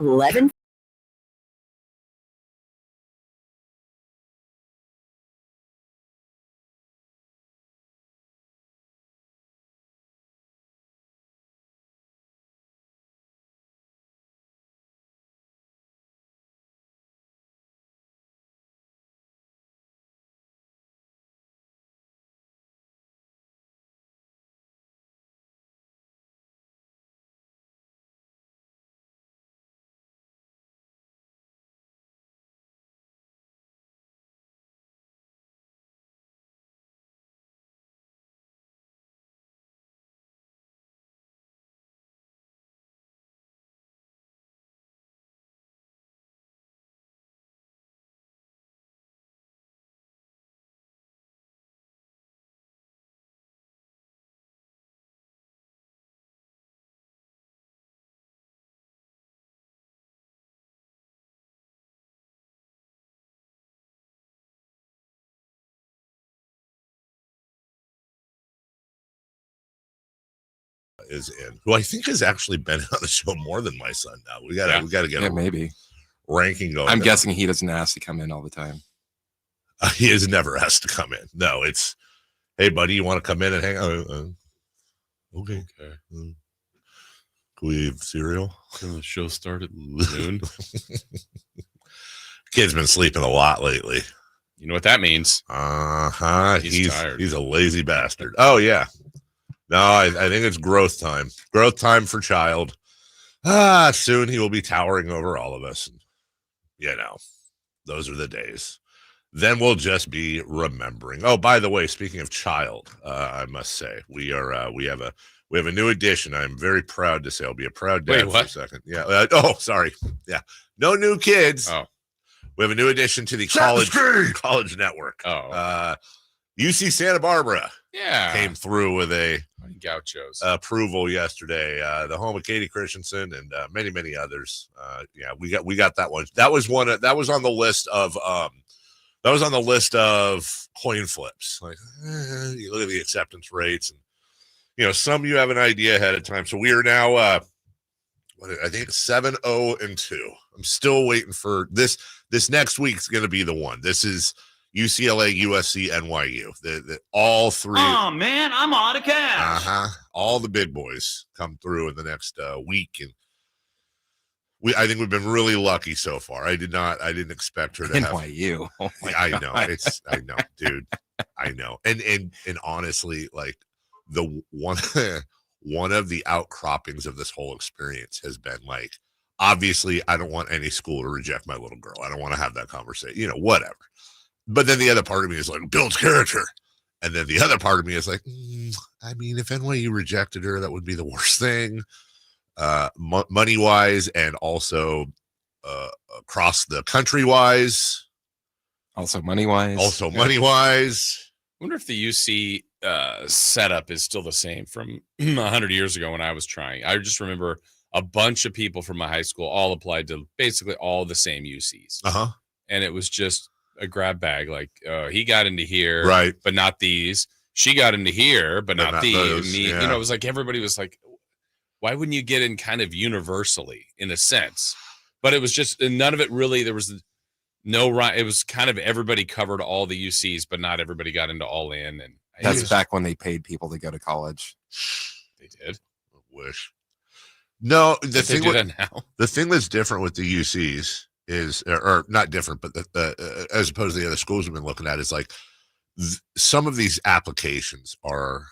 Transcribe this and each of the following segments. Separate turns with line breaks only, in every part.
11.
Is in, who I think has actually been on the show more than my son now. We gotta get a
maybe
ranking going.
I'm guessing he doesn't ask to come in all the time.
He has never asked to come in. No, it's, hey buddy, you want to come in and hang out? Okay. Can we have cereal?
Can the show start at noon?
Kid's been sleeping a lot lately.
You know what that means?
He's
tired.
He's a lazy bastard. Oh yeah. No, I think it's growth time. Growth time for child. Soon he will be towering over all of us. You know, those are the days. Then we'll just be remembering. Oh, by the way, speaking of child, I must say we have a new addition. I'm very proud to say. I'll be a proud dad for a second. Yeah. Sorry. Yeah. No new kids.
Oh.
We have a new addition to the college network.
Oh.
UC Santa Barbara.
Yeah.
Came through with a
Gauchos
approval yesterday. The home of Katie Christensen and many others. We got that one. That was on the list of coin flips. Like you look at the acceptance rates, and some you have an idea ahead of time. So we are now I think 7-0-2. I'm still waiting for this. This next week's going to be the one. This is UCLA, USC, NYU. The all three.
Oh man, I'm out of cash.
All the big boys come through in the next week, and I think we've been really lucky so far. I didn't expect her to
NYU.
have. I know. I know, dude. I know. And honestly, like the one of the outcroppings of this whole experience has been like, obviously, I don't want any school to reject my little girl. I don't want to have that conversation. Whatever. But then the other part of me is like, builds character. And then the other part of me is like, I mean, if NYU rejected her, that would be the worst thing. Money-wise and also across the country-wise.
Also money-wise.
I wonder if the UC setup is still the same from 100 years ago when I was trying. I just remember a bunch of people from my high school all applied to basically all the same UCs. And it was just a grab bag. Like, he got into here,
right?
But not these. She got into here, but not these.
Those,
It was like everybody was like, why wouldn't you get in kind of universally in a sense? But it was just none of it really. There was no right. It was kind of everybody covered all the UCs, but not everybody got into all in. And
that's back when they paid people to go to college.
They did.
I wish. No, the thing that's different with the UCs is, or not different, but as opposed to the other schools we've been looking at, is like some of these applications are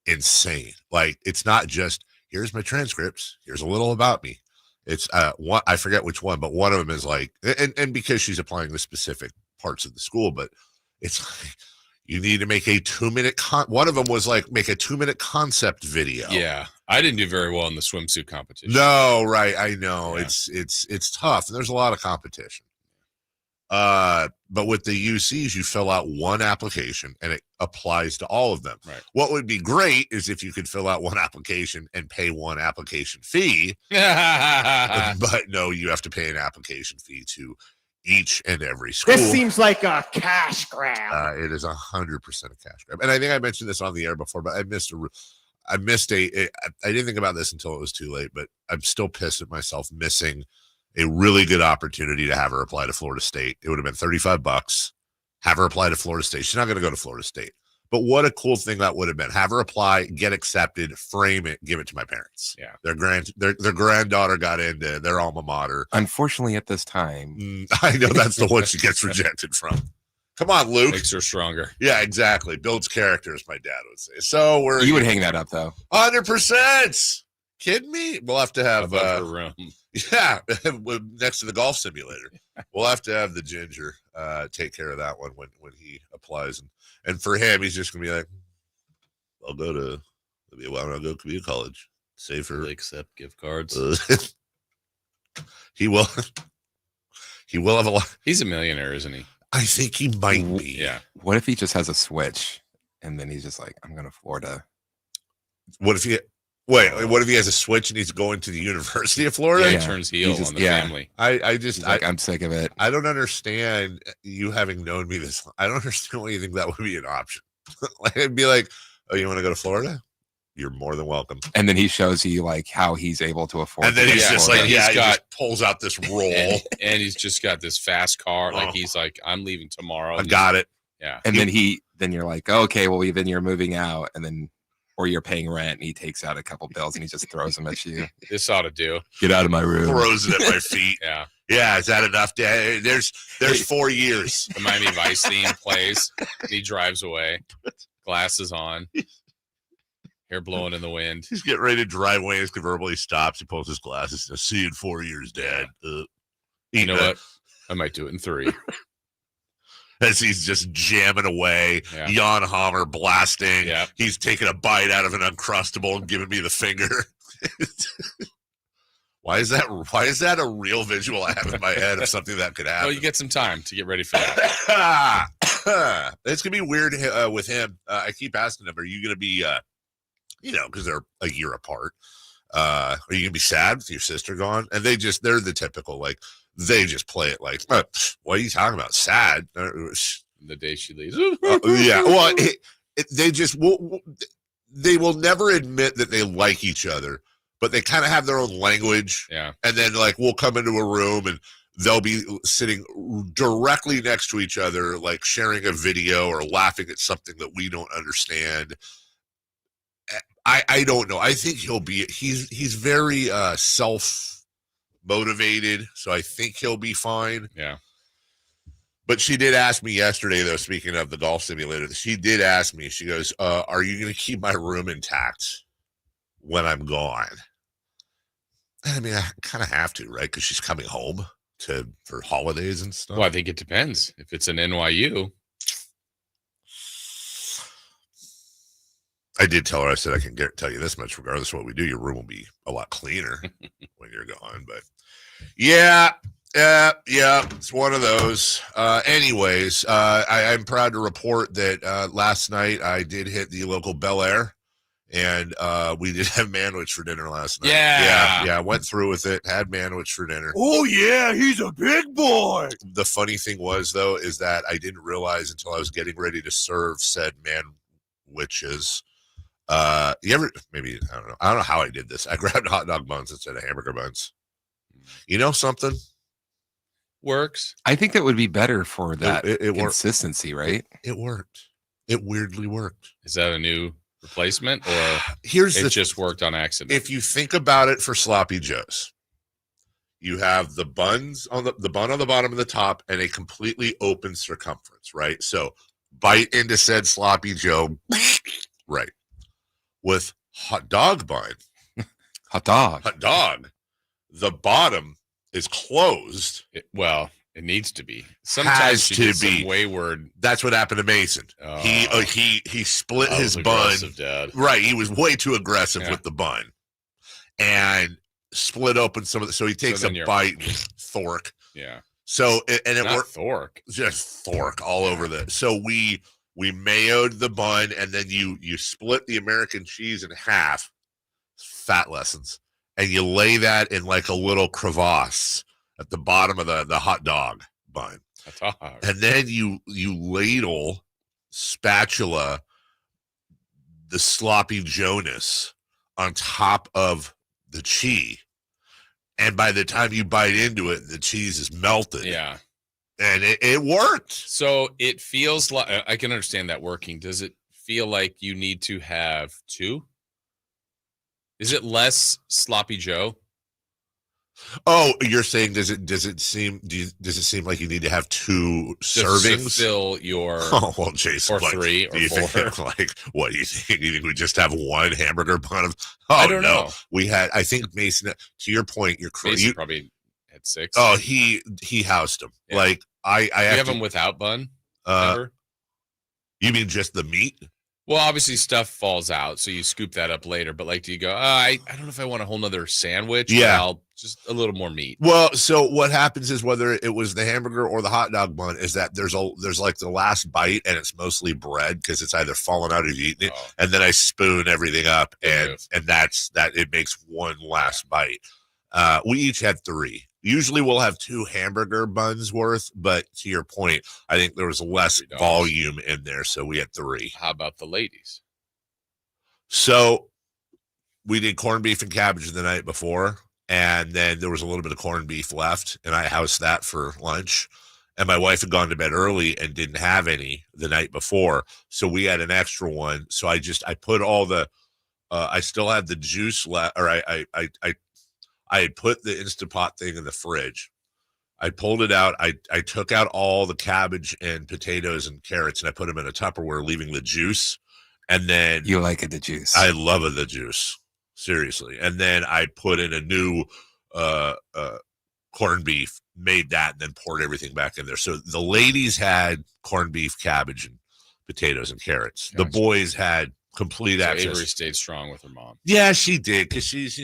insane. Like, it's not just, here's my transcripts, here's a little about me. It's one, I forget which one, but one of them is like, and because she's applying to specific parts of the school, but it's like, you need to make a 2-minute one of them was like, make a 2-minute concept video.
Yeah. I didn't do very well in the swimsuit competition.
No, right. I know. Yeah. It's tough. And there's a lot of competition. But with the UCs, you fill out one application and it applies to all of them.
Right.
What would be great is if you could fill out one application and pay one application fee. But no, you have to pay an application fee to each and every school.
This seems like a cash grab.
It is 100% a cash grab. And I think I mentioned this on the air before, but I didn't think about this until it was too late, but I'm still pissed at myself missing a really good opportunity to have her apply to Florida State. It would have been $35. Have her apply to Florida State. She's not going to go to Florida State. But what a cool thing that would have been. Have her apply, get accepted, frame it, give it to my parents.
Yeah.
Their granddaughter got into their alma mater.
Unfortunately, at this time.
I know that's the one she gets rejected from. Come on, Luke.
Makes her stronger.
Yeah, exactly. Builds characters, my dad would say. So
You would hang that up, though.
100%. Kidding me? We'll have to have
her room.
Yeah, next to the golf simulator. We'll have to have the ginger take care of that one when he applies. And for him, he's just gonna be like, I'll go community college. Safer.
They accept gift cards.
He will have a lot.
He's a millionaire, isn't he?
I think he might be.
Yeah.
What if he just has a switch and then he's just like, I'm going to Florida?
What if he has a switch and he's going to the University of Florida?
Yeah, he turns heel on the family.
I'm sick of it.
I don't understand you having known me this long. I don't understand why you think that would be an option. Like, I'd be like, oh, you want to go to Florida? You're more than welcome.
And then he shows you like how he's able to afford.
And then he's just
Florida.
like, he just pulls out this roll.
And he's just got this fast car. Like he's like, I'm leaving tomorrow.
I got it.
Yeah.
And then you're like, okay, well, then you're moving out, and then or you're paying rent, and he takes out a couple bills and he just throws them at you.
This ought to do.
Get out of my room.
Throws it at my feet.
Yeah.
Yeah, is that enough? There's 4 years.
The Miami Vice theme plays. And he drives away. Glasses on. Hair blowing in the wind.
He's getting ready to drive away in his convertible. He stops. He pulls his glasses. See you in 4 years, Dad.
You know what? I might do it in 3.
As he's just jamming away, Jan Hammer blasting.
Yeah.
He's taking a bite out of an Uncrustable and giving me the finger. Why is that a real visual I have in my head of something that could happen?
Well, you get some time to get ready for that.
It's gonna be weird with him. I keep asking him, "Are you gonna be, because they're a year apart? Are you gonna be sad with your sister gone?" And they're the typical like. They just play it like, what are you talking about? Sad.
The day she leaves.
Yeah. Well, they will never admit that they like each other, but they kind of have their own language.
Yeah.
And then like we'll come into a room and they'll be sitting directly next to each other, like sharing a video or laughing at something that we don't understand. I don't know. I think he's very self-motivated, so I think he'll be fine.
Yeah.
But she did ask me yesterday, though, speaking of the golf simulator, she did ask me, she goes, are you going to keep my room intact when I'm gone? And I mean, I kind of have to, right? Because she's coming home for holidays and stuff.
Well, I think it depends. If it's an NYU.
I did tell her, I said, I can tell you this much, regardless of what we do, your room will be a lot cleaner when you're gone. But yeah, it's one of those. Anyways, I'm proud to report that last night I did hit the local Bel Air, and we did have manwich for dinner last night. Yeah. Went through with it, had manwich for dinner.
Oh, yeah, he's a big boy.
The funny thing was, though, is that I didn't realize until I was getting ready to serve said manwiches. I don't know how I did this. I grabbed hot dog buns instead of hamburger buns. You know something?
Works.
I think that would be better for that
it
consistency, right?
It worked. It weirdly worked.
Is that a new replacement, or just worked on accident?
If you think about it, for sloppy joes, you have the buns on the bun on the bottom and the top, and a completely open circumference, right? So bite into said sloppy joe, right? With hot dog bun,
hot dog,
the bottom is closed.
It needs to be. Sometimes
has to be
some wayward.
That's what happened to Mason. He split his bun.
Dad.
Right, he was way too aggressive with the bun, and split open some of the. So he takes a bite, thork.
Yeah.
So it worked.
Thork.
Just thork all over the. So we mayoed the bun, and then you split the American cheese in half. Fat lessons. And you lay that in like a little crevasse at the bottom of the hot dog bun. And then you ladle spatula the sloppy Jonas on top of the cheese. And by the time you bite into it, the cheese is melted.
Yeah.
And it worked.
So it feels like, I can understand that working. Does it feel like you need to have 2? Is it less sloppy Joe?
Oh, you're saying does it seem like you need to have 2 servings
to fill your?
Oh well, Jason,
or 3 or 4.
Think, what do you think? You think we just have 1 hamburger bun of?
I don't know.
We had. I think Mason. To your point,
Mason probably had 6.
Oh, he housed them. Yeah. Like I
have them without bun. Ever?
You mean just the meat?
Well, obviously stuff falls out, so you scoop that up later. But like, do you go, I don't know if I want a whole nother sandwich.
Yeah.
I'll just a little more meat.
Well, so what happens is whether it was the hamburger or the hot dog bun is that there's like the last bite and it's mostly bread because it's either fallen out or you eaten it. And then I spoon everything up and that's that. It makes one last bite. We each had 3. Usually we'll have 2 hamburger buns worth, but to your point, I think there was less volume in there, so we had 3.
How about the ladies?
So we did corned beef and cabbage the night before, and then there was a little bit of corned beef left, and I housed that for lunch. And my wife had gone to bed early and didn't have any the night before, so we had an extra one. So I put all the I still had the juice left, or I had put the Instant Pot thing in the fridge. I pulled it out. I took out all the cabbage and potatoes and carrots, and I put them in a Tupperware, leaving the juice. And then
you like it, the juice.
I love it, the juice. Seriously. And then I put in a new corned beef, made that, and then poured everything back in there. So the ladies had corned beef, cabbage, and potatoes and carrots. Gotcha. The boys had complete access.
Avery stayed strong with her mom.
Yeah, she did, because she's,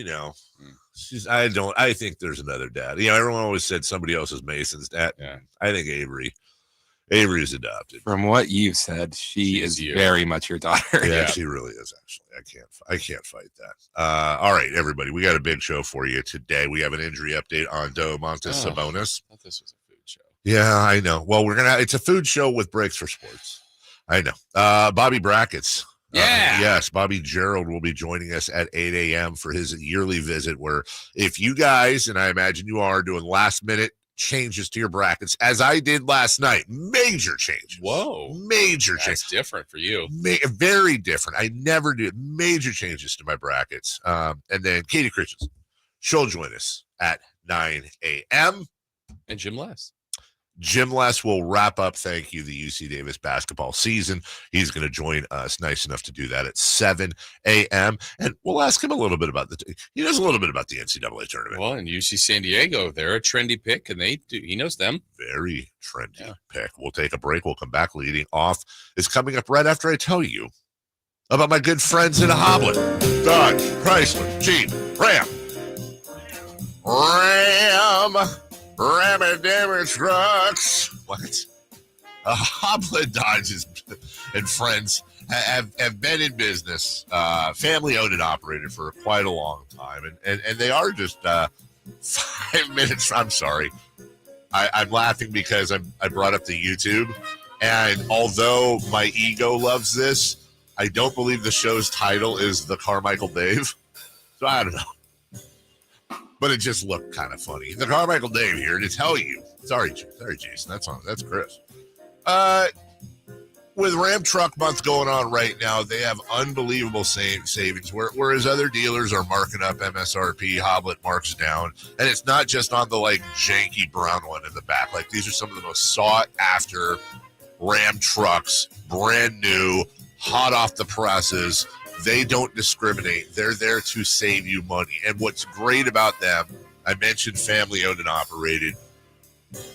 I think there's another dad. Everyone always said somebody else is Mason's dad. Yeah. I think Avery is adopted.
From what you've said, she is very much your daughter.
Yeah, she really is, actually. I can't fight that. All right, everybody, we got a big show for you today. We have an injury update on Domantas Sabonis.
I thought this was a food show.
Yeah, I know. Well, it's a food show with breaks for sports. I know. Bobby Brackets. Yes, Bobby Jerald will be joining us at 8 a.m. for his yearly visit, where if you guys, and I imagine you are, doing last-minute changes to your brackets, as I did last night, major changes.
Whoa.
Major changes.
That's different for you.
Very different. I never did major changes to my brackets. And then Katie Christensen, she'll join us at 9 a.m.
And Jim
Les will wrap up, thank you, the UC Davis basketball season. He's going to join us, nice enough to do that at 7 a.m. And we'll ask him a little bit about he knows a little bit about the NCAA tournament.
Well, and UC San Diego, they're a trendy pick, and he knows them.
Very trendy pick. We'll take a break. We'll come back. Leading off is coming up right after I tell you about my good friends in Hoblet. Dodge, Chrysler, Jeep, Ram. Ramming damage trucks. What? Hoblet Dodge and friends have been in business, family owned and operated for quite a long time, and they are just 5 minutes. I'm sorry, I'm laughing because I brought up the YouTube, and although my ego loves this, I don't believe the show's title is The Carmichael Dave, so I don't know. But it just looked kind of funny. The Carmichael Dave here to tell you. Sorry, Jason. That's Chris. With Ram Truck Month going on right now, they have unbelievable savings. Whereas other dealers are marking up MSRP, Hoblet marks down, and it's not just on the janky brown one in the back. These are some of the most sought after Ram trucks, brand new, hot off the presses. They don't discriminate. They're there to save you money. And what's great about them, I mentioned family owned and operated.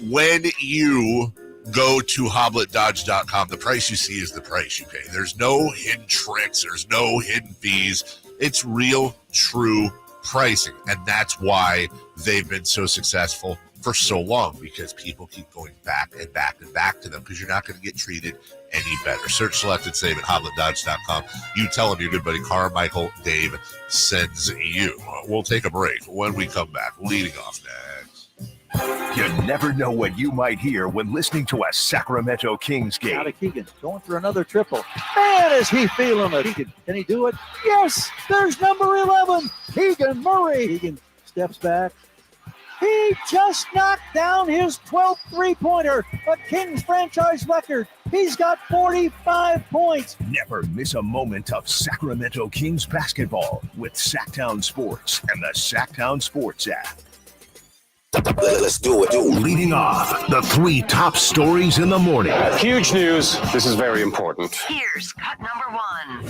When you go to hobletdodge.com, the price you see is the price you pay. There's no hidden tricks. There's no hidden fees. It's real, true pricing. And that's why they've been so successful for so long, because people keep going back and back and back to them, because you're not going to get treated any better. Search, select, and save at hobletdodge.com. You tell them your good buddy Carmichael Dave sends you. We'll take a break. When we come back, leading off next.
You never know what you might hear when listening to a Sacramento Kings game.
Out of Keegan, going for another triple. Man, is he feeling it. Keegan, can he do it? Yes, there's number 11, Keegan Murray. Keegan steps back, He just knocked down his 12th three-pointer, a Kings franchise record. He's got 45 points.
Never miss a moment of Sacramento Kings basketball with Sacktown Sports and the Sacktown Sports app.
Let's do it.
Leading off, the 3 top stories in the morning.
Huge news. This is very important.
Here's cut number 1.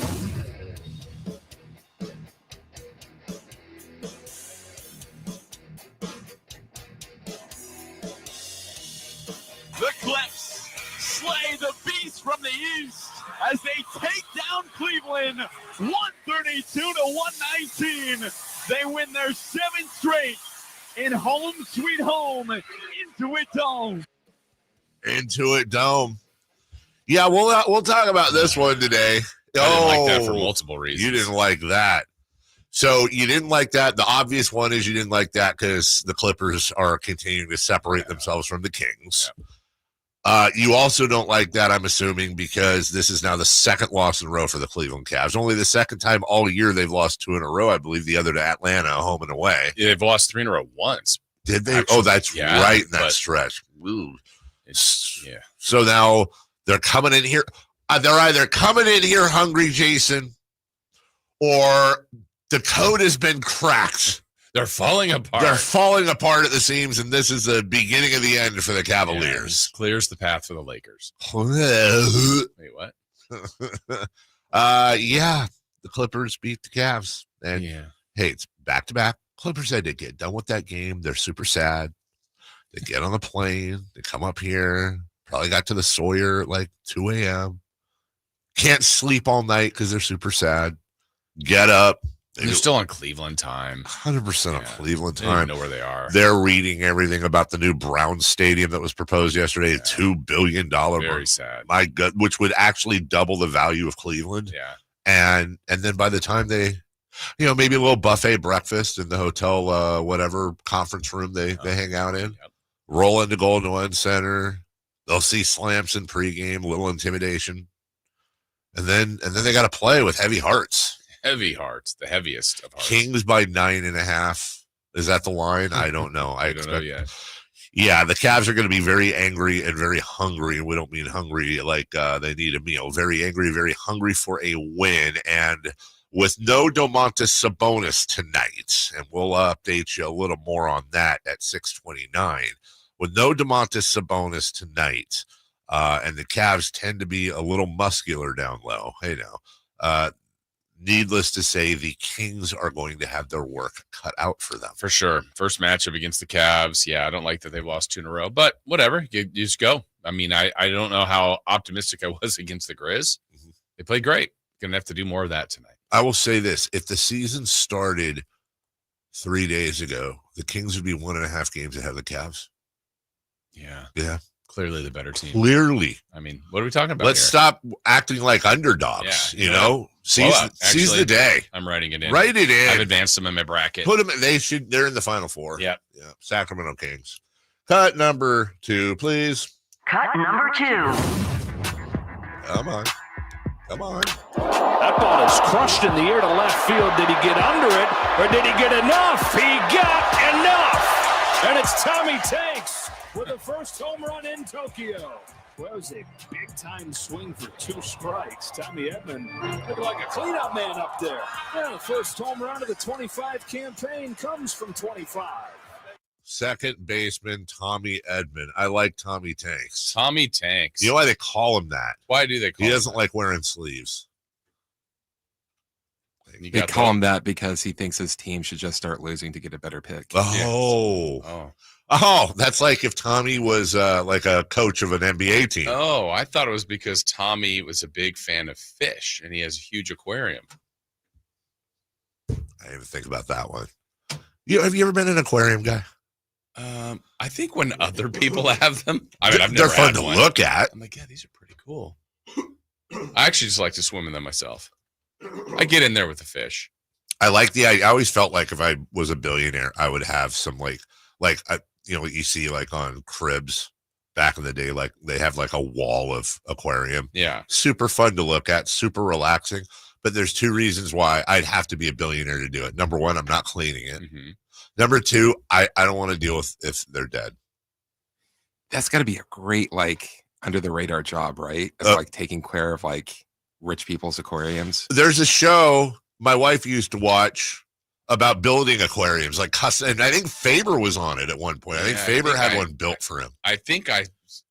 The Clips slay the beast from the east as they take down Cleveland 132-119. They win their 7th straight in home sweet home, Inuit Dome.
Inuit Dome. Yeah, we'll talk about this one today.
I didn't like that for multiple reasons.
You didn't like that. So you didn't like that. The obvious one is you didn't like that because the Clippers are continuing to separate themselves from the Kings.
Yeah.
You also don't like that, I'm assuming, because this is now the 2nd loss in a row for the Cleveland Cavs. Only the 2nd time all year they've lost 2 in a row. I believe the other to Atlanta, home and away.
Yeah, they've lost 3 in a row once.
Did they?
Actually,
That's
yeah,
right in that
but
stretch. Ooh.
Yeah.
So now they're coming in here. They're either coming in here hungry, Jason, or the code has been cracked.
They're falling apart.
They're falling apart at the seams, and this is the beginning of the end for the Cavaliers.
Yeah, clears the path for the Lakers. Wait, what?
Yeah, the Clippers beat the Cavs. And
Yeah.
hey, it's back-to-back. Clippers had to get done with that game. They're super sad. They get on the plane. They come up here. Probably got to the Sawyer at like 2 a.m. Can't sleep all night because they're super sad. Get up.
They're still on Cleveland time.
100% on
Yeah.
Cleveland
They don't
time.
even know where they are.
They're reading everything about the new Brown Stadium that was proposed yesterday, a $2 billion
Very sad.
my gut, which would actually double the value of Cleveland.
Yeah.
And then by the time they, maybe a little buffet breakfast in the hotel, whatever conference room they hang out in,
Yep.
roll into Golden One Center. They'll see Slamson pregame, a little intimidation. And then they got to play with heavy hearts.
Heavy hearts, the heaviest of hearts.
Kings by 9.5. Is that the line? I don't know.
I don't know yet.
Yeah, the Cavs are going to be very angry and very hungry. And we don't mean hungry like they need a meal. Very angry, very hungry for a win. And with no Domantas Sabonis tonight, and we'll update you a little more on that at 6:29. With no Domantas Sabonis tonight, and the Cavs tend to be a little muscular down low. Hey, now. Needless to say, the Kings are going to have their work cut out for them.
For sure. First matchup against the Cavs. Yeah, I don't like that they've lost 2 in a row, but whatever. You just go. I mean, I don't know how optimistic I was against the Grizz.
Mm-hmm.
They played great. Going to have to do more of that tonight.
I will say this. If the season started 3 days ago, the Kings would be 1.5 games ahead of the Cavs.
Yeah.
Yeah.
Clearly the better team.
Clearly.
I mean, what are we talking about
Let's
here?
stop acting like underdogs,
Yeah.
Seize
Actually,
the day.
I'm writing it in.
Write it in.
I've advanced them in my bracket.
They're in the Final Four.
Yep.
Yeah. Sacramento Kings. Cut number 2, please.
Cut number 2.
Come on.
That ball is crushed in the air to left field. Did he get under it, or did he get enough? He got enough. And it's Tommy Tanks with the first home run in Tokyo. Well, it was a big-time swing for 2 strikes. Tommy Edman looking like a cleanup man up there. Yeah, the first home run of the 25 campaign comes from 25.
Second baseman, Tommy Edman. I like Tommy Tanks.
Tommy Tanks.
You know why they call him that?
Why do they call
He
him
doesn't
that?
like wearing sleeves.
You
They
got
call
that?
him that because he thinks his team should just start losing to get a better pick.
Oh, that's like if Tommy was like a coach of an NBA team.
Oh, I thought it was because Tommy was a big fan of fish and he has a huge aquarium.
I didn't even think about that one. Have you ever been an aquarium guy?
I think when other people have them, I mean, I've
They're
never
fun
had
to
one.
look at.
I'm like, yeah, these are pretty cool. I actually just like to swim in them myself. I get in there with the fish.
I always felt like if I was a billionaire, I would have some like what you see like on cribs back in the day, like they have like a wall of aquarium.
Yeah.
Super fun to look at, super relaxing. but there's two reasons why I'd have to be a billionaire to do it. Number one, I'm not cleaning it.
Mm-hmm.
Number two, I don't want to deal with if they're dead.
That's got to be a great, like, under the radar job, right? Of like taking care of like rich people's aquariums.
There's a show my wife used to watch about building aquariums, like custom. And I think Faber was on it at one point. I think Faber had one built for him.
I think I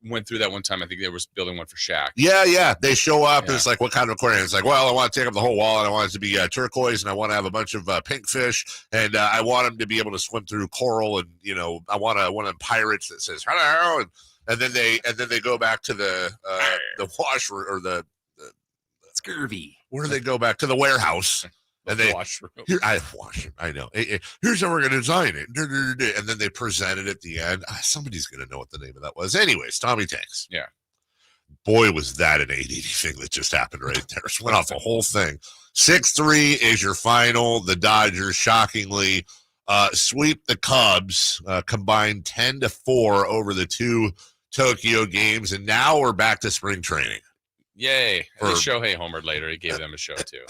went through that one time. I think they were building one for Shaq.
Yeah. They show up and it's like, what kind of aquarium? It's like, well, I want to take up the whole wall and I want it to be turquoise and I want to have a bunch of pink fish and I want them to be able to swim through coral and, you know, I want one of them pirates that says hello and then they go back to the wash or the
scurvy.
Where do they go back to the warehouse? And they
washroom.
I know. Here's how we're going to design it. And then they present it at the end. Somebody's going to know what the name of that was. Anyways, Tommy Tanks.
Yeah.
Boy, was that an ADD thing that just happened right there. Just went off the whole thing. 6-3 is your final. The Dodgers, shockingly, sweep the Cubs, combined 10-4 over the two Tokyo games. And now we're back to spring training.
Yay. Shohei homered later. He gave them a show, too.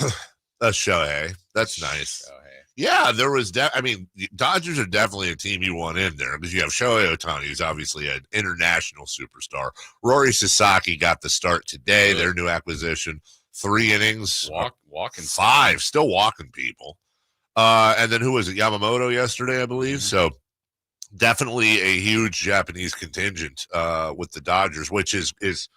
That's Shohei. That's nice. Yeah, there was. Dodgers are definitely a team you want in there because you have Shohei Ohtani, who's obviously an international superstar. Rory Sasaki got the start today. Their new acquisition, 3 innings,
walking
5, still walking people. And then who was it? Yamamoto yesterday, I believe. So definitely a huge Japanese contingent with the Dodgers, which is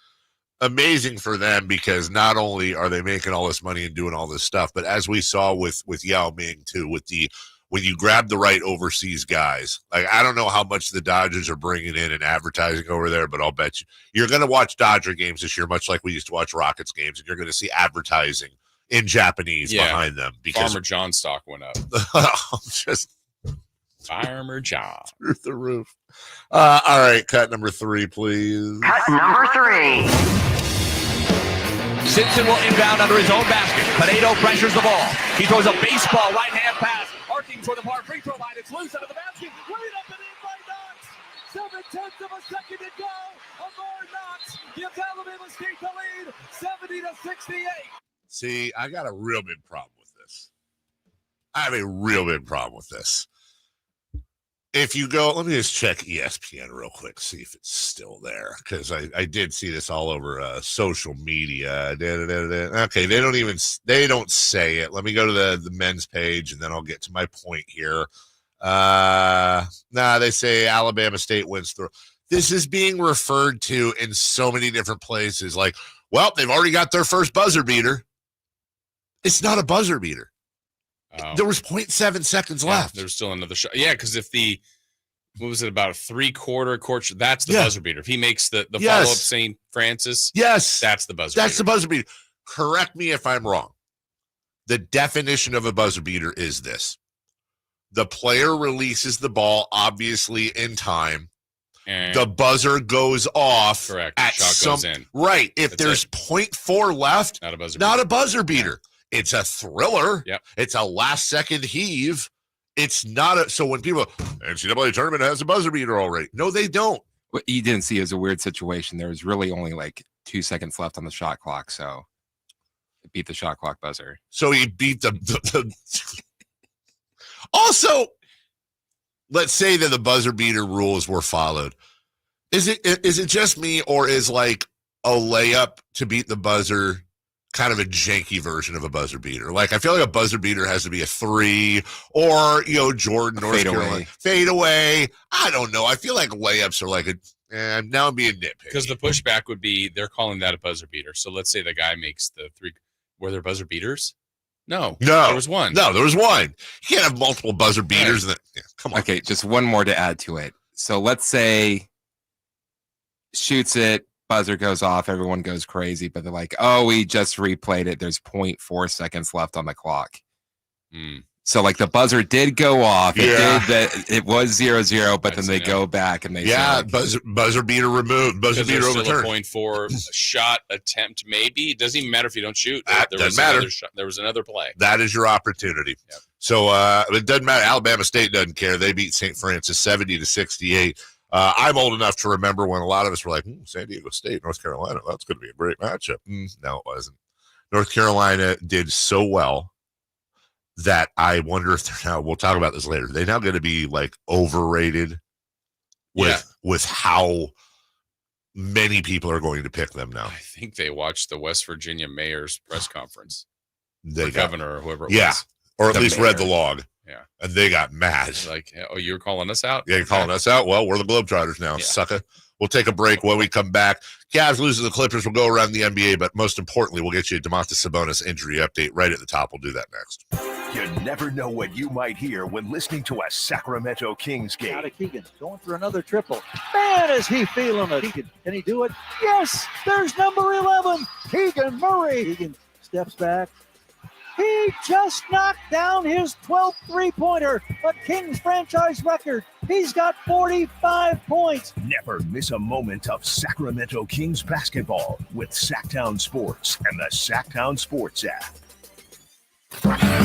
amazing for them because not only are they making all this money and doing all this stuff, but as we saw with Yao Ming too, when you grab the right overseas guys, like I don't know how much the Dodgers are bringing in and advertising over there, but I'll bet you're going to watch Dodger games this year, much like we used to watch Rockets games, and you're going to see advertising in Japanese behind them because
Farmer John stock went up.
Just
Farmer John
through the roof. All right, cut number 3, please.
Cut number 3.
Simpson will inbound under his own basket. Pinedo pressures the ball. He throws a baseball right-hand pass. Arcing toward the far free throw line. It's loose out of the basket. Right up and in by Knox. 7/10 of a second to go. Amar Knox gives Alabama State the lead. 70-68.
See, I got a real big problem with this. I have a real big problem with this. If you go, let me just check ESPN real quick, see if it's still there, because I did see this all over social media. Okay, they don't say it. Let me go to the men's page, and then I'll get to my point here. They say Alabama State wins through. This is being referred to in so many different places. Like, well, they've already got their first buzzer beater. It's not a buzzer beater. There was 0.7 seconds left.
There's still another shot. Yeah, because if what was it, about a 3/4 court, that's the buzzer beater. If he makes the follow-up St. Francis, that's the buzzer beater.
That's the buzzer beater. Correct me if I'm wrong. The definition of a buzzer beater is this. The player releases the ball, obviously, in time.
And
the buzzer goes off.
Correct.
At
Shot goes in.
Right. If there's 0.4 left,
not
a buzzer beater. Yeah. It's a thriller.
Yep.
It's a last-second heave. It's not so when people, NCAA tournament has a buzzer beater already. No, they don't.
What you didn't see is a weird situation. There was really only like 2 seconds left on the shot clock, so it beat the shot clock buzzer.
So he beat the Also, let's say that the buzzer beater rules were followed. Is it just me, or is like a layup to beat the buzzer kind of a janky version of a buzzer beater? Like, I feel like a buzzer beater has to be a 3 or, Jordan, North Carolina. Fade away. I don't know. I feel like layups are like now I'm being nitpicky.
Because the pushback would be they're calling that a buzzer beater. So let's say the guy makes the 3. Were there buzzer beaters? No. There was one.
No, there was one. You can't have multiple buzzer beaters.
Right.
Come on.
Okay, just one more to add to it. So let's say shoots it, buzzer goes off, everyone goes crazy, but they're like, oh, we just replayed it. There's 0.4 seconds left on the clock. So like the buzzer did go off. It was 0-0, but then they go back and they say,
buzzer beater removed. Buzzer beater overturned.
0.4 shot attempt, maybe. It doesn't even matter if you don't shoot.
Doesn't matter.
There was another play.
That is your opportunity. Yep. So it doesn't matter. Alabama State doesn't care. They beat St. Francis 70-68. I'm old enough to remember when a lot of us were like, San Diego State, North Carolina, that's going to be a great matchup. No, it wasn't. North Carolina did so well that I wonder if they're now, we'll talk about this later, they're now going to be like overrated with how many people are going to pick them now.
I think they watched the West Virginia mayor's press conference.
The
governor or whoever it was.
Or at least read the log.
Yeah.
And they got mad.
Like, oh, you're calling us out?
Yeah, you're calling us out? Well, we're the Globetrotters now, sucker. We'll take a break. When we come back, Cavs losing the Clippers. We'll go around the NBA, but most importantly, we'll get you a Domantas Sabonis injury update right at the top. We'll do that next.
You never know what you might hear when listening to a Sacramento Kings game.
Out of Keegan, going for another triple. Man, is he feeling it. Keegan, can he do it? Yes, there's number 11, Keegan Murray. Keegan steps back. He just knocked down his 12th three-pointer, a Kings franchise record. He's got 45 points.
Never miss a moment of Sacramento Kings basketball with Sacktown Sports and the Sacktown Sports app.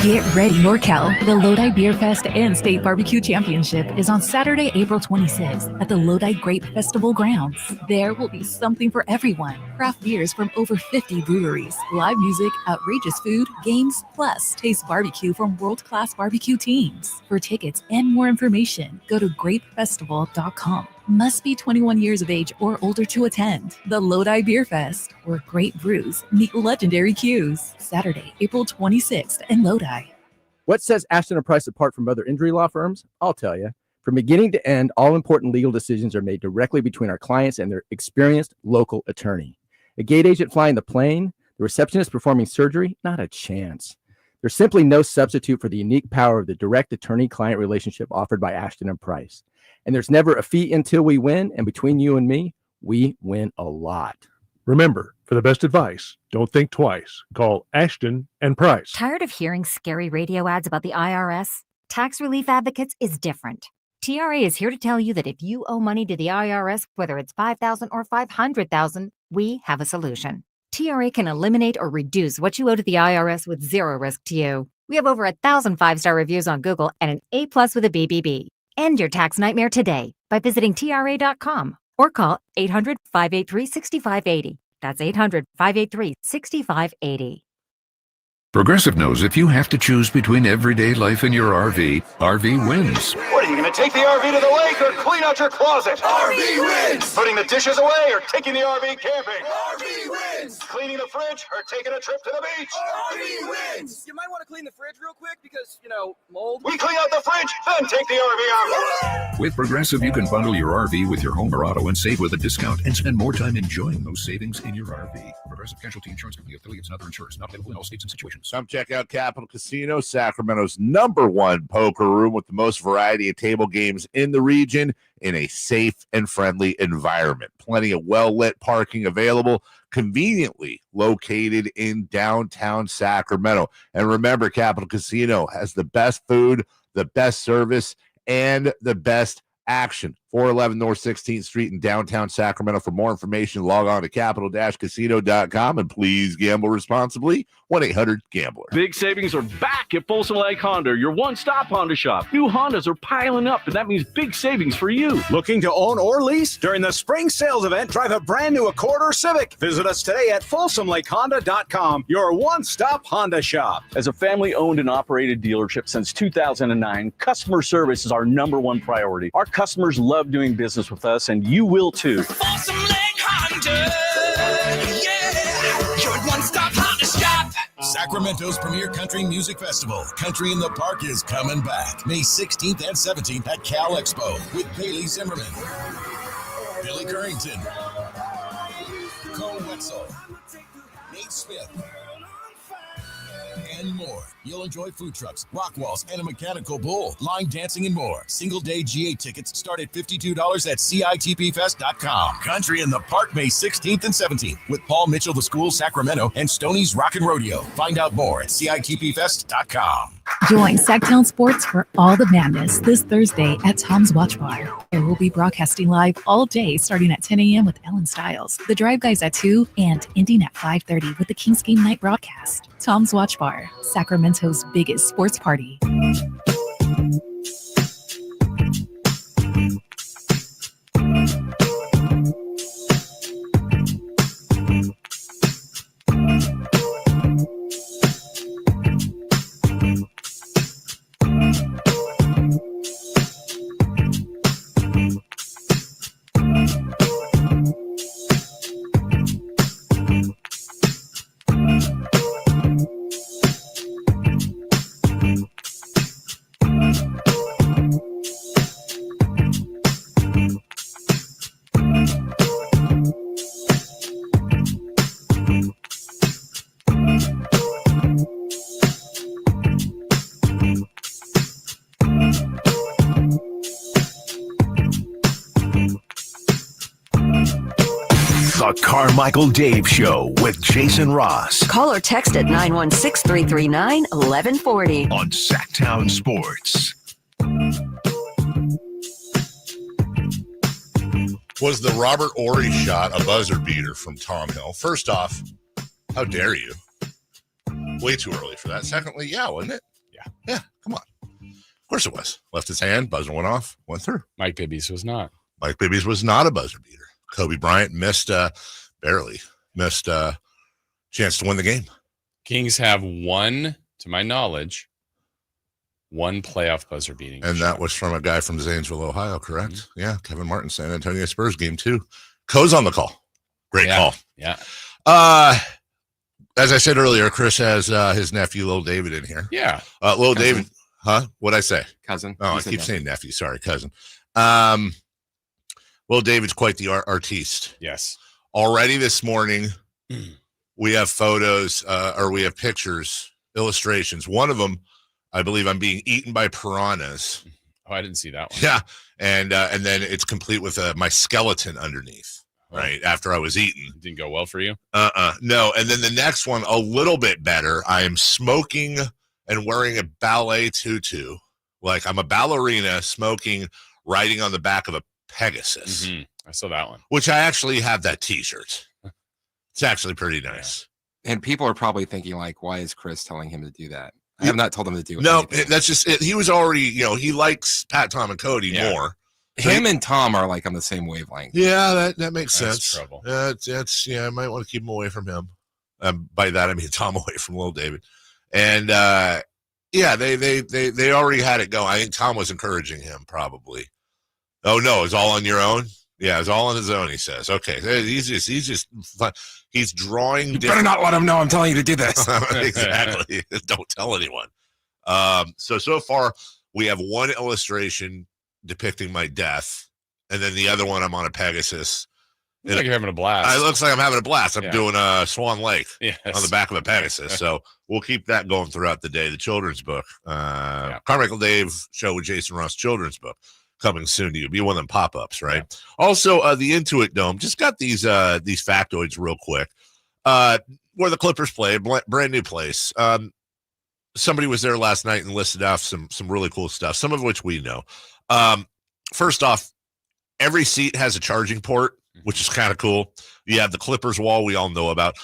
Get ready, NorCal. The Lodi Beer Fest and State Barbecue Championship is on Saturday, April 26th at the Lodi Grape Festival grounds. There will be something for everyone. Craft beers from over 50 breweries, live music, outrageous food, games, plus taste barbecue from world-class barbecue teams. For tickets and more information, go to grapefestival.com. Must be 21 years of age or older to attend. The Lodi Beer Fest, where great brews meet legendary cues. Saturday, April 26th in Lodi.
What sets Ashton & Price apart from other injury law firms? I'll tell you. From beginning to end, all important legal decisions are made directly between our clients and their experienced local attorney. A gate agent flying the plane, the receptionist performing surgery, not a chance. There's simply no substitute for the unique power of the direct attorney-client relationship offered by Ashton & Price. And there's never a fee until we win, and between you and me, we win a lot.
Remember, for the best advice, don't think twice. Call Ashton & Price.
Tired of hearing scary radio ads about the IRS? Tax Relief Advocates is different. TRA is here to tell you that if you owe money to the IRS, whether it's $5,000 or $500,000, we have a solution. TRA can eliminate or reduce what you owe to the IRS with zero risk to you. We have over 1,000 5-star reviews on Google and an A+ with a BBB. End your tax nightmare today by visiting TRA.com or call 800-583-6580. That's 800-583-6580.
Progressive knows if you have to choose between everyday life and your RV, RV wins.
What, are you going to take the RV to the lake or clean out your closet? RV wins! Putting the dishes away or taking the RV camping? RV wins! Cleaning the fridge or taking a trip to the beach? RV wins!
You might want to clean the fridge real quick because, mold.
We clean out the fridge, then take the RV out.
With Progressive, you can bundle your RV with your home or auto and save with a discount and spend more time enjoying those savings in your RV. Progressive Casualty Insurance Company, affiliates, and other insurers. Not available in all states and situations.
Come check out Capital Casino, Sacramento's #1 poker room with the most variety of table games in the region in a safe and friendly environment. Plenty of well-lit parking available, conveniently located in downtown Sacramento. And remember, Capital Casino has the best food, the best service, and the best action. 411 North 16th Street in downtown Sacramento. For more information, log on to capital-casino.com and please gamble responsibly. 1-800-GAMBLER.
Big savings are back at Folsom Lake Honda, your one-stop Honda shop. New Hondas are piling up, and that means big savings for you.
Looking to own or lease? During the spring sales event, drive a brand new Accord or Civic. Visit us today at folsomlakehonda.com, your one-stop Honda shop.
As a family-owned and operated dealership since 2009, customer service is our #1 priority. Our customers love doing business with us, and you will too.
Folsom Lake Honda, yeah, your one-stop Honda shop.
Sacramento's premier country music festival, Country in the Park, is coming back May 16th and 17th at Cal Expo with Bailey Zimmerman, Billy Currington, Cole Wetzel, Nate Smith, and more. You'll enjoy food trucks, rock walls, and a mechanical bull, line dancing, and more. Single-day GA tickets start at $52 at CITPFest.com. Country in the Park, May 16th and 17th with Paul Mitchell, The School, Sacramento, and Stoney's Rockin' Rodeo. Find out more at CITPFest.com.
Join Sacktown Sports for all the madness this Thursday at Tom's Watch Bar. It will be broadcasting live all day starting at 10 a.m. with Ellen Stiles, The Drive Guys at 2, and ending at 5:30 with the Kings Game Night broadcast. Tom's Watch Bar, Sacramento's biggest sports party.
The Carmichael Dave Show with Jason Ross.
Call or text at 916-339-1140.
On Sacktown Sports.
Was the Robert Ory shot a buzzer beater from Tom Hill? First off, how dare you? Way too early for that. Secondly, yeah, wasn't it? Yeah, come on. Of course it was. Left his hand, buzzer went off, went through.
Mike Bibby's was not.
Mike Bibby's was not a buzzer beater. Kobe Bryant barely missed a chance to win the game.
Kings have one, to my knowledge, one playoff buzzer beating.
And that was from a guy from Zanesville, Ohio, correct? Mm-hmm. Yeah, Kevin Martin, San Antonio Spurs game 2. Co's on the call. Great call.
Yeah.
As I said earlier, Chris has his nephew, Lil David, in here.
Yeah.
Lil David, huh? What'd I say?
Cousin.
Oh, I keep saying nephew. Sorry, cousin. Lil David's quite the artiste.
Yes.
Already this morning, we have photos, or we have pictures, illustrations. One of them, I believe I'm being eaten by piranhas.
Oh, I didn't see that one.
Yeah. And then it's complete with my skeleton underneath, right, after I was eaten.
It didn't go well for you?
No. And then the next one, a little bit better. I am smoking and wearing a ballet tutu. Like I'm a ballerina smoking, riding on the back of a Pegasus.
Mm-hmm. I saw that one.
Which I actually have that t-shirt. It's actually pretty nice.
Yeah. And people are probably thinking, like, why is Chris telling him to do that? I have not told him to do it.
No, that's just it. He was already, he likes Pat, Tom, and Cody more.
Him and Tom are like on the same wavelength.
Yeah, that makes sense.
Trouble.
It's I might want to keep him away from him. By that I mean Tom away from Lil David. And they already had it going. I think Tom was encouraging him probably. Oh no, it's all on your own? Yeah, it's all on his own, he says. Okay. He's just he's drawing.
You better not let him know I'm telling you to do this.
Exactly. Don't tell anyone. So far we have one illustration depicting my death, and then the other one I'm on a Pegasus.
Looks like you're having a blast.
It looks like I'm having a blast. I'm doing a Swan Lake on the back of a Pegasus. So we'll keep that going throughout the day. The children's book, Carmichael Dave Show with Jason Ross children's book, coming soon to you. Be one of them pop-ups, right? Yeah. Also, the Inuit Dome just got these factoids real quick. Where the Clippers play, brand new place. Somebody was there last night and listed off some really cool stuff, some of which we know. First off, every seat has a charging port, which is kind of cool. You have the Clippers wall we all know about.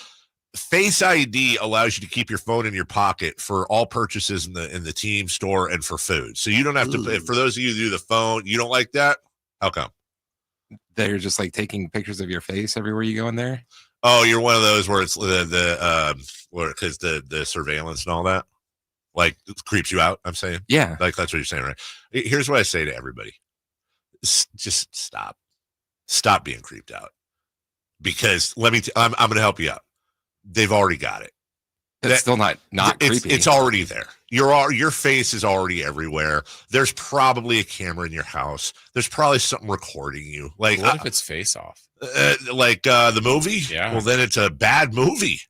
Face ID allows you to keep your phone in your pocket for all purchases in the team store and for food. So you don't have to pay. For those of you who do the phone, you don't like that? How come?
They're just like taking pictures of your face everywhere you go in there?
Oh, you're one of those where it's because the surveillance and all that, like, it creeps you out, I'm saying?
Yeah.
Like, that's what you're saying, right? Here's what I say to everybody. Just stop. Stop being creeped out. Because I'm going to help you out. They've already got it.
That's still not creepy.
It's already there. Your face is already everywhere. There's probably a camera in your house. There's probably something recording you. Like,
what if it's Face Off?
The movie?
Yeah.
Well, then it's a bad movie.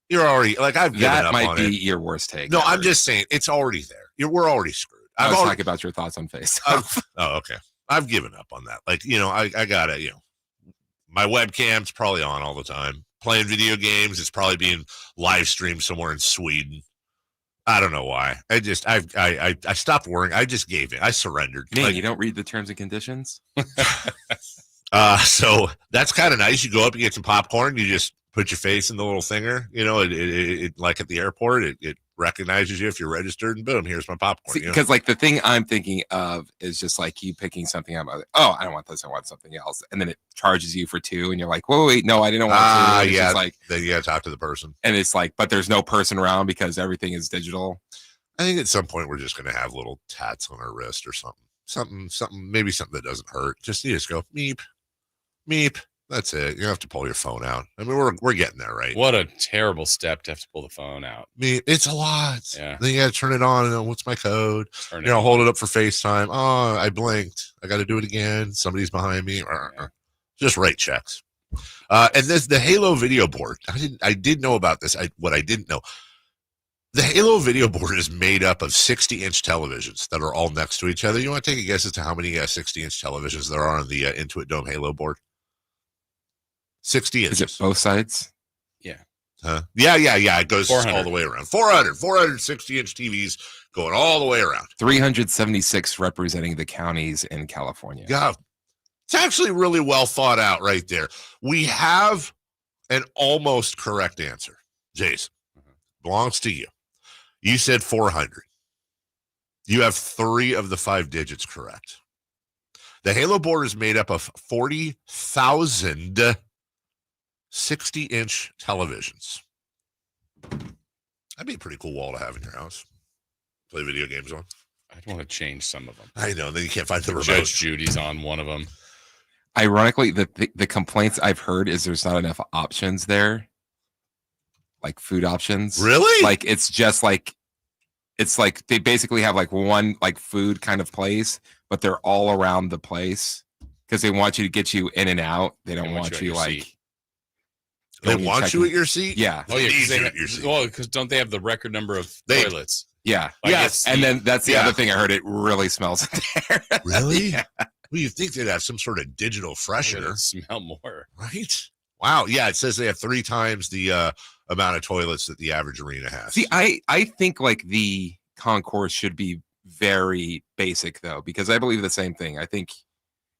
You're already I've given up on it.
That might be your worst take.
No, I'm just saying it's already there. We're already screwed.
I was talking about your thoughts on Face Off.
Oh, okay. I've given up on that. I got it. My webcam's probably on all the time. Playing video games, it's probably being live streamed somewhere in Sweden. I don't know why. I stopped worrying. I just gave in. I surrendered.
Man, you don't read the terms and conditions?
So that's kind of nice. You go up, you get some popcorn, you just put your face in the little thinger. It like at the airport, it recognizes you if you're registered, and boom, here's my popcorn.
Because the thing I'm thinking of is just like you picking something up. Oh, I don't want this. I want something else. And then it charges you for $2, and you're like, whoa, wait, no, I didn't want to.
Yeah. Then you got to talk to the person.
And it's like, but there's no person around because everything is digital.
I think at some point we're just going to have little tats on our wrist or something, maybe something that doesn't hurt. You just go meep, meep. That's it. You don't have to pull your phone out. I mean, we're getting there, right?
What a terrible step to have to pull the phone out.
It's a lot.
Yeah.
Then you got to turn it on. And what's my code? Hold it up for FaceTime. Oh, I blinked. I got to do it again. Somebody's behind me. Yeah. Just write checks. And this the Halo video board. I did know about this. What I didn't know. The Halo video board is made up of 60-inch televisions that are all next to each other. You want to take a guess as to how many 60-inch televisions there are on the Inuit Dome Halo board? 60 inches.
Is it both sides?
Yeah.
Yeah. It goes
400.
all the way around. 460-inch TVs going all the way around.
376 representing the counties in California.
Yeah. It's actually really well thought out right there. We have an almost correct answer. Jason, belongs to you. You said 400. You have 3 of the 5 digits correct. The Halo board is made up of 40,000 60-inch televisions. That'd be a pretty cool wall to have in your house. Play video games on.
I'd want to change some of them.
I know. Then you can't find the remote.
Judge Judy's on one of them.
Ironically, the complaints I've heard is there's not enough options there, like food options.
Really?
Like it's just like they basically have like one like food kind of place, but they're all around the place because they want you to get you in and out. They don't want you like.
They want you at your seat?
Yeah.
Oh yeah. Because don't they have the record number of toilets?
Yeah.
Like
yes. And then that's the other thing I heard. It really smells in there.
Really?
Yeah.
Well, you think they'd have some sort of digital freshener.
Smell more.
Right? Wow. Yeah, it says they have 3 times the amount of toilets that the average arena has.
See, I think like the concourse should be very basic though, because I believe the same thing. I think,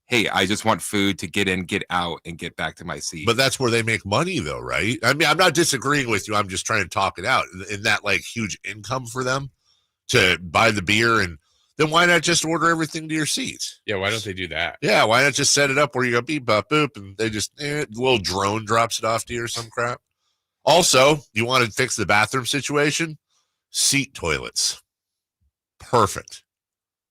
hey, I just want food to get in, get out, and get back to my seat.
But that's where they make money though, right? I mean, I'm not disagreeing with you. I'm just trying to talk it out. In that like huge income for them to buy the beer, and then why not just order everything to your seat?
Yeah, why don't they do that?
Yeah, why not just set it up where you go beep, bop, boop, and they just the little drone drops it off to you or some crap. Also, you want to fix the bathroom situation? Seat toilets. Perfect.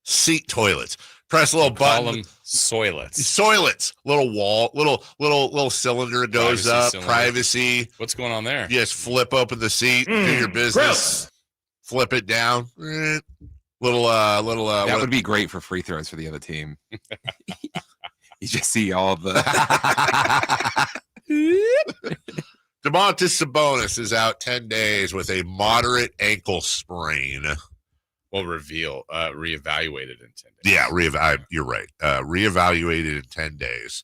Seat toilets. Press a little button.
Call them soilets.
Soilets. Little wall, little cylinder goes up. Privacy.
What's going on there?
You just flip open the seat, do your business. Gross. Flip it down. Little
that would be great for free throws for the other team. You just see all the
Domantas Sabonis is out 10 days with a moderate ankle sprain.
Well, reevaluated in 10 days.
Yeah, you're right. Reevaluated in 10 days.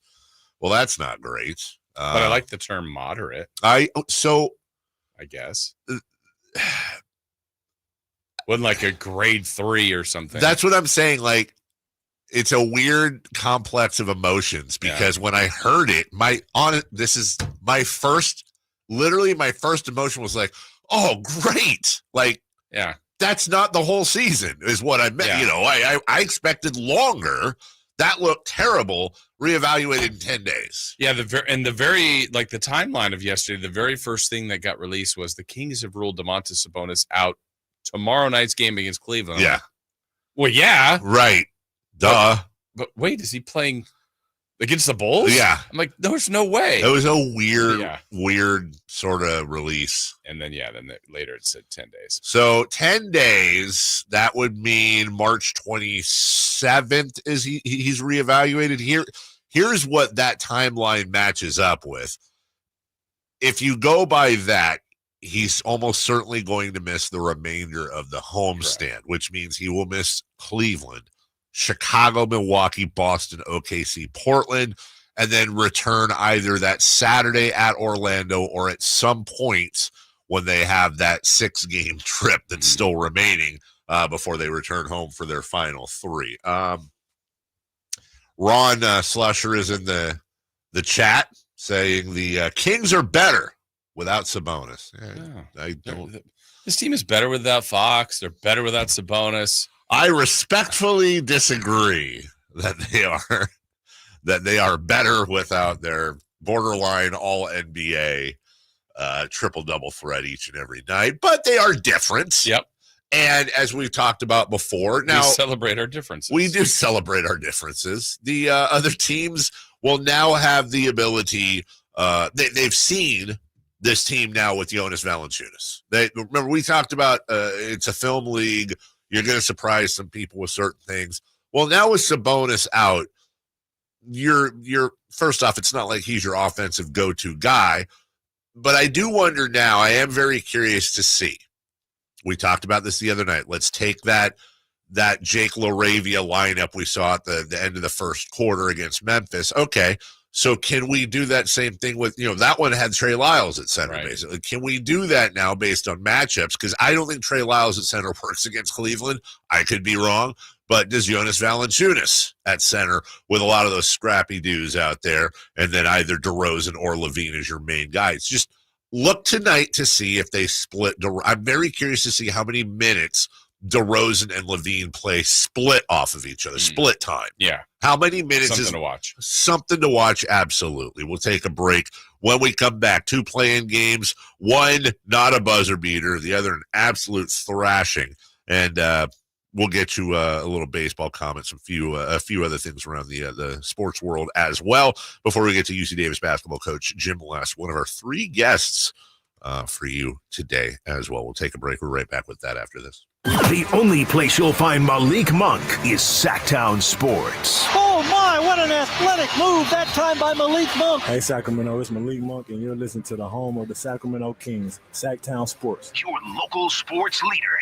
Well, that's not great.
But I like the term moderate.
I
guess. Wasn't like a grade 3 or something.
That's what I'm saying. Like, it's a weird complex of emotions because when I heard it, my first emotion was like, oh, great. Like,
yeah,
that's not the whole season is what I meant.
Yeah.
You know, I expected longer. That looked terrible. Reevaluated in 10 days.
Yeah. The timeline of yesterday, the very first thing that got released was the Kings have ruled Domantas Sabonis out tomorrow night's game against Cleveland.
Yeah.
Well, yeah.
Right. Duh.
But wait, is he playing against the Bulls?
Yeah.
I'm like, there's no way.
It was a weird sort of release.
And then, later it said 10 days.
So 10 days, that would mean March 27th is he's reevaluated. Here's what that timeline matches up with. If you go by that, he's almost certainly going to miss the remainder of the homestand, which means he will miss Cleveland, Chicago, Milwaukee, Boston, OKC, Portland, and then return either that Saturday at Orlando or at some point when they have that 6-game trip that's still remaining before they return home for their final 3. Ron Slusher is in the chat saying the Kings are better without Sabonis. I don't.
This team is better without Fox. They're better without Sabonis.
I respectfully disagree that they are better without their borderline all NBA triple-double threat each and every night, but they are different.
Yep.
And as we've talked about before, now
we celebrate our differences.
We do celebrate our differences. The other teams will now have the ability. They've seen this team now with Jonas Valanciunas. Remember we talked about it's a film league. You're going to surprise some people with certain things. Well, now with Sabonis out, you're first off, it's not like he's your offensive go-to guy. But I do wonder now, I am very curious to see. We talked about this the other night. Let's take that Jake LaRavia lineup we saw at the end of the first quarter against Memphis. Okay, So can we do that same thing with, that one had Trey Lyles at center, basically. Can we do that now based on matchups? Because I don't think Trey Lyles at center works against Cleveland. I could be wrong. But does Jonas Valanciunas at center with a lot of those scrappy dudes out there, and then either DeRozan or Levine as your main guys? Just look tonight to see if they split. I'm very curious to see how many minutes DeRozan and Levine play split off of each other, split time.
Yeah.
How many minutes
Something to watch.
Something to watch, absolutely. We'll take a break. When we come back, 2 play-in games, one not a buzzer beater, the other an absolute thrashing. And we'll get you a little baseball comments, a few other things around the sports world as well. Before we get to UC Davis basketball coach Jim Less, one of our 3 guests for you today as well. We'll take a break. We're right back with that after this.
The only place you'll find Malik Monk is Sacktown Sports.
Oh my, what an athletic move that time by Malik Monk.
Hey Sacramento, it's Malik Monk, and you're listening to the home of the Sacramento Kings, Sacktown Sports.
Your local sports leader.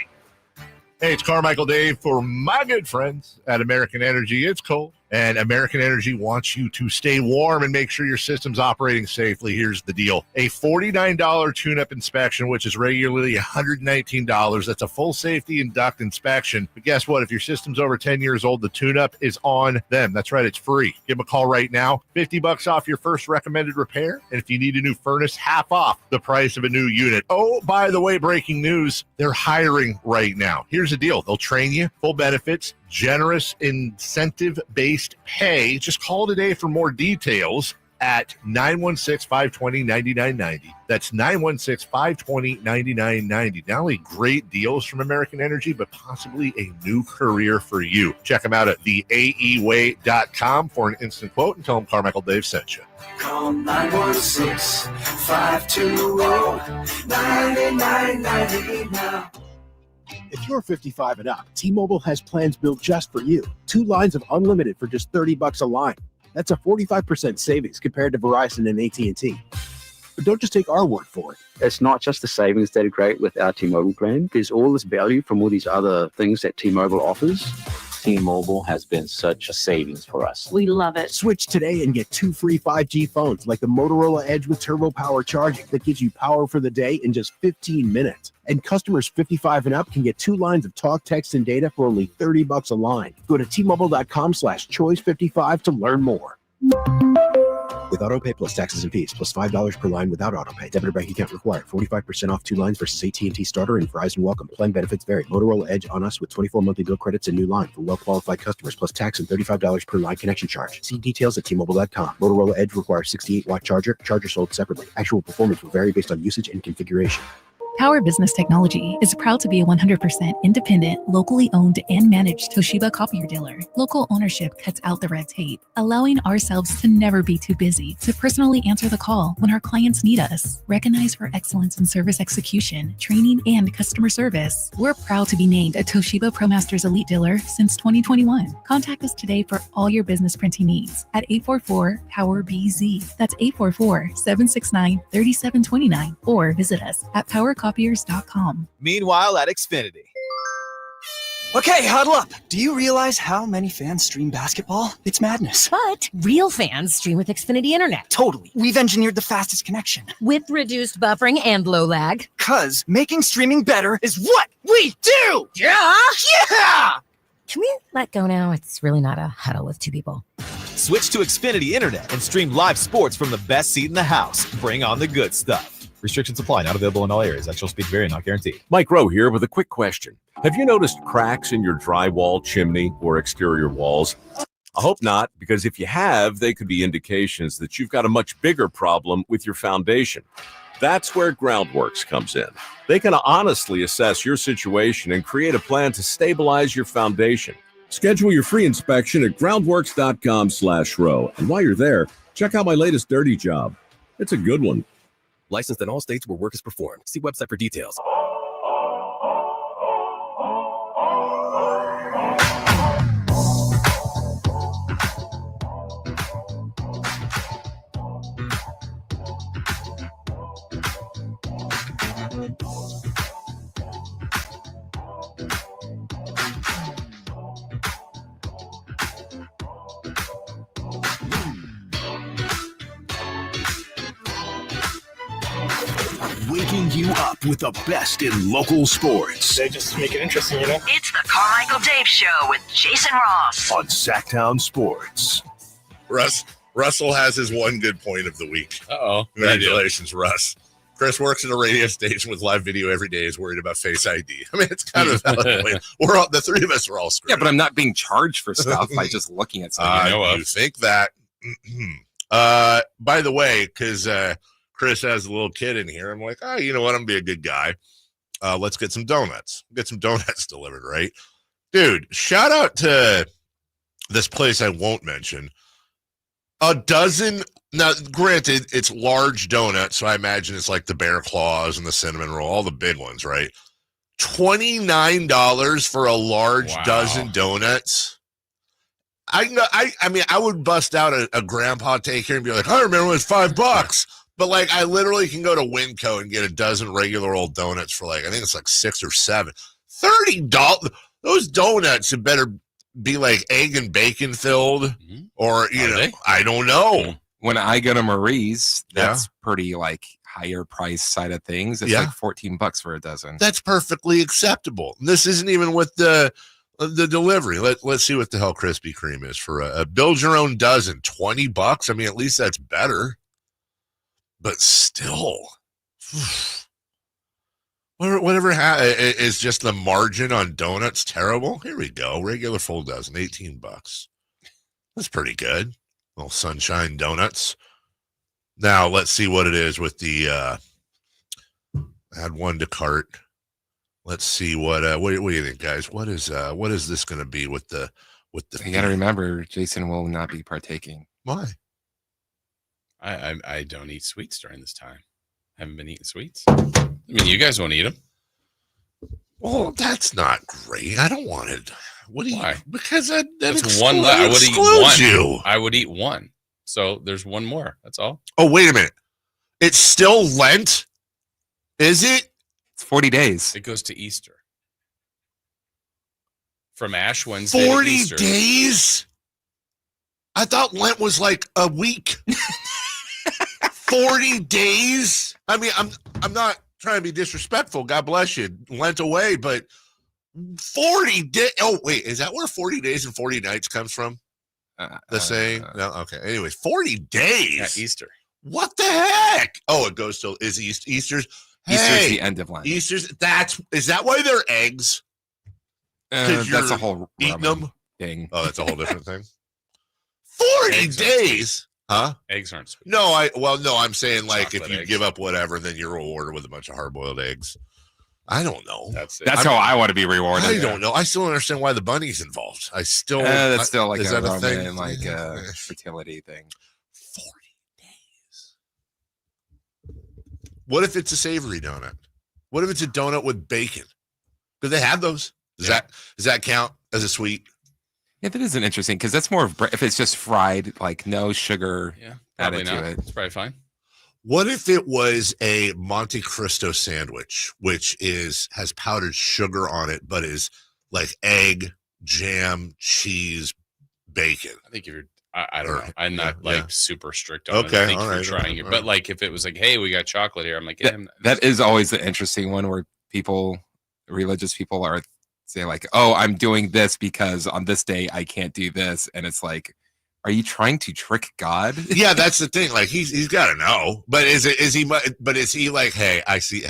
Hey, it's Carmichael Dave for my good friends at American Energy. It's cold, and American Energy wants you to stay warm and make sure your system's operating safely. Here's the deal. A $49 tune-up inspection, which is regularly $119. That's a full safety and duct inspection. But guess what? If your system's over 10 years old, the tune-up is on them. That's right. It's free. Give them a call right now. $50 off your first recommended repair. And if you need a new furnace, half off the price of a new unit. Oh, by the way, breaking news, they're hiring right now. Here's the deal. They'll train you, full benefits, generous incentive-based pay. Just call today for more details at 916-520-9990. That's 916-520-9990. Not only great deals from American Energy, but possibly a new career for you. Check them out at theaeway.com for an instant quote and tell them Carmichael Dave sent you.
Call 916-520-9990 now.
If you're 55 and up, T-Mobile has plans built just for you. 2 lines of unlimited for just $30 a line. That's a 45% savings compared to Verizon and AT&T. But don't just take our word for it.
It's not just the savings that are great with our T-Mobile plan. There's all this value from all these other things that T-Mobile offers.
T-Mobile has been such a savings for us.
We love it.
Switch today and get 2 free 5G phones like the Motorola Edge with Turbo Power charging that gives you power for the day in just 15 minutes. And customers 55 and up can get 2 lines of talk, text, and data for only $30 a line. Go to T-Mobile.com/choice55 to learn more. With AutoPay plus taxes and fees, plus $5 per line without AutoPay. Debit or bank account required. 45% off 2 lines versus AT&T Starter and Verizon Welcome. Plan benefits vary. Motorola Edge on us with 24 monthly bill credits and new line for well-qualified customers, plus tax and $35 per line connection charge. See details at T-Mobile.com. Motorola Edge requires 68-watt charger. Charger sold separately. Actual performance will vary based on usage and configuration.
Power Business Technology is proud to be a 100% independent, locally owned and managed Toshiba copier dealer. Local ownership cuts out the red tape, allowing ourselves to never be too busy to personally answer the call when our clients need us. Recognized for excellence in service execution, training, and customer service, we're proud to be named a Toshiba ProMasters Elite Dealer since 2021. Contact us today for all your business printing needs at 844-POWER-BZ. That's 844-769-3729. Or visit us at powercopiers.com.
Meanwhile at Xfinity.
Okay, huddle up. Do you realize how many fans stream basketball? It's madness.
But real fans stream with Xfinity Internet.
Totally. We've engineered the fastest connection.
With reduced buffering and low lag.
'Cause making streaming better is what we do!
Yeah!
Yeah!
Can we let go now? It's really not a huddle with 2 people.
Switch to Xfinity Internet and stream live sports from the best seat in the house. Bring on the good stuff. Restrictions apply. Not available in all areas. Actual speed vary. Not guaranteed.
Mike Rowe here with a quick question. Have you noticed cracks in your drywall, chimney, or exterior walls? I hope not, because if you have, they could be indications that you've got a much bigger problem with your foundation. That's where Groundworks comes in. They can honestly assess your situation and create a plan to stabilize your foundation. Schedule your free inspection at groundworks.com/row. And while you're there, check out my latest dirty job. It's a good one.
Licensed in all states where work is performed. See website for details.
waking you up with the best in local sports.
They just make it interesting, you know?
It's the Carmichael Dave Show with Jason Ross
on Sacktown Sports.
Russell has his one good point of the week.
Uh-oh.
Congratulations, Russ. Chris works at a radio station with live video every day, is worried about Face ID. I mean, it's kind of valid point. The three of us are all screwed.
Yeah, but I'm not being charged for stuff by just looking at something.
You think that. By the way, because Chris has a little kid in here, I'm like, you know what? I'm going to be a good guy. Let's get some donuts. Get some donuts delivered, right? Dude, shout out to this place I won't mention. A dozen. Now, granted, it's large donuts, so I imagine it's like the Bear Claws and the Cinnamon Roll, all the big ones, right? $29 for a large dozen donuts. I mean, I would bust out a grandpa take here and be like, I remember it was $5. But like, I literally can go to Winco and get a dozen regular old donuts for like, I think it's like $6 or $7. $30. Those donuts had better be like egg and bacon filled, or I don't know.
When I go to Marie's, that's pretty like higher price side of things. It's like $14 for a dozen.
That's perfectly acceptable. This isn't even with the delivery. Let's see what the hell Krispy Kreme is for a build your own dozen. $20. I mean, at least that's better. But still, whatever is just the margin on donuts terrible. Here we go. Regular full dozen, $18. That's pretty good. Little sunshine donuts. Now let's see what it is with the add one to cart. Let's see what do you think, guys? What is this going to be with the
You got to remember, Jason will not be partaking.
Why?
I don't eat sweets during this time. I haven't been eating sweets. I mean, you guys won't eat them.
Well, that's not great. I don't want it. Why? Because
that's one less. I would eat one. I would eat one. So there's one more. That's all.
Oh, wait a minute. It's still Lent? Is it?
It's 40 days.
It goes to Easter. From Ash Wednesday
40
to Easter.
days? I thought Lent was like a week. 40 days? I mean, I'm not trying to be disrespectful. God bless you. Lent away, but 40 days. Oh, wait. Is that where 40 days and 40 nights comes from? The saying? No, okay. Anyways, 40 days.
Yeah, Easter.
What the heck? Oh, it goes till Easter's.
Easter's the end of Lent.
Is that why they're eggs?
That's a whole
eating them
thing.
Oh, that's a whole different thing. 40 days. Huh?
Eggs aren't sweet.
No, I'm saying like if you give up whatever, then you're rewarded with a bunch of hard-boiled eggs. I don't know.
That's
how I want to be rewarded.
I don't know. I still don't understand why the bunny's involved. That's still
like
is
a
that a thing?
Roman, like a fertility thing.
40 days. What if it's a savory donut? What if it's a donut with bacon? Do they have those? Does that count as a sweet?
Yeah, that isn't interesting because that's more of if it's just fried, like no sugar added to it.
It's probably fine.
What if it was a Monte Cristo sandwich, which has powdered sugar on it, but is like egg, jam, cheese, bacon?
I think if you're, I don't know. I'm not super strict on it. I think you're trying it. But like if it was like, hey, we got chocolate here, I'm like,
that is always the interesting one where religious people are say like, oh, I'm doing this because on this day I can't do this, and it's like, are you trying to trick God?
Yeah, that's the thing. Like he's got to know. But is he like, hey, I see the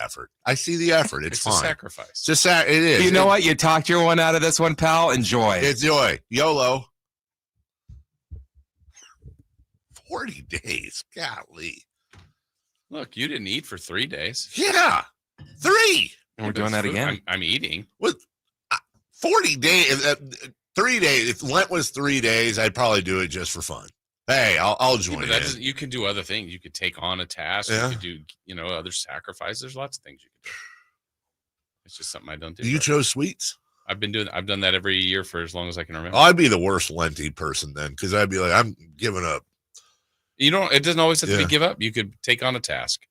effort. I see the effort. It's fine.
A sacrifice.
It is.
You know what? You talked your one out of this one, pal. Enjoy.
Enjoy. YOLO. 40 days. Golly.
Look, you didn't eat for 3 days.
Yeah. 3.
And we're doing that again.
I'm eating.
With 40 days, 3 days. If Lent was 3 days, I'd probably do it just for fun. Hey, I'll join in.
You can do other things. You could take on a task.
Yeah.
You could do, other sacrifices. There's lots of things you could do. It's just something I don't do.
You chose sweets?
I've done that every year for as long as I can remember.
I'd be the worst Lenten person then, because I'd be like, I'm giving up.
It doesn't always have to be give up. You could take on a task.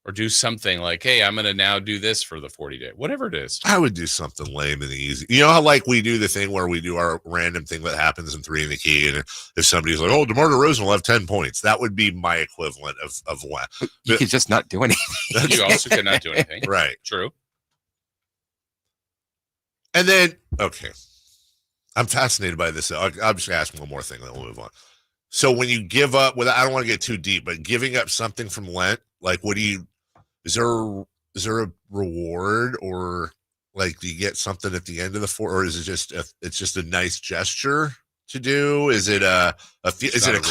Or do something like, hey, I'm going to now do this for the 40-day, whatever it is.
I would do something lame and easy. You know how like we do the thing where we do our random thing that happens in 3 in the Key, and if somebody's like, oh, DeMar DeRozan will have 10 points, that would be my equivalent of what.
You could just not do anything.
You also could not do anything.
Right.
True.
And then, okay. I'm fascinated by this. I'll just ask one more thing, then we'll move on. So when you give up, I don't want to get too deep, but giving up something from Lent, like is there a reward, or like do you get something at the end of the or is it just a nice gesture to do? Is it a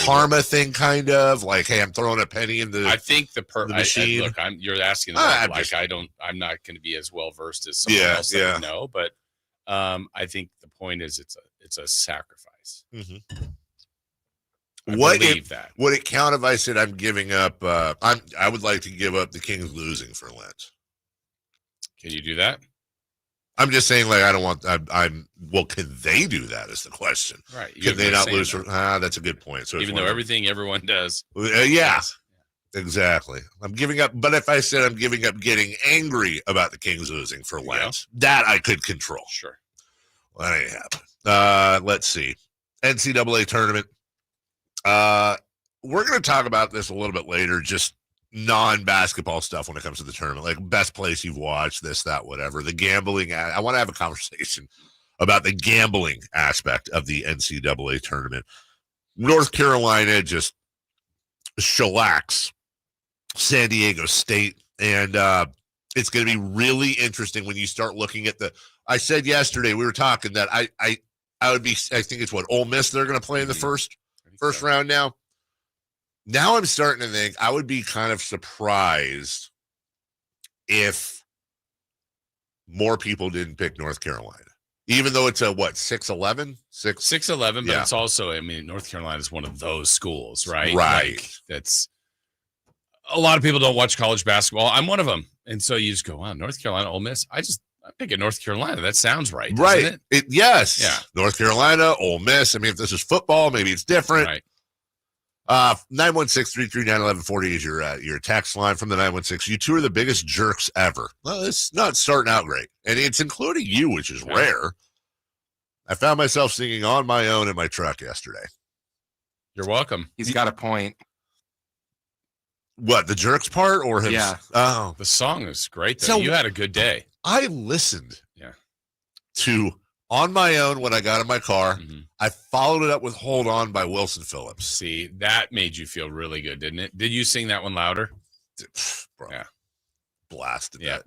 karma thing, kind of like, hey, I'm throwing a penny in the?
I think the machine. Look, you're asking I'm not going to be as well versed as someone else that would know, but I think the point is it's a sacrifice.
Mm-hmm.
Would
it count if I said I'm giving up? I would like to give up the Kings losing for Lent.
Can you do that?
I'm just saying, like, I don't want. Well, can they do that? Is the question.
Right?
Can they not lose? That's a good point. So
even though everything everyone does,
exactly. I'm giving up. But if I said I'm giving up getting angry about the Kings losing for Lent, that I could control.
Sure.
Well, that ain't happening. Let's see. NCAA tournament. We're going to talk about this a little bit later, just non-basketball stuff when it comes to the tournament, like best place you've watched, this, that, whatever. The gambling. I want to have a conversation about the gambling aspect of the NCAA tournament. North Carolina just shellacks San Diego State, and it's going to be really interesting when you start looking at I said yesterday, we were talking that I think it's Ole Miss they're going to play in the first round now. Now I'm starting to think I would be kind of surprised if more people didn't pick North Carolina, even though it's a 6-11,
6-11, but it's also, North Carolina is one of those schools, right?
Right.
Like, that's a lot of people don't watch college basketball. I'm one of them, and so you just go, wow, North Carolina, Ole Miss. I'm thinking North Carolina. That sounds right.
Right. Yes.
Yeah.
North Carolina, Ole Miss. If this is football, maybe it's different.
Right.
916-339-1140 is your text line from the 916. You two are the biggest jerks ever. Well, it's not starting out great. And it's including you, which is rare. I found myself singing On My Own in my truck yesterday.
You're welcome.
He's got a point.
What, the jerks part or him?
Yeah.
Oh.
The song is great, though.
So
you had a good day.
I listened to On My Own when I got in my car.
Mm-hmm.
I followed it up with Hold On by Wilson Phillips.
See, that made you feel really good, didn't it? Did you sing that one louder?
Bro,
yeah.
Blasted
that.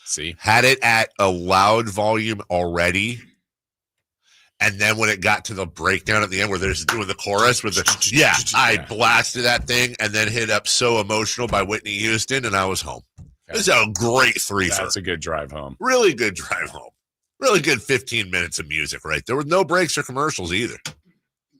See?
Had it at a loud volume already. And then when it got to the breakdown at the end where they're doing the chorus with I blasted that thing and then hit up So Emotional by Whitney Houston, and I was home. It was a great threefer.
That's a good drive home.
Really good drive home. Really good 15 minutes of music right there with no breaks or commercials either.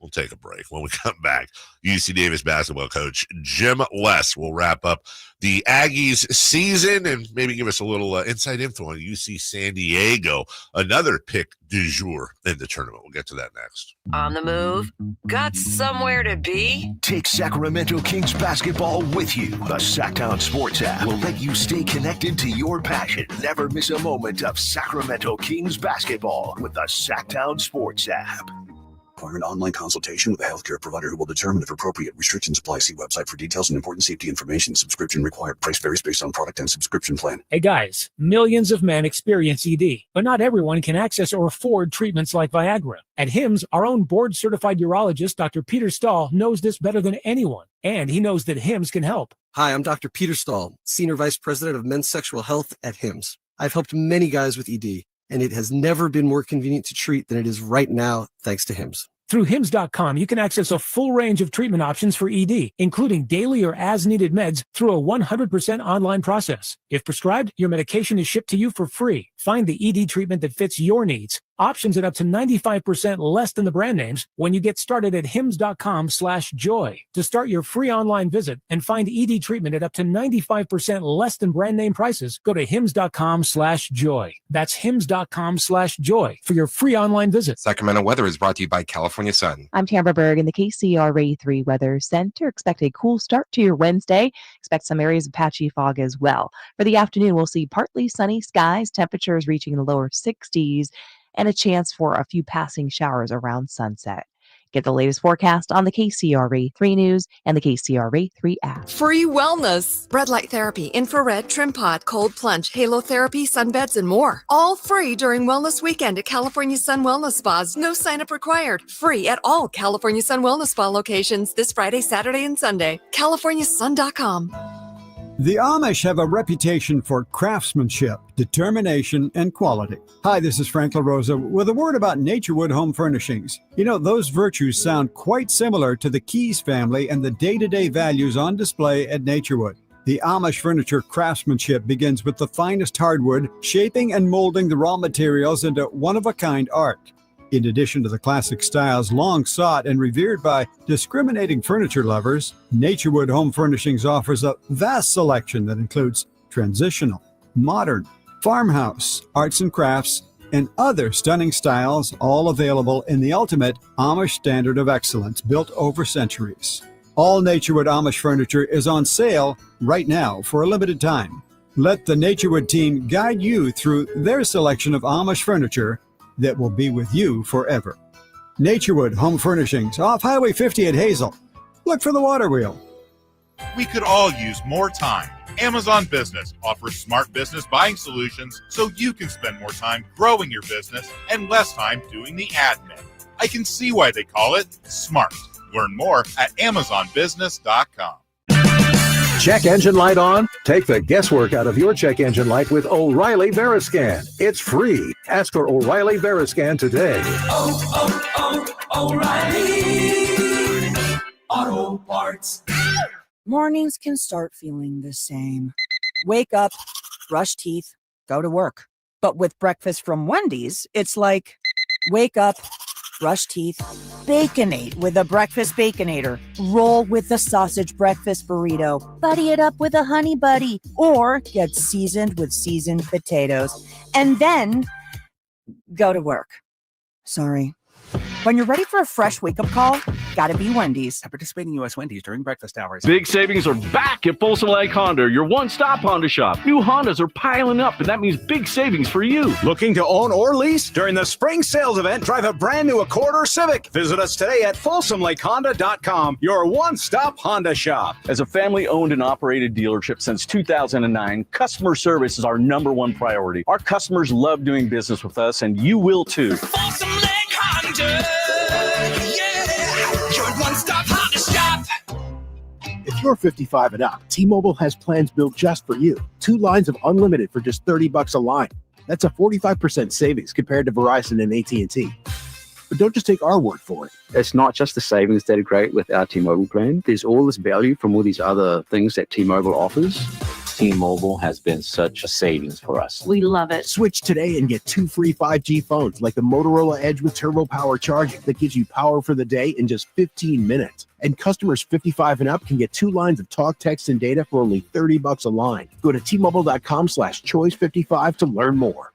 We'll take a break. When we come back, UC Davis basketball coach Jim Les will wrap up the Aggies season and maybe give us a little inside info on UC San Diego, another pick du jour in the tournament. We'll get to that next.
On the move? Got somewhere to be?
Take Sacramento Kings basketball with you. The Sacktown Sports app will let you stay connected to your passion. Never miss a moment of Sacramento Kings basketball with the Sacktown Sports app.
Require an online consultation with a healthcare provider who will determine if appropriate. Restrictions apply. See website for details and important safety information. Subscription required. Price varies based on product and subscription plan.
Hey guys, millions of men experience ED, but not everyone can access or afford treatments like Viagra. At HIMSS, our own board-certified urologist, Dr. Peter Stahl, knows this better than anyone, and he knows that HIMSS can help.
Hi, I'm Dr. Peter Stahl, Senior Vice President of Men's Sexual Health at HIMSS. I've helped many guys with ED, and it has never been more convenient to treat than it is right now, thanks to HIMSS.
Through HIMSS.com, you can access a full range of treatment options for ED, including daily or as-needed meds through a 100% online process. If prescribed, your medication is shipped to you for free. Find the ED treatment that fits your needs Options at up to 95% less than the brand names when you get started at hims.com/joy. To start your free online visit and find ED treatment at up to 95% less than brand name prices, go to hims.com/joy. That's hims.com/joy for your free online visit.
Sacramento weather is brought to you by California Sun.
I'm Tamara Berg in the KCRA 3 Weather Center. Expect a cool start to your Wednesday. Expect some areas of patchy fog as well. For the afternoon, we'll see partly sunny skies, temperatures reaching the lower 60s, and a chance for a few passing showers around sunset. Get the latest forecast on the KCRA 3 News and the KCRA 3 app.
Free wellness, red light therapy, infrared, trim pod, cold plunge, halo therapy, sunbeds, and more. All free during Wellness Weekend at California Sun Wellness Spas. No sign-up required. Free at all California Sun Wellness Spa locations this Friday, Saturday, and Sunday. CaliforniaSun.com.
The Amish have a reputation for craftsmanship, determination, and quality. Hi, this is Frank LaRosa with a word about Naturewood Home Furnishings. You know, those virtues sound quite similar to the Keys family and the day-to-day values on display at Naturewood. The Amish furniture craftsmanship begins with the finest hardwood, shaping and molding the raw materials into one-of-a-kind art. In addition to the classic styles long sought and revered by discriminating furniture lovers, Naturewood Home Furnishings offers a vast selection that includes transitional, modern, farmhouse, arts and crafts, and other stunning styles, all available in the ultimate Amish standard of excellence built over centuries. All Naturewood Amish furniture is on sale right now for a limited time. Let the Naturewood team guide you through their selection of Amish furniture that will be with you forever. Naturewood Home Furnishings, off Highway 50 at Hazel. Look for the water wheel.
We could all use more time. Amazon Business offers smart business buying solutions so you can spend more time growing your business and less time doing the admin. I can see why they call it smart. Learn more at amazonbusiness.com.
Check engine light on? Take the guesswork out of your check engine light with O'Reilly Veriscan. It's free. Ask for O'Reilly Veriscan today.
O'Reilly Auto Parts.
Mornings can start feeling the same. Wake up, brush teeth, go to work. But with breakfast from Wendy's, it's like, wake up, brush teeth, Baconate with a breakfast Baconator. Roll with the sausage breakfast burrito. Buddy it up with a honey buddy. Or get seasoned with seasoned potatoes. And then go to work. Sorry. When you're ready for a fresh wake-up call, gotta be Wendy's.
At participating U.S. Wendy's during breakfast hours.
Big savings are back at Folsom Lake Honda, your one-stop Honda shop. New Hondas are piling up, and that means big savings for you.
Looking to own or lease? During the spring sales event, drive a brand new Accord or Civic. Visit us today at FolsomLakeHonda.com, your one-stop Honda shop.
As a family-owned and operated dealership since 2009, customer service is our number one priority. Our customers love doing business with us, and you will too.
Folsom Lake Honda, yeah, your one-stop Honda shop.
If you're 55 and up, T-Mobile has plans built just for you. 2 lines of unlimited for just $30 a line. That's a 45% savings compared to Verizon and AT&T. But don't just take our word for it.
It's not just the savings that are great with our T-Mobile plan. There's all this value from all these other things that T-Mobile offers.
T-Mobile has been such a savings for us.
We love it.
Switch today and get 2 free 5G phones like the Motorola Edge with Turbo Power charging that gives you power for the day in just 15 minutes. And customers 55 and up can get 2 lines of talk, text, and data for only $30 a line. Go to T-Mobile.com/choice55 to learn more.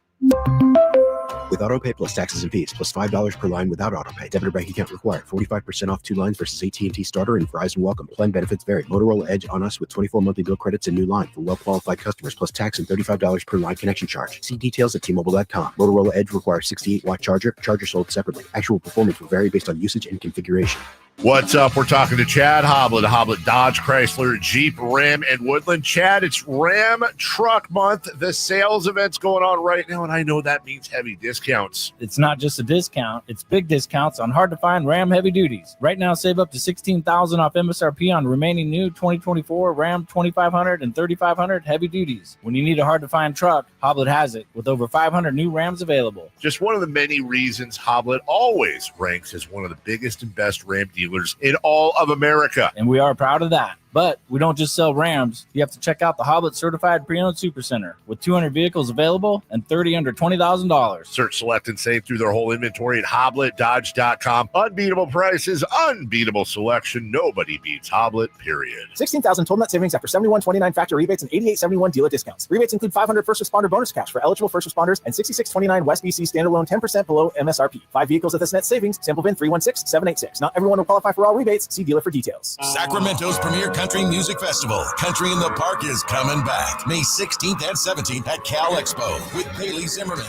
With AutoPay plus taxes and fees, plus $5 per line without AutoPay. Debit or bank account required. 45% off 2 lines versus AT&T Starter and Verizon Welcome. Plan benefits vary. Motorola Edge on us with 24 monthly bill credits and new line for well-qualified customers, plus tax and $35 per line connection charge. See details at T-Mobile.com. Motorola Edge requires 68-watt charger. Charger sold separately. Actual performance will vary based on usage and configuration.
What's up? We're talking to Chad Hoblet, Hoblet Dodge, Chrysler, Jeep, Ram, and Woodland. Chad, it's Ram Truck Month. The sales event's going on right now, and I know that means heavy discounts.
It's not just a discount. It's big discounts on hard-to-find Ram heavy duties. Right now, save up to $16,000 off MSRP on remaining new 2024 Ram 2500 and 3500 heavy duties. When you need a hard-to-find truck, Hoblet has it, with over 500 new Rams available.
Just one of the many reasons Hoblet always ranks as one of the biggest and best Ram dealers in all of America.
And we are proud of that. But we don't just sell Rams. You have to check out the Hoblet Certified Pre-Owned Supercenter with 200 vehicles available and 30 under $20,000.
Search, select, and save through their whole inventory at HobletDodge.com. Unbeatable prices, unbeatable selection. Nobody beats Hoblet, period.
16,000 total net savings after 71.29 factory rebates and 88.71 dealer discounts. Rebates include 500 first responder bonus cash for eligible first responders and 66.29 West BC standalone 10% below MSRP. 5 vehicles at this net savings. Sample VIN 316786. Not everyone will qualify for all rebates. See dealer for details.
Sacramento's premier country music festival, Country in the Park, is coming back May 16th and 17th at Cal Expo with Bailey Zimmerman,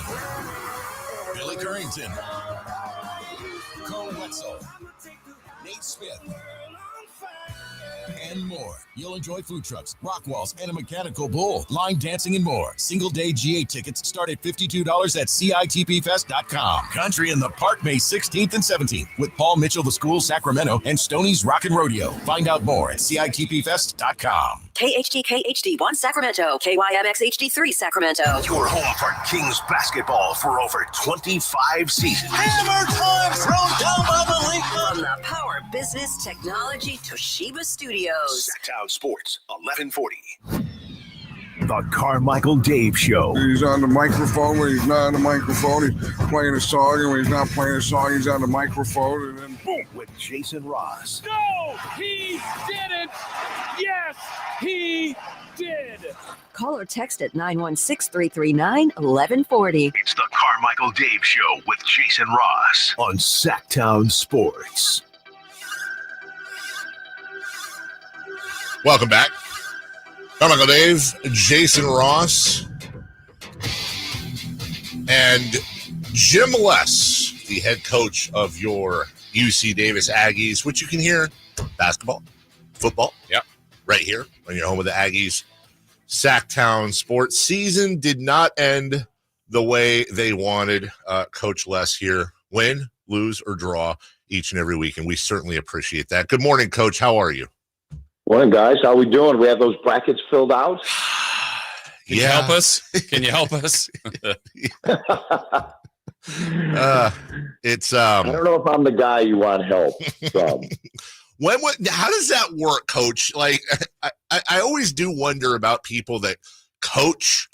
Billy Currington, Cole Wetzel, Nate Smith, and more. You'll enjoy food trucks, rock walls, and a mechanical bull, line dancing, and more. Single-day GA tickets start at $52 at CITPFest.com. Country in the Park, May 16th and 17th with Paul Mitchell, The School, Sacramento, and Stoney's Rock and Rodeo. Find out more at CITPFest.com.
KHD1 Sacramento, KYMX HD3 Sacramento.
Your home for Kings basketball for over 25 seasons.
Hammer time thrown down by the league.
From the Power Business Technology Toshiba Studios.
Sacktown Sports, 1140. The Carmichael Dave Show.
He's on the microphone when he's not on the microphone. He's playing a song, and when he's not playing a song, he's on the microphone, and then boom.
With Jason Ross.
No, he didn't. Yes, he did.
Call or text at 916-339-1140.
It's the Carmichael Dave Show with Jason Ross on Sacktown Sports.
Welcome back. Carmichael Dave, Jason Ross, and Jim Les, the head coach of your UC Davis Aggies, which you can hear basketball, football, right here on your home of the Aggies. Sacktown Sports season did not end the way they wanted. Coach Les here, win, lose, or draw each and every week, and we certainly appreciate that. Good morning, Coach. How are you?
Morning, guys. How we doing? We have those brackets filled out?
Can you help us? Can you help us?
It's I don't know if I'm the guy you want help from.
How does that work, Coach? Like, I always do wonder about people that coach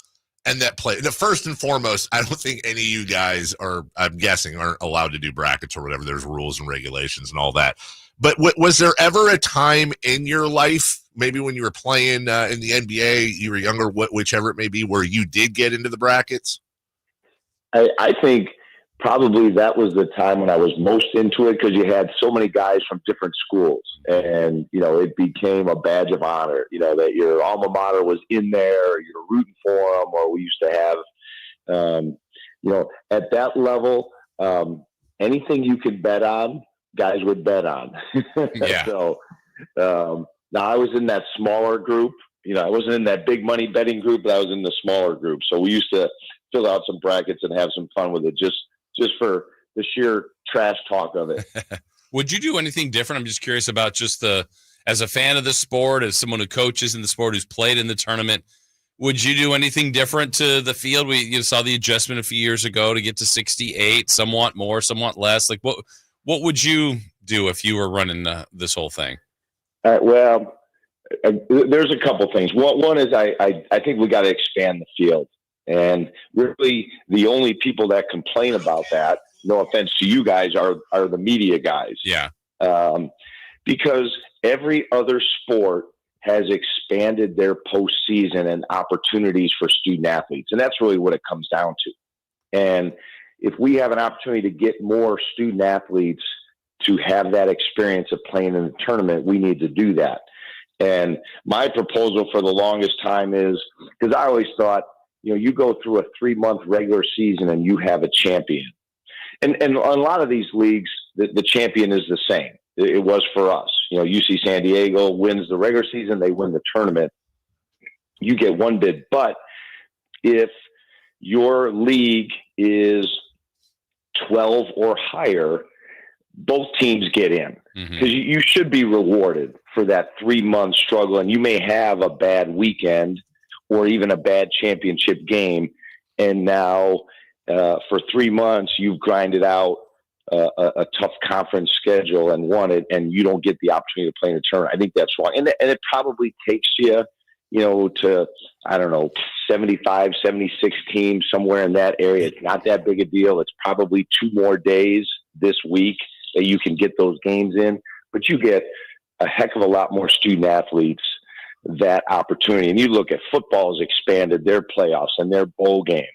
and that play. The first and foremost, I don't think any of you guys are, I'm guessing, aren't allowed to do brackets or whatever. There's rules and regulations and all that. But was there ever a time in your life, maybe when you were playing in the NBA, you were younger, whichever it may be, where you did get into the brackets?
I think probably that was the time when I was most into it, because you had so many guys from different schools, and it became a badge of honor. That your alma mater was in there, you're rooting for them, or we used to have, at that level, anything you could bet on, guys would bet on.
Yeah.
So now I was in that smaller group. I wasn't in that big money betting group, but I was in the smaller group. So we used to fill out some brackets and have some fun with it, just for the sheer trash talk of it.
Would you do anything different? I'm just curious about as a fan of the sport, as someone who coaches in the sport, who's played in the tournament, would you do anything different to the field? You saw the adjustment a few years ago to get to 68, somewhat more, somewhat less. Like what would you do if you were running this whole thing?
Well, there's a couple things. One is I think we got to expand the field. And really the only people that complain about that, no offense to you guys, are the media guys.
Yeah.
Because every other sport has expanded their postseason and opportunities for student athletes. And that's really what it comes down to. And if we have an opportunity to get more student athletes to have that experience of playing in the tournament, we need to do that. And my proposal for the longest time is, because I always thought, you go through a 3-month regular season and you have a champion. And a lot of these leagues, the champion is the same. It was for us. UC San Diego wins the regular season, they win the tournament. You get one bid. But if your league is 12 or higher, both teams get in, because you should be rewarded for that 3-month struggle. And you may have a bad weekend or even a bad championship game, and now for 3 months you've grinded out a tough conference schedule and won it, and you don't get the opportunity to play in the tournament. I think that's wrong. And it probably takes you, to, I don't know, 75, 76 teams, somewhere in that area. It's not that big a deal. It's probably 2 more days this week that you can get those games in, but you get a heck of a lot more student athletes that opportunity. And you look at football's expanded their playoffs and their bowl games,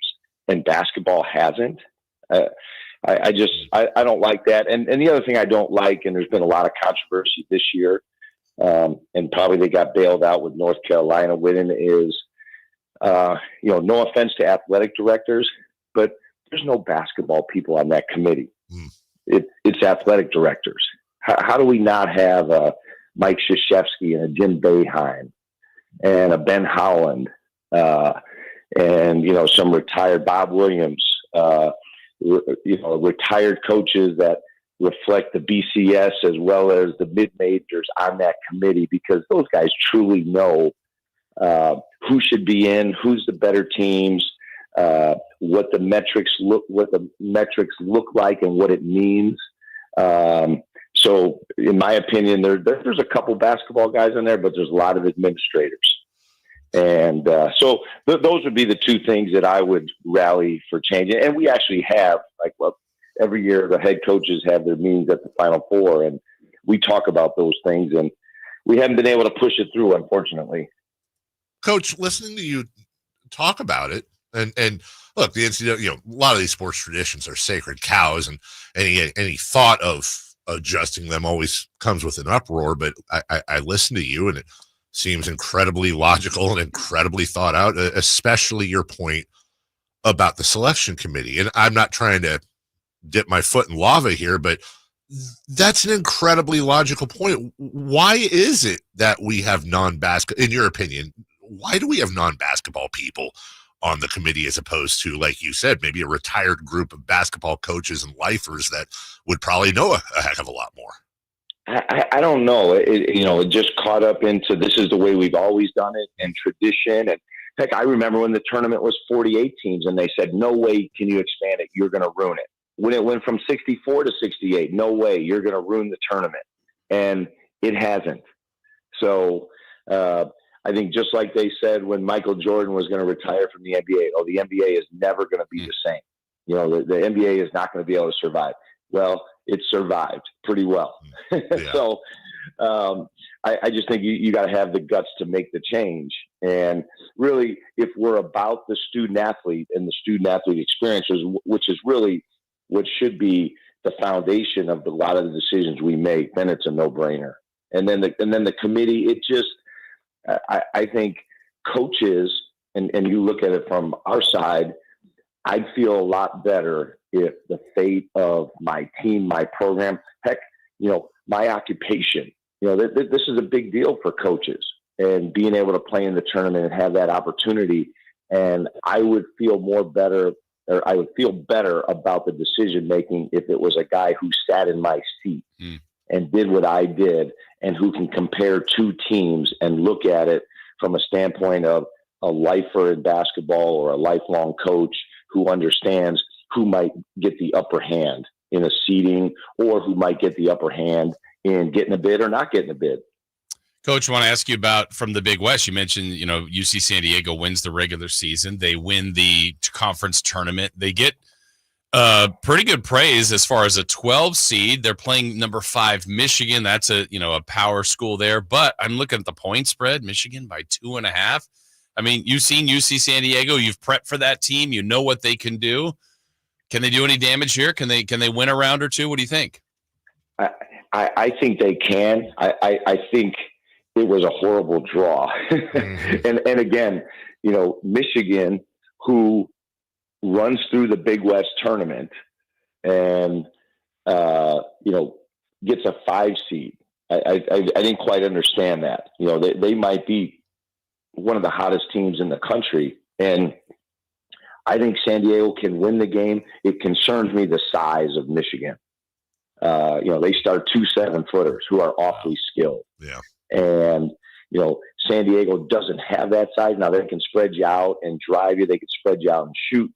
and basketball hasn't. I don't like that. And the other thing I don't like, and there's been a lot of controversy this year, and probably they got bailed out with North Carolina winning, is, no offense to athletic directors, but there's no basketball people on that committee. It's athletic directors. How do we not have a Mike Krzyzewski and a Jim Boeheim and a Ben Howland, and, some retired Bob Williams, retired coaches that reflect the BCS as well as the mid-majors on that committee, because those guys truly know who should be in, who's the better teams, what the metrics look like, and what it means. So, in my opinion, there's a couple basketball guys in there, but there's a lot of administrators. And so those would be the 2 things that I would rally for changing. And we actually have, every year the head coaches have their meetings at the Final Four, and we talk about those things, and we haven't been able to push it through, unfortunately.
Coach, listening to you talk about it, and look, the NCAA, a lot of these sports traditions are sacred cows, and any thought of adjusting them always comes with an uproar. But I listen to you, and it seems incredibly logical and incredibly thought out, especially your point about the selection committee. And I'm not trying to dip my foot in lava here, but that's an incredibly logical point. Why is it that we have in your opinion, why do we have non-basketball people on the committee as opposed to, like you said, maybe a retired group of basketball coaches and lifers that would probably know a heck of a lot more?
I don't know. It just caught up into, this is the way we've always done it, and tradition. And heck, I remember when the tournament was 48 teams and they said, no way can you expand it. You're going to ruin it. When it went from 64 to 68, no way, you're going to ruin the tournament. And it hasn't. So I think just like they said when Michael Jordan was going to retire from the NBA, the NBA is never going to be the same. The NBA is not going to be able to survive. Well, it survived pretty well. Yeah. So I just think you got to have the guts to make the change. And really, if we're about the student athlete and the student athlete experiences, which is really what should be the foundation of a lot of the decisions we make, then it's a no-brainer. And then the committee, it just, I think coaches, and you look at it from our side, I'd feel a lot better if the fate of my team, my program, heck, my occupation, this is a big deal for coaches, and being able to play in the tournament and have that opportunity. And I would feel better about the decision-making if it was a guy who sat in my seat and did what I did, and who can compare 2 teams and look at it from a standpoint of a lifer in basketball or a lifelong coach who understands who might get the upper hand in a seeding, or who might get the upper hand in getting a bid or not getting a bid.
Coach, I want to ask you about from the Big West. You mentioned, UC San Diego wins the regular season. They win the conference tournament. They get pretty good praise as far as a 12 seed. They're playing number 5 Michigan. That's a power school there. But I'm looking at the point spread. Michigan by 2.5. I mean, you've seen UC San Diego. You've prepped for that team. You know what they can do. Can they do any damage here? Can they win a round or two? What do you think?
I think they can. I think it was a horrible draw. and again, Michigan, who runs through the Big West tournament and, gets a 5 seed. I didn't quite understand that. They might be one of the hottest teams in the country. And I think San Diego can win the game. It concerns me the size of Michigan. They start 2 7-footers who are awfully skilled.
Yeah.
And, San Diego doesn't have that size. Now they can spread you out and drive you. They can spread you out and shoot.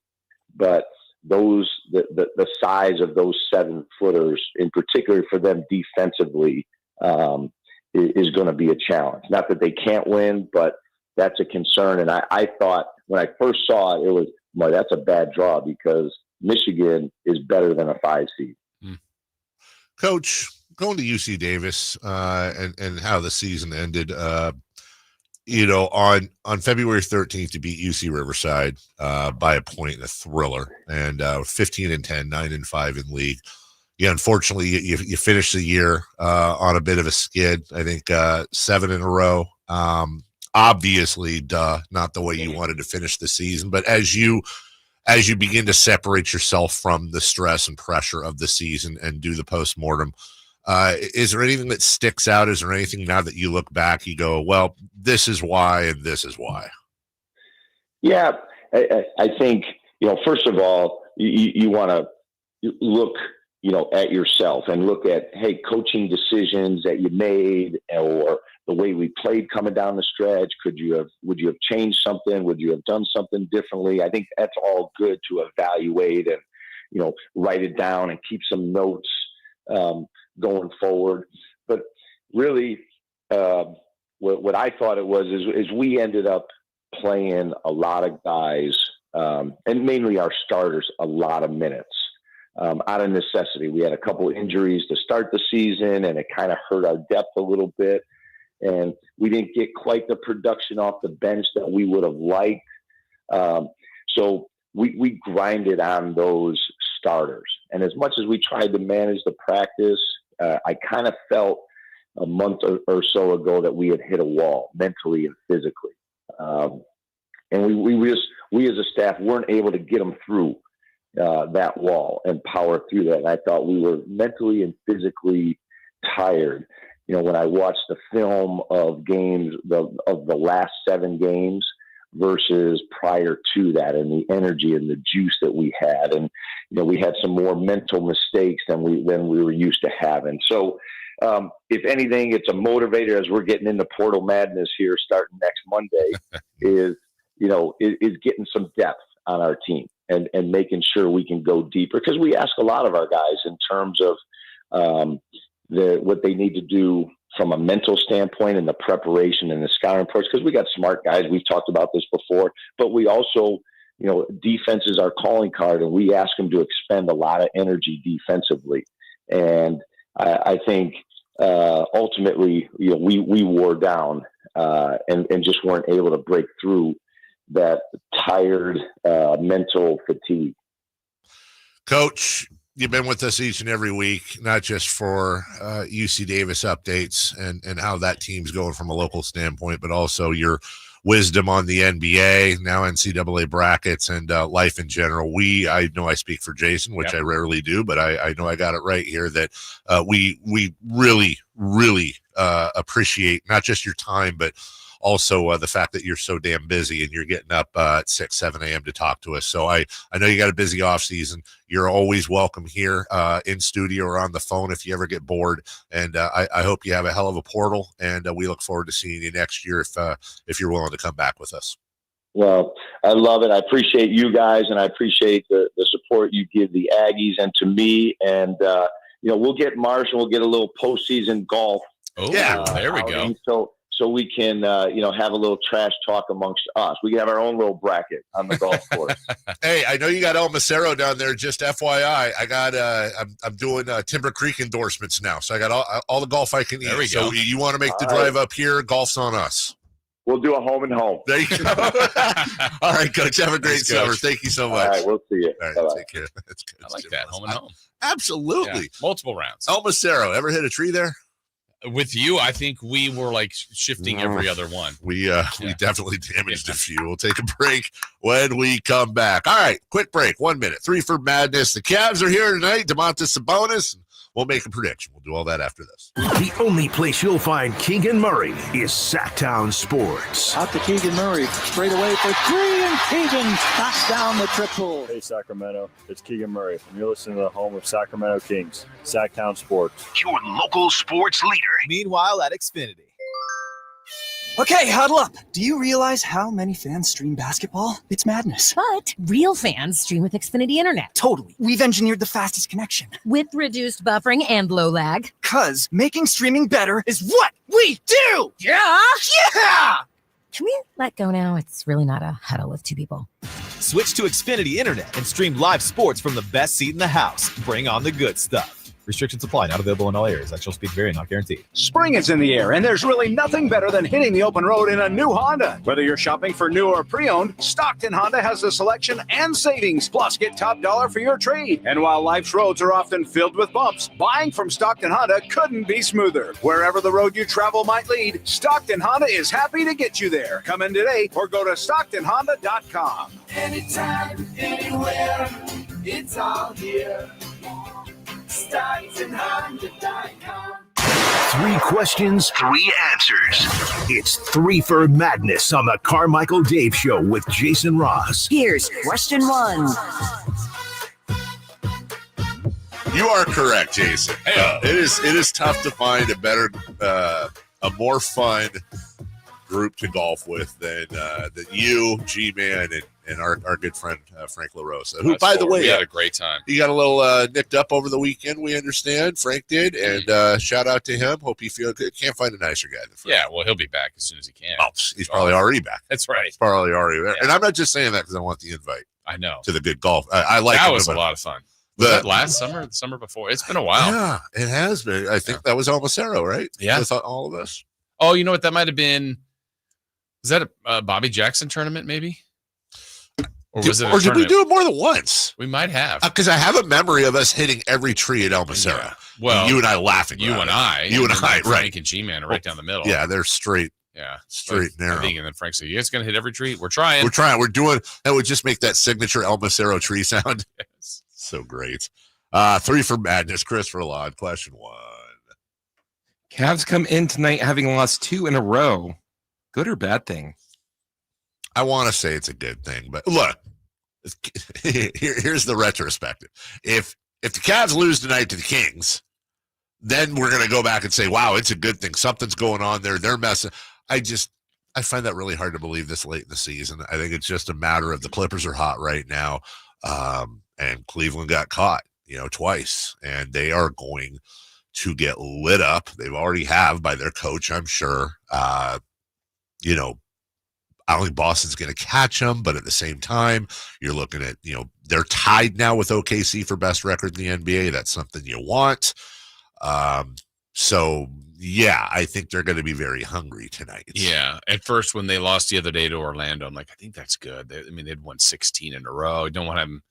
But the size of those 7-footers, in particular for them defensively, is going to be a challenge. Not that they can't win, but that's a concern. And I thought when I first saw it, it was, well, that's a bad draw because Michigan is better than a 5 seed.
Coach, going to UC Davis and how the season ended, on February 13th, to beat UC Riverside by a point in a thriller, and 15-10, 9-5 in league. Yeah, unfortunately, you finished the year on a bit of a skid. I think 7 in a row. Obviously, not the way you wanted to finish the season. But as you begin to separate yourself from the stress and pressure of the season and do the postmortem, is there anything that sticks out? Is there anything now that you look back, you go, well, this is why and this is why?
Yeah, I think, first of all, you want to look, at yourself and look at, hey, coaching decisions that you made or the way we played coming down the stretch. Would you have changed something? Would you have done something differently? I think that's all good to evaluate and, write it down and keep some notes going forward. But really, what I thought it was is we ended up playing a lot of guys, and mainly our starters, a lot of minutes. Out of necessity. We had a couple injuries to start the season, and it kind of hurt our depth a little bit. And we didn't get quite the production off the bench that we would have liked. So we grinded on those starters. And as much as we tried to manage the practice, I kind of felt a month or so ago that we had hit a wall mentally and physically. And we as a staff weren't able to get them through that wall and power through that. And I thought we were mentally and physically tired. When I watched the film of games of the last 7 games versus prior to that, and the energy and the juice that we had, and we had some more mental mistakes than we were used to having. So, if anything, it's a motivator as we're getting into portal madness here starting next Monday. is getting some depth on our team. And making sure we can go deeper, because we ask a lot of our guys in terms of what they need to do from a mental standpoint and the preparation and the scouting reports, because we got smart guys. We've talked about this before, but we also, defense is our calling card, and we ask them to expend a lot of energy defensively. And I think ultimately, we wore down and just weren't able to break through that tired mental fatigue.
Coach, you've been with us each and every week, not just for UC Davis updates and how that team's going from a local standpoint, but also your wisdom on the NBA, now NCAA brackets, and life in general. I know I speak for Jason, which I rarely do, but I know I got it right here, that we really, really appreciate not just your time, but also the fact that you're so damn busy and you're getting up at 6, 7 a.m. to talk to us. So I know you got a busy off season. You're always welcome here in studio or on the phone if you ever get bored. And I hope you have a hell of a portal, and we look forward to seeing you next year if you're willing to come back with us.
Well, I love it. I appreciate you guys, and I appreciate the support you give the Aggies and to me. And, we'll get Marsh and we'll get a little postseason golf.
Oh, yeah, there we go.
So we can, have a little trash talk amongst us. We can have our own little bracket on the golf course.
Hey, I know you got El Macero down there. Just FYI, I got I'm doing Timber Creek endorsements now, so I got all the golf I can eat.
There we
go. So you want to make the drive up here? Golf's on us.
We'll do a home and home.
There you go. All right, Coach. Have a great summer. Thank you so much.
All right, we'll see you.
All right, take care. That's good.
I like that. Home and home.
Absolutely.
Yeah, multiple rounds.
El Macero, ever hit a tree there?
With you, I think we were like shifting every other one.
We definitely damaged a few. We'll take a break when we come back. All right, quick break. 1 minute. 3 for madness. The Cavs are here tonight. Domantas Sabonis. We'll make a prediction. We'll do all that after this.
The only place you'll find Keegan Murray is Sacktown Sports.
Out to Keegan Murray, straight away for 3, and Keegan knocks down the triple.
Hey, Sacramento, it's Keegan Murray, and you're listening to the home of Sacramento Kings, Sacktown Sports.
Your local sports leader.
Meanwhile, at Xfinity.
Okay, huddle up. Do you realize how many fans stream basketball? It's madness.
But real fans stream with Xfinity Internet.
Totally. We've engineered the fastest connection.
With reduced buffering and low lag.
'Cause making streaming better is what we do!
Yeah!
Yeah!
Can we let go now? It's really not a huddle with two people.
Switch to Xfinity Internet and stream live sports from the best seat in the house. Bring on the good stuff. Restrictions apply. Not available in all areas. Actual speed vary, not guaranteed.
Spring is in the air, and there's really nothing better than hitting the open road in a new Honda. Whether you're shopping for new or pre-owned, Stockton Honda has the selection and savings. Plus, get top dollar for your trade. And while life's roads are often filled with bumps, buying from Stockton Honda couldn't be smoother. Wherever the road you travel might lead, Stockton Honda is happy to get you there. Come in today or go to StocktonHonda.com.
Anytime, anywhere, it's all here. StocktonHonda.com.
3 questions, 3 answers. It's 3 for Madness on the Carmichael Dave Show with Jason Ross.
Here's question 1.
You are correct, Jason. It is tough to find a more fun group to golf with than you, G-Man, and our good friend Frank LaRosa, who, by the way,
we had a great time.
He got a little nicked up over the weekend, we understand. Frank did, and shout out to him. Hope he feels good. Can't find a nicer guy than Frank.
Yeah, well, he'll be back as soon as he can.
Oh, he's probably already back.
That's right.
He's probably already there.
Yeah.
And I'm not just saying that because I want the invite.
I know.
To the good golf. I like
that
him,
was a lot of fun. Was that last summer, the summer before? It's been a while.
Yeah, it has been. I think that was El Macero, right?
Yeah.
With all of us.
Oh, you know what? That might have been. Was that a Bobby Jackson tournament, maybe? Or
did we do it more than once?
We might have.
Because I have a memory of us hitting every tree at El Macero.
Yeah. Well,
you and I laughing.
You and I,
right?
Frank and G-Man are right down the middle.
Yeah, they're straight.
Yeah,
straight narrow.
I think, and then Frank said, "You guys gonna hit every tree? We're trying.
We're doing. That would just make that signature El Macero tree sound.
Yes.
So great. 3 for Madness. Christopher Laud. Question 1.
Cavs come in tonight having lost 2 in a row. Good or bad thing?
I want to say it's a good thing, but look, here's the retrospective. If the Cavs lose tonight to the Kings, then we're going to go back and say, wow, it's a good thing. Something's going on there. They're messing. I find that really hard to believe this late in the season. I think it's just a matter of the Clippers are hot right now, and Cleveland got caught, twice, and they are going to get lit up. They've already have by their coach, I'm sure. I don't think Boston's going to catch them, but at the same time, you're looking at, they're tied now with OKC for best record in the NBA. That's something you want. So, yeah, I think they're going to be very hungry tonight.
Yeah. At first, when they lost the other day to Orlando, I'm like, I think that's good. They'd won 16 in a row. I don't want them.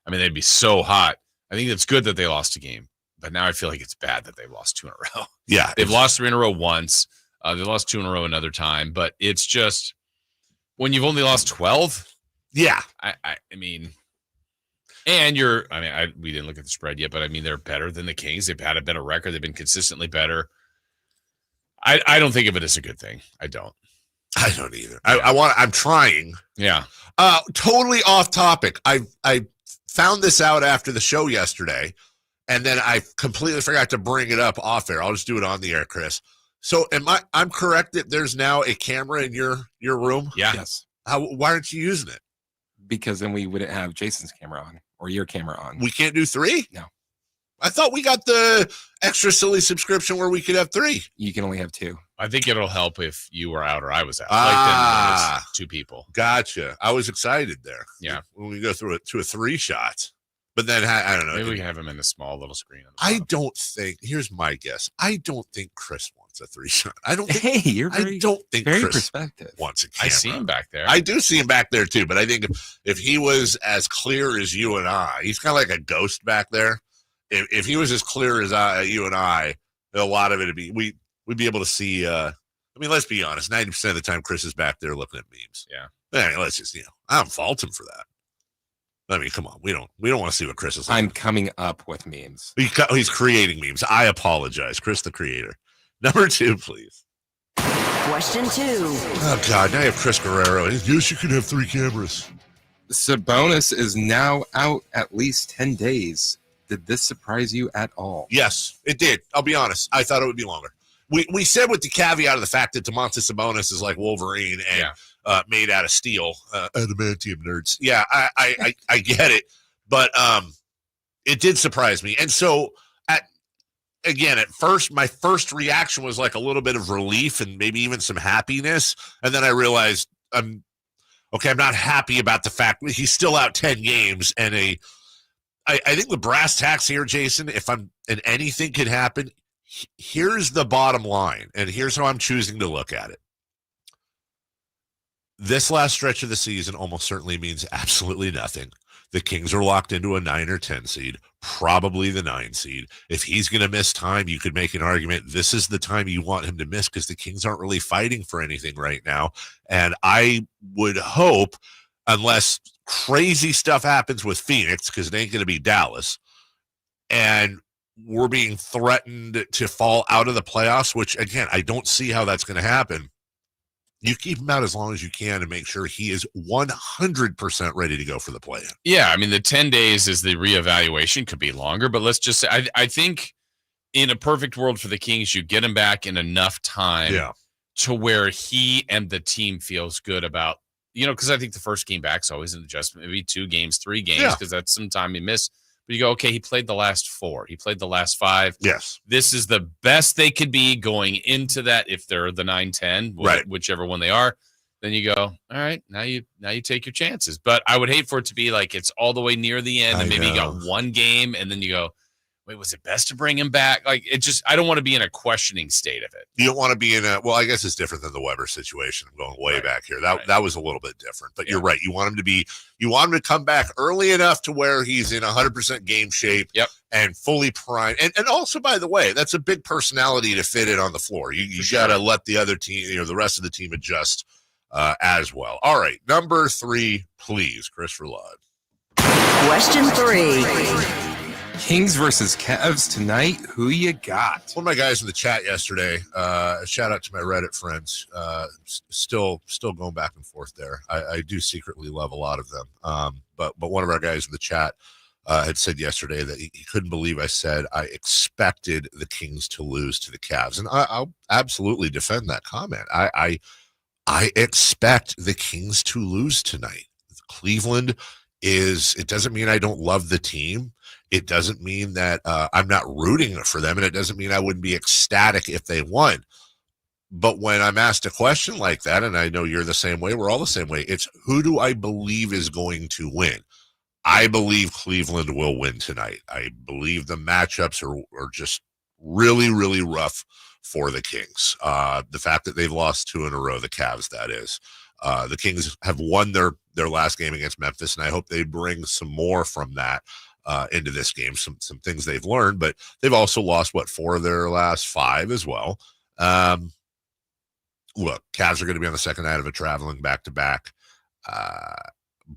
They'd be so hot. I think it's good that they lost a game, but now I feel like it's bad that they've lost 2 in a row.
Yeah.
They've lost 3 in a row once. They lost 2 in a row another time, but it's just when you've only lost 12.
Yeah.
We didn't look at the spread yet, but they're better than the Kings. They've had a better record. They've been consistently better. I don't think of it as a good thing. I don't
either. I'm trying.
Yeah.
Totally off topic. I found this out after the show yesterday, and then I completely forgot to bring it up off air. I'll just do it on the air, Chris. So I'm correct that there's now a camera in your room?
Yeah.
Yes.
Why aren't you using it?
Because then we wouldn't have Jason's camera on or your camera on.
We can't do 3?
No.
I thought we got the extra silly subscription where we could have 3.
You can only have 2.
I think it'll help if you were out or I was out. Then there's 2 people.
Gotcha. I was excited there.
Yeah.
When we go through it to a 3 shot. But then, I don't know.
Maybe we can have him in a small little screen.
Here's my guess. I don't think Chris wants a 3 shot. I don't think
very
Chris
perspective.
wants a camera.
I see him back there.
I do see him back there too, but I think if he was as clear as you and I, he's kind of like a ghost back there. If he was as clear as you and I, a lot of it would be we'd be able to see. Let's be honest. 90% of the time, Chris is back there looking at memes.
Yeah.
Let's just I don't fault him for that. Come on. We don't want to see what Chris is like.
I'm coming up with memes.
He's creating memes. I apologize. Chris, the creator. Number 2, please.
Question 2.
Oh, God. Now you have Chris Guerrero. Yes, you can have 3 cameras.
Sabonis is now out at least 10 days. Did this surprise you at all?
Yes, it did. I'll be honest. I thought it would be longer. We said with the caveat of the fact that Domantas Sabonis is like Wolverine and made out of steel, adamantium nerds. Yeah, I get it, but it did surprise me. And so at first, my first reaction was like a little bit of relief and maybe even some happiness, and then I realized I'm not happy about the fact that he's still out 10 games, and I think the brass tacks here, Jason, and anything could happen. Here's the bottom line, and here's how I'm choosing to look at it. This last stretch of the season almost certainly means absolutely nothing. The Kings are locked into a 9 or 10 seed, probably the 9 seed. If he's going to miss time, you could make an argument this is the time you want him to miss because the Kings aren't really fighting for anything right now. And I would hope, unless crazy stuff happens with Phoenix, because it ain't going to be Dallas, and we're being threatened to fall out of the playoffs, which, again, I don't see how that's going to happen. You keep him out as long as you can and make sure he is 100% ready to go for the play-in.
Yeah, I mean, the 10 days is the reevaluation. Could be longer, but let's just say, I think in a perfect world for the Kings, you get him back in enough time to where he and the team feels good about, because I think the first game back is always an adjustment, maybe 2 games, 3 games, because that's some time he missed. But you go, okay, he played the last 4. He played the last 5.
Yes.
This is the best they could be going into that if they're the 9-10, whichever one they are. Then you go, all right, now you take your chances. But I would hate for it to be like it's all the way near the end and maybe you got 1 game and then you go, wait, was it best to bring him back? Like, I don't want to be in a questioning state of it.
You don't want to be in I guess it's different than the Weber situation. I'm going way back here. That was a little bit different, but you're right. You want him to come back early enough to where he's in 100% game shape and fully primed. And also, by the way, that's a big personality to fit in on the floor. You got to let the other team, the rest of the team adjust as well. All right. Number 3, please, Chris Roulade.
Question 3.
Kings versus Cavs tonight. Who you got?
One of my guys in the chat yesterday, shout out to my Reddit friends, still going back and forth there. I do secretly love a lot of them. But one of our guys in the chat had said yesterday that he couldn't believe I said I expected the Kings to lose to the Cavs. And I'll absolutely defend that comment. I expect the Kings to lose tonight. Cleveland it doesn't mean I don't love the team. It doesn't mean that I'm not rooting for them, and it doesn't mean I wouldn't be ecstatic if they won. But when I'm asked a question like that, and I know you're the same way, we're all the same way, it's who do I believe is going to win? I believe Cleveland will win tonight. I believe the matchups are just really, really rough for the Kings. The fact that they've lost 2 in a row, the Cavs, that is. The Kings have won their last game against Memphis, and I hope they bring some more from that into this game, some things they've learned, but they've also lost 4 of their last 5 as well. Look, Cavs are going to be on the second night of a traveling back-to-back,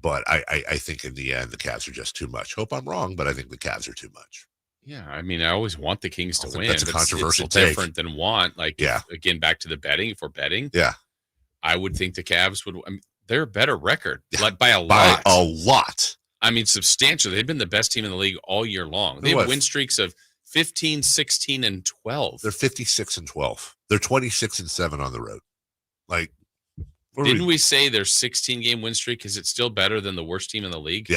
but I think in the end the Cavs are just too much. Hope I'm wrong, but I think the Cavs are too much.
Yeah, I mean, I always want the Kings to win.
That's a controversial
it's
take.
Different than want. Like, again, back to the betting. If we're betting, I would think the Cavs would. I mean, they're a better record, like by a lot.
By a lot.
I mean, substantially. They've been the best team in the league all year long. They have win streaks of 15, 16, and 12.
They're 56 and 12. They're 26 and 7 on the road. Like,
didn't we say their 16-game win streak? Is it still better than the worst team in the league?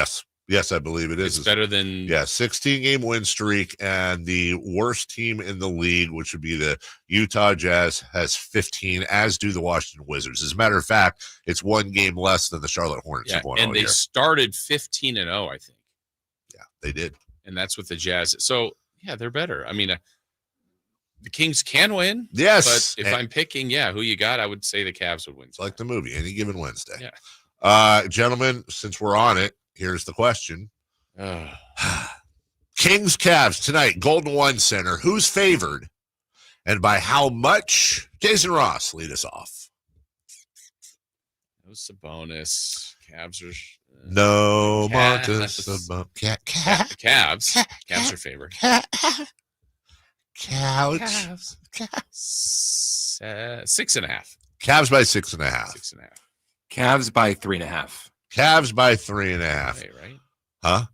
Yes, I believe it is.
It's better than
16-game win streak, and the worst team in the league, which would be the Utah Jazz, has 15, as do the Washington Wizards. As a matter of fact, it's 1 game less than the Charlotte Hornets have won all year.
And they started 15-0, I think.
Yeah, they did.
And that's with the Jazz. So, yeah, they're better. I mean, the Kings can win.
Yes.
But if I'm picking, who you got, I would say the Cavs would win.
It's like the movie, Any Given Wednesday.
Yeah.
Gentlemen, since we're on it, here's the question. Kings Cavs tonight, Golden One Center. Who's favored and by how much? Jason Ross, lead us off.
No Sabonis. Cavs are
no Domantas Sabonis.
Cavs are favored.
Couch.
6.5.
Cavs by 6.5.
6.5.
Cavs by 3.5.
Cavs by 3.5.
Hey, right?
Huh?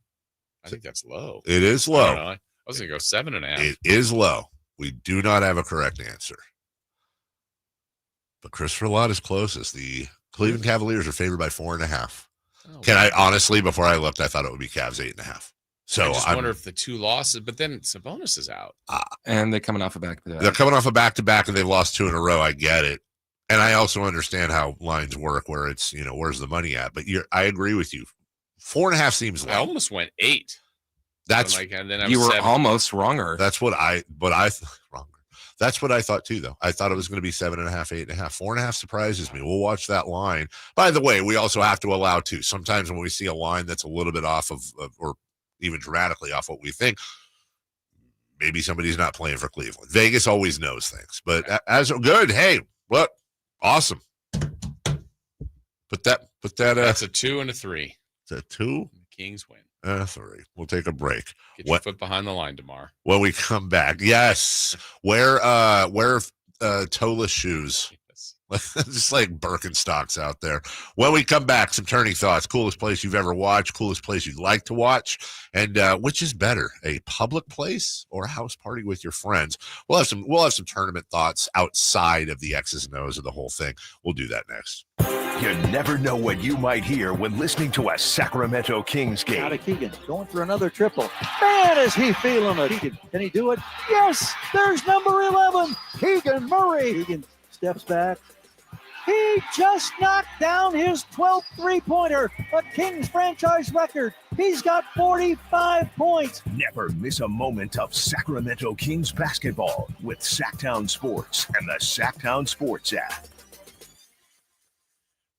I think that's low.
It is low.
I was going to go 7.5.
It is low. We do not have a correct answer. But Christopher Lott is closest. The Cleveland Cavaliers are favored by 4.5. Can I honestly, before I looked, I thought it would be Cavs 8.5. So
I just wonder if the 2 losses, but then Sabonis is out.
And they're coming off a back-to-back.
They're coming off a back-to-back, and they've lost 2 in a row. I get it. And I also understand how lines work, where it's, where's the money at? But I agree with you. 4.5 seems low.
I almost went 8.
That's
and then
you were
7.
almost wronger.
That's what That's what I thought too, though. I thought it was going to be 7.5, 8.5, 4.5 surprises me. We'll watch that line. By the way, we also have to allow too. Sometimes when we see a line that's a little bit off of or even dramatically off what we think, maybe somebody's not playing for Cleveland. Vegas always knows things, but as good. Hey, look, awesome. Put that.
That's a 2 and a 3.
It's a 2.
The Kings win.
3. We'll take a break.
Get your foot behind the line tomorrow.
When we come back, yes, wear toeless shoes. Just like Birkenstocks out there. When we come back, some turning thoughts. Coolest place you've ever watched, coolest place you'd like to watch, and which is better, a public place or a house party with your friends? We'll have some tournament thoughts outside of the X's and O's of the whole thing. We'll do that next.
You never know what you might hear when listening to a Sacramento Kings game.
Out of Keegan, going for another triple. Man, is he feeling it. Keegan, can he do it? Yes, there's number 11, Keegan Murray. Keegan steps back. He just knocked down his 12th three-pointer, a Kings franchise record. He's got 45 points.
Never miss a moment of Sacramento Kings basketball with Sacktown Sports and the Sacktown Sports app.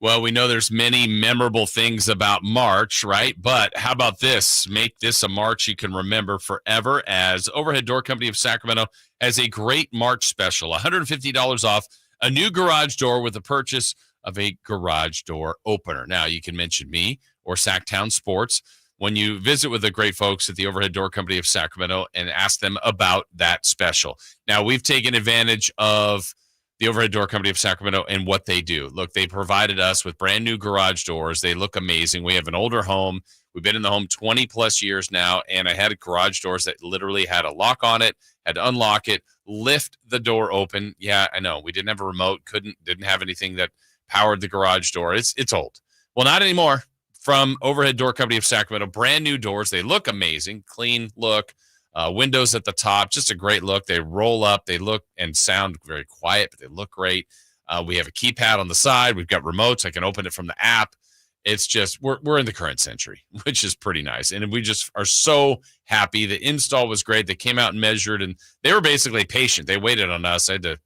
Well, we know there's many memorable things about March, right? But how about this? Make this a March you can remember forever, as Overhead Door Company of Sacramento has a great March special, $150 off a new garage door with the purchase of a garage door opener. Now, you can mention me or Sacktown Sports when you visit with the great folks at the Overhead Door Company of Sacramento and ask them about that special. Now, we've taken advantage of the Overhead Door Company of Sacramento and what they do. Look, they provided us with brand new garage doors. They look amazing. We have an older home. We've been in the home 20 plus years now, and I had garage doors that literally had a lock on it, had to unlock it, lift the door open. Yeah, I know. We didn't have a remote, didn't have anything that powered the garage door. It's old. Well, not anymore. From Overhead Door Company of Sacramento, brand new doors. They look amazing, clean look, windows at the top, just a great look. They roll up. They look and sound very quiet, but they look great. We have a keypad on the side. We've got remotes. I can open it from the app. It's just, we're in the current century, which is pretty nice. And we just are so happy. The install was great. They came out and measured, and they were basically patient. They waited on us. I had to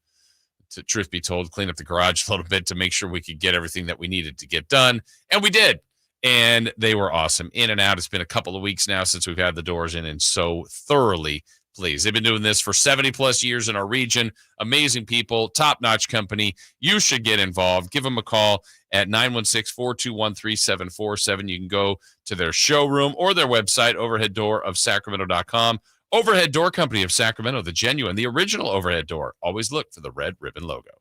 truth be told, clean up the garage a little bit to make sure we could get everything that we needed to get done. And we did. And they were awesome. In and out. It's been a couple of weeks now since we've had the doors in, and so thoroughly pleased. They've been doing this for 70 plus years in our region. Amazing people, top-notch company. You should get involved. Give them a call at 916-421-3747. You can go to their showroom or their website, overheaddoorofsacramento.com. Overhead Door Company of Sacramento, the genuine, the original overhead door. Always look for the red ribbon logo.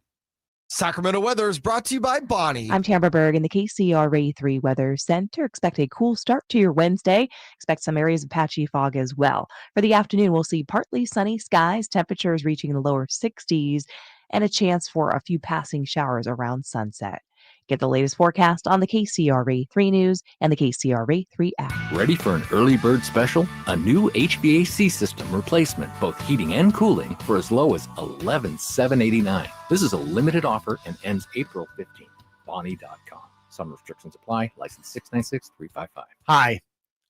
Sacramento weather is brought to you by Bonnie.
I'm Tamara Berg in the KCRA 3 Weather Center. Expect a cool start to your Wednesday. Expect some areas of patchy fog as well. For the afternoon, we'll see partly sunny skies, temperatures reaching the lower 60s, and a chance for a few passing showers around sunset. Get the latest forecast on the KCRA 3 News and the KCRA 3 app.
Ready for an early bird special? A new HVAC system replacement, both heating and cooling, for as low as $11,789. This is a limited offer and ends April 15th. Bonnie.com. Some restrictions apply. License 696355.
Hi,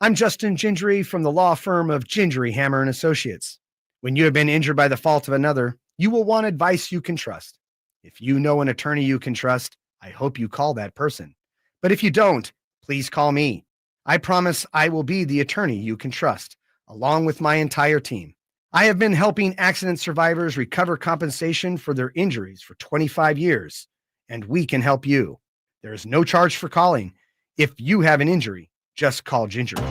I'm Justin Gingery from the law firm of Gingery, Hammer & Associates. When you have been injured by the fault of another, you will want advice you can trust. If you know an attorney you can trust, I hope you call that person. But if you don't, please call me. I promise I will be the attorney you can trust, along with my entire team. I have been helping accident survivors recover compensation for their injuries for 25 years, and we can help you. There is no charge for calling. If you have an injury, just call Gingery.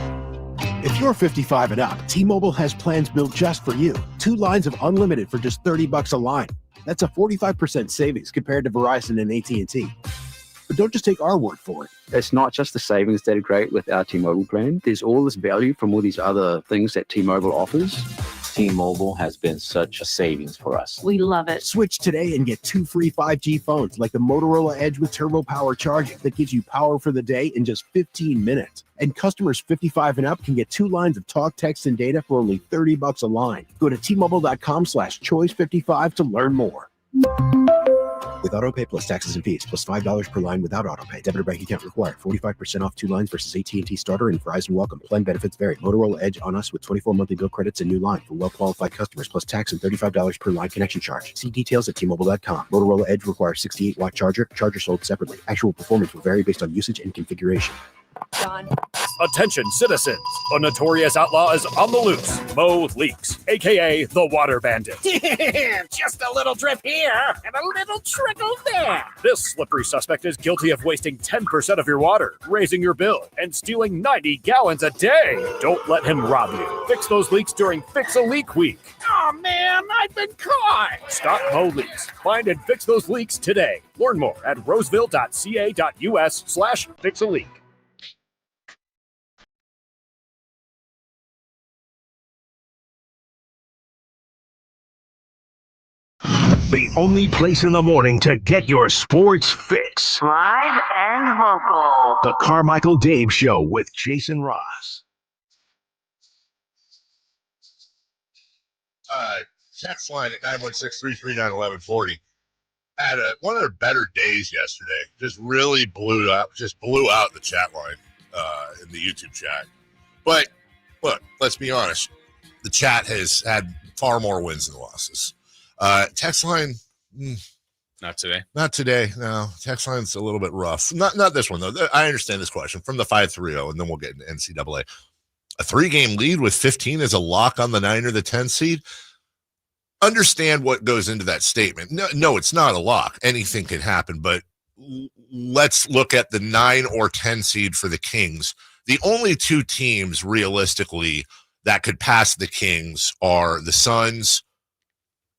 If you're 55 and up, T-Mobile has plans built just for you. 2 lines of unlimited for just $30 a line. That's a 45% savings compared to Verizon and AT&T. But don't just take our word for it.
It's not just the savings that are great with our T-Mobile plan. There's all this value from all these other things that T-Mobile offers. T-Mobile has been such a savings for us.
We love it.
Switch today and get 2 free 5G phones like the Motorola Edge with Turbo Power charging that gives you power for the day in just 15 minutes. And customers 55 and up can get 2 lines of talk, text, and data for only $30 a line. Go to T-Mobile.com/choice55 to learn more. With AutoPay plus taxes and fees, plus $5 per line without AutoPay. Debit or bank account required. 45% off 2 lines versus AT&T Starter and Verizon Welcome. Plan benefits vary. Motorola Edge on us with 24 monthly bill credits and new line for well-qualified customers, plus tax and $35 per line connection charge. See details at T-Mobile.com. Motorola Edge requires 68-watt charger. Charger sold separately. Actual performance will vary based on usage and configuration.
John.
Attention, citizens. A notorious outlaw is on the loose. Mo Leaks, a.k.a. the Water Bandit.
Just a little drip here and a little trickle there.
This slippery suspect is guilty of wasting 10% of your water, raising your bill, and stealing 90 gallons a day. Don't let him rob you. Fix those leaks during Fix a Leak Week.
Oh man, I've been caught.
Stop Mo Leaks. Find and fix those leaks today. Learn more at roseville.ca.us/fix-a-leak.
The only place in the morning to get your sports fix.
Live and vocal.
The Carmichael Dave Show with Jason Ross.
Text line at 916-339-1140 had one of their better days yesterday. Just really blew out the chat line in the YouTube chat. But look, let's be honest. The chat has had far more wins than losses. Text line,
not today.
Not today. No, text line's a little bit rough. Not this one though. I understand this question from the 530, and then we'll get into NCAA. A 3-game lead with 15 is a lock on the 9 or the 10 seed. Understand what goes into that statement. No, it's not a lock. Anything can happen, but let's look at the 9 or 10 seed for the Kings. The only 2 teams realistically that could pass the Kings are the Suns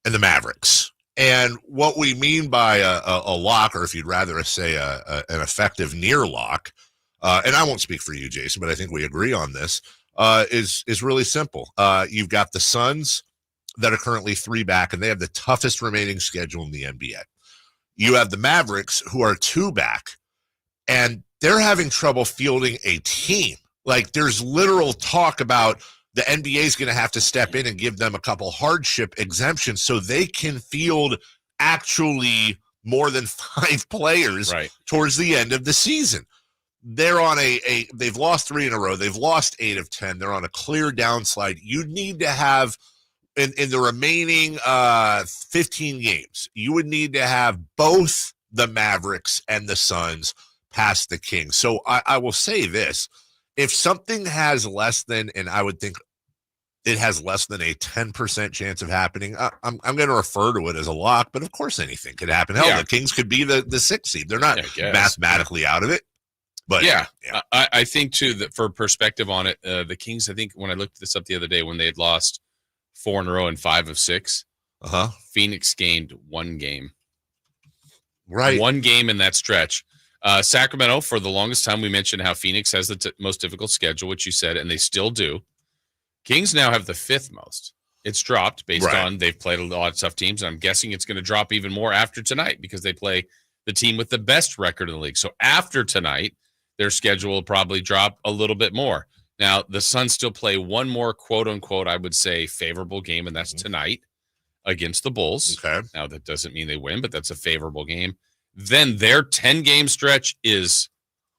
and the Mavericks. And what we mean by a lock, or if you'd rather say an effective near lock, and I won't speak for you, Jason, but I think we agree on this, is really simple. You've got the Suns that are currently 3 back, and they have the toughest remaining schedule in the NBA. You have the Mavericks, who are 2 back, and they're having trouble fielding a team. Like, there's literal talk about the NBA is going to have to step in and give them a couple hardship exemptions so they can field actually more than 5 players towards the end of the season. They're on they've lost 3 in a row. They've lost 8 of 10. They're on a clear downslide. You need to have, in the remaining 15 games, you would need to have both the Mavericks and the Suns past the Kings. So I will say this. If something has less than, and I would think it has less than a 10% chance of happening, I'm going to refer to it as a lock, but of course anything could happen. Hell, the Kings could be the 6th seed. They're not mathematically out of it. But
I think too that for perspective on it, the Kings, I think when I looked this up the other day, when they had lost 4 in a row and 5 of 6, Phoenix gained 1 game.
Right.
1 game in that stretch. Sacramento, for the longest time, we mentioned how Phoenix has the most difficult schedule, which you said, and they still do. Kings now have the 5th most. It's dropped based on they've played a lot of tough teams, and I'm guessing it's going to drop even more after tonight because they play the team with the best record in the league. So after tonight, their schedule will probably drop a little bit more. Now, the Suns still play one more, quote-unquote, I would say, favorable game, and that's tonight against the Bulls.
Okay.
Now, that doesn't mean they win, but that's a favorable game. Then their 10-game stretch is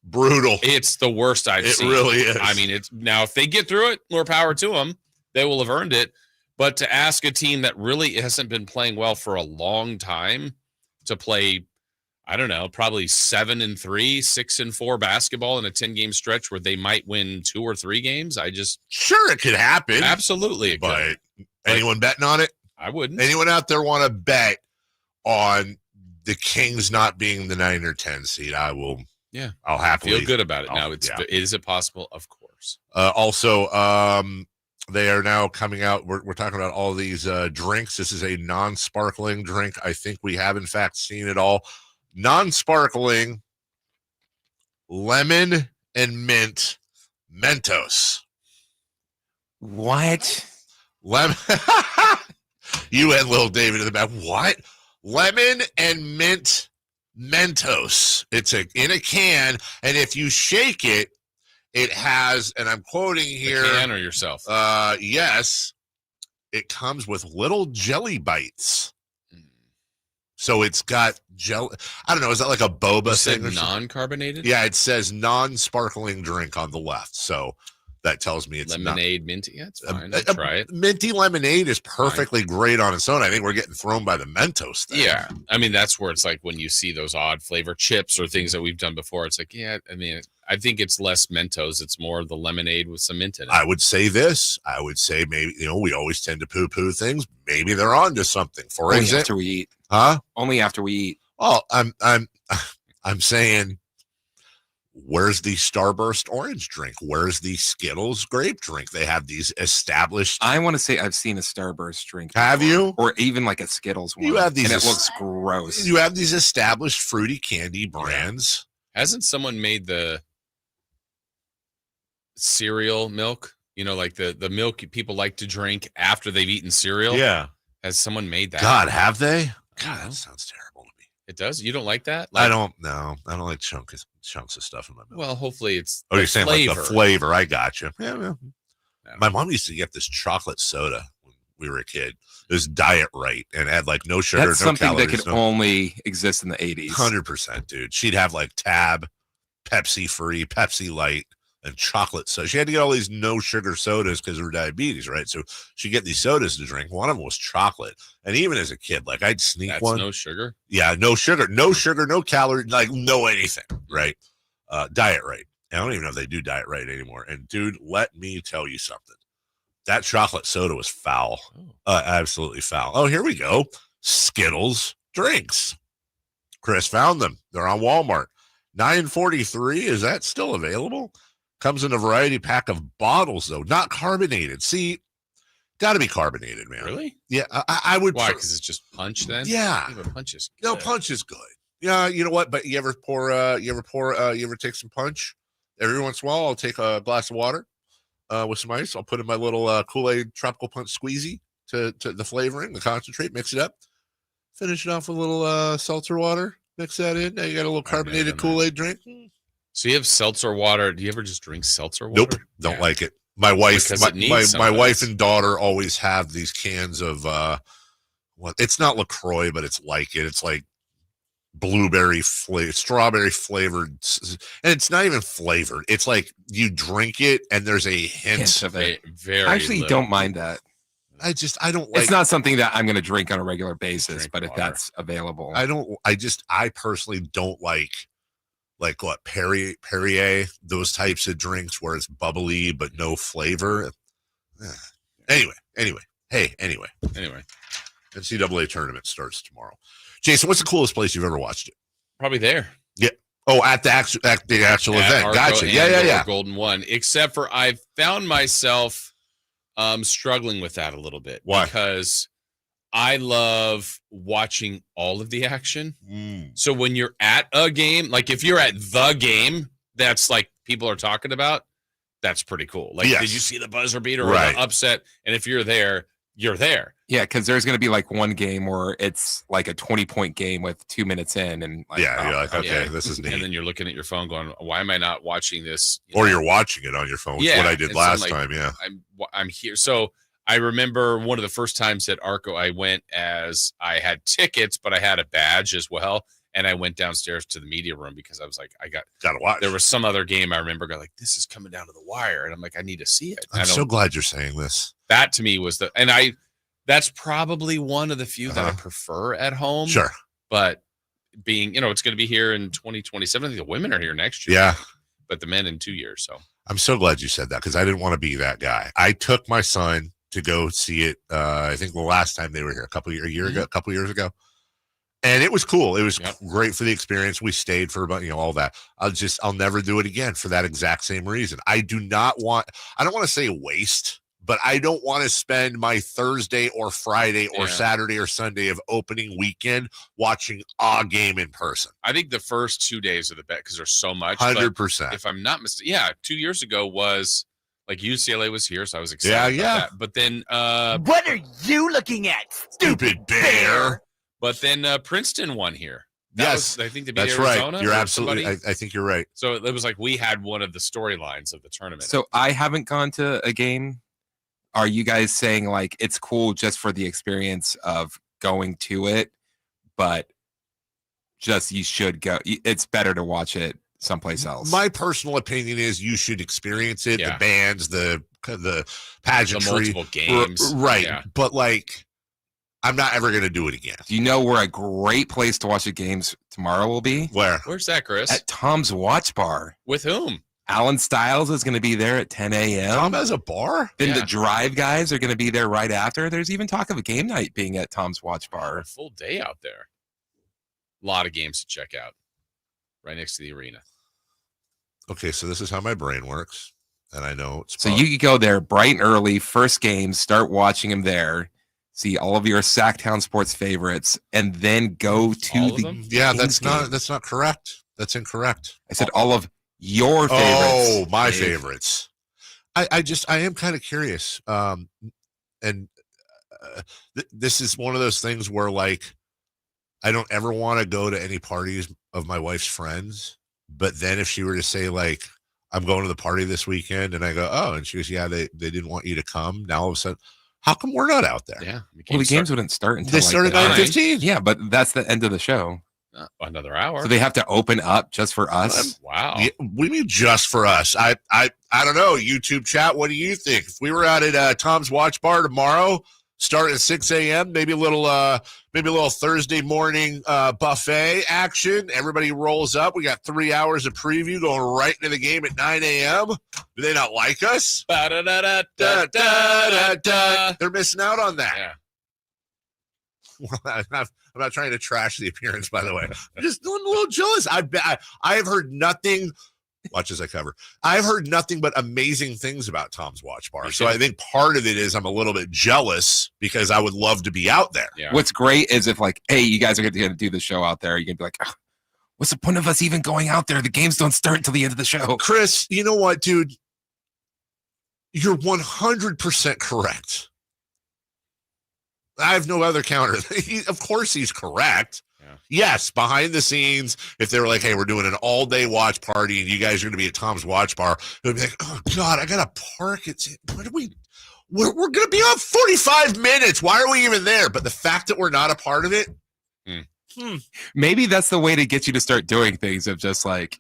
brutal.
It's the worst I've seen.
It really is.
I mean, it's now if they get through it, more power to them. They will have earned it. But to ask a team that really hasn't been playing well for a long time to play, I don't know, probably 7-3, 6-4 basketball in a 10-game stretch where they might win 2 or 3 games,
sure it could happen.
Absolutely, it
could. Anyone betting on it?
I wouldn't.
Anyone out there want to bet on the Kings not being the 9 or 10 seed? I will.
Yeah,
I'll happily
feel good about it. Now, is it possible? Of course.
Also, they are now coming out. We're talking about all these drinks. This is a non-sparkling drink. I think we have, in fact, seen it all. Non-sparkling lemon and mint Mentos.
What?
Lemon. You and little David in the back. What? Lemon and mint Mentos. It's in a can, and if you shake it, it has, and I'm quoting here.
The can or yourself?
Yes. It comes with little jelly bites. So it's got jelly. I don't know. Is that like a boba thing?
Non-carbonated?
Yeah, it says non-sparkling drink on the left. So that tells me it's
lemonade, minty. Yeah, it's fine. I'll try it.
Minty lemonade is perfectly great on its own. I think we're getting thrown by the Mentos thing.
Yeah. I mean, that's where it's like when you see those odd flavor chips or things that we've done before, it's like, yeah, I mean, I think it's less Mentos. It's more the lemonade with some mint in it.
I would say this. I would say maybe, we always tend to poo-poo things. Maybe they're onto something. For
Only
example,
after we eat.
Huh?
Only after we eat.
Oh, I'm saying, where's the Starburst orange drink? Where's the Skittles grape drink? They have these established.
I want to say I've seen a Starburst drink.
Have you?
Or even like a Skittles one.
You have these,
and it looks gross.
You have these established fruity candy brands.
Hasn't someone made the cereal milk? Like the milk people like to drink after they've eaten cereal?
Yeah.
Has someone made that?
God, have they? God, that sounds terrible to me.
It does? You don't like that?
I don't know. I don't like chunks of stuff in my milk.
Well, hopefully it's
you're saying
flavor.
Like the flavor. I got you. Yeah. My mom used to get this chocolate soda when we were a kid. It was Diet Right and had like no sugar,
That's
no
something
calories.
that could only exist in the 80s.
100%, dude. She'd have like Tab, Pepsi Free, Pepsi Light, and chocolate soda. She had to get all these no sugar sodas because of her diabetes, right? So she'd get these sodas to drink. One of them was chocolate. And even as a kid, like I'd sneak one.
No sugar?
Yeah, no sugar, no calories, like no anything, right? Diet Right. I don't even know if they do Diet Right anymore. And dude, let me tell you something. That chocolate soda was foul. Absolutely foul. Oh, here we go. Skittles drinks. Chris found them. They're on Walmart. $9.43. Is that still available? Comes in a variety pack of bottles, though, not carbonated. See, got to be carbonated, man.
Really?
Yeah, I would.
Why? Because it's just punch then?
Yeah.
Punch is good.
No, punch is good. Yeah, you know what? But you ever take some punch? Every once in a while, I'll take a glass of water with some ice. I'll put in my little Kool-Aid tropical punch squeezy to the flavoring, the concentrate, mix it up. Finish it off with a little seltzer water. Mix that in. Now you got a little carbonated Kool-Aid drink.
So you have seltzer water. Do you ever just drink seltzer water?
Nope, don't like it. My wife, my wife and daughter always have these cans of it's not LaCroix, but it's like it. It's like strawberry flavored, and it's not even flavored. It's like you drink it and there's a hint
of it.
Very
I actually
little.
don't mind that.
I don't like.
It's not something that I'm going to drink on a regular basis, but if that's available,
I personally don't like what Perrier, those types of drinks where it's bubbly but no flavor. Anyway. NCAA tournament starts tomorrow. Jason, what's the coolest place you've ever watched it?
Probably there.
Yeah. Oh, at the actual event.
Arco
Gotcha. Yeah.
Golden One. Except for I found myself struggling with that a little bit.
Why?
Because I love watching all of the action. So when you're at a game, like if you're at the game, that's like people are talking about, that's pretty cool. Like,
yes.
Did you see the buzzer beater or
Right.
the upset? And if you're there, you're there.
Yeah, because there's going to be like one game where it's like a 20-point game with 2 minutes in, and like,
you're like, okay, this is neat.
And then you're looking at your phone, going, "Why am I not watching this?"
You're watching it on your phone. Which is what I did last time. Yeah,
I'm here. So I remember one of the first times at Arco, I went as I had tickets, but I had a badge as well. And I went downstairs to the media room because I was like,
gotta watch.
There was some other game I remember going like, this is coming down to the wire. And I'm like, I need to see it.
I'm so glad you're saying this.
That to me was that's probably one of the few that I prefer at home.
Sure.
But being, it's going to be here in 2027. I think the women are here next year.
Yeah.
But the men in 2 years. So
I'm so glad you said that because I didn't want to be that guy. I took my son to go see it. I think the last time they were here a couple years ago. And it was cool. It was great for the experience. We stayed for about, all that. I'll never do it again for that exact same reason. I don't want to say waste, but I don't want to spend my Thursday or Friday or Saturday or Sunday of opening weekend watching a game in person.
I think the first 2 days of the bet, because there's so much.
100%.
If I'm not mistaken, 2 years ago was Like UCLA was here, so I was excited about that. But then
what are you looking at, stupid bear?
But then Princeton won here.
Yes,
I think they beat
that's
Arizona.
Right. You're absolutely. I think you're right.
So it was like we had one of the storylines of the tournament.
So I haven't gone to a game. Are you guys saying like it's cool just for the experience of going to it, but just you should go? It's better to watch it someplace else.
My personal opinion is you should experience it. Yeah. The bands, the pageantry,
the multiple games,
right?
Yeah.
But like, I'm not ever going to do it again.
Do you know where a great place to watch the games tomorrow will be?
Where's that, Chris?
At Tom's Watch Bar.
With whom?
Alan Stiles is going to be there at 10 a.m.
Tom has a bar?
Then the Drive guys are going to be there right after. There's even talk of a game night being at Tom's Watch Bar.
A full day out there. A lot of games to check out. Right next to the arena.
Okay, so this is how my brain works. And I know it's
so you could go there bright and early, first game, start watching them there, see all of your Sacktown sports favorites, and then go to the
Yeah,
Kings
that's not correct. That's incorrect.
I said all of your favorites.
Oh, my favorites. I am kind of curious. This is one of those things where like I don't ever want to go to any parties of my wife's friends, but then if she were to say like I'm going to the party this weekend and I go, oh, and she goes, yeah, they didn't want you to come. Now all of a sudden, how come we're not out there?
Yeah.
Well, the games wouldn't start until
they started at 9:15.
Yeah, but that's the end of the show.
Another hour.
So they have to open up just for us.
Wow.
Yeah, we mean just for us. I don't know. YouTube chat. What do you think? If we were out at Tom's Watch Bar tomorrow, start at 6 a.m., maybe a little Thursday morning buffet action. Everybody rolls up. We got 3 hours of preview going right into the game at 9 a.m. Do they not like us? They're missing out on that.
Yeah.
Well, I'm not trying to trash the appearance, by the way. I'm just a little jealous. I have heard nothing. Watch as I cover. I've heard nothing but amazing things about Tom's Watch Bar. So I think part of it is I'm a little bit jealous because I would love to be out there.
Yeah.
What's great is if like, hey, you guys are going to do the show out there. You're going to be like, what's the point of us even going out there? The games don't start until the end of the show.
Chris, you know what, dude? You're 100% correct. I have no other counter. Of course he's correct. Yeah. Yes, behind the scenes, if they were like, hey, we're doing an all-day watch party and you guys are going to be at Tom's Watch Bar, it would be like, oh, God, I got to park. We're going to be on 45 minutes. Why are we even there? But the fact that we're not a part of it.
Maybe that's the way to get you to start doing things of just like,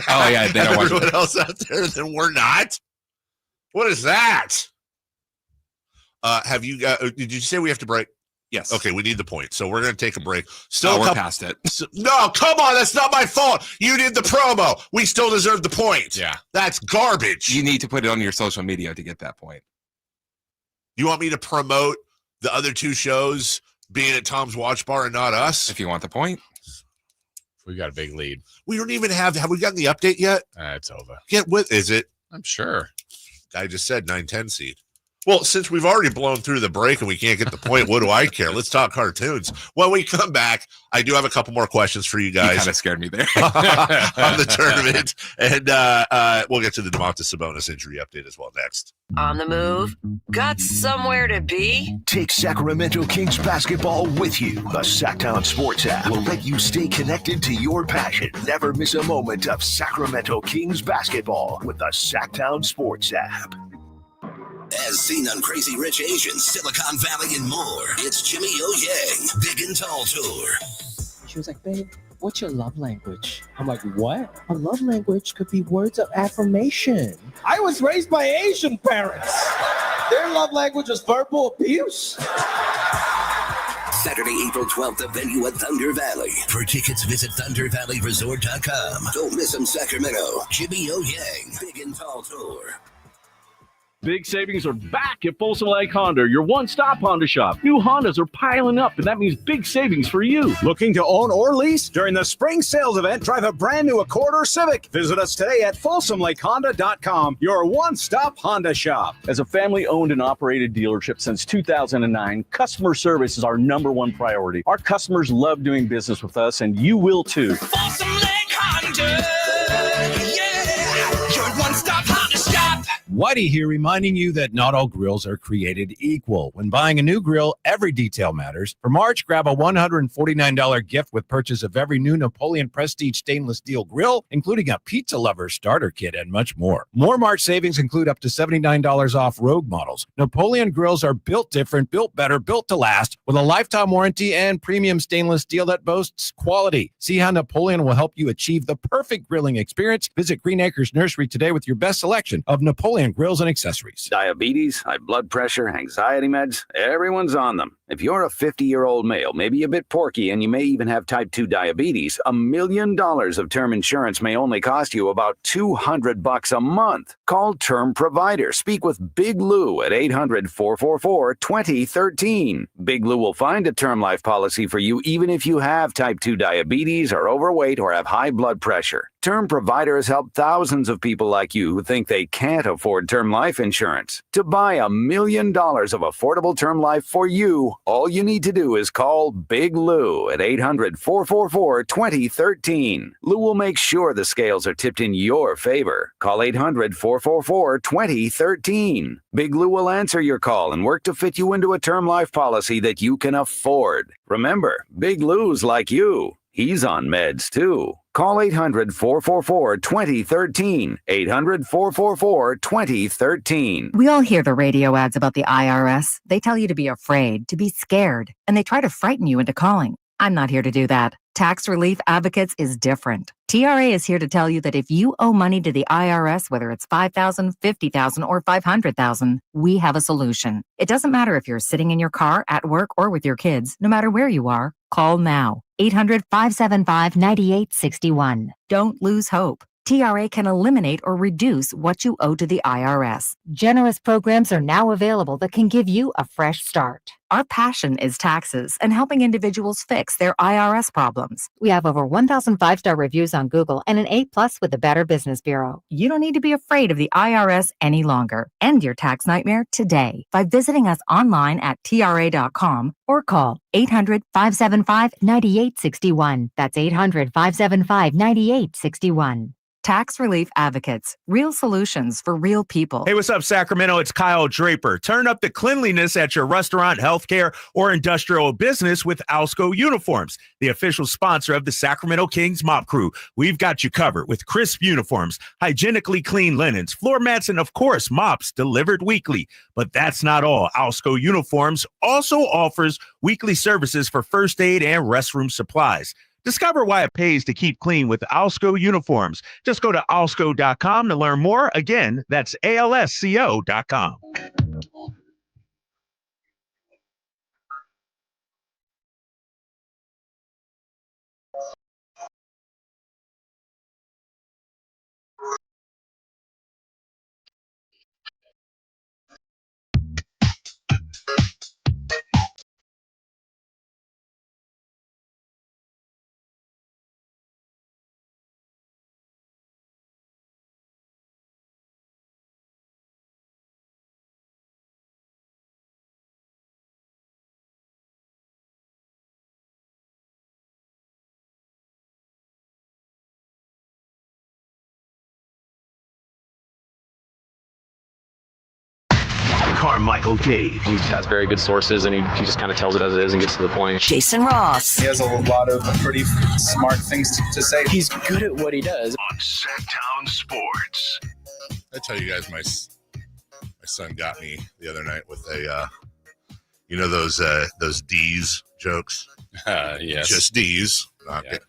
oh, yeah, they don't want
everyone else out there, then we're not. What is that? Have you got? Did you say we have to break?
Yes.
Okay, we need the point, so we're going to take a break.
We're past it.
No, come on, that's not my fault. You did the promo. We still deserve the point.
Yeah,
that's garbage.
You need to put it on your social media to get that point.
You want me to promote the other two shows being at Tom's Watch Bar and not us?
If you want the point,
we got a big lead.
We don't even have we gotten the update yet?
It's over.
Is it?
I'm sure.
I just said 9-10 seed. Well, since we've already blown through the break and we can't get the point, what do I care? Let's talk cartoons. When we come back, I do have a couple more questions for you guys.
You kind of scared me there.
on the tournament. And we'll get to the Domantas Sabonis injury update as well next.
On the move? Got somewhere to be?
Take Sacramento Kings basketball with you. The Sacktown Sports app will let you stay connected to your passion. Never miss a moment of Sacramento Kings basketball with the Sacktown Sports app.
As seen on Crazy Rich Asians, Silicon Valley, and more, it's Jimmy O Yang Big and Tall Tour.
She was like, babe, what's your love language? I'm like, what? A love language could be words of affirmation. I was raised by Asian parents. Their love language is verbal abuse.
Saturday, April 12th, the venue at Thunder Valley. For tickets, visit ThunderValleyResort.com. Don't miss them, Sacramento. Jimmy O Yang Big and Tall Tour.
Big savings are back at Folsom Lake Honda, your one-stop Honda shop. New Hondas are piling up, and that means big savings for you.
Looking to own or lease? During the spring sales event, drive a brand new Accord or Civic. Visit us today at FolsomLakeHonda.com, your one-stop Honda shop.
As a family-owned and operated dealership since 2009, customer service is our #1 priority. Our customers love doing business with us, and you will too.
Folsom Lake Honda, yeah, your one-stop Honda shop.
Whitey here, reminding you that not all grills are created equal. When buying a new grill, every detail matters. For March, grab a $149 gift with purchase of every new Napoleon Prestige stainless steel grill, including a pizza lover starter kit and much more. More March savings include up to $79 off Rogue models. Napoleon grills are built different, built better, built to last, with a lifetime warranty and premium stainless steel that boasts quality. See how Napoleon will help you achieve the perfect grilling experience. Visit Green Acres Nursery today with your best selection of Napoleon grills and accessories.
Diabetes, high blood pressure, anxiety meds, everyone's on them. If you're a 50-year-old male, maybe a bit porky, and you may even have type 2 diabetes, $1 million of term insurance may only cost you about $200 a month. Call Term Provider. Speak with Big Lou at 800-444-2013. Big Lou will find a term life policy for you even if you have type 2 diabetes, are overweight, or have high blood pressure. Term Provider has helped thousands of people like you who think they can't afford term life insurance. To buy $1 million of affordable term life for you, all you need to do is call Big Lou at 800-444-2013. Lou will make sure the scales are tipped in your favor. Call 800-444-2013. Big Lou will answer your call and work to fit you into a term life policy that you can afford. Remember, Big Lou's like you. He's on meds too. Call 800-444-2013. 800-444-2013.
We all hear the radio ads about the IRS. They tell you to be afraid, to be scared, and they try to frighten you into calling. I'm not here to do that. Tax Relief Advocates is different. TRA is here to tell you that if you owe money to the IRS, whether it's $5,000, $50,000, or $500,000, we have a solution. It doesn't matter if you're sitting in your car, at work, or with your kids. No matter where you are, call now. 800-575-9861. Don't lose hope. TRA can eliminate or reduce what you owe to the IRS. Generous programs are now available that can give you a fresh start. Our passion is taxes and helping individuals fix their IRS problems. We have over 1,000 5-star reviews on Google and an A+ with the Better Business Bureau. You don't need to be afraid of the IRS any longer. End your tax nightmare today by visiting us online at TRA.com or call 800-575-9861. That's 800-575-9861. Tax Relief Advocates. Real solutions for real people.
Hey, what's up, Sacramento? It's Kyle Draper. Turn up the cleanliness at your restaurant, healthcare, or industrial business with Alsco Uniforms, the official sponsor of the Sacramento Kings Mop Crew. We've got you covered with crisp uniforms, hygienically clean linens, floor mats, and, of course, mops delivered weekly. But that's not all. Alsco Uniforms also offers weekly services for first aid and restroom supplies. Discover why it pays to keep clean with Alsco Uniforms. Just go to alsco.com to learn more. Again, that's ALSCO.com.
Carmichael Dave.
He has very good sources, and he just kind of tells it as it is and gets to the point.
Jason Ross.
He has a lot of pretty smart things to say.
He's good at what he does.
On Sacktown Sports.
I tell you guys, my son got me the other night with a, those D's jokes.
Yes,
just D's. Okay.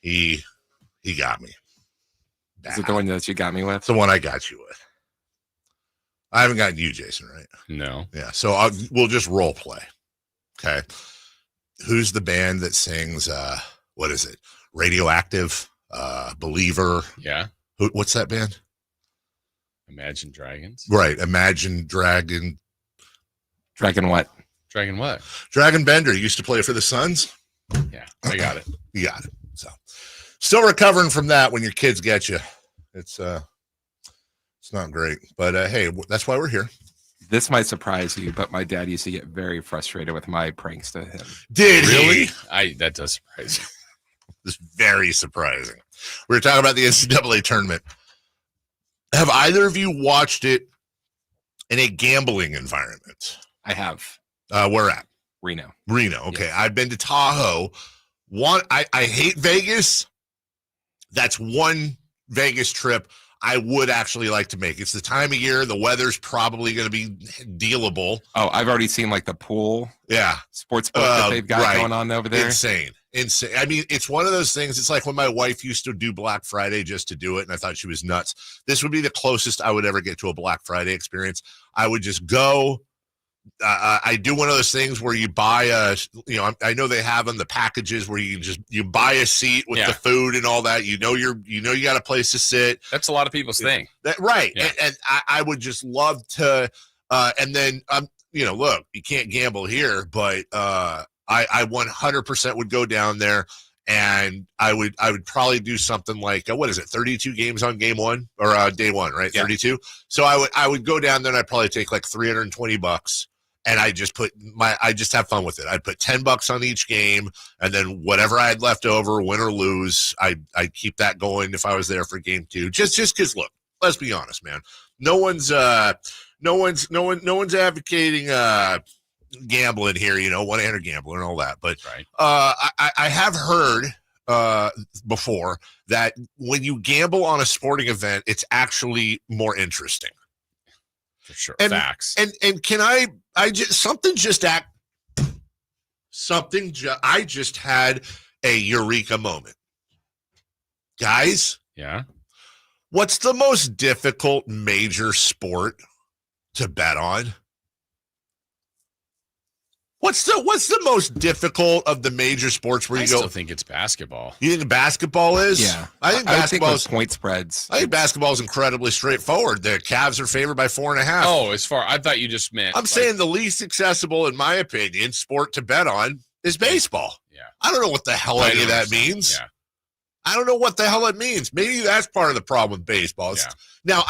He got me.
Is it the one that you got me with?
It's the one I got you with. I haven't gotten you, Jason, right?
No.
Yeah. So we'll just role play. Okay. Who's the band that sings, what is it? Radioactive, Believer.
Yeah.
What's that band?
Imagine Dragons.
Right. Imagine Dragon.
Dragon what?
Dragon what?
Dragon Bender. Used to play for the Suns.
Yeah. I got it.
You got it. So still recovering from that when your kids get you. It's not great, but hey, that's why we're here.
This might surprise you, but my dad used to get very frustrated with my pranks to him.
Did
really?
he?
That does surprise you.
It's very surprising. We were talking about the NCAA tournament. Have either of you watched it in a gambling environment?
I have.
Where at?
Reno.
Okay. Yes. I've been to Tahoe. I hate Vegas. That's one Vegas trip I would actually like to make. It's the time of year. The weather's probably going to be dealable.
Oh, I've already seen like the pool.
Yeah.
Sports book that they've got going on over there.
Insane. I mean, it's one of those things. It's like when my wife used to do Black Friday just to do it, and I thought she was nuts. This would be the closest I would ever get to a Black Friday experience. I would just go. I do one of those things where you buy I know they have them, the packages where you buy a seat with the food and all that. You got a place to sit.
That's a lot of people's thing.
Right.
Yeah.
And I would just love to, and then, look, you can't gamble here, but I 100% would go down there, and I would probably do something like, what is it, 32 games on game one or day one, right? Yeah. 32. So I would go down there and I'd probably take like $320, and I just have fun with it. I'd put $10 on each game, and then whatever I had left over, win or lose, I'd keep that going if I was there for game two. Just because, look, let's be honest, man. No one's advocating gambling here, one-hander gambler and all that. But
right.
I have heard before that when you gamble on a sporting event, it's actually more interesting.
For sure.
And,
facts.
And can I just I just had a eureka moment. Guys.
Yeah.
What's the most difficult major sport to bet on? What's the most difficult of the major sports where you go?
I still think it's basketball.
You think basketball is?
Yeah.
I think basketball is
point spreads.
I think basketball is incredibly straightforward. The Cavs are favored by 4.5.
Oh, I thought you just meant.
I'm saying the least accessible, in my opinion, sport to bet on is baseball.
Yeah.
I don't know what the hell any of that means.
Yeah.
I don't know what the hell it means. Maybe that's part of the problem with baseball.
Yeah.
Now,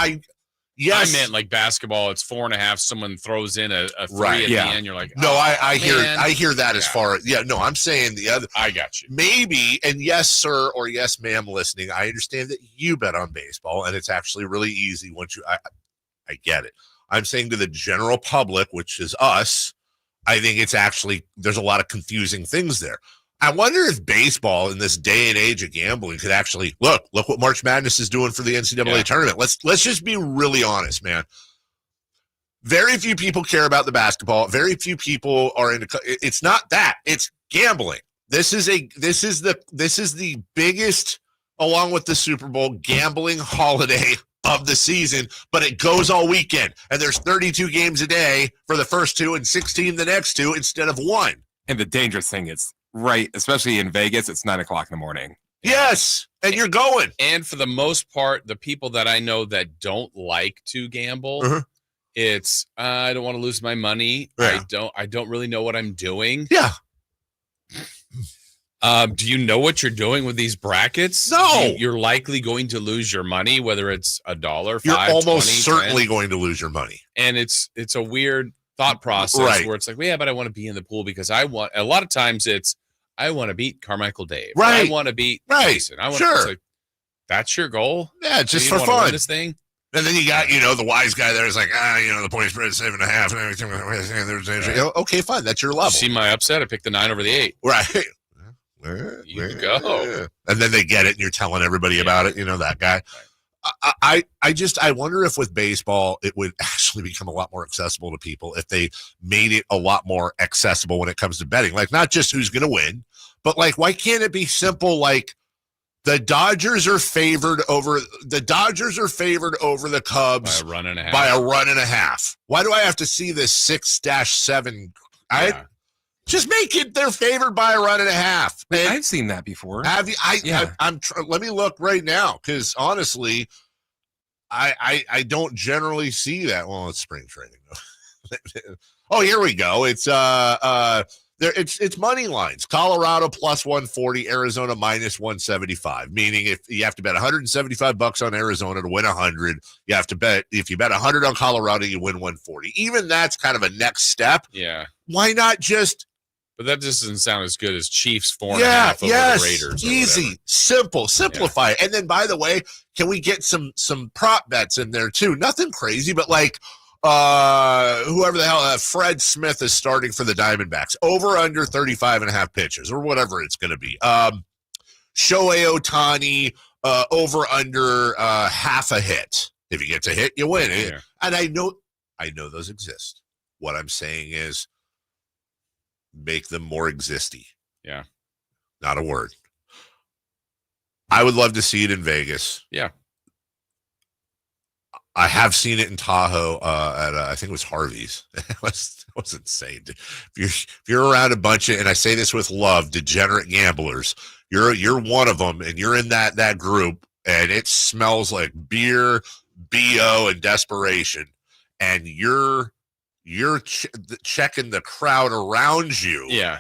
yes.
I meant like basketball. It's 4.5. Someone throws in a 3
Right,
at
yeah.
the end. You're like,
no, I
man.
hear that as far as, no, I'm saying the other.
I got you.
Maybe, and yes, sir, or yes, ma'am, listening, I understand that you bet on baseball, and it's actually really easy once I get it. I'm saying to the general public, which is us, I think it's actually, there's a lot of confusing things there. I wonder if baseball in this day and age of gambling could actually look what March Madness is doing for the NCAA tournament. Let's just be really honest, man. Very few people care about the basketball. Very few people are into. It's not that. It's gambling. This is the biggest, along with the Super Bowl, gambling holiday of the season. But it goes all weekend, and there's 32 games a day for the first two and 16 the next two instead of one.
And the dangerous thing is, right, especially in Vegas, it's 9:00 in the morning.
Yes, and you're going.
And for the most part, the people that I know that don't like to gamble, it's I don't want to lose my money.
Yeah.
I don't really know what I'm doing.
Yeah.
Do you know what you're doing with these brackets?
No.
You're likely going to lose your money, whether it's $1, $5,
You're almost
20,
certainly
10.
going to lose your money.
And it's a weird thought process where it's like, well, yeah, but I want to be in the pool because I want. A lot of times I want to beat Carmichael Dave.
Right.
I want to beat
Right.
Jason. It's
Sure.
That's your goal.
Yeah, just
you
for
wanna win
fun.
This thing.
And then you got, the wise guy there is like, the point spread is 7.5 and everything. Okay, fine. That's your level.
See my upset? I picked the 9 over the 8.
Right.
You go.
And then they get it and you're telling everybody about it. That guy. I wonder if with baseball, it would actually become a lot more accessible to people if they made it a lot more accessible when it comes to betting. Like, not just who's going to win, but like, why can't it be simple? Like, the Dodgers are favored over the Cubs
by a run and a half.
Why do I have to see this 6-7? Just make it they're favored by a run and a half.
Man, I've seen that before.
Have you? Let me look right now, because honestly, I don't generally see that. Well, it's spring training. Oh, here we go. It's it's money lines. Colorado plus 140, Arizona minus 175. Meaning, if you have to bet $175 on Arizona to win 100, you have to bet. If you bet 100 on Colorado, you win 140. Even that's kind of a next step.
Yeah.
Why not just
But that just doesn't sound as good as Chiefs 4.5 over the Raiders.
Easy, simple, simplify it. And then, by the way, can we get some prop bets in there too? Nothing crazy, but like whoever the hell Fred Smith is starting for the Diamondbacks, over under 35.5 pitches or whatever it's going to be. Shohei Ohtani, over under half a hit. If you get to hit, you win. Yeah. And I know those exist. What I'm saying is make them more existy.
Yeah.
Not a word. I would love to see it in Vegas.
Yeah.
I have seen it in Tahoe at I think it was Harvey's. It was insane. If you're around a bunch of, and I say this with love, degenerate gamblers, you're one of them, and you're in that group, and it smells like beer, BO, and desperation, and you're checking the crowd around you.
Yeah.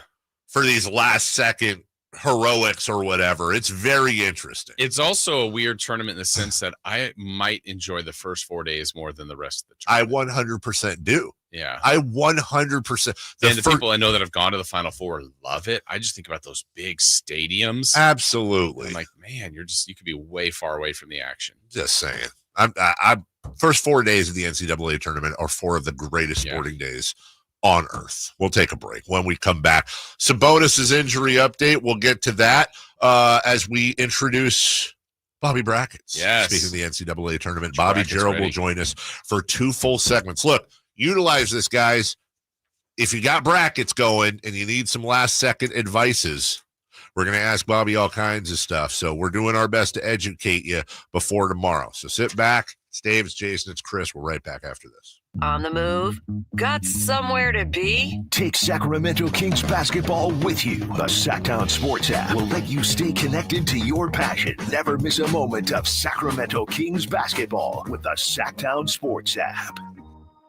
For these last second heroics or whatever. It's very interesting.
It's also a weird tournament in the sense that I might enjoy the first 4 days more than the rest of the tournament.
I 100% do.
Yeah.
I 100%.
And the people I know that have gone to the Final Four love it. I just think about those big stadiums.
Absolutely.
I'm like, man, you could be way far away from the action.
Just saying. I first 4 days of the NCAA tournament are 4 of the greatest sporting days on earth. We'll take a break. When we come back, Sabonis' injury update. We'll get to that as we introduce Bobby Brackets.
Yes.
Speaking of the NCAA tournament, Bobby Jerald will join us for 2 full segments. Look, utilize this, guys. If you got brackets going and you need some last-second advices, we're going to ask Bobby all kinds of stuff. So we're doing our best to educate you before tomorrow. So sit back. It's Dave, it's Jason, it's Chris. We're right back after this.
On the move? Got somewhere to be?
Take Sacramento Kings basketball with you. The Sacktown Sports app will let you stay connected to your passion. Never miss a moment of Sacramento Kings basketball with the Sacktown Sports app.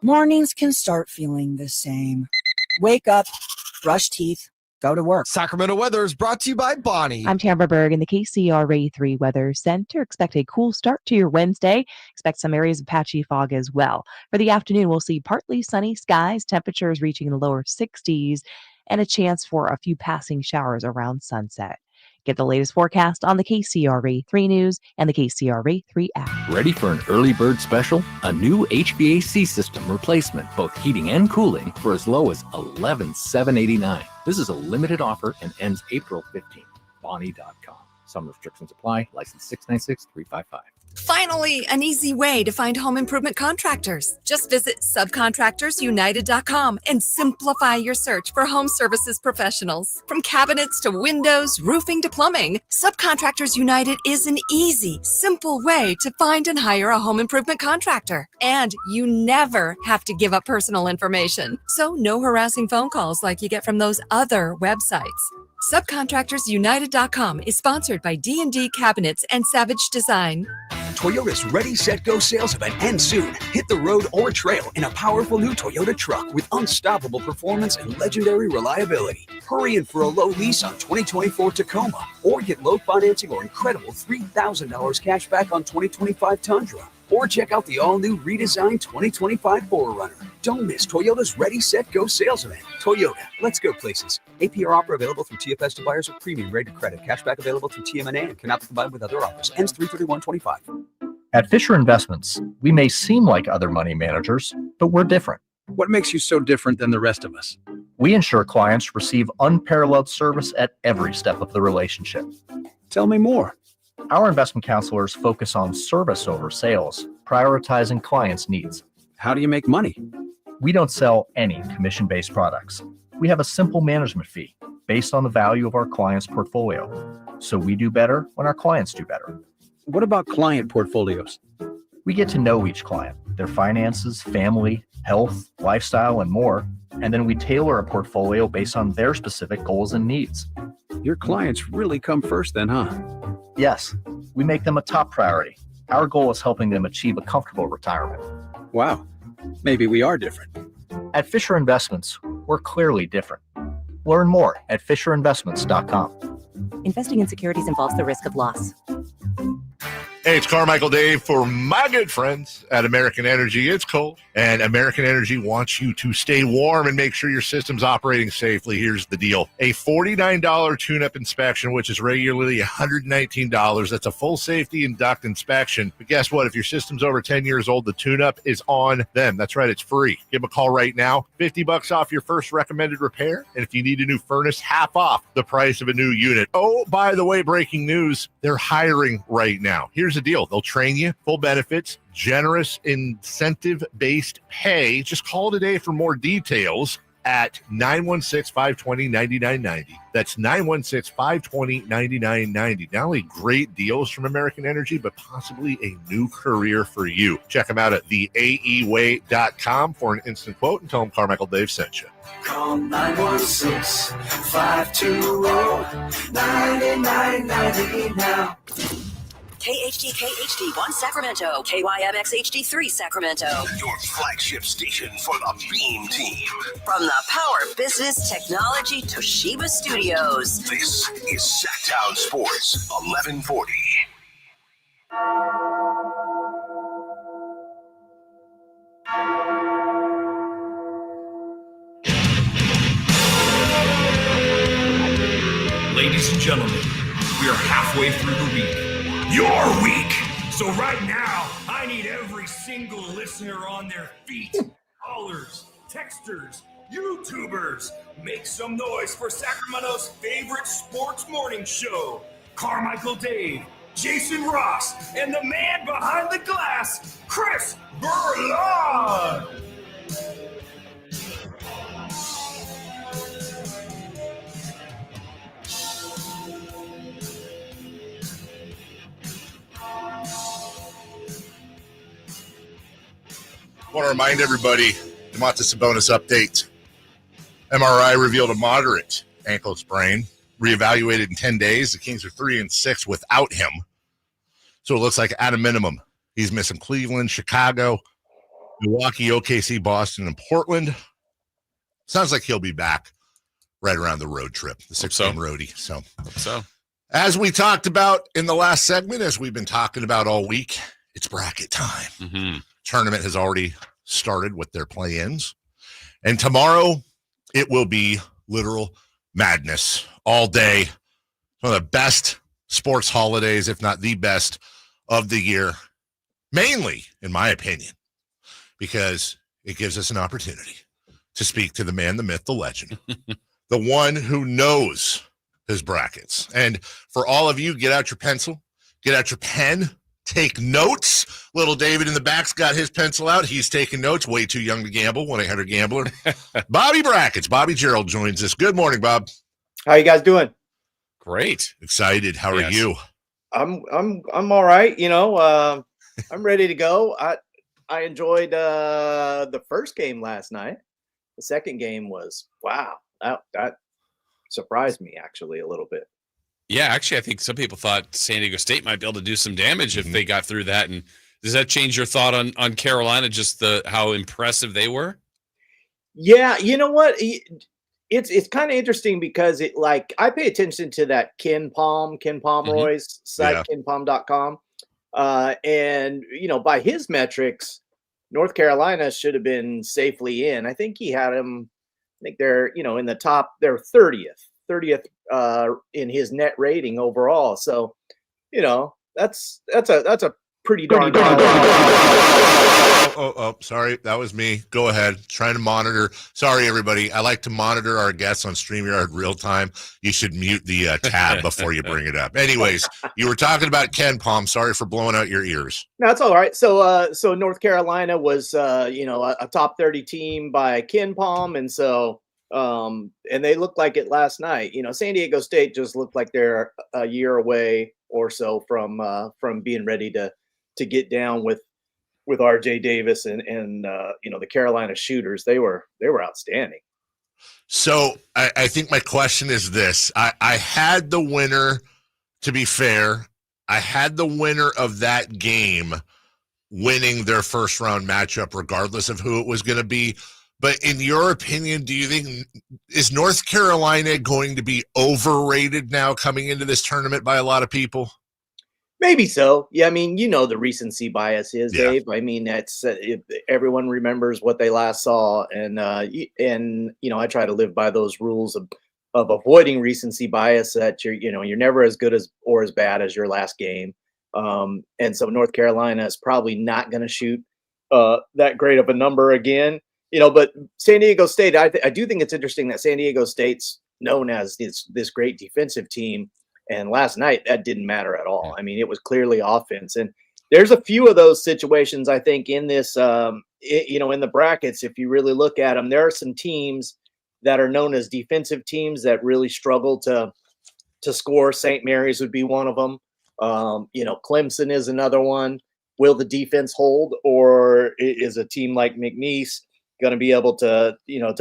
Mornings can start feeling the same. Wake up, brush teeth, go to work.
Sacramento weather is brought to you by Bonnie.
I'm Tamara Berg in the KCRA 3 Weather Center. Expect a cool start to your Wednesday. Expect some areas of patchy fog as well. For the afternoon, we'll see partly sunny skies, temperatures reaching the lower 60s, and a chance for a few passing showers around sunset. Get the latest forecast on the KCRA 3 News and the KCRA 3 app.
Ready for an early bird special? A new HVAC system replacement, both heating and cooling, for as low as $11,789. This is a limited offer and ends April 15th. Bonnie.com. Some restrictions apply. License 696355.
Finally, an easy way to find home improvement contractors. Just visit subcontractorsunited.com and simplify your search for home services professionals. From cabinets to windows, roofing to plumbing, Subcontractors United is an easy, simple way to find and hire a home improvement contractor. And you never have to give up personal information. So no harassing phone calls like you get from those other websites. Subcontractorsunited.com is sponsored by D&D Cabinets and Savage Design.
Toyota's Ready, Set, Go sales event ends soon. Hit the road or trail in a powerful new Toyota truck with unstoppable performance and legendary reliability. Hurry in for a low lease on 2024 Tacoma or get low financing or incredible $3,000 cash back on 2025 Tundra. Or check out the all-new redesigned 2025 4Runner. Don't miss Toyota's Ready, Set, Go sales event. Toyota, let's go places. APR offer available through TFS to buyers with premium rated credit. Cashback available through TMNA and cannot be combined with other offers. Ends 3/31/25.
At Fisher Investments, we may seem like other money managers, but we're different.
What makes you so different than the rest of us?
We ensure clients receive unparalleled service at every step of the relationship.
Tell me more.
Our investment counselors focus on service over sales, prioritizing clients' needs.
How do you make money?
We don't sell any commission-based products. We have a simple management fee based on the value of our client's portfolio. So we do better when our clients do better.
What about client portfolios?
We get to know each client, their finances, family, health, lifestyle, and more. And then we tailor a portfolio based on their specific goals and needs.
Your clients really come first then, huh?
Yes, we make them a top priority. Our goal is helping them achieve a comfortable retirement.
Wow, maybe we are different.
At Fisher Investments, we're clearly different. Learn more at FisherInvestments.com.
Investing in securities involves the risk of loss.
Hey, it's Carmichael Dave for my good friends at American Energy. It's cold, and American Energy wants you to stay warm and make sure your system's operating safely. Here's the deal. A $49 tune-up inspection, which is regularly $119. That's a full safety and duct inspection. But guess what? If your system's over 10 years old, the tune-up is on them. That's right. It's free. Give them a call right now. $50 off your first recommended repair. And if you need a new furnace, half off the price of a new unit. Oh, by the way, breaking news, they're hiring right now. Here's the deal. They'll train you, full benefits, generous incentive-based pay. Just call today for more details at 916-520-9990. That's 916-520-9990. Not only great deals from American Energy, but possibly a new career for you. Check them out at theaeway.com for an instant quote and tell them Carmichael Dave sent you.
Call 916-520-9990 now.
KHD 1 Sacramento, KYMX HD3 Sacramento.
Your flagship station for the Beam Team.
From the Power Business Technology Toshiba Studios.
This is Sacktown Sports 1140.
Ladies and gentlemen, we are halfway through the week. Your week! So right now, I need every single listener on their feet. Callers, texters, YouTubers, make some noise for Sacramento's favorite sports morning show. Carmichael Dave, Jason Ross, and the man behind the glass, Chris Berlard.
I want to remind everybody, Domantas Sabonis update. MRI revealed a moderate ankle sprain. Reevaluated in 10 days. The Kings are 3-6 without him. So it looks like at a minimum, he's missing Cleveland, Chicago, Milwaukee, OKC, Boston, and Portland. Sounds like he'll be back right around the road trip, the 6-game roadie. So, as we talked about in the last segment, as we've been talking about all week, it's bracket time.
Mm-hmm.
Tournament has already started with their play-ins. And tomorrow, it will be literal madness all day. One of the best sports holidays, if not the best of the year. Mainly, in my opinion, because it gives us an opportunity to speak to the man, the myth, the legend, the one who knows his brackets. And for all of you, get out your pencil, get out your pen, take notes. Little David in the back's got his pencil out. He's taking notes. Way too young to gamble. 1-800-GAMBLER. Bobby Brackets. Bobby Jerald joins us. Good morning, Bob.
How you guys doing?
Great.
Excited. How are you?
I'm all right. You know, I'm ready to go. I enjoyed the first game last night. The second game was wow. That surprised me actually a little bit.
Yeah, actually, I think some people thought San Diego State might be able to do some damage if they got through that. And does that change your thought on Carolina, just how impressive they were?
Yeah, you know what? It's kind of interesting because I pay attention to that Ken Pomeroy's site, KenPom.com. And, you know, by his metrics, North Carolina should have been safely in. I think he had them, I think they're, you know, in the top, they're 30th in his net rating overall. So, you know, that's a pretty darn good.
Oh, sorry. That was me. Go ahead. Trying to monitor. Sorry, everybody. I like to monitor our guests on StreamYard real time. You should mute the tab before you bring it up. Anyways, you were talking about Ken Pom. Sorry for blowing out your ears.
No, that's all right. So North Carolina was, a top 30 team by Ken Pom. And so, and they looked like it last night. You know, San Diego State just looked like they're a year away or so from being ready to get down with RJ Davis and the Carolina shooters. They were outstanding.
So I think my question is this. I had the winner, to be fair, I had the winner of that game winning their first round matchup, regardless of who it was going to be. But in your opinion, do you think, is North Carolina going to be overrated now coming into this tournament by a lot of people?
Maybe so. Yeah, I mean, the recency bias is,
Yeah.
Dave. I mean, that's everyone remembers what they last saw, and I try to live by those rules of avoiding recency bias. That you're never as good as or as bad as your last game. And so North Carolina is probably not going to shoot that great of a number again. But San Diego State, I do think it's interesting that San Diego State's known as this great defensive team. And last night, that didn't matter at all. I mean, it was clearly offense. And there's a few of those situations, I think, in this, in the brackets. If you really look at them, there are some teams that are known as defensive teams that really struggle to score. St. Mary's would be one of them. Clemson is another one. Will the defense hold, or is a team like McNeese going to be able to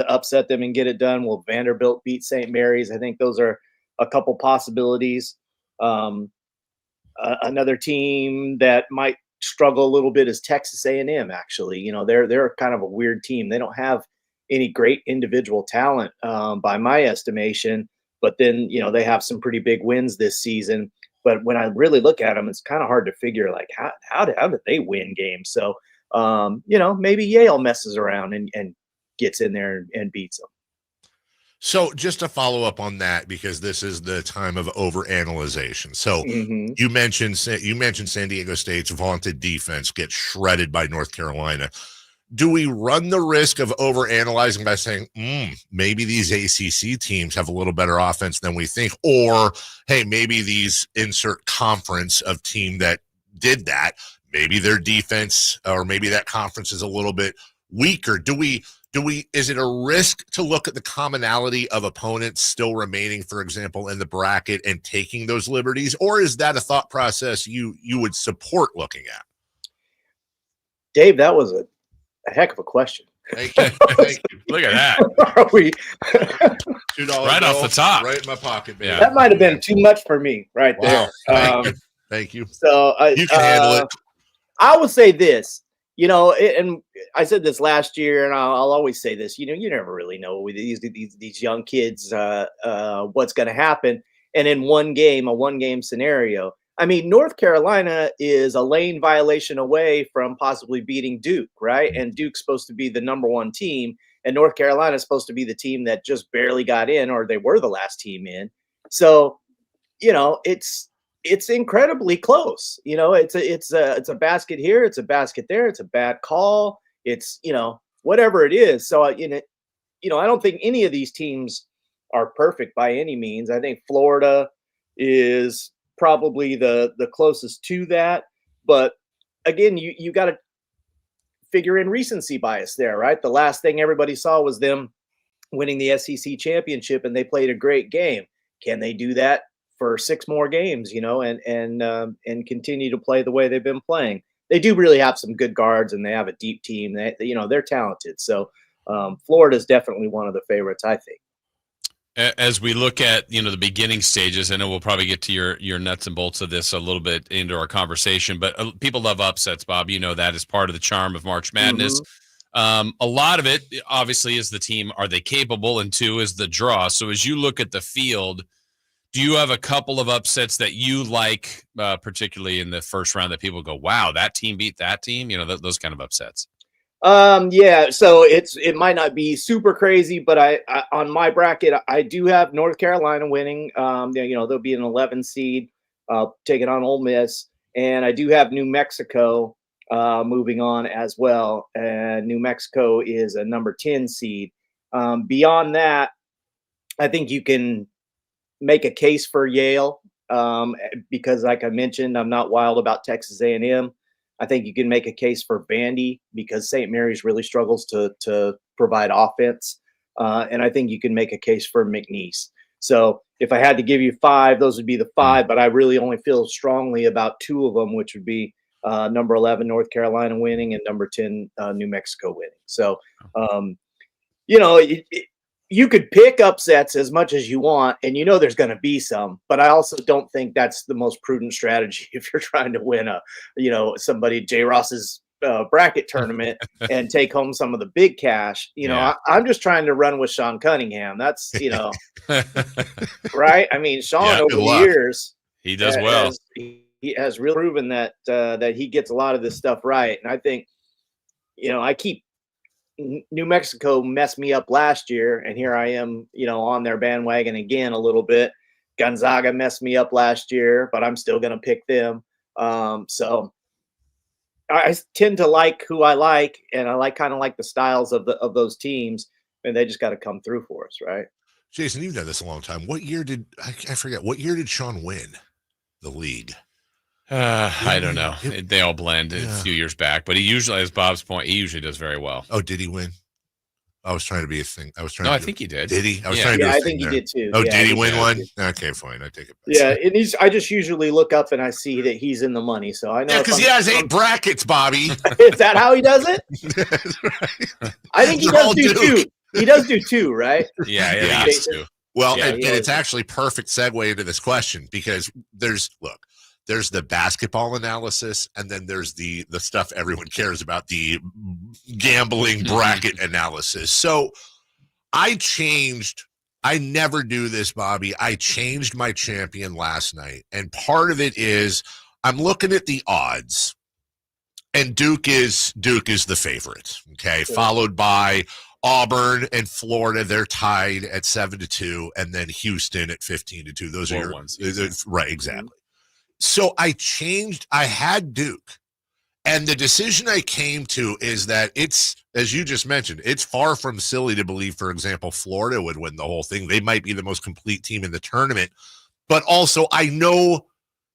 upset them and get it done? Will Vanderbilt beat St. Mary's? I think those are a couple possibilities. Another team that might struggle a little bit is Texas A&M. Actually, they're kind of a weird team. They don't have any great individual talent by my estimation, but then they have some pretty big wins this season. But when I really look at them, it's kind of hard to figure like how did they win games? So maybe Yale messes around and gets in there and beats them.
So just to follow up on that, because this is the time of overanalyzation. So you mentioned San Diego State's vaunted defense gets shredded by North Carolina. Do we run the risk of overanalyzing by saying, maybe these ACC teams have a little better offense than we think? Or, hey, maybe these insert conference of team that did that, maybe their defense or maybe that conference is a little bit weaker. Is it a risk to look at the commonality of opponents still remaining, for example, in the bracket and taking those liberties? Or is that a thought process you would support looking at?
Dave, that was a heck of a question.
Thank you.
Look at that.
Are we
$2
right off the top,
right in my pocket, man.
That might have been too much for me right there.
Thank you.
So
you can handle it.
I would say this. And I said this last year, and I'll always say this. You never really know with these young kids what's going to happen. And in a one-game scenario, I mean, North Carolina is a lane violation away from possibly beating Duke, right? And Duke's supposed to be the number one team, and North Carolina is supposed to be the team that just barely got in, or they were the last team in. So, it's incredibly close. It's a basket here, it's a basket there, it's a bad call. It's whatever it is. So I don't think any of these teams are perfect by any means. I think Florida is probably the closest to that. But again, you got to figure in recency bias there, right? The last thing everybody saw was them winning the SEC championship, and they played a great game. Can they do that for 6 more games, and continue to play the way they've been playing? They do really have some good guards, and they have a deep team. They're talented. So Florida is definitely one of the favorites, I think.
As we look at, the beginning stages, I know we'll probably get to your nuts and bolts of this a little bit into our conversation, but people love upsets, Bob. That is part of the charm of March Madness. A lot of it, obviously, is the team. Are they capable? And 2 is the draw. So as you look at the field, do you have a couple of upsets that you like, particularly in the first round, that people go, wow, that team beat that team? Those kind of upsets.
Yeah, so it might not be super crazy, but I on my bracket, I do have North Carolina winning. They'll be an 11 seed, taking on Ole Miss, and I do have New Mexico moving on as well. And New Mexico is a number 10 seed. Beyond that, I think you can make a case for Yale because, like I mentioned, I'm not wild about Texas A&M. I think you can make a case for Vandy because St. Mary's really struggles to provide offense. And I think you can make a case for McNeese. So if I had to give you 5, those would be the 5, but I really only feel strongly about 2 of them, which would be number 11, North Carolina winning, and number 10, New Mexico winning. So, you could pick upsets as much as you want, and there's going to be some, but I also don't think that's the most prudent strategy if you're trying to win somebody J. Ross's bracket tournament and take home some of the big cash. I'm just trying to run with Sean Cunningham. That's, right. I mean, Sean over the years,
he does well.
he has really proven that that he gets a lot of this stuff right. And I think, I keep New Mexico messed me up last year, and here I am, on their bandwagon again a little bit. Gonzaga messed me up last year, but I'm still going to pick them. So I tend to like who I like, and I kind of like the styles of those teams, and they just got to come through for us, right?
Jason, you've done this a long time. What year did I forget? What year did Sean win the league?
I don't know. They all blend a few years back, but he usually, as Bob's point, he usually does very well.
Oh, did he win? I was trying to be a thing.
No, I think he did.
Did he? I was trying to do a
I
thing
think he did too.
Oh,
Yeah,
did he win
did.
one? Okay, fine. I take it back.
Yeah, and I just usually look up and I see that he's in the money, so I know.
Yeah, because he has 8 brackets, Bobby.
Is that how he does it? I think he does do 2. He does do 2, right?
Yeah, he does 2.
Well, and it's actually perfect segue into this question, because there's the basketball analysis, and then there's the stuff everyone cares about, the gambling bracket analysis. So I never do this, Bobby. I changed my champion last night, and part of it is I'm looking at the odds, and Duke is the favorite, okay, followed by Auburn and Florida. They're tied at 7-2, and then Houston at 15-2. Those are your ones, right? Exactly. So I had Duke, and the decision I came to is that it's, as you just mentioned, it's far from silly to believe, for example, Florida would win the whole thing. They might be the most complete team in the tournament, but also I know,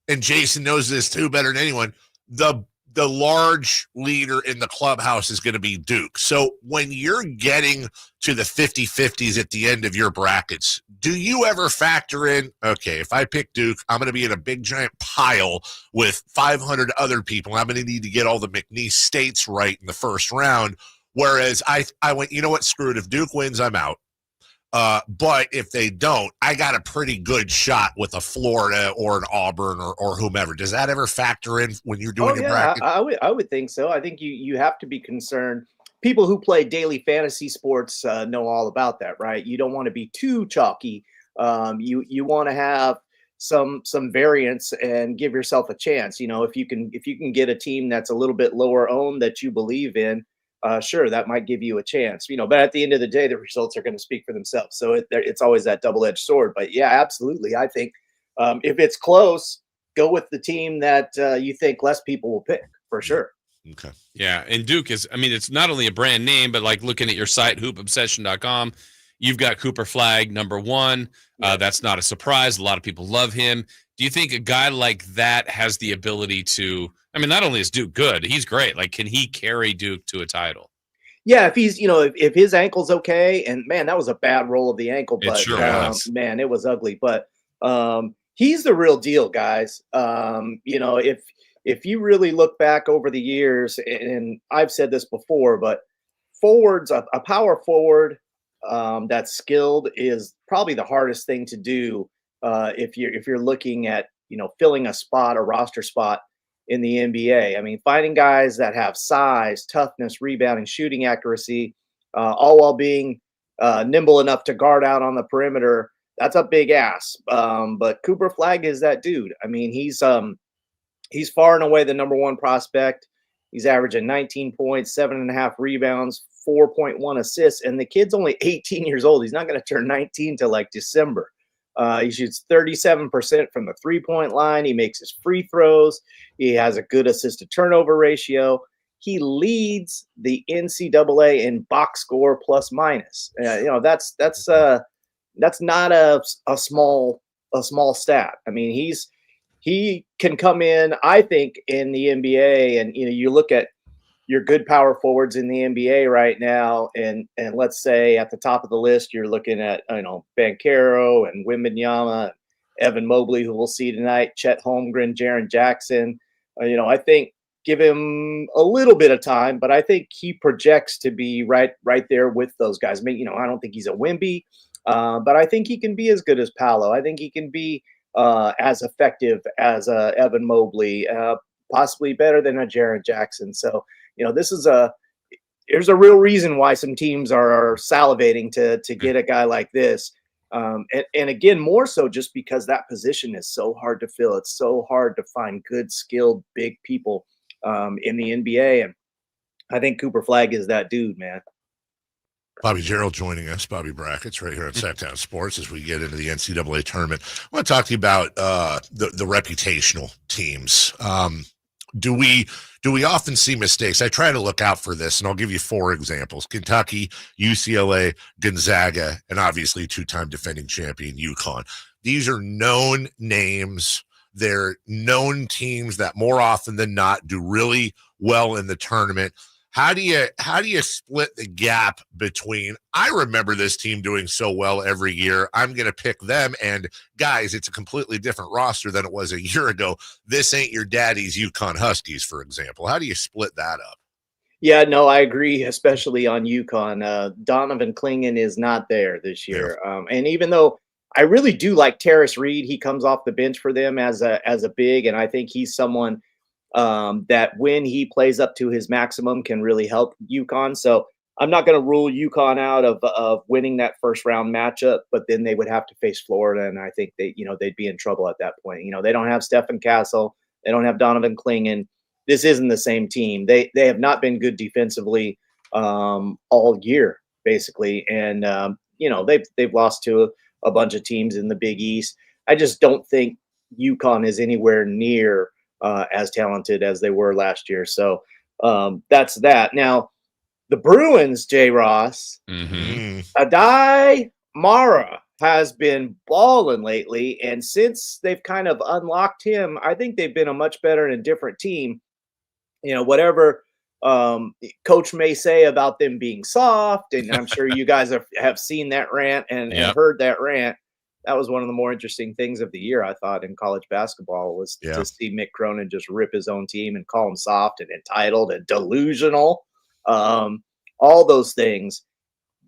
and Jason knows this too better than anyone, the large leader in the clubhouse is going to be Duke. So when you're getting to the 50-50s at the end of your brackets, do you ever factor in, okay, if I pick Duke, I'm going to be in a big giant pile with 500 other people. I'm going to need to get all the McNeese states right in the first round. Whereas I went, you know what, screw it. If Duke wins, I'm out. But if they don't, I got a pretty good shot with a Florida or an Auburn or whomever. Does that ever factor in when you're doing your bracket?
I would think so. I think you have to be concerned. People who play daily fantasy sports know all about that, right? You don't want to be too chalky. You want to have some variance and give yourself a chance. If you can get a team that's a little bit lower owned that you believe in, sure, that might give you a chance, but at the end of the day, the results are going to speak for themselves. So it's always that double-edged sword. But yeah, absolutely. I think if it's close, go with the team that you think less people will pick, for sure.
Okay.
Yeah, and Duke is, it's not only a brand name, but like looking at your site, hoopobsession.com, you've got Cooper Flagg, number 1. That's not a surprise. A lot of people love him. Do you think a guy like that has the ability to, not only is Duke good, he's great. Like, can he carry Duke to a title?
Yeah, if he's, if his ankle's okay, and man, that was a bad roll of the ankle, but
it sure was.
Man, it was ugly. But he's the real deal, guys. If you really look back over the years, and I've said this before, but forwards, a power forward that's skilled is probably the hardest thing to do if you're looking at filling a roster spot in the NBA. Finding guys that have size, toughness, rebounding, shooting accuracy, all while being nimble enough to guard out on the perimeter, that's a big ask. But Cooper Flagg is that dude. He's far and away the number 1 prospect. He's averaging 19 points, 7.5 rebounds, 4.1 assists, and the kid's only 18 years old. He's not going to turn 19 till like December. He shoots 37% from the 3-point line. He makes his free throws. He has a good assist-to-turnover ratio. He leads the NCAA in box score plus minus. That's not a small stat. He can come in, I think, in the NBA, and you look at your good power forwards in the NBA right now, and let's say at the top of the list you're looking at Banchero and Wembanyama, Evan Mobley, who we'll see tonight, Chet Holmgren, Jaren Jackson. I think give him a little bit of time, but I think he projects to be right there with those guys. I don't think he's a Wemby, but I think he can be as good as Paolo. I think he can be as effective as Evan Mobley, possibly better than a Jaren Jackson. So, there's a real reason why some teams are salivating to get a guy like this. And again, more so just because that position is so hard to fill. It's so hard to find good, skilled, big people in the NBA. And I think Cooper Flagg is that dude, man.
Bobby Jerald joining us, Bobby Brackets, right here on Sacktown Sports as we get into the NCAA tournament. I want to talk to you about the reputational teams. Do we often see mistakes? I try to look out for this, and I'll give you 4 examples: Kentucky, UCLA, Gonzaga, and obviously 2-time defending champion UConn. These are known names. They're known teams that more often than not do really well in the tournament. How do you split the gap between, I remember this team doing so well every year, I'm going to pick them, and guys, it's a completely different roster than it was a year ago. This ain't your daddy's UConn Huskies, for example. How do you split that up?
Yeah, no, I agree, especially on UConn. Donovan Clingan is not there this year. Yeah. And even though I really do like Terrace Reed, he comes off the bench for them as a big, and I think he's someone that when he plays up to his maximum can really help UConn. So I'm not going to rule UConn out of winning that first round matchup, but then they would have to face Florida. And I think they'd be in trouble at that point. They don't have Stephen Castle. They don't have Donovan Clingan. This isn't the same team. They have not been good defensively all year, basically. And, they've lost to a bunch of teams in the Big East. I just don't think UConn is anywhere near as talented as they were last year. So that's that. Now, the Bruins, J. Ross, Adai Mara has been balling lately. And since they've kind of unlocked him, I think they've been a much better and a different team. Whatever coach may say about them being soft, and I'm sure you guys have seen that rant and heard that rant. That was one of the more interesting things of the year, I thought, in college basketball was to see Mick Cronin just rip his own team and call them soft and entitled and delusional, all those things.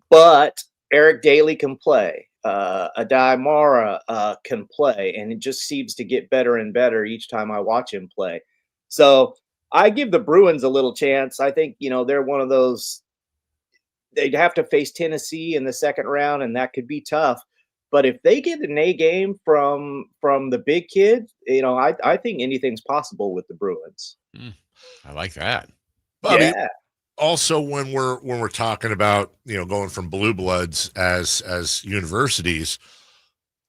But Eric Daly can play. Adai Mara can play, and it just seems to get better and better each time I watch him play. So I give the Bruins a little chance. I think, they're one of those, they'd have to face Tennessee in the second round, and that could be tough. But if they get an A game from the big kid, I think anything's possible with the Bruins.
I like that.
Bobby, also, when we're talking about going from blue bloods as universities,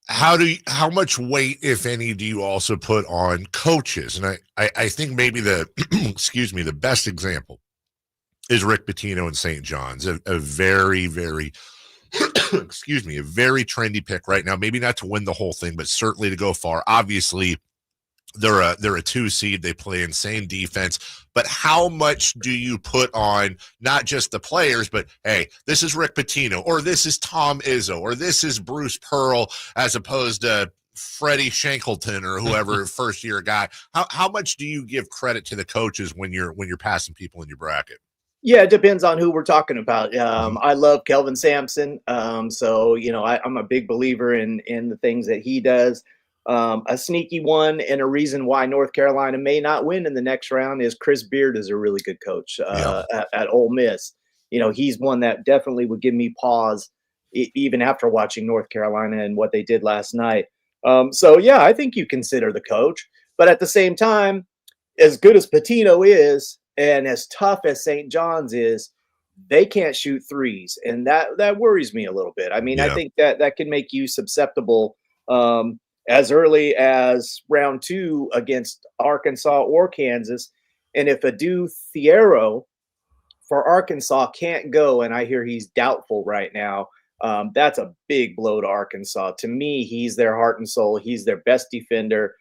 how much weight, if any, do you also put on coaches? And I think maybe the best example is Rick Pitino in St. John's, a very, very a very trendy pick right now. Maybe not to win the whole thing, but certainly to go far. Obviously, they're a 2 seed. They play insane defense. But how much do you put on not just the players, but hey, this is Rick Pitino, or this is Tom Izzo, or this is Bruce Pearl, as opposed to Freddie Shankleton or whoever first year guy. How much do you give credit to the coaches when you're passing people in your bracket?
Yeah, it depends on who we're talking about. I love Kelvin Sampson. So, I'm a big believer in the things that he does. A sneaky one and a reason why North Carolina may not win in the next round is Chris Beard is a really good coach at Ole Miss. He's one that definitely would give me pause even after watching North Carolina and what they did last night. I think you consider the coach. But at the same time, as good as Pitino is, and as tough as St. John's is, they can't shoot threes. And that worries me a little bit. I mean, I think that can make you susceptible as early as round 2 against Arkansas or Kansas. And if Adu Thiero for Arkansas can't go, and I hear he's doubtful right now, that's a big blow to Arkansas. To me, he's their heart and soul. He's their best defender.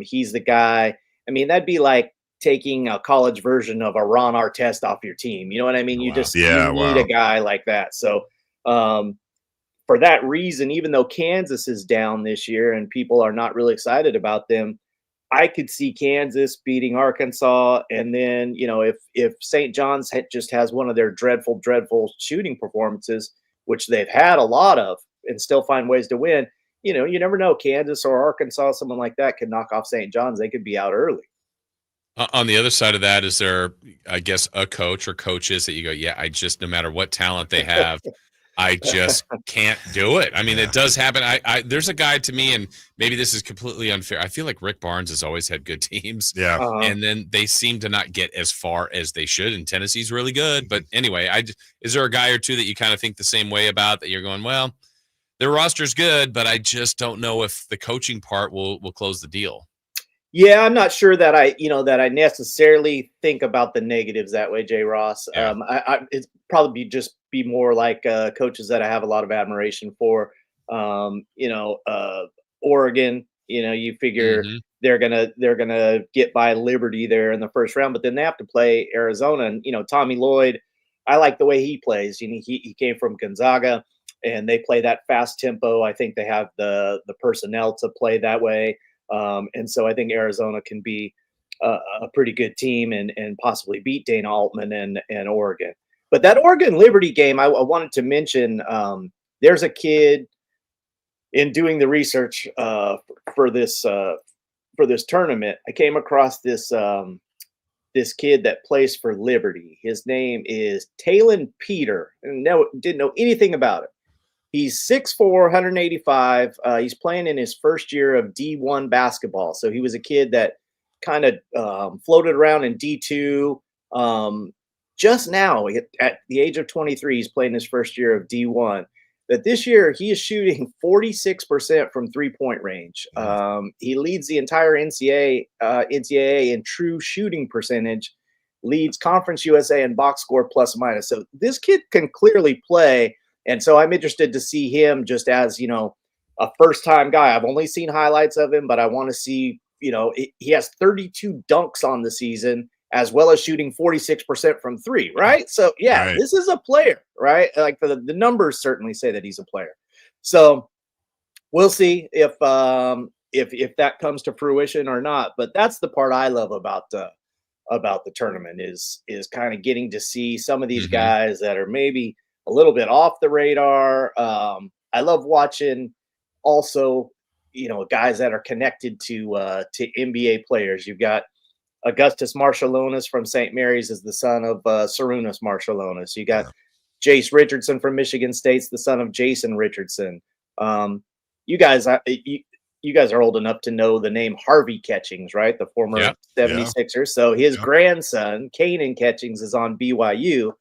He's the guy. I mean, that'd be like taking a college version of a Ron Artest off your team. You know what I mean? You need a guy like that. So for that reason, even though Kansas is down this year and people are not really excited about them, I could see Kansas beating Arkansas. And then, if St. John's just has one of their dreadful shooting performances, which they've had a lot of, and still find ways to win, you never know. Kansas or Arkansas, someone like that could knock off St. John's. They could be out early.
On the other side of that, is there, I guess, a coach or coaches that you go, no matter what talent they have, I just can't do it. I mean, it does happen. There's a guy to me, and maybe this is completely unfair. I feel like Rick Barnes has always had good teams.
Yeah.
And then they seem to not get as far as they should. And Tennessee's really good. But anyway, is there a guy or two that you kind of think the same way about, that you're going, well, their roster's good, but I just don't know if the coaching part will close the deal?
Yeah, I'm not sure that I necessarily think about the negatives that way, Jay Ross.
Yeah.
It's probably just be more like coaches that I have a lot of admiration for. Oregon. You figure they're gonna get by Liberty there in the first round, but then they have to play Arizona. And Tommy Lloyd, I like the way he plays. He came from Gonzaga, and they play that fast tempo. I think they have the personnel to play that way. And so I think Arizona can be a pretty good team and possibly beat Dana Altman and Oregon. But that Oregon Liberty game, I wanted to mention, there's a kid in doing the research for this tournament. I came across this kid that plays for Liberty. His name is Talon Peter, and didn't know anything about it. He's 6'4", 185. He's playing in his first year of D1 basketball. So he was a kid that kind of floated around in D2. Just now, at the age of 23, he's playing his first year of D1. But this year, he is shooting 46% from three-point range. He leads the entire NCAA in true shooting percentage, leads Conference USA in box score plus minus. So this kid can clearly play. And so I'm interested to see him just as, a first-time guy. I've only seen highlights of him, but I want to see, he has 32 dunks on the season, as well as shooting 46% from three, right? So, yeah, This is a player, right? Like the numbers certainly say that he's a player. So we'll see if that comes to fruition or not. But that's the part I love about the tournament is kind of getting to see some of these guys that are maybe a little bit off the radar. I love watching also, guys that are connected to NBA players. You've got Augustus Marshallonis from St. Mary's is the son of Sarunas Marshallonis. You got Jace Richardson from Michigan State's the son of Jason Richardson. You guys are old enough to know the name Harvey Catchings, right? The former 76ers. So his grandson, Kanan Catchings, is on BYU.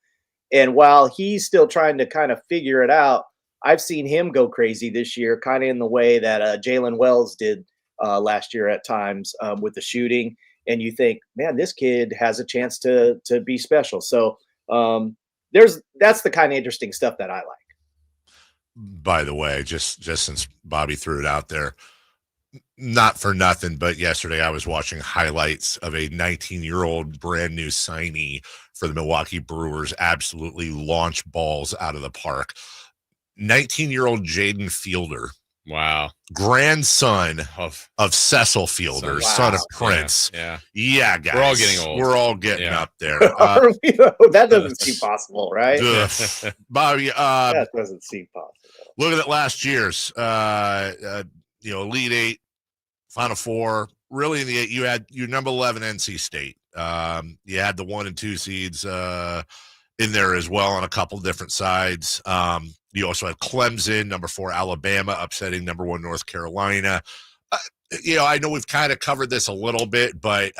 And while he's still trying to kind of figure it out, I've seen him go crazy this year, kind of in the way that Jalen Wells did last year at times with the shooting. And you think, man, this kid has a chance to be special. So that's the kind of interesting stuff that I like.
By the way, just since Bobby threw it out there, not for nothing, but yesterday I was watching highlights of a 19-year-old brand new signee for the Milwaukee Brewers absolutely launch balls out of the park. 19-year-old Jaden Fielder.
Wow.
Grandson of Cecil Fielder, son of Prince. Yeah, guys.
We're all getting old.
We're all getting up there.
That doesn't seem possible, right?
Bobby,
that doesn't seem possible.
Look at last year's Elite Eight, Final Four. Really, in the eight, you had your number 11 NC State. You had the 1 and 2 seeds in there as well on a couple different sides. You also had Clemson, number 4 Alabama, upsetting number 1 North Carolina. I know we've kind of covered this a little bit, but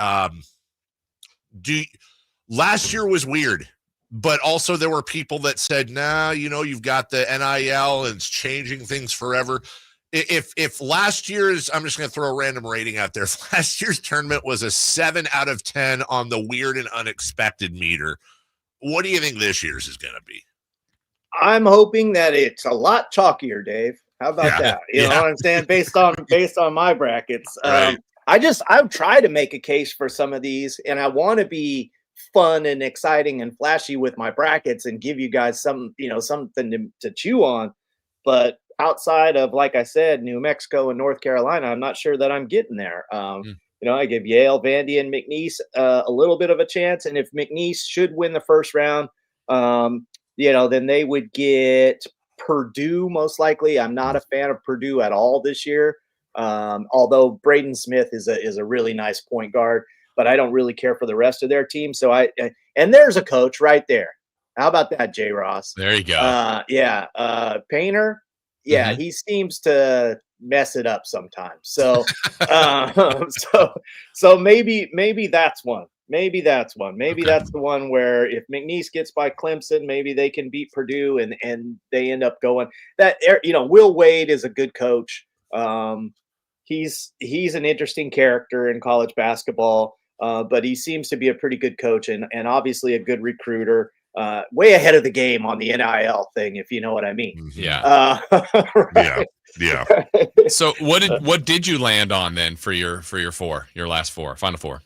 last year was weird. But also there were people that said, nah, you've got the NIL and it's changing things forever. If last year's, I'm just going to throw a random rating out there. If last year's tournament was a 7 out of 10 on the weird and unexpected meter, what do you think this year's is going to be?
I'm hoping that it's a lot chalkier, Dave. How about that? You know what I'm saying? Based on my brackets.
Right.
I've tried to make a case for some of these, and I want to be fun and exciting and flashy with my brackets and give you guys something to chew on. But outside of, like I said, New Mexico and North Carolina, I'm not sure that I'm getting there. I give Yale, Vandy, and McNeese a little bit of a chance. And if McNeese should win the first round, then they would get Purdue most likely. I'm not a fan of Purdue at all this year, although Braden Smith is a really nice point guard, but I don't really care for the rest of their team. So and there's a coach right there. How about that, J. Ross?
There you go.
Painter. Yeah, he seems to mess it up sometimes. So, so maybe that's one. Maybe that's one. Maybe that's the one where if McNeese gets by Clemson, maybe they can beat Purdue and they end up going. That Will Wade is a good coach. He's an interesting character in college basketball, but he seems to be a pretty good coach and obviously a good recruiter. Way ahead of the game on the NIL thing, if you know what I mean.
Yeah.
Right?
Yeah.
So what did you land on then for your last final four?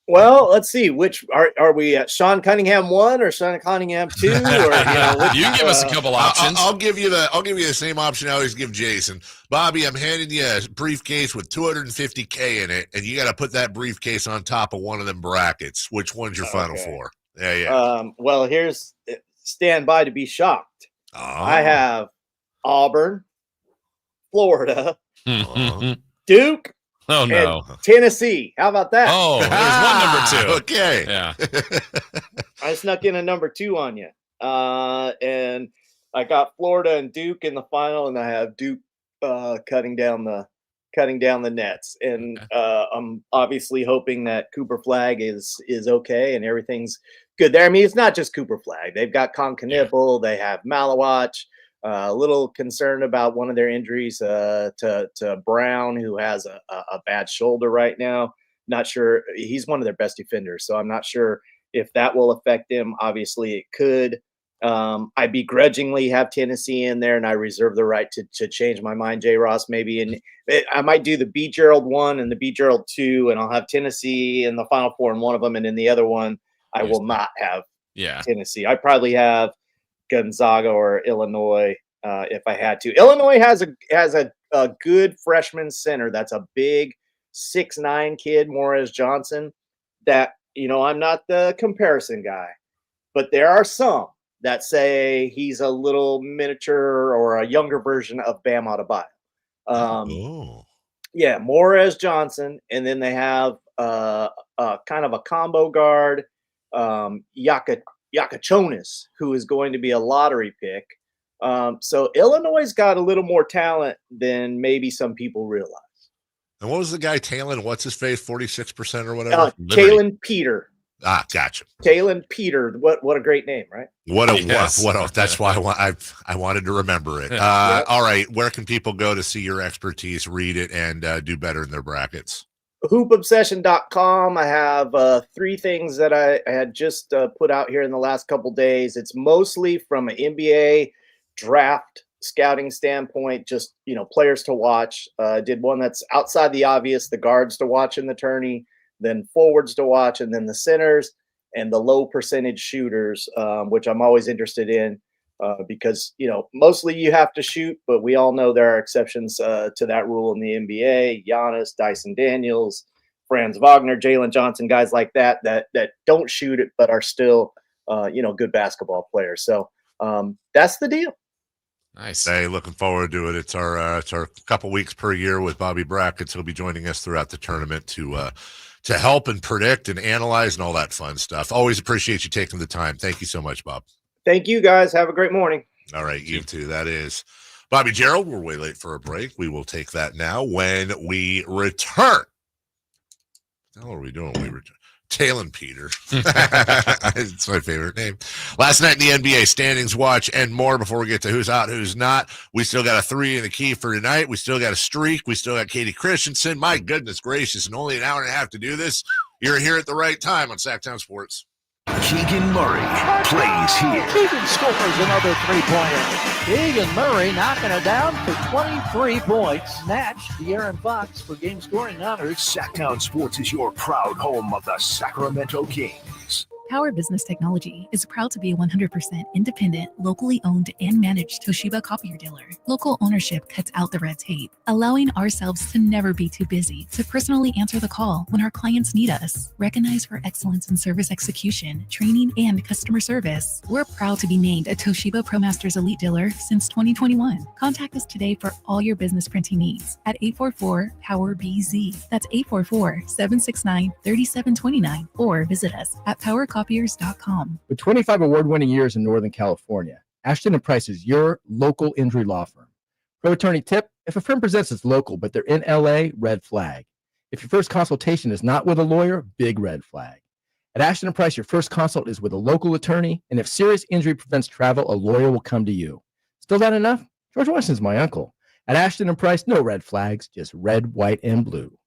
Well, let's see. Which are we at? Sean Cunningham 1 or Sean Cunningham 2? Or,
you can give us a couple options.
I'll give you the same option I always give Jason. Bobby, I'm handing you a briefcase with $250K in it, and you got to put that briefcase on top of one of them brackets. Which one's your final four? Yeah.
Well, stand by to be shocked. I have Auburn, Florida, Duke.
Oh no!
And Tennessee. How about that?
Oh, there's one number 2.
Okay.
Yeah.
I snuck in a number 2 on you. And I got Florida and Duke in the final, and I have Duke cutting down the nets. And I'm obviously hoping that Cooper Flagg is okay and everything's good there. I mean, it's not just Cooper Flagg. They've got Concanibal, they have Malawach. A little concerned about one of their injuries to Brown, who has a bad shoulder right now. Not sure. He's one of their best defenders, so I'm not sure if that will affect him. Obviously, it could. I begrudgingly have Tennessee in there, and I reserve the right to change my mind, J. Ross, maybe. And I might do the B. Jerald 1 and the B. Jerald 2, and I'll have Tennessee in the Final Four in one of them, and in the other one, I will not have Tennessee. I probably have Gonzaga or Illinois if I had to. Illinois has a good freshman center. That's a big 6'9" kid, Morris Johnson. That I'm not the comparison guy, but there are some that say he's a little miniature or a younger version of Bam Adebayo. Yeah, Morris Johnson, and then they have kind of a combo guard, Yakachonis, who is going to be a lottery pick. So Illinois got a little more talent than maybe some people realize.
And what was the guy, Talon? What's his face? 46% or whatever?
Talon Peter.
Gotcha.
Talon Peter. What a great name, right?
What a that's why I wanted to remember it. All right. Where can people go to see your expertise, read it, and do better in their brackets?
hoopobsession.com. I have 3 things that I had just put out here in the last couple days. It's mostly from an NBA draft scouting standpoint, just players to watch. Did one that's outside the obvious, the guards to watch in the tourney, then forwards to watch, and then the centers and the low percentage shooters, which I'm always interested in because mostly you have to shoot, but we all know there are exceptions to that rule in the NBA. Giannis, Dyson Daniels, Franz Wagner, Jalen Johnson, guys like that don't shoot it but are still good basketball players. So that's the deal.
Nice.
Hey, looking forward to it. It's our couple weeks per year with Bobby Brackets. He'll be joining us throughout the tournament to help and predict and analyze and all that fun stuff. Always appreciate you taking the time. Thank you so much, Bob.
Thank you, guys. Have a great morning.
All right, you too. That is Bobby Jerald. We're way late for a break. We will take that now when we return. What the hell are we doing when we return? Talon Peter. It's my favorite name. Last night in the NBA standings watch and more before we get to who's out, who's not. We still got a 3 in the key for tonight. We still got a streak. We still got Katie Christensen. My goodness gracious, and only an hour and a half to do this. You're here at the right time on Sacktown Sports.
Keegan Murray plays here.
Keegan scores another 3-pointer. Keegan Murray knocking it down for 23 points. Snatched De'Aaron Fox for game scoring honors.
Sacktown Sports is your proud home of the Sacramento Kings.
Power Business Technology is proud to be a 100% independent, locally owned and managed Toshiba copier dealer. Local ownership cuts out the red tape, allowing ourselves to never be too busy to personally answer the call when our clients need us. Recognized for excellence in service execution, training, and customer service, we're proud to be named a Toshiba ProMasters Elite Dealer since 2021. Contact us today for all your business printing needs at 844-POWER-BZ. That's 844-769-3729, or visit us at PowerCoffee toshibacopiers.com.
With 25 award-winning years in Northern California, Ashton & Price is your local injury law firm. Pro attorney tip: if a firm presents as local but they're in LA, red flag. If your first consultation is not with a lawyer, big red flag. At Ashton & Price, your first consult is with a local attorney, and if serious injury prevents travel, a lawyer will come to you. Still not enough? George Washington's my uncle. At Ashton & Price, no red flags, just red, white, and blue.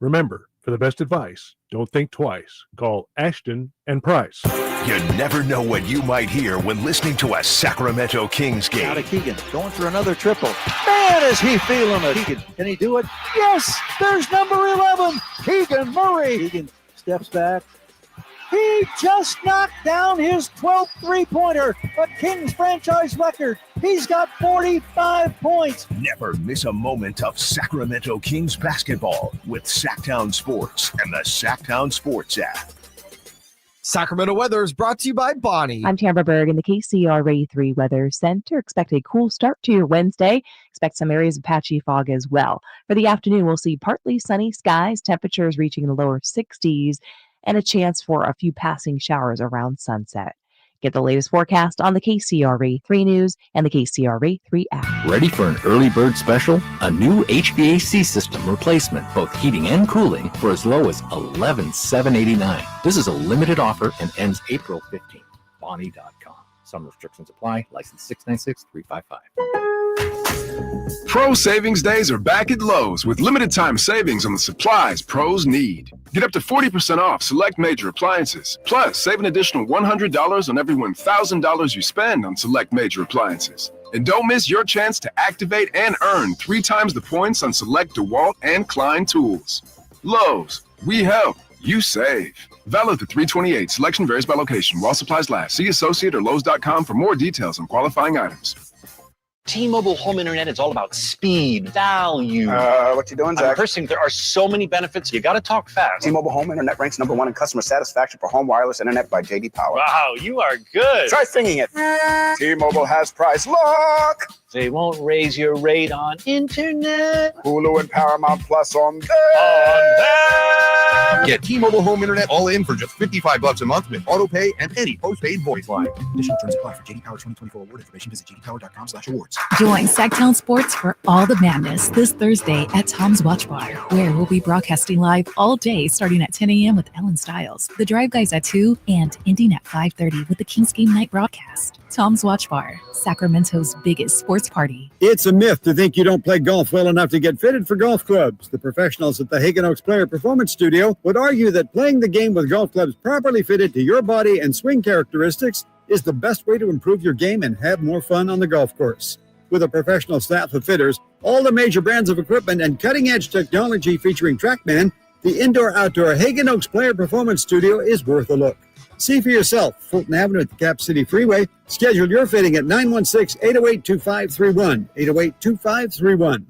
Remember, for the best advice, don't think twice. Call Ashton & Price.
You never know what you might hear when listening to a Sacramento Kings game.
Out of Keegan, going for another triple. Man, is he feeling it. Keegan, can he do it? Yes, there's number 11, Keegan Murray. Keegan steps back. He just knocked down his 12th three-pointer, a Kings franchise record. He's got 45 points.
Never miss a moment of Sacramento Kings basketball with Sacktown Sports and the Sacktown Sports app.
Sacramento weather is brought to you by Bonnie.
I'm Tamara Berg in the KCRA 3 Weather Center. Expect a cool start to your Wednesday. Expect some areas of patchy fog as well. For the afternoon, we'll see partly sunny skies, temperatures reaching the lower 60s, and a chance for a few passing showers around sunset. Get the latest forecast on the KCRA 3 News and the KCRA 3 app.
Ready for an early bird special? A new HVAC system replacement, both heating and cooling, for as low as $11,789. This is a limited offer and ends April 15th. Bonnie.com. Some restrictions apply. License 696355.
Pro Savings Days are back at Lowe's with limited time savings on the supplies pros need. Get up to 40% off select major appliances. Plus, save an additional $100 on every $1,000 you spend on select major appliances. And don't miss your chance to activate and earn 3 times the points on select DeWalt and Klein tools. Lowe's, we help, you save. Valid through 3/28. Selection varies by location. While supplies last. See associate or Lowe's.com for more details on qualifying items.
T-Mobile home internet is all about speed, value.
What you doing, Zach?
First thing, there are so many benefits. You got to talk fast.
T-Mobile home internet ranks #1 in customer satisfaction for home wireless internet by J.D. Power.
Wow, you are good.
Try singing it. T-Mobile has price lock.
They won't raise your rate on internet.
Hulu and Paramount Plus on them.
Get T-Mobile home internet all in for just $55 a month with auto pay and any postpaid voice line.
Additional terms apply. For J.D. Power 2024 award information, visit jdpower.com/awards.
Join Sacktown Sports for all the madness this Thursday at Tom's Watch Bar, where we'll be broadcasting live all day starting at 10 a.m. with Ellen Stiles, The Drive Guys at 2, and ending at 5:30 with the Kings Game Night broadcast. Tom's Watch Bar, Sacramento's biggest sports party.
It's a myth to think you don't play golf well enough to get fitted for golf clubs. The professionals at the Hagen Oaks Player Performance Studio would argue that playing the game with golf clubs properly fitted to your body and swing characteristics is the best way to improve your game and have more fun on the golf course. With a professional staff of fitters, all the major brands of equipment, and cutting-edge technology featuring TrackMan, the indoor-outdoor Hagen Oaks Player Performance Studio is worth a look. See for yourself, Fulton Avenue at the Cap City Freeway. Schedule your fitting at 916-808-2531, 808-2531.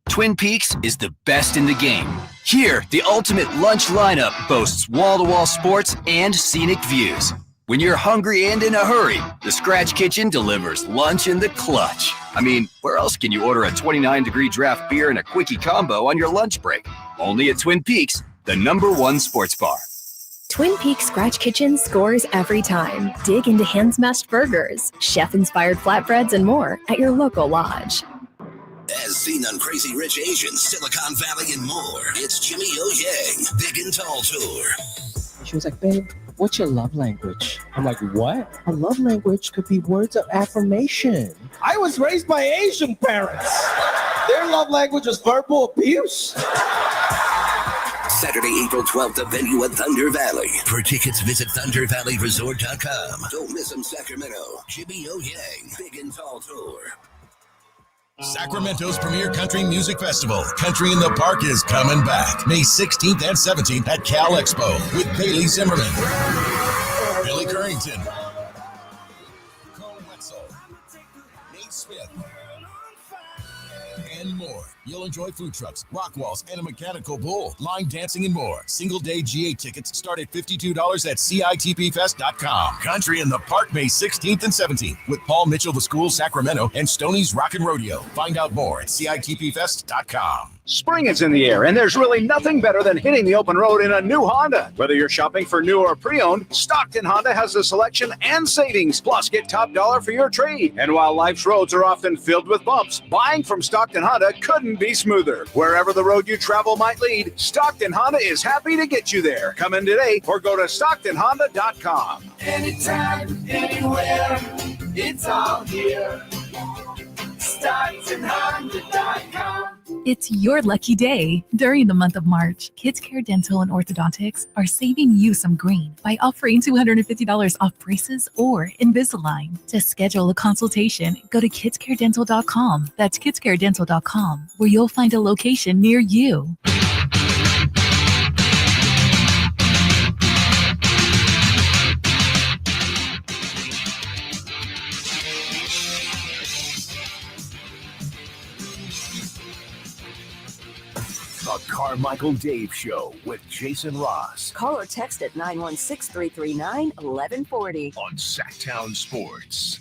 Twin Peaks is the best in the game. Here, the ultimate lunch lineup boasts wall-to-wall sports and scenic views. When you're hungry and in a hurry, the Scratch Kitchen delivers lunch in the clutch. I mean, where else can you order a 29-degree draft beer and a quickie combo on your lunch break? Only at Twin Peaks, the #1 sports bar.
Twin Peaks Scratch Kitchen scores every time. Dig into hand-smashed burgers, chef-inspired flatbreads, and more at your local lodge.
As seen on Crazy Rich Asians, Silicon Valley, and more, it's Jimmy O Yang, Big and Tall Tour.
She was like, babe, what's your love language? I'm like, what? A love language could be words of affirmation.
I was raised by Asian parents. Their love language is verbal abuse.
Saturday, April 12th, a venue at Thunder Valley. For tickets, visit ThunderValleyResort.com. Don't miss them, Sacramento. Jimmy O Yang, Big and Tall Tour.
Sacramento's premier country music festival, Country in the Park, is coming back. May 16th and 17th at Cal Expo with Bailey Zimmerman, Billy Currington, Cole Wetzel, Nate Smith, and more. You'll enjoy food trucks, rock walls, and a mechanical bull, line dancing, and more. Single-day GA tickets start at $52 at CITPFest.com. Country in the Park, May 16th and 17th with Paul Mitchell, The School, Sacramento, and Stoney's Rockin' Rodeo. Find out more at CITPFest.com.
Spring is in the air, and there's really nothing better than hitting the open road in a new Honda. Whether you're shopping for new or pre-owned, Stockton Honda has the selection and savings. Plus, get top dollar for your trade. And while life's roads are often filled with bumps, buying from Stockton Honda couldn't be smoother. Wherever the road you travel might lead, Stockton Honda is happy to get you there. Come in today or go to StocktonHonda.com.
Anytime, anywhere, it's all here. StocktonHonda.com.
It's your lucky day. During the month of March, Kids Care Dental and Orthodontics are saving you some green by offering $250 off braces or Invisalign. To schedule a consultation, go to kidscaredental.com. That's kidscaredental.com, where you'll find a location near you.
The Carmichael Dave Show with Jason Ross.
Call or text at 916-339-1140.
On Sacktown Sports.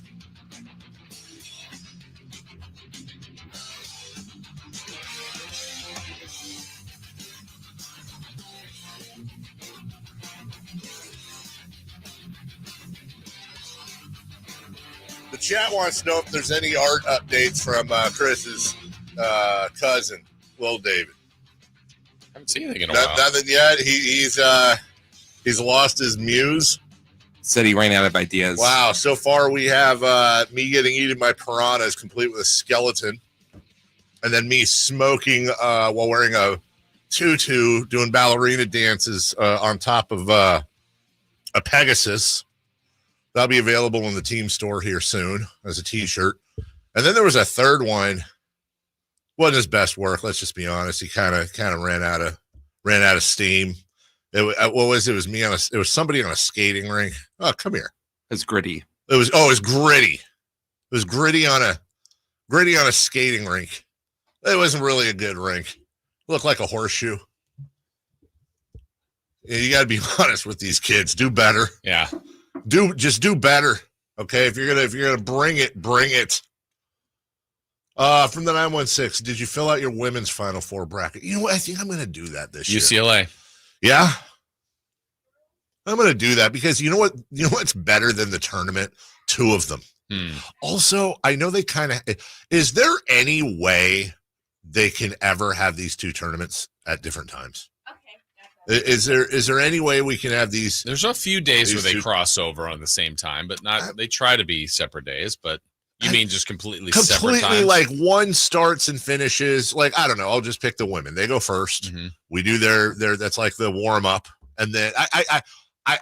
The chat wants to know if there's any art updates from Chris's cousin, Will David.
I haven't seen anything in a while.
Nothing yet. He's lost his muse.
Said he ran out of ideas.
Wow. So far we have me getting eaten by piranhas, complete with a skeleton, and then me smoking while wearing a tutu, doing ballerina dances on top of a Pegasus. That'll be available in the team store here soon as a T-shirt. And then there was a third one. Wasn't his best work. Let's just be honest. He kind of ran out of steam. It was somebody on a skating rink. Oh, come here.
It's gritty.
It was gritty. It was gritty on a skating rink. It wasn't really a good rink. It looked like a horseshoe. Yeah, you got to be honest with these kids. Do better.
Yeah.
Just do better. Okay. If you're gonna bring it. From the 916, did you fill out your women's Final Four bracket? You know what? I think I'm going to do that this year.
UCLA.
Yeah. I'm going to do that because you know what's better than the tournament? Two of them. Also, I know they is there any way they can ever have these two tournaments at different times? Okay. Is there any way we can have these?
There's a few days where they cross over on the same time, but not, they try to be separate days, but you mean just completely separate times?
Like one starts and finishes. Like, I don't know. I'll just pick the women. They go first. Mm-hmm. We do their that's like the warm up. And then I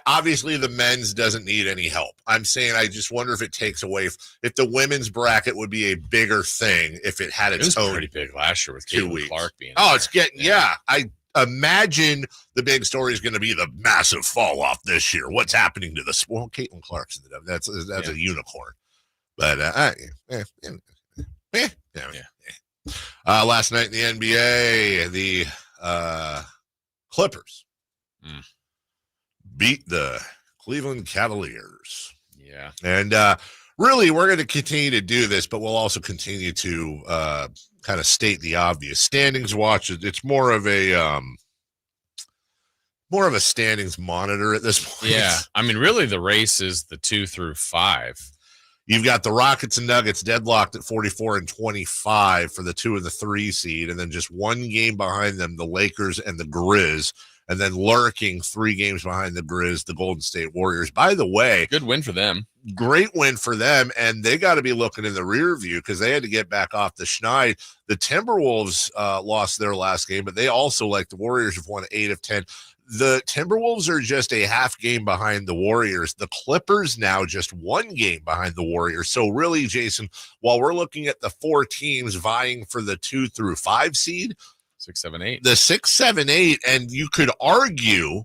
obviously the men's doesn't need any help. I'm saying I just wonder if it takes away if the women's bracket would be a bigger thing if it had its own.
Pretty big last year with Caitlin Clark being.
Oh, it's getting I imagine the big story is going to be the massive fall off this year. What's happening to the sport? Caitlin Clark's that's a unicorn. But last night in the NBA, the Clippers beat the Cleveland Cavaliers.
Yeah.
And really, we're going to continue to do this, but we'll also continue to kind of state the obvious. Standings watch, it's more of a standings monitor at this point.
Yeah. I mean, really, the race is the 2 through 5.
You've got the Rockets and Nuggets deadlocked at 44 and 25 for the 2 and the 3 seed, and then just one game behind them, the Lakers and the Grizz, and then lurking 3 games behind the Grizz, the Golden State Warriors. By the way,
good win for them.
Great win for them, and they got to be looking in the rear view because they had to get back off the schneid. The Timberwolves lost their last game, but they also, like the Warriors, have won 8 of 10. The Timberwolves are just a half game behind the Warriors. The Clippers now just 1 game behind the Warriors. So really, Jason, while we're looking at the 4 teams vying for the 2 through 5 seed,
6, 7, 8,
the 6, 7, 8, and you could argue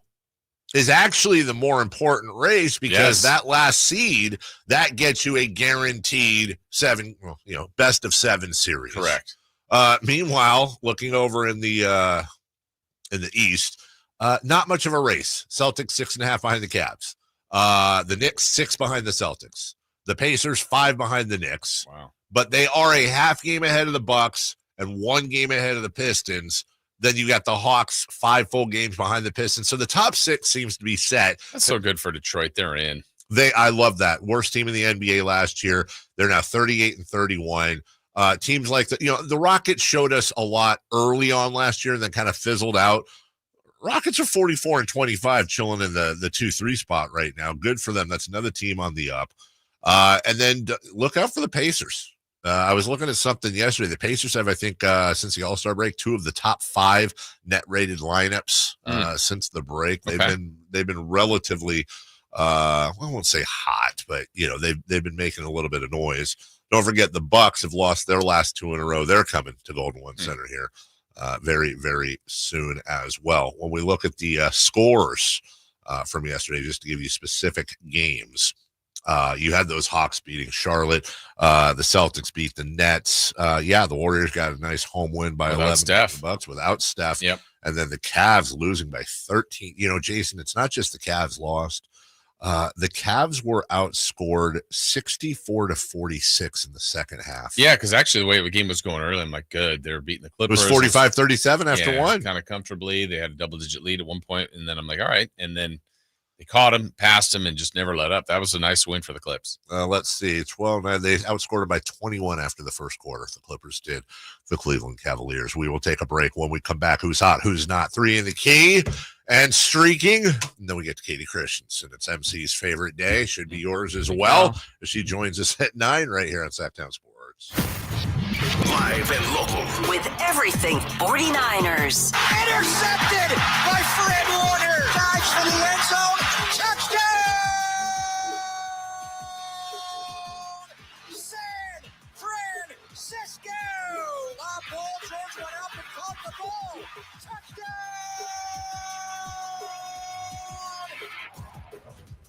is actually the more important race because that last seed that gets you a guaranteed 7, best of 7 series.
Correct.
Meanwhile, looking over in the East. Not much of a race. Celtics 6.5 behind the Cavs. The Knicks 6 behind the Celtics. The Pacers 5 behind the Knicks.
Wow.
But they are a half game ahead of the Bucks and 1 game ahead of the Pistons. Then you got the Hawks 5 full games behind the Pistons. So the top 6 seems to be set.
That's so good for Detroit. They're in.
I love that. Worst team in the NBA last year. They're now 38-31. Teams like the Rockets showed us a lot early on last year and then kind of fizzled out. Rockets are 44-25, chilling in the 2-3 spot right now. Good for them. That's another team on the up. And then look out for the Pacers. I was looking at something yesterday. The Pacers have, I think, since the All-Star break, 2 of the top 5 net rated lineups since the break. They've been relatively, I won't say hot, but they've been making a little bit of noise. Don't forget the Bucks have lost their last 2 in a row. They're coming to Golden One Center here very, very soon as well. When we look at the scores from yesterday, just to give you specific games. You had those Hawks beating Charlotte. The Celtics beat the Nets. The Warriors got a nice home win by 11
Steph.
Bucks without Steph.
Yep.
And then the Cavs losing by 13. Jason, it's not just the Cavs lost. The Cavs were outscored 64-46 in the second half.
Yeah, because actually the way the game was going early, I'm like, good. They were beating the Clippers.
It was 45-37 after one.
Kind of comfortably. They had a double-digit lead at one point, and then I'm like, all right. And then they caught him, passed him, and just never let up. That was a nice win for the Clips.
Let's see. 12-9. They outscored by 21 after the first quarter. The Clippers did. The Cleveland Cavaliers. We will take a break. When we come back, who's hot, who's not? 3 in the key and streaking. And then we get to Katie Christensen. It's MC's favorite day. Should be yours as well. She joins us at 9 right here on Sacktown Sports.
Live and local.
With everything 49ers.
Intercepted by Fred Warner. Dives for the end zone. Touchdown! San Francisco! Bob Paul George went up and caught the ball. Touchdown!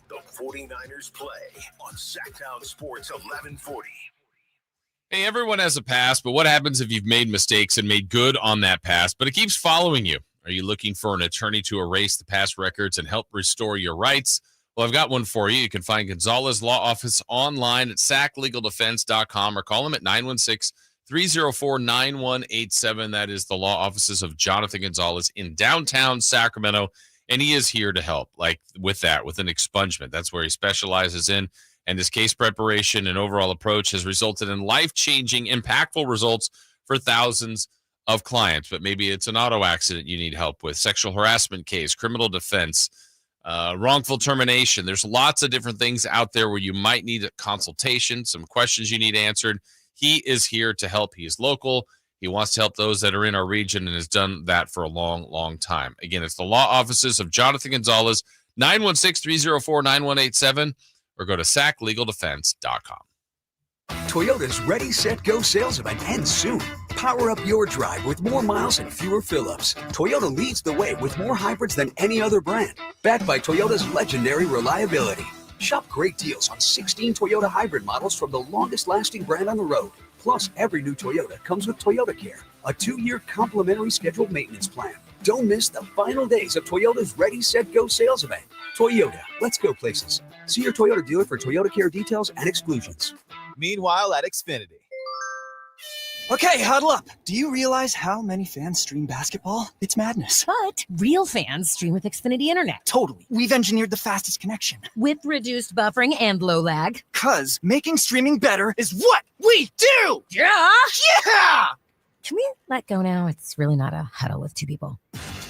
The 49ers play on Sacktown Sports 1140.
Hey, everyone has a past, but what happens if you've made mistakes and made good on that past, but it keeps following you? Are you looking for an attorney to erase the past records and help restore your rights? Well, I've got one for you. You can find Gonzalez Law Office online at saclegaldefense.com or call them at 916-304-9187. That is the law offices of Jonathan Gonzalez in downtown Sacramento, and he is here to help, like with that, with an expungement. That's where he specializes in. And his case preparation and overall approach has resulted in life-changing, impactful results for thousands of clients. But maybe it's an auto accident you need help with, sexual harassment case, criminal defense, wrongful termination. There's lots of different things out there where you might need a consultation, some questions you need answered. He is here to help. He is local. He wants to help those that are in our region and has done that for a long, long time. Again, it's the law offices of Jonathan Gonzalez, 916-304-9187. Or go to saclegaldefense.com.
Toyota's Ready, Set, Go sales event ends soon. Power up your drive with more miles and fewer fill-ups. Toyota leads the way with more hybrids than any other brand, backed by Toyota's legendary reliability. Shop great deals on 16 Toyota hybrid models from the longest-lasting brand on the road. Plus, every new Toyota comes with Toyota Care, a 2-year complimentary scheduled maintenance plan. Don't miss the final days of Toyota's Ready, Set, Go sales event. Toyota, let's go places. See your Toyota dealer for Toyota Care details and exclusions.
Meanwhile at Xfinity. Okay, huddle up. Do you realize how many fans stream basketball? It's madness.
But real fans stream with Xfinity Internet.
Totally. We've engineered the fastest connection.
With reduced buffering and low lag.
'Cause making streaming better is what we do!
Yeah!
Yeah!
Can we let go now? It's really not a huddle with 2 people.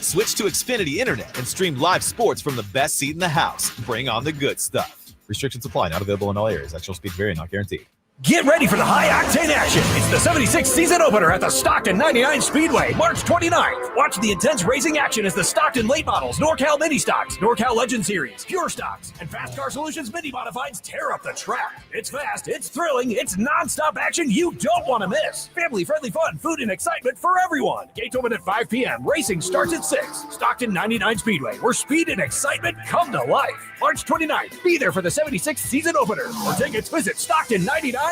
Switch to Xfinity Internet and stream live sports from the best seat in the house. Bring on the good stuff. Restrictions apply. Not available in all areas. Actual speed vary, not guaranteed.
Get ready for the high-octane action. It's the 76th season opener at the Stockton 99 Speedway, March 29th. Watch the intense racing action as the Stockton Late Models, NorCal Mini Stocks, NorCal Legend Series, Pure Stocks, and Fast Car Solutions Mini Modifieds tear up the track. It's fast, it's thrilling, it's non-stop action you don't want to miss. Family-friendly fun, food, and excitement for everyone. Gates open at 5 p.m. Racing starts at 6. Stockton 99 Speedway, where speed and excitement come to life. March 29th. Be there for the 76th season opener. For tickets, visit Stockton99.com.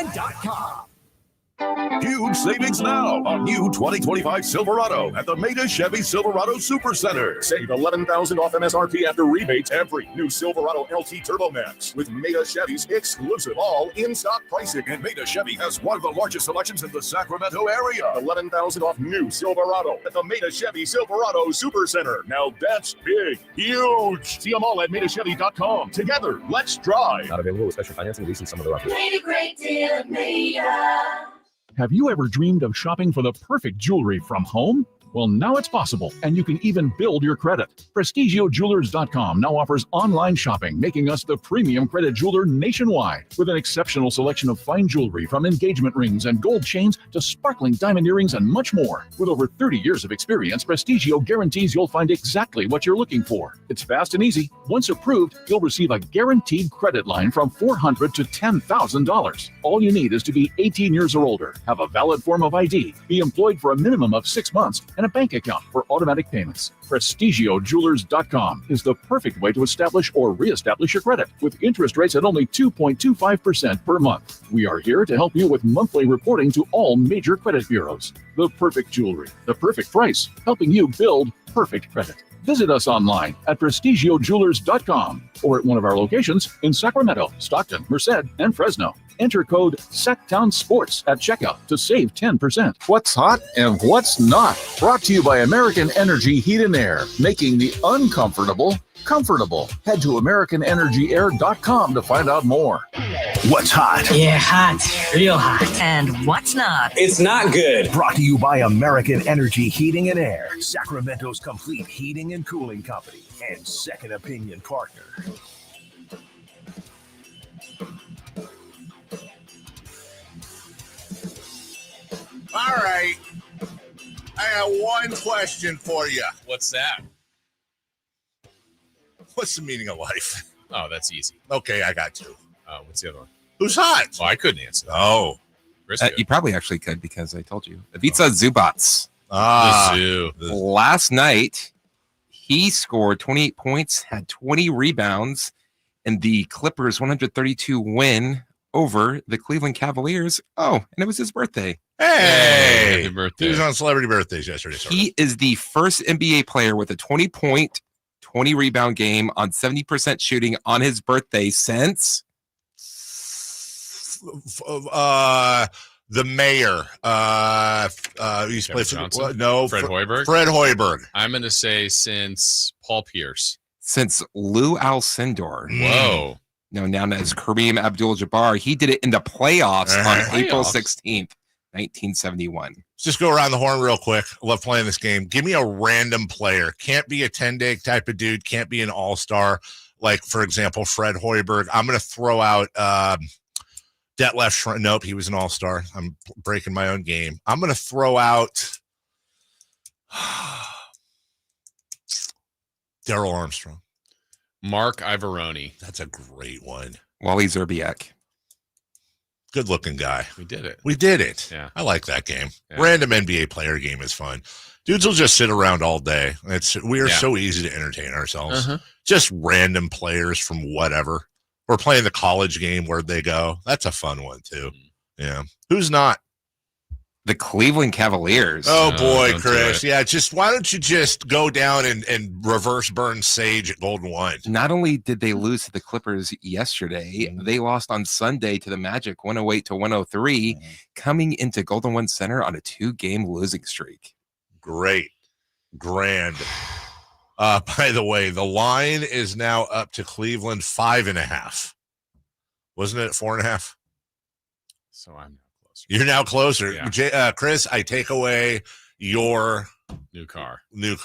Huge savings now on new 2025 Silverado at the Meta Chevy Silverado Supercenter. Save $11,000 off MSRP after rebates every new Silverado LT Turbo Max with Meta Chevy's exclusive all in-stock pricing. And Meta Chevy has one of the largest selections in the Sacramento area. $11,000 off new Silverado at the Meta Chevy Silverado Supercenter. Now that's big, huge. See them all at MetaChevy.com. Together, let's drive.
Not available with special financing, leasing, some other options.
Made a great deal at Meta.
Have you ever dreamed of shopping for the perfect jewelry from home? Well, now it's possible, and you can even build your credit. PrestigiOJewelers.com now offers online shopping, making us the premium credit jeweler nationwide. With an exceptional selection of fine jewelry from engagement rings and gold chains to sparkling diamond earrings and much more. With over 30 years of experience, Prestigio guarantees you'll find exactly what you're looking for. It's fast and easy. Once approved, you'll receive a guaranteed credit line from $400 to $10,000. All you need is to be 18 years or older, have a valid form of ID, be employed for a minimum of 6 months, and a bank account for automatic payments. PrestigioJewelers.com is the perfect way to establish or reestablish your credit with interest rates at only 2.25% per month. We are here to help you with monthly reporting to all major credit bureaus. The perfect jewelry, the perfect price, helping you build perfect credit. Visit us online at PrestigioJewelers.com or at one of our locations in Sacramento, Stockton, Merced, and Fresno. Enter code SACTOWNSPORTS at checkout to save 10%. What's hot and what's not? Brought to you by American Energy Heat and Air, making the uncomfortable comfortable. Head to AmericanEnergyAir.com to find out more.
What's hot?
Yeah, hot. Real hot. And what's not?
It's not good. Brought to you by American Energy Heating and Air, Sacramento's complete heating and cooling company, and second opinion partner.
All right. I got one question for you.
What's that?
What's the meaning of life?
Oh, that's easy.
Okay, I got two.
What's the other one?
Who's hot?
Oh, I couldn't answer that.
Oh.
You probably actually could because I told you. Ivica Zubats.
Ah.
The Zoo.
Last night, he scored 28 points, had 20 rebounds, and the Clippers' 132 win over the Cleveland Cavaliers. Oh, and it was his birthday.
Hey,
happy birthday.
He was on Celebrity Birthdays yesterday.
He is the first NBA player with a 20-point, 20-rebound game on 70% shooting on his birthday since
the mayor. He's played for no
Fred Hoiberg.
Fred Hoiberg.
I'm going to say since Paul Pierce.
Since Lou Alcindor.
Whoa.
Known as Kareem Abdul-Jabbar. He did it in the playoffs on April 16th, 1971.
Let's just go around the horn real quick. I love playing this game. Give me a random player. Can't be a 10-day type of dude. Can't be an all-star. Like, for example, Fred Hoiberg. I'm going to throw out Detlef Schrempf. Nope, he was an all-star. I'm breaking my own game. I'm going to throw out Darrell Armstrong.
Mark Ivaroni.
That's a great one.
Wally Zerbiak.
Good looking guy.
We did it.
Yeah. I like that game.
Yeah.
Random NBA player game is fun. Dudes will just sit around all day. We are so easy to entertain ourselves. Just random players from whatever. We're playing the college game. Where'd they go? That's a fun one too. Yeah. Who's not?
The Cleveland Cavaliers.
Oh boy, Chris. Yeah, why don't you just go down and reverse burn Sage at Golden One?
Not only did they lose to the Clippers yesterday, they lost on Sunday to the Magic 108 to 103, coming into Golden One Center on a 2-game losing streak.
Great. Grand. By the way, the line is now up to Cleveland 5.5. Wasn't it 4.5?
So I'm
You're now closer.
Yeah.
Chris, I take away your
new car.
Yeah,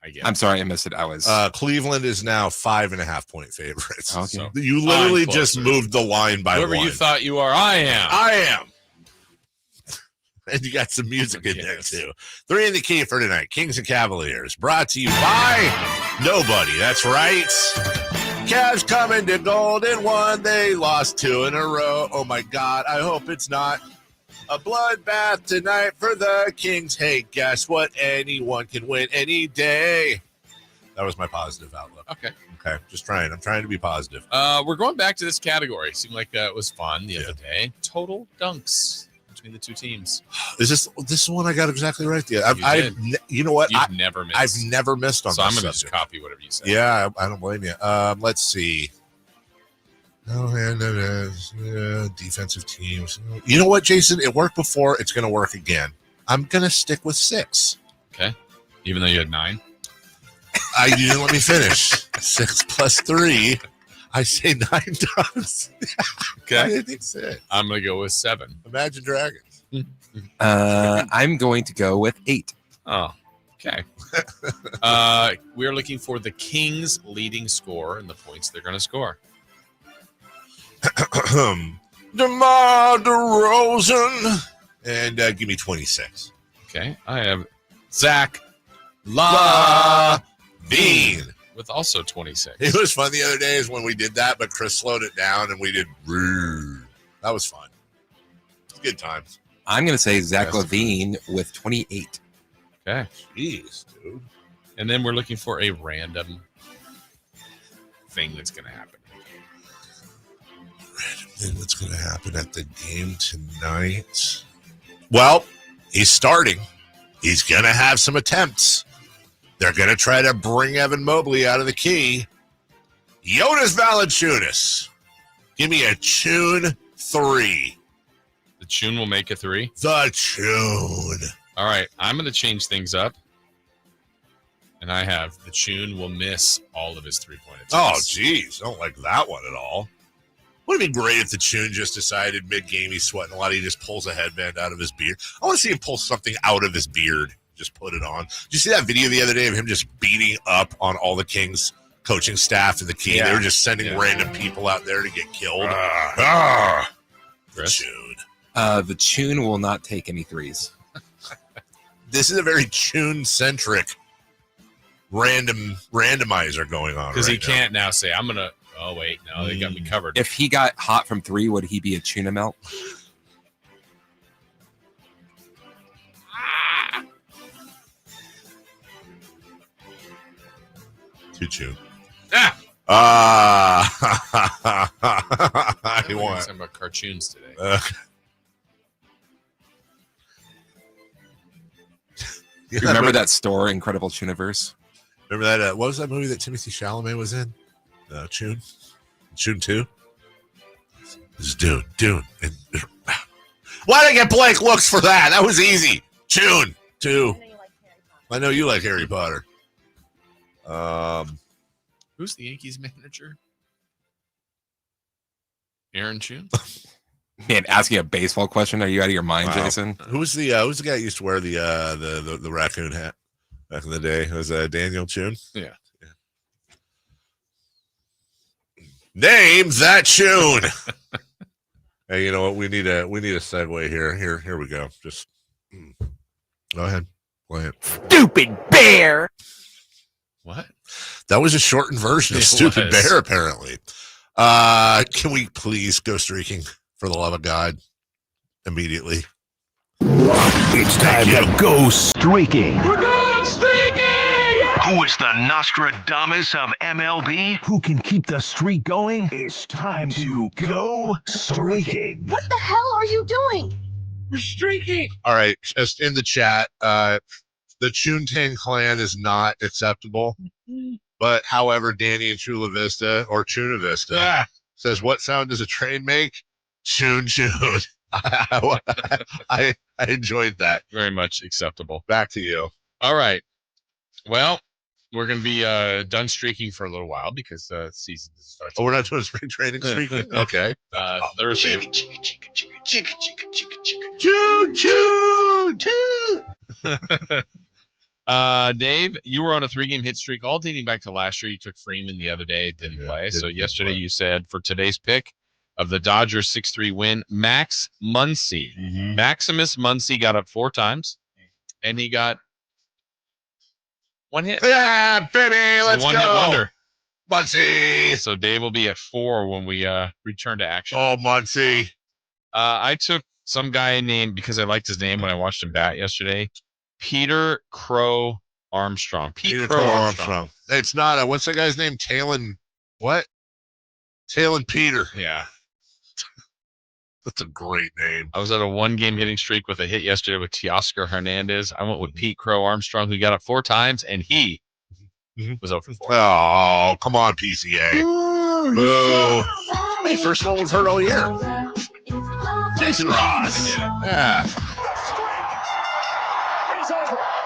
I get
I'm sorry I missed it. I was
Cleveland is now 5.5 point favorites.
Okay.
So you literally just moved the line by
whoever
one.
you thought you are, I am.
And you got some music in there too. 3 in the key for tonight. Kings and Cavaliers. Brought to you by nobody. That's right. Cavs coming to Golden One. They lost 2 in a row. Oh my God. I hope it's not a bloodbath tonight for the Kings. Hey, guess what? Anyone can win any day. That was my positive outlook.
Okay.
Just trying. I'm trying to be positive.
We're going back to this category. Seemed like it was fun the other day. Total dunks. between the two teams.
Is this one I got exactly right? Yeah, you know what?
You've never missed.
I've never missed on
so
this
I'm going to just
subject.
copy whatever you say.
Yeah, I don't blame you. Let's see. Defensive teams. You know what, Jason? It worked before. It's going to work again. I'm going to stick with 6.
Okay. Even though you had 9?
You didn't let me finish. 6 plus 3. I say 9 times.
Okay.
I didn't think 6.
I'm going to go with 7.
Imagine Dragons.
I'm going to go with 8.
Oh, okay. We're looking for the Kings' leading scorer and the points they're going to score.
DeMar DeRozan. And give me 26.
Okay. I have Zach
LaVine.
With also 26.
It was fun the other day is when we did that, but Chris slowed it down and we did. That was fun. It's good times.
I'm going to say Zach LaVine with 28.
Okay.
Jeez, dude.
And then we're looking for a random thing that's going to happen.
Random thing that's going to happen at the game tonight. Well, he's starting. He's going to have some attempts. They're going to try to bring Evan Mobley out of the key. Jonas Valanciunas. Give me a Tune 3.
The Tune will make a 3?
The Tune.
All right. I'm going to change things up. And I have the Tune will miss all of his 3-point attempts.
Oh, geez. Don't like that one at all. Would it be great if the Tune just decided mid-game he's sweating a lot, he just pulls a headband out of his beard? I want to see him pull something out of his beard. Just put it on. Did you see that video the other day of him just beating up on all the Kings coaching staff in the key? Yeah. They were just sending random people out there to get killed. The Tune.
The Tune will not take any 3s.
This is a very Tune-centric randomizer going on.
Because he can't now say, I'm going to. Oh, wait. No, they got me covered.
If he got hot from 3, would he be a tuna melt?
Tune.
You want talking about cartoons today.
You remember that store, Incredible Tuniverse?
Remember that? What was that movie that Timothy Chalamet was in? Tune 2. This is Dune. Why did I get blank looks for that? That was easy. Tune 2. I know you like Harry Potter.
Who's the Yankees manager? Aaron June?
Man, asking a baseball question. Are you out of your mind, Jason?
Who's the guy that used to wear the raccoon hat back in the day? It was Daniel Chun?
Yeah.
Name that tune. Hey, you know what? We need a segue here. Here we go. Just go ahead. Play it.
Stupid bear.
What?
That was a shortened version of Stupid Bear, apparently. Can we please go streaking, for the love of God, immediately?
It's time to go streaking.
We're going streaking!
Who is the Nostradamus of MLB? Who can keep the streak going? It's time to go streaking.
What the hell are you doing?
We're streaking.
All right, just in the chat, the Chuntang clan is not acceptable. But, however, Danny in Chula Vista, or Chuna Vista, says, what sound does a train make? Chun. I enjoyed that.
Very much acceptable.
Back to you.
All right. Well, we're going to be done streaking for a little while because season starts.
Oh, we're not doing spring training streaking? Okay.
Thursday. Dave, you were on a 3-game hit streak all dating back to last year. You took Freeman the other day, didn't play. So yesterday you said for today's pick of the Dodgers 6-3 win, Max Muncy. Maximus Muncy got up 4 times, and he got 1 hit.
Yeah, baby, let's
one
go.
Hit wonder.
Muncy.
So Dave will be at 4 when we return to action.
Oh, Muncy.
I took some guy named, because I liked his name when I watched him bat yesterday, Peter Crow Armstrong.
Peter Crow Armstrong. It's not what's that guy's name? Talon. What? Talon Peter.
Yeah.
That's a great name.
I was at a 1-game hitting streak with a hit yesterday with Teoscar Hernandez. I went with Pete Crow Armstrong, who got up 4 times, and he was over 4.
Oh, come on, PCA. Boo. My first one was hurt all year. Jason Ross. Yeah.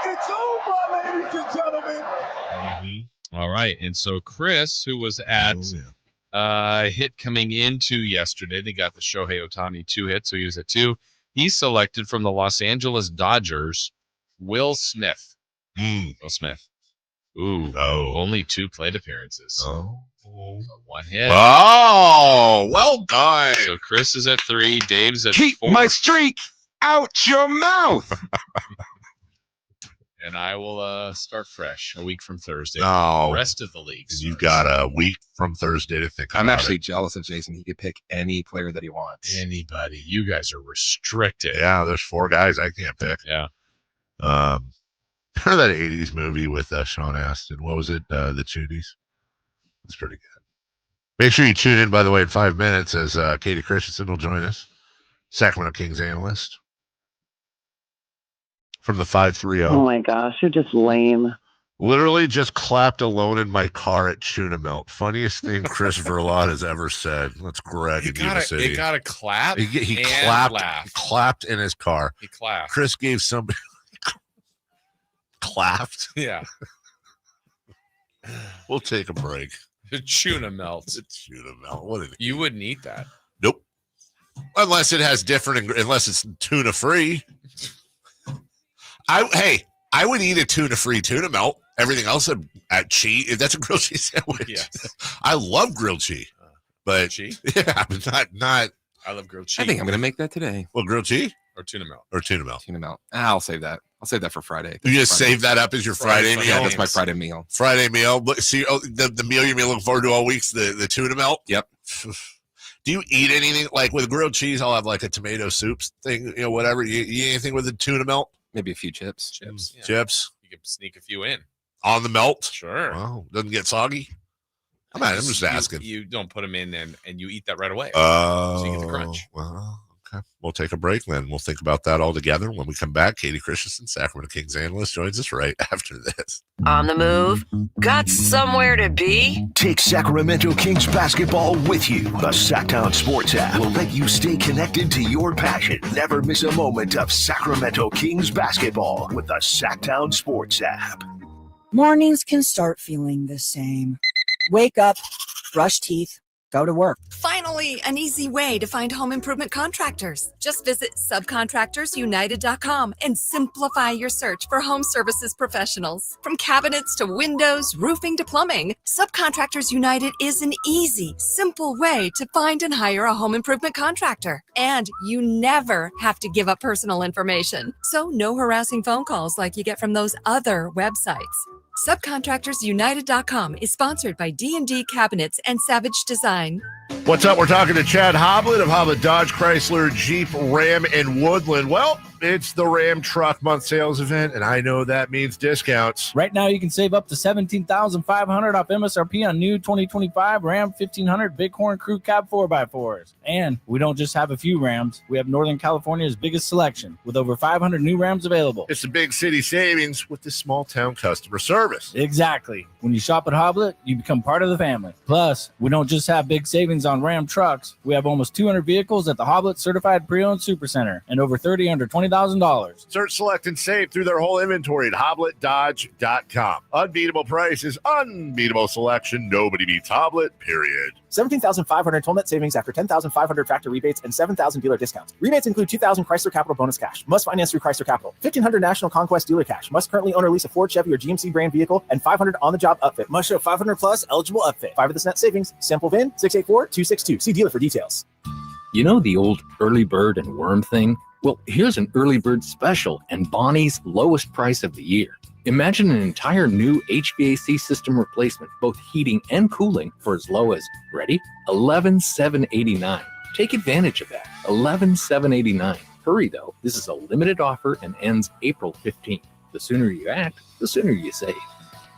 It's over, ladies and gentlemen.
All right. And so Chris, who was at hit coming into yesterday, they got the Shohei Ohtani 2 hit, so he was at 2. He selected from the Los Angeles Dodgers, Will Smith. Will Smith. Ooh, only 2 plate appearances.
Oh.
1 hit.
Oh, well done.
So Chris is at 3. Dave's at
Keep
4.
my streak out your mouth.
And I will start fresh a week from Thursday.
No.
The rest of the leagues.
You've got a week from Thursday to think about
I'm actually jealous of Jason. He could pick any player that he wants.
Anybody. You guys are restricted.
Yeah, there's 4 guys I can't pick.
Yeah.
Remember that 80s movie with Sean Astin? What was it? The Tooties? It's pretty good. Make sure you tune in, by the way, in 5 minutes as Katie Christensen will join us, Sacramento Kings analyst from the 530.
Oh my gosh, you're just lame.
Literally just clapped alone in my car at Tuna Melt. Funniest thing Chris Verlot has ever said. That's Greg in Yuba City.
It got a clap.
He
and
clapped.
laugh.
Clapped in his car.
He clapped.
Chris gave somebody clapped.
Yeah.
We'll take a break.
The tuna melt.
Tuna melt. What
you wouldn't eat that.
Nope. Unless it has unless it's tuna free. I would eat a tuna free tuna melt. Everything else at cheese. That's a grilled cheese sandwich.
Yes.
I love grilled cheese. But
cheese?
Yeah, but not
I love grilled cheese.
I think I'm going to make that today.
Well, grilled cheese?
Or tuna melt.
Tuna melt.
I'll save that. I'll save that for Friday.
You just save that up as your Friday meal?
Yeah, that's my Friday meal.
Friday meal. See, the meal you're looking forward to all week's the tuna melt?
Yep.
Do you eat anything? Like with grilled cheese, I'll have like a tomato soup thing, whatever. You eat anything with the tuna melt?
Maybe a few chips.
Chips. Yeah.
Chips.
You can sneak a few in.
On the melt?
Sure.
Wow. Doesn't get soggy? I'm just asking.
You don't put them in and you eat that right away.
Oh.
So you get the crunch.
Well, okay. We'll take a break then. We'll think about that all together. When we come back, Katie Christensen, Sacramento Kings analyst, joins us right after this.
On the move? Got somewhere to be?
Take Sacramento Kings basketball with you. The Sacktown Sports app will let you stay connected to your passion. Never miss a moment of Sacramento Kings basketball with the Sacktown Sports app.
Mornings can start feeling the same. Wake up, brush teeth, go to work.
Finally, an easy way to find home improvement contractors. Just visit subcontractorsunited.com and simplify your search for home services professionals. From cabinets to windows, roofing to plumbing, Subcontractors United is an easy, simple way to find and hire a home improvement contractor. And you never have to give up personal information. So no harassing phone calls like you get from those other websites. Subcontractorsunited.com is sponsored by D&D Cabinets and Savage Design.
What's up? We're talking to Chad Hoblet of Hoblet Dodge Chrysler Jeep Ram in Woodland. Well, it's the Ram Truck Month sales event, and I know that means discounts.
Right now, you can save up to $17,500 off MSRP on new 2025 Ram 1500 Bighorn Crew Cab 4x4s. And we don't just have a few Rams. We have Northern California's biggest selection, with over 500 new Rams available.
It's the big city savings with the small town customer service.
Exactly. When you shop at Hoblet, you become part of the family. Plus, we don't just have big savings on Ram trucks. We have almost 200 vehicles at the Hoblet Certified Pre-Owned Supercenter and over 30 under $20,000.
Search, select, and save through their whole inventory at HobletDodge.com. Unbeatable prices, unbeatable selection. Nobody beats Hoblet, period.
$17,500 total net savings after $10,500 factor rebates and $7,000 dealer discounts. Rebates include $2,000 Chrysler Capital bonus cash. Must finance through Chrysler Capital. $1,500 National Conquest dealer cash. Must currently own or lease a Ford, Chevy, or GMC brand vehicle. And $500 on-the-job upfit. Must show 500 plus eligible upfit. 5 of this net savings. Sample VIN 684-262. See dealer for details.
You know the old early bird and worm thing? Well, here's an early bird special and Bonnie's lowest price of the year. Imagine an entire new HVAC system replacement, both heating and cooling, for as low as, ready? $11,789. Take advantage of that. $11,789. Hurry though, this is a limited offer and ends April 15th. The sooner you act, the sooner you save.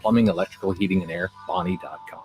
Plumbing, electrical, heating, and air, Bonnie.com.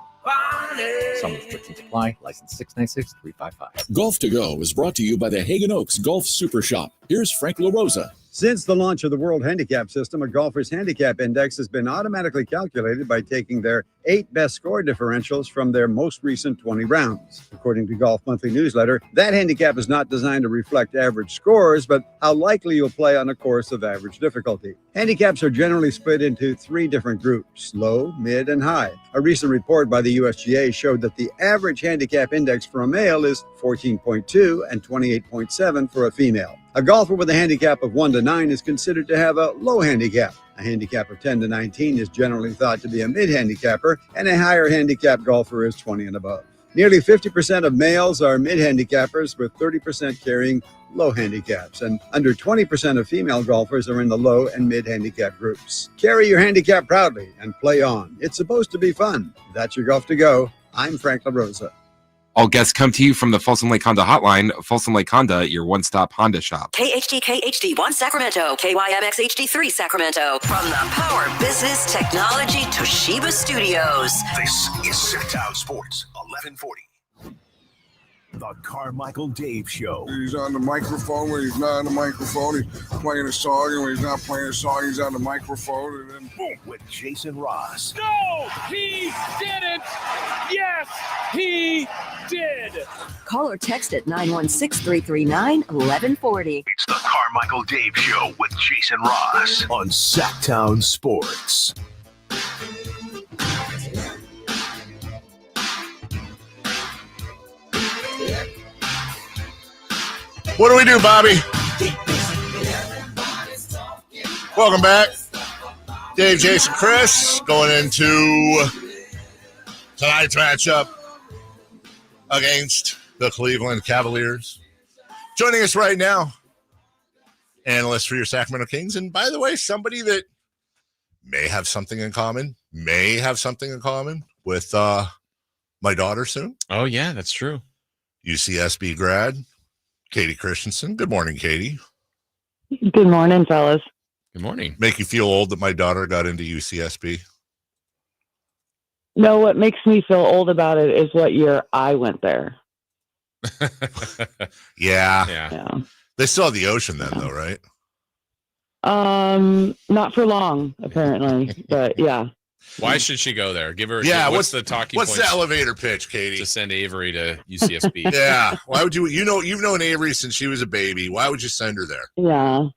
Some restrictions apply. License 696-355.
Golf to Go is brought to you by the Hagen Oaks Golf Super Shop. Here's Frank LaRosa.
Since the launch of the World Handicap System, a golfer's handicap index has been automatically calculated by taking their 8 best score differentials from their most recent 20 rounds. According to Golf Monthly Newsletter, that handicap is not designed to reflect average scores, but how likely you'll play on a course of average difficulty. Handicaps are generally split into 3 different groups: low, mid, and high. A recent report by the USGA showed that the average handicap index for a male is 14.2 and 28.7 for a female. A golfer with a handicap of 1 to 9 is considered to have a low handicap. A handicap of 10 to 19 is generally thought to be a mid-handicapper, and a higher handicap golfer is 20 and above. Nearly 50% of males are mid-handicappers, with 30% carrying low handicaps, and under 20% of female golfers are in the low and mid-handicap groups. Carry your handicap proudly and play on. It's supposed to be fun. That's your Golf to Go. I'm Frank LaRosa.
All guests come to you from the Folsom Lake Honda Hotline. Folsom Lake Honda, your one-stop Honda shop.
KHD1 Sacramento, KYMX HD3 Sacramento. From the Power Business Technology Toshiba Studios.
This is Sacktown Sports 1140. The Carmichael Dave Show.
He's on the microphone when he's not on the microphone. He's playing a song, and when he's not playing a song, he's on the microphone, and then boom.
With Jason Ross.
No, he didn't. Yes, he did.
Call or text at 916-339-1140.
It's the Carmichael Dave Show with Jason Ross on Sacktown Sports.
What do we do, Bobby? Welcome back. Dave, Jason, Chris going into tonight's matchup against the Cleveland Cavaliers. Joining us right now, analyst for your Sacramento Kings. And by the way, somebody that may have something in common with my daughter soon.
Oh, yeah, that's true.
UCSB grad, Katie Christensen. Good morning, Katie.
Good morning, fellas.
Good morning.
Make you feel old that my daughter got into UCSB?
No, what makes me feel old about it is what year I went there.
Yeah. They still have the ocean then, though, right?
Not for long, apparently, but yeah.
Why should she go there? Give her.
Yeah.
What's the talking?
What's
points
the elevator pitch, Katie?
To send Avery to UCSB.
Yeah. Why would you? You've known Avery since she was a baby. Why would you send her there?
Yeah.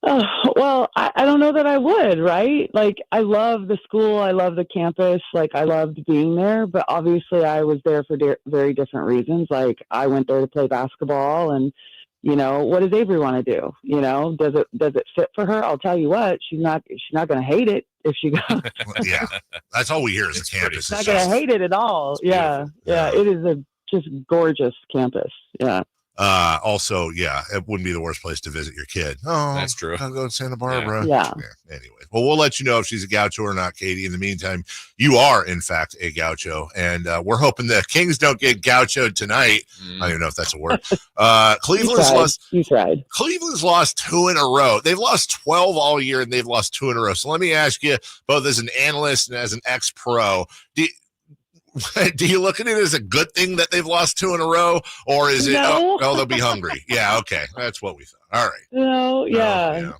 Oh, well, I don't know that I would, right? Like, I love the school. I love the campus. Like, I loved being there, but obviously I was there for very different reasons. Like, I went there to play basketball, and, you know, what does Avery want to do? You know, does it fit for her? I'll tell you what, she's not going to hate it if she goes.
Yeah. That's all we hear is the campus.
She's not going to hate it at all. Yeah. It is a just gorgeous campus. Yeah.
Also, yeah, it wouldn't be the worst place to visit your kid. Oh,
that's true.
I'll go to Santa Barbara.
Yeah.
Anyway, well, we'll let you know if she's a gaucho or not, Katie. In the meantime, you are, in fact, a gaucho, and we're hoping the Kings don't get gauchoed tonight. I don't even know if that's a word. Cleveland's lost.
You tried.
Cleveland's lost 2 in a row. They've lost 12 all year, and they've lost 2 in a row. So let me ask you, both as an analyst and as an ex-pro, do you look at it as a good thing that they've lost 2 in a row, or is it,
No.
oh, they'll be hungry? Yeah, okay. That's what we thought. All right.
No, yeah,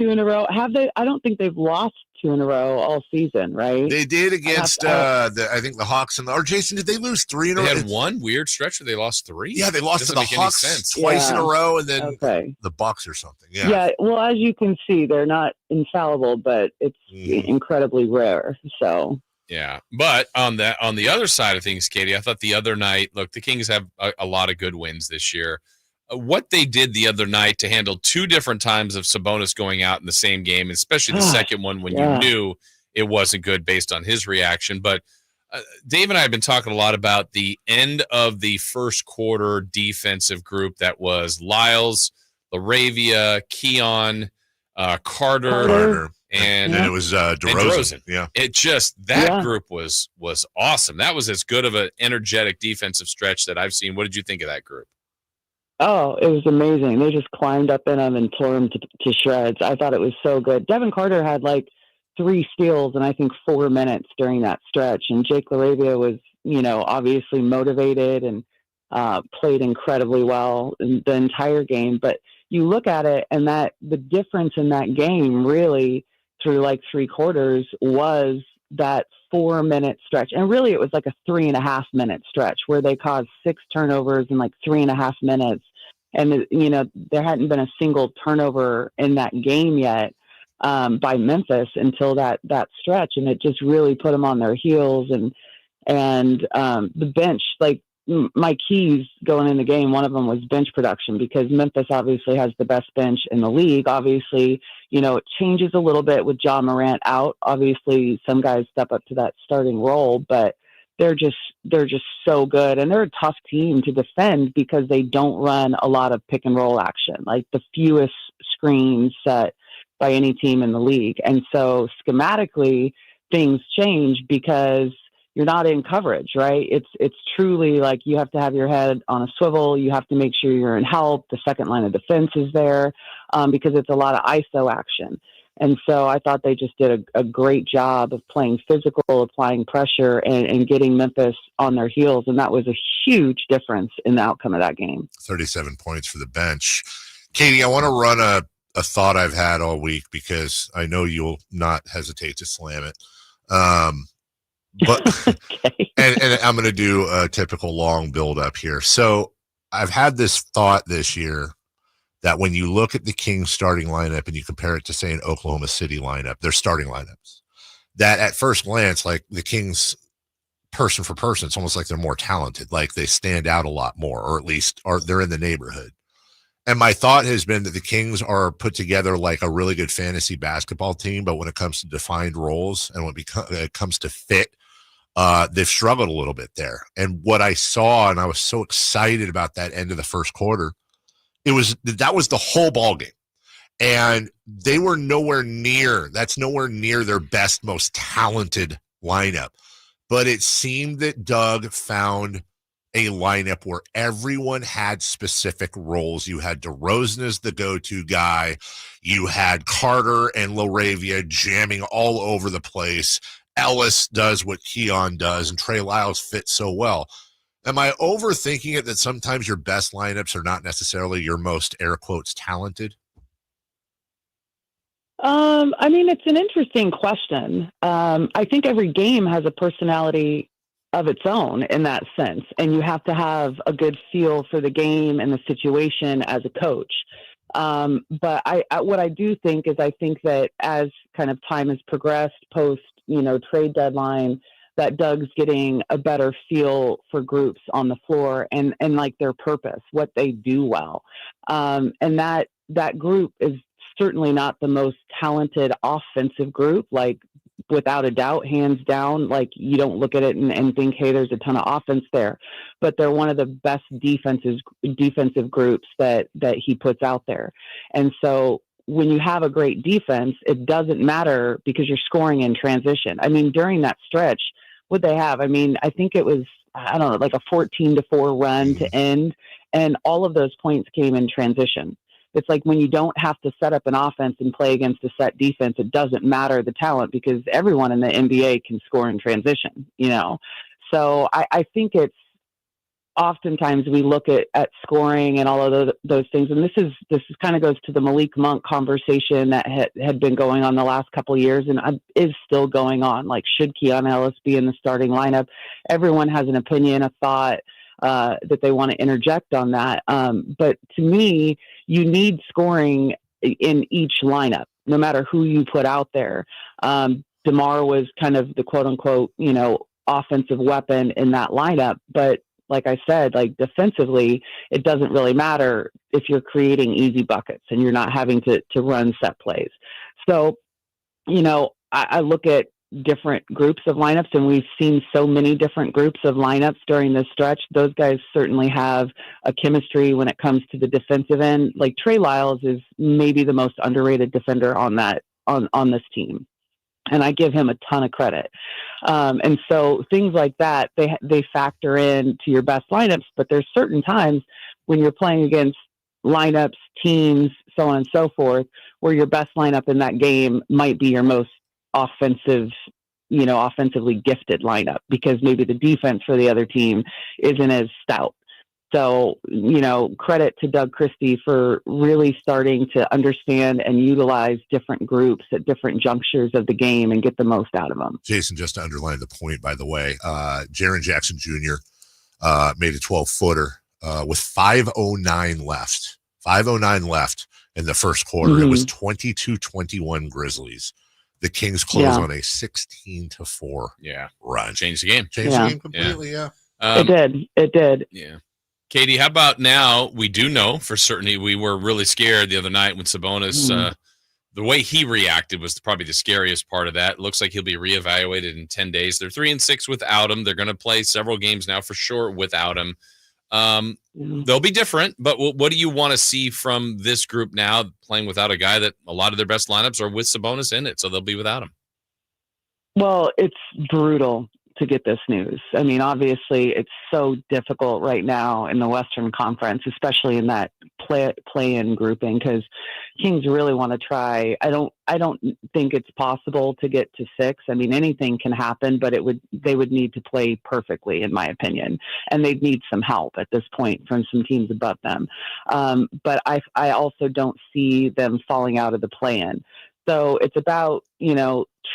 2 in a row. Have they? I don't think they've lost 2 in a row all season, right?
They did against, I think, the Hawks. Or, Jason, did they lose 3 in a row?
They had one weird stretch where they lost 3?
Yeah, they lost to the Hawks twice in a row, and then the Bucks or something. Yeah,
well, as you can see, they're not infallible, but it's incredibly rare, so...
Yeah, but on the other side of things, Katie, I thought the other night, look, the Kings have a lot of good wins this year. What they did the other night to handle 2 different times of Sabonis going out in the same game, especially the second one when you knew it wasn't good based on his reaction. But Dave and I have been talking a lot about the end of the first quarter defensive group that was Lyles, LaRavia, Keon, Carter. And
it was DeRozan. Yeah.
It just, that group was awesome. That was as good of an energetic defensive stretch that I've seen. What did you think of that group?
Oh, it was amazing. They just climbed up in them and tore them to shreds. I thought it was so good. Devin Carter had like 3 steals in, I think, 4 minutes during that stretch. And Jake LaRavia was, obviously motivated and played incredibly well in the entire game. But you look at it, and that the difference in that game really through like 3 quarters was that 4-minute stretch. And really it was like a 3.5-minute stretch where they caused 6 turnovers in like 3.5 minutes. And, there hadn't been a single turnover in that game yet by Memphis until that stretch. And it just really put them on their heels. And the bench, like my keys going in the game, one of them was bench production, because Memphis obviously has the best bench in the league. Obviously, it changes a little bit with John Morant out. Obviously, some guys step up to that starting role, but they're just so good. And they're a tough team to defend because they don't run a lot of pick and roll action, like the fewest screens set by any team in the league. And so schematically things change because you're not in coverage, right? It's truly like you have to have your head on a swivel. You have to make sure you're in help. The second line of defense is there because it's a lot of ISO action. And so I thought they just did a great job of playing physical, applying pressure, and getting Memphis on their heels. And that was a huge difference in the outcome of that game.
37 points for the bench. Katie, I want to run a thought I've had all week because I know you'll not hesitate to slam it. But
okay.
and I'm going to do a typical long build up here. So I've had this thought this year that when you look at the Kings starting lineup and you compare it to, say, an Oklahoma City lineup, their starting lineups, that at first glance, like the Kings person for person, it's almost like they're more talented, like they stand out a lot more, or at least they're in the neighborhood. And my thought has been that the Kings are put together like a really good fantasy basketball team, but when it comes to defined roles and when it comes to fit, they've struggled a little bit there. And what I saw, and I was so excited about that end of the first quarter, that was the whole ball game. And they were nowhere near their best, most talented lineup. But it seemed that Doug found a lineup where everyone had specific roles. You had DeRozan as the go-to guy. You had Carter and LaRavia jamming all over the place. Ellis does what Keon does, and Trey Lyles fits so well. Am I overthinking it that sometimes your best lineups are not necessarily your most, air quotes, talented?
I mean, it's an interesting question. I think every game has a personality of its own in that sense, and you have to have a good feel for the game and the situation as a coach. But what I do think is I think that as kind of time has progressed post, trade deadline, that Doug's getting a better feel for groups on the floor and like their purpose, what they do well. And that group is certainly not the most talented offensive group, like without a doubt, hands down. Like you don't look at it and think, hey, there's a ton of offense there, but they're one of the best defensive groups that he puts out there. And so when you have a great defense, it doesn't matter because you're scoring in transition. I mean, during that stretch, what they have, I mean, I think it was, I don't know, like a 14-4 run to end, and all of those points came in transition. It's like when you don't have to set up an offense and play against a set defense, it doesn't matter the talent because everyone in the NBA can score in transition, So I think it's oftentimes we look at scoring and all of those things. And this kind of goes to the Malik Monk conversation that had been going on the last couple of years and is still going on. Like, should Keon Ellis be in the starting lineup? Everyone has an opinion, a thought that they want to interject on that. But to me, you need scoring in each lineup, no matter who you put out there. DeMar was kind of the quote unquote, offensive weapon in that lineup. But like I said, like defensively, it doesn't really matter if you're creating easy buckets and you're not having to run set plays. So, I look at different groups of lineups, and we've seen so many different groups of lineups during this stretch. Those guys certainly have a chemistry when it comes to the defensive end. Like Trey Lyles is maybe the most underrated defender on this team. And I give him a ton of credit. And so things like that, they factor in to your best lineups, but there's certain times when you're playing against lineups, teams, so on and so forth, where your best lineup in that game might be your most offensively gifted lineup, because maybe the defense for the other team isn't as stout. So, credit to Doug Christie for really starting to understand and utilize different groups at different junctures of the game and get the most out of them.
Jason, just to underline the point, by the way, Jaren Jackson Jr. Made a 12-footer with 5:09 left. 5:09 left in the first quarter.
Mm-hmm.
It was 22-21 Grizzlies. The Kings close on a 16-4 run.
Changed the game.
Changed the game completely,
It did.
Yeah. Katie, how about now? We do know for certainty we were really scared the other night when Sabonis, the way he reacted was probably the scariest part of that. It looks like he'll be reevaluated in 10 days. They're 3-6 without him. They're going to play several games now for sure without him. They'll be different, but what do you want to see from this group now playing without a guy that a lot of their best lineups are with Sabonis in it, so they'll be without him?
Well, it's brutal to get this news. I mean, obviously it's so difficult right now in the Western Conference, especially in that play-in grouping, because Kings really want to try. I don't think it's possible to get to 6. I mean, anything can happen, but they would need to play perfectly, in my opinion, and they'd need some help at this point from some teams above them. But I also don't see them falling out of the play-in. So it's about,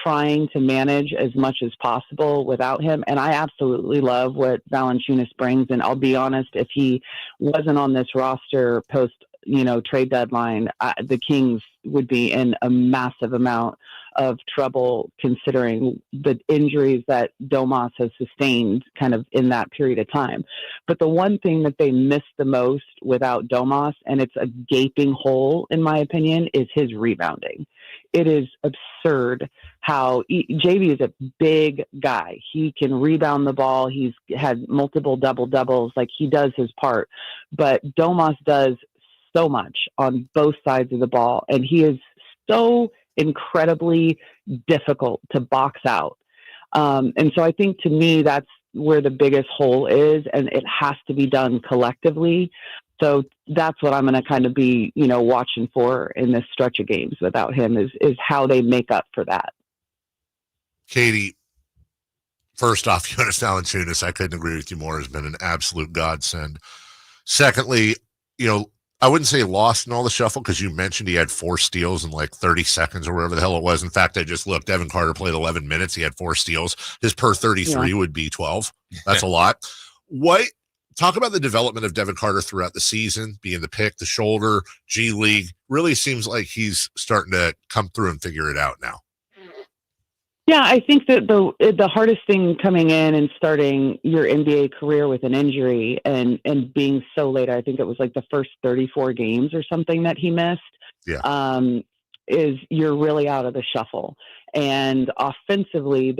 trying to manage as much as possible without him. And I absolutely love what Valanciunas brings. And I'll be honest, if he wasn't on this roster post, trade deadline, the Kings would be in a massive amount of trouble, considering the injuries that Domas has sustained kind of in that period of time. But the one thing that they miss the most without Domas, and it's a gaping hole in my opinion, is his rebounding. It is absurd how JV is a big guy. He can rebound the ball. He's had multiple double-doubles. Like, he does his part. But Domas does so much on both sides of the ball, and he is so incredibly difficult to box out. And so I think, to me, that's where the biggest hole is, and it has to be done collectively. So that's what I'm going to kind of be, watching for in this stretch of games without him is how they make up for that.
Katie, first off, Jonas Valanciunas, I couldn't agree with you more, has been an absolute godsend. Secondly, I wouldn't say lost in all the shuffle, because you mentioned he had 4 steals in like 30 seconds or whatever the hell it was. In fact, I just looked. Evan Carter played 11 minutes. He had 4 steals. His per 33 would be 12. That's a lot. Talk about the development of Devin Carter throughout the season, being the pick, the shoulder, G League. Really seems like he's starting to come through and figure it out now.
Yeah, I think that the hardest thing coming in and starting your NBA career with an injury and being so late, I think it was like the first 34 games or something that he missed, is you're really out of the shuffle. And offensively,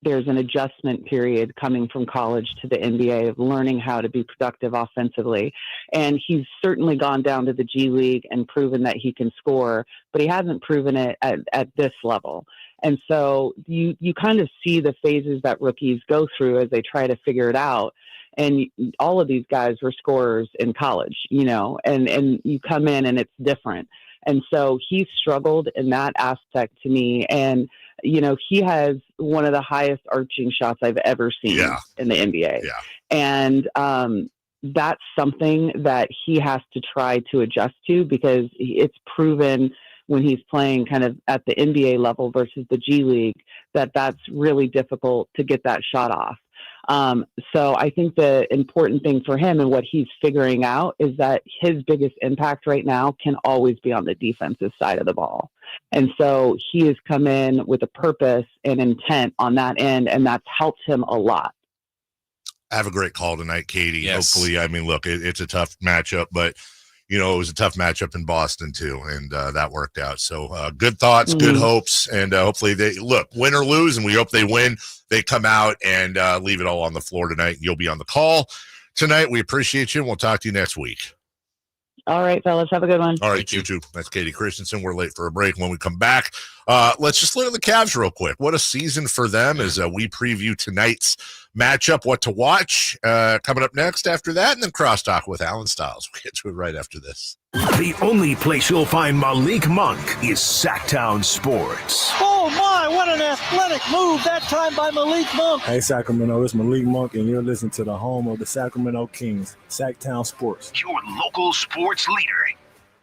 there's an adjustment period coming from college to the NBA of learning how to be productive offensively. And he's certainly gone down to the G League and proven that he can score, but he hasn't proven it at this level. And so you kind of see the phases that rookies go through as they try to figure it out. And all of these guys were scorers in college, and you come in and it's different. And so he struggled in that aspect to me. And, he has one of the highest arching shots I've ever seen in the NBA. Yeah. And that's something that he has to try to adjust to, because it's proven when he's playing kind of at the NBA level versus the G League that that's really difficult to get that shot off. So I think the important thing for him and what he's figuring out is that his biggest impact right now can always be on the defensive side of the ball. And so he has come in with a purpose and intent on that end, and that's helped him a lot.
Have a great call tonight, Katie.
Yes.
Hopefully, look, it's a tough matchup, but it was a tough matchup in Boston too, and that worked out. So good thoughts, good hopes, and hopefully they win or lose, and we hope they win. They come out and leave it all on the floor tonight. You'll be on the call tonight. We appreciate you, and we'll talk to you next week.
All right, fellas, have a good one.
All right, you too. That's Katie Christensen. We're late for a break. When we come back, Let's just look at the Cavs real quick. What a season for them as we preview tonight's matchup, what to watch. Coming up next after that, and then crosstalk with Alan Stiles. We'll get to it right after this.
The only place you'll find Malik Monk is Sacktown Sports.
Oh my, what an athletic move that time by Malik Monk.
Hey Sacramento, it's Malik Monk and you're listening to the home of the Sacramento Kings, Sacktown Sports.
Your local sports leader.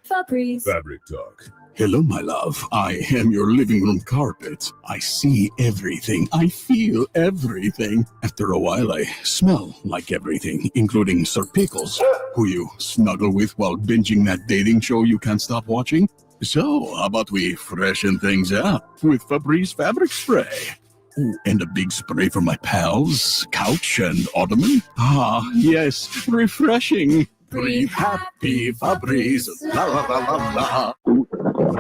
Fabrice.
Fabric Talk.
Hello, my love. I am your living room carpet. I see everything. I feel everything. After a while, I smell like everything, including Sir Pickles, who you snuggle with while binging that dating show you can't stop watching. So, how about we freshen things up with Fabrice Fabric Spray? Ooh, and a big spray for my pals, couch and ottoman. Ah, yes, refreshing. Breathe happy, Fabrice. La la la la la.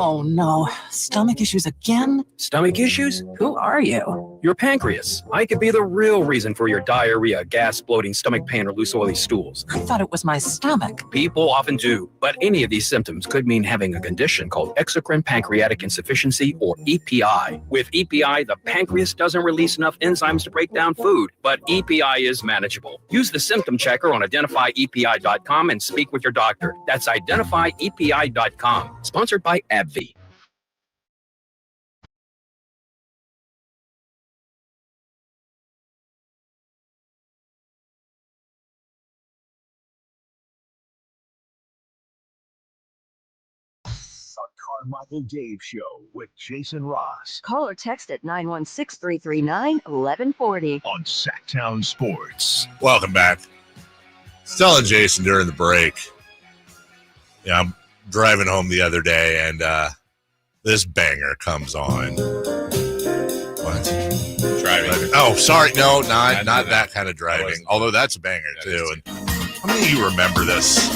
Oh no, stomach issues again?
Stomach issues? Who are you? Your pancreas. I could be the real reason for your diarrhea, gas, bloating, stomach pain, or loose oily stools.
I thought it was my stomach.
People often do, but any of these symptoms could mean having a condition called exocrine pancreatic insufficiency, or EPI. With EPI, the pancreas doesn't release enough enzymes to break down food, but EPI is manageable. Use the symptom checker on identifyepi.com and speak with your doctor. That's identifyepi.com. Sponsored by AbbVie.
Carmichael Dave Show with Jason Ross.
Call or text at 916-339-1140.
On Sacktown Sports.
Welcome back. Telling Jason during the break. Yeah, I'm driving home the other day, and this banger comes on. What?
Driving.
Oh, sorry. No, not that kind of driving. Although that's a banger, too. And how many of you remember this?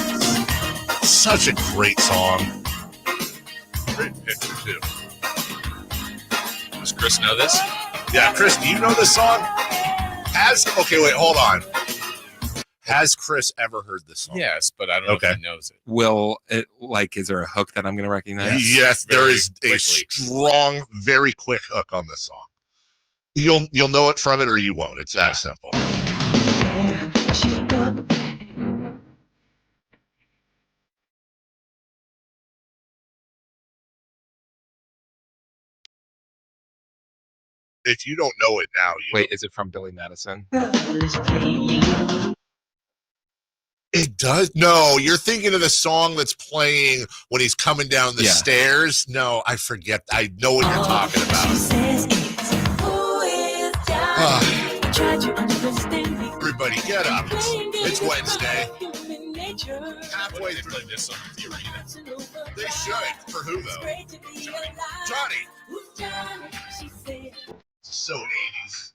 Such a great song. Great picture, too.
Does Chris know this?
Yeah, Chris, do you know this song? Okay, wait, hold on. Has Chris ever heard this song?
Yes, but I don't know if he knows it.
Will it, is there a hook that I'm going to recognize?
Yes, there is a strong, very quick hook on this song. You'll know it from it or you won't. It's that simple. If you don't know it now,
wait, is it from Billy Madison?
It does. No, you're thinking of the song that's playing when he's coming down the stairs. No, I forget. I know what you're talking about. Everybody, get up. It's Wednesday. Halfway through this song at the arena. They should. For who, though? Johnny. So 80s.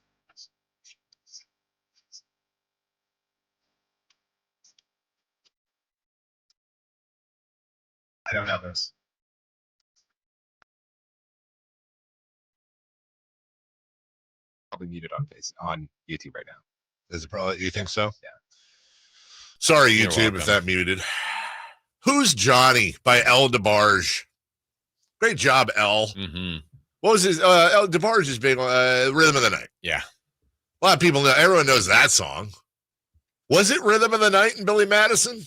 I don't know this. Probably muted on YouTube right now.
Is it probably? You think so?
Yeah.
Sorry,
You're
YouTube,
welcome.
if that muted. Who's Johnny by El DeBarge? Great job, El.
Mm-hmm.
What was his? El DeBarge's big Rhythm of the Night.
Yeah.
A lot of people know. Everyone knows that song. Was it Rhythm of the Night and Billy Madison?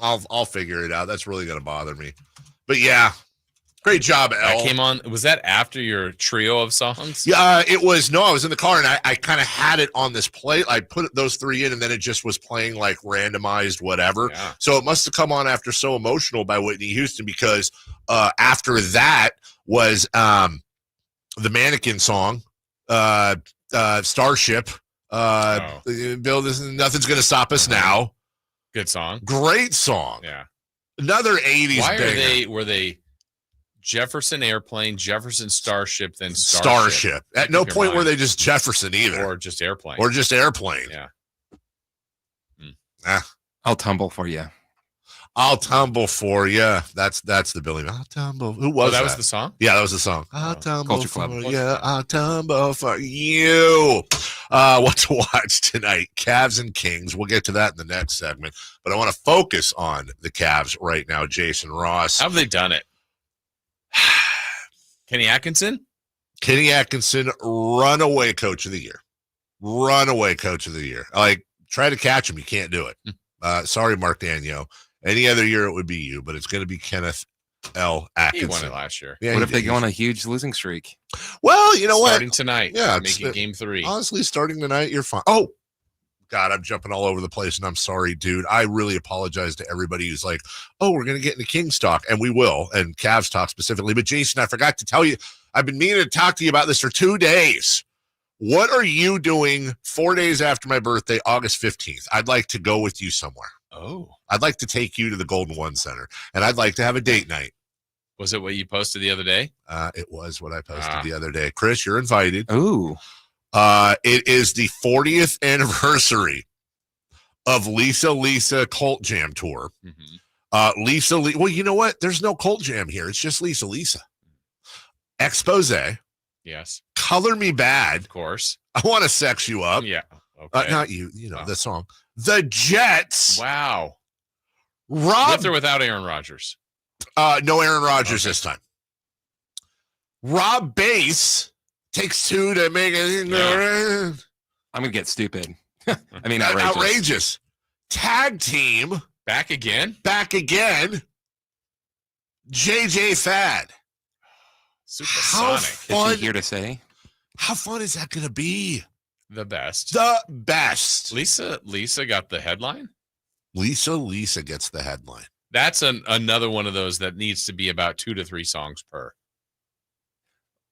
I'll figure it out. That's really going to bother me. But yeah, great job, El.
That came on. Was that after your trio of songs?
Yeah, it was. No, I was in the car and I kind of had it on this plate. I put those three in and then it just was playing like randomized whatever.
Yeah.
So it must have come on after So Emotional by Whitney Houston because after that was the Mannequin song, Starship. Bill, Nothing's Gonna Stop Us Now.
Good song.
Great song.
Yeah.
Another 80s
Why
banger.
were they Jefferson Airplane, Jefferson Starship, then
Starship? At no point were they just Jefferson either.
Or just Airplane.
Yeah.
I'll tumble for you.
I'll tumble for you. That's the Billy. I'll tumble. Who was that?
That was the song?
Yeah, that was the song. I'll tumble
Culture
for
Club.
you. I'll tumble for you. What to watch tonight? Cavs and Kings. We'll get to that in the next segment. But I want to focus on the Cavs right now, Jason Ross.
How have they done it? Kenny Atkinson?
Kenny Atkinson, runaway coach of the year. Runaway coach of the year. Like, try to catch him. You can't do it. Sorry, Mark Daniel. Any other year it would be you, but it's going to be Kenneth L. Atkinson.
He won it last year.
Yeah,
what if they go on a huge losing streak?
Well, you know
Starting
what?
tonight.
Yeah,
Making game 3.
Honestly, starting tonight, you're fine. Oh, God, I'm jumping all over the place, and I'm sorry, dude. I really apologize to everybody who's like, oh, we're going to get into Kings talk, and we will, and Cavs talk specifically. But, Jason, I forgot to tell you, I've been meaning to talk to you about this for 2 days. What are you doing 4 days after my birthday, August 15th? I'd like to go with you somewhere.
Oh.
I'd like to take you to the Golden One Center, and I'd like to have a date night.
Was it what you posted the other day?
It was what I posted the other day. Chris, you're invited.
Ooh.
It is the 40th anniversary of Lisa Cult Jam Tour.
Mm-hmm.
Well, you know what? There's no Cult Jam here. It's just Lisa. Expose.
Yes.
Color Me Bad.
Of course.
I Want to Sex You Up.
Yeah. Okay.
Not you. You know the song. The Jets.
Wow.
Rob.
With or without Aaron Rodgers?
No Aaron Rodgers this time. Rob Bass Takes 2 to make it.
Yeah. I'm going to get stupid. I mean,
outrageous. Tag team.
Back again.
JJ Fad.
Supersonic.
Fun.
Is he here to say?
How fun is that going to be?
The best.
Lisa
got the headline.
Lisa gets the headline.
That's another one of those that needs to be about 2 to 3 songs per.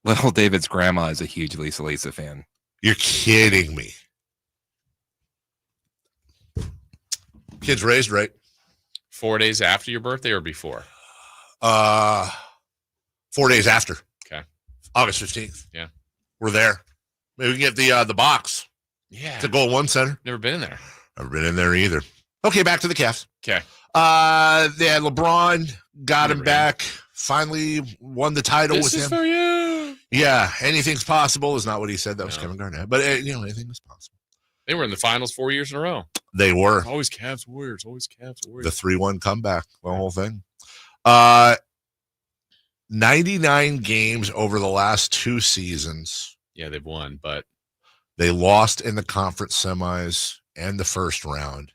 Little David's grandma is a huge Lisa fan.
You're kidding me. Kids raised right.
4 days after your birthday or before?
4 days after.
Okay.
August 15th.
Yeah.
We're there. Maybe we can get the box.
Yeah.
To Golden One Center.
Never been in there.
Never been in there either. Okay, back to the Cavs.
Okay.
Yeah, LeBron got him back. Finally won the title
This
with
is
him.
for you.
Yeah, anything's possible is not what he said. That was Kevin Garnett. But, anything is possible.
They were in the finals 4 years in a row.
They were.
Always Cavs Warriors.
The 3-1 comeback. The whole thing. 99 games over the last 2 seasons.
Yeah, they've won, but
they lost in the conference semis and the first round.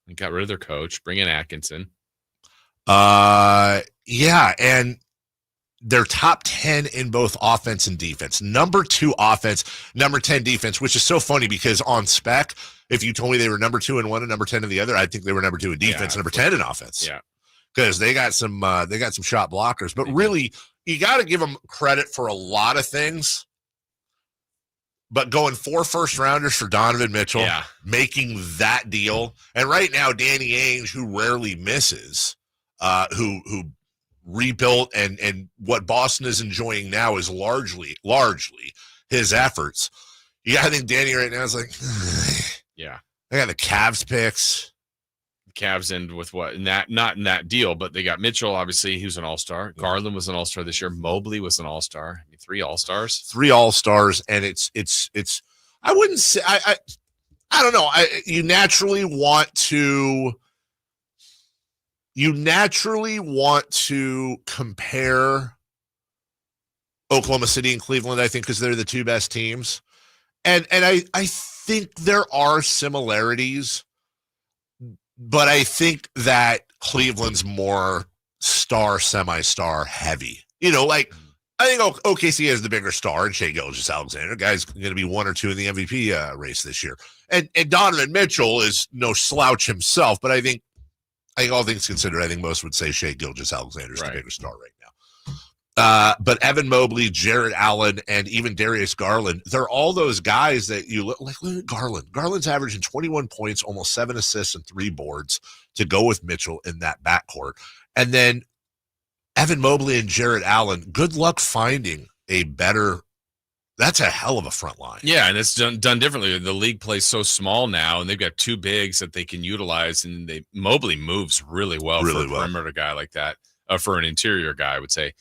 And got rid of their coach, bring in Atkinson.
Yeah, and they're top 10 in both offense and defense. Number 2 offense, number 10 defense, which is so funny because on spec, if you told me they were number 2 in one and number 10 in the other, I'd think they were number 2 in defense and number 10 in offense.
Yeah.
Because they got some shot blockers. But really, you got to give them credit for a lot of things. But going 4 first-rounders for Donovan Mitchell, making that deal. And right now, Danny Ainge, who rarely misses, who rebuilt and what Boston is enjoying now is largely his efforts. Yeah, I think Danny right now is like,
yeah.
I got the Cavs picks.
Cavs end with what? Not in that deal, but they got Mitchell, obviously, who's an all-star. Garland was an all-star this year. Mobley was an all-star. 3 all-stars.
3 all-stars, and it's I wouldn't say I don't know. You naturally want to compare Oklahoma City and Cleveland, I think, because they're the 2 best teams. And I think there are similarities, but I think that Cleveland's more star, semi-star heavy. Like I think OKC has the bigger star in Shai Gilgeous-Alexander. Guy's going to be 1 or 2 in the MVP race this year. And Donovan Mitchell is no slouch himself, but I think all things considered, I think most would say Shai Gilgeous-Alexander is the bigger star right now. But Evan Mobley, Jared Allen, and even Darius Garland, they're all those guys that you look at Garland. Garland's averaging 21 points, almost 7 assists and 3 boards to go with Mitchell in that backcourt. And then Evan Mobley and Jared Allen, good luck finding a better. That's a hell of a front line.
Yeah, and it's done differently. The league plays so small now, and they've got 2 bigs that they can utilize, and Mobley moves really well for a perimeter guy like that, for an interior guy, I would say.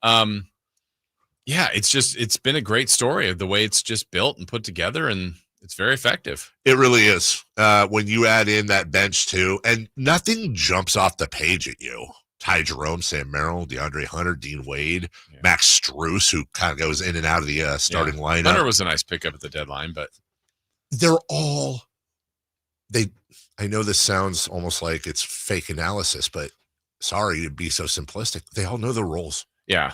Yeah, it's been a great story of the way it's just built and put together, and it's very effective.
It really is. When you add in that bench too, and nothing jumps off the page at you Ty Jerome, Sam Merrill, DeAndre Hunter, Dean Wade, Max Strus, who kind of goes in and out of the starting lineup.
Hunter was a nice pickup at the deadline, but
they're all I know this sounds almost like it's fake analysis, but sorry to be so simplistic. They all know the roles.
Yeah.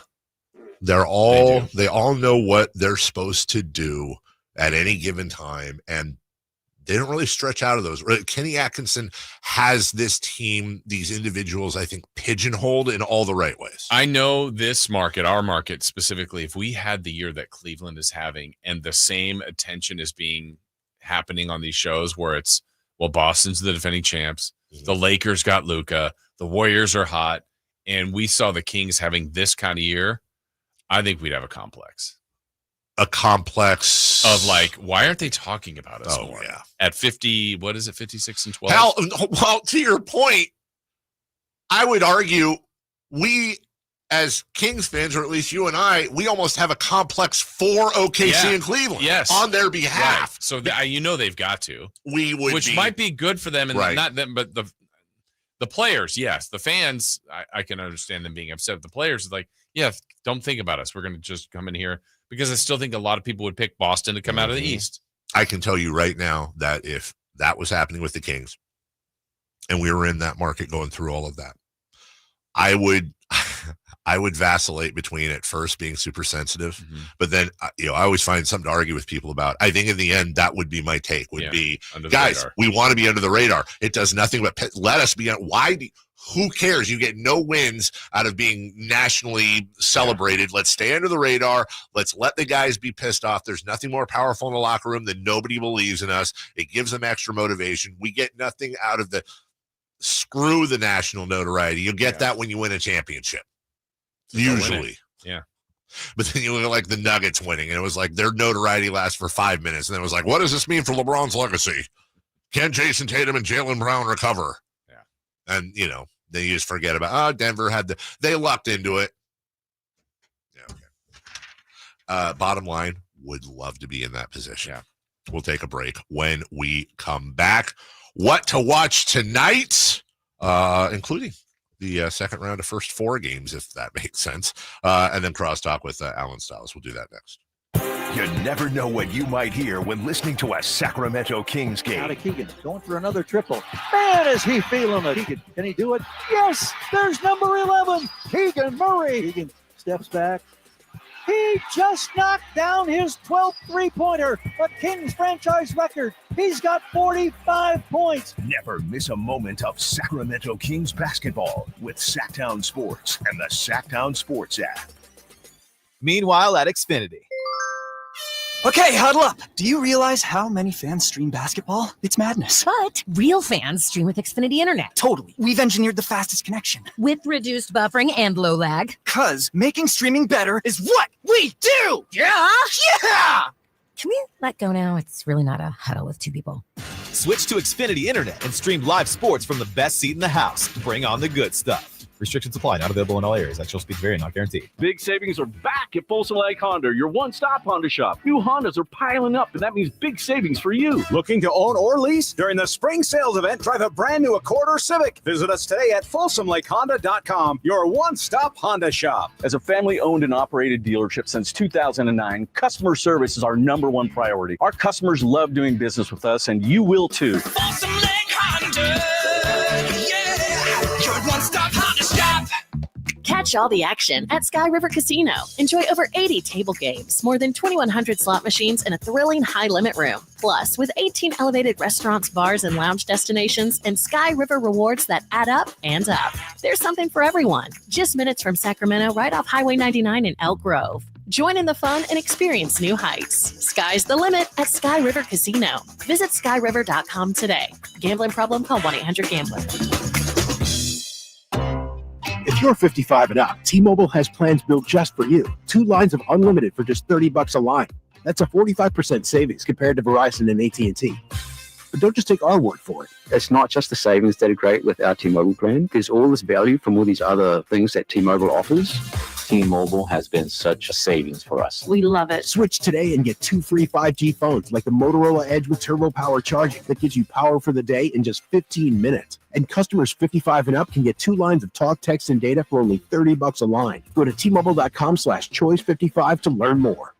They all know what they're supposed to do at any given time, and they don't really stretch out of those. Kenny Atkinson has this team, these individuals, I think, pigeonholed in all the right ways.
I know this market, our market specifically, if we had the year that Cleveland is having and the same attention is happening on these shows where it's, well, Boston's the defending champs, the Lakers got Luka, the Warriors are hot, and we saw the Kings having this kind of year, I think we'd have a complex.
A complex
of like, why aren't they talking about us more?
Yeah.
At 50, what is it, 56 and 12?
Hell, well, to your point, I would argue we as Kings fans, or at least you and I, we almost have a complex for OKC and Cleveland on their behalf.
Right. So they've got to.
Which
might be good for them, and
right.
not them, but the players, yes. The fans, I can understand them being upset. The players, like, yeah, don't think about us. We're going to just come in here. Because I still think a lot of people would pick Boston to come out of the East.
I can tell you right now that if that was happening with the Kings and we were in that market going through all of that, I would vacillate between at first being super sensitive, but then I always find something to argue with people about. I think in the end, that would be my take, guys, we want to be under the radar. It does nothing but let us be on. Who cares? You get no wins out of being nationally celebrated. Let's stay under the radar. Let's let the guys be pissed off. There's nothing more powerful in the locker room than nobody believes in us. It gives them extra motivation. We get nothing out of screw the national notoriety. You'll get that when you win a championship. Usually.
Yeah.
But then you look at like the Nuggets winning, and it was like their notoriety lasts for 5 minutes. And then it was like, what does this mean for LeBron's legacy? Can Jason Tatum and Jaylen Brown recover? And, then you just forget about, Denver they lucked into it. Yeah, okay. Bottom line, would love to be in that position.
Yeah.
We'll take a break. When we come back, what to watch tonight, including the second round of first 4 games, if that makes sense. And then crosstalk with Alan Stiles. We'll do that next.
You never know what you might hear when listening to a Sacramento Kings game.
Out of Keegan, going for another triple. Man, is he feeling it. Keegan, can he do it? Yes, there's number 11, Keegan Murray. Keegan steps back. He just knocked down his 12th three-pointer, a Kings franchise record. He's got 45 points.
Never miss a moment of Sacramento Kings basketball with Sacktown Sports and the Sacktown Sports app.
Meanwhile at Xfinity.
Okay, huddle up. Do you realize how many fans stream basketball? It's madness.
But real fans stream with Xfinity Internet.
Totally. We've engineered the fastest connection.
With reduced buffering and low lag.
'Cause making streaming better is what we do!
Yeah!
Yeah!
Can we let go now? It's really not a huddle with 2 people.
Switch to Xfinity Internet and stream live sports from the best seat in the house. Bring on the good stuff. Restrictions apply. Not available in all areas. Actual speeds vary. Not guaranteed.
Big savings are back at Folsom Lake Honda, your one-stop Honda shop. New Hondas are piling up, and that means big savings for you.
Looking to own or lease? During the spring sales event, drive a brand new Accord or Civic. Visit us today at FolsomLakeHonda.com, your one-stop Honda shop.
As a family-owned and operated dealership since 2009, customer service is our #1 priority. Our customers love doing business with us, and you will too.
Folsom Lake Honda, yeah, your one-stop Honda shop.
Catch all the action at Sky River Casino. Enjoy over 80 table games, more than 2,100 slot machines, and a thrilling high-limit room. Plus, with 18 elevated restaurants, bars, and lounge destinations, and Sky River rewards that add up and up. There's something for everyone. Just minutes from Sacramento, right off Highway 99 in Elk Grove. Join in the fun and experience new heights. Sky's the limit at Sky River Casino. Visit skyriver.com today. Gambling problem? Call 1-800-GAMBLER.
If you're 55 and up, T-Mobile has plans built just for you. 2 lines of unlimited for just $30 a line. That's a 45% savings compared to Verizon and AT&T. But don't just take our word for it.
It's not just the savings that are great with our T-Mobile plan. There's all this value from all these other things that T-Mobile offers.
T-Mobile has been such a savings for us.
We love it.
Switch today and get 2 free 5G phones like the Motorola Edge with Turbo Power charging that gives you power for the day in just 15 minutes. And customers 55 and up can get 2 lines of talk, text, and data for only $30 a line. Go to T-Mobile.com/choice55 to learn more.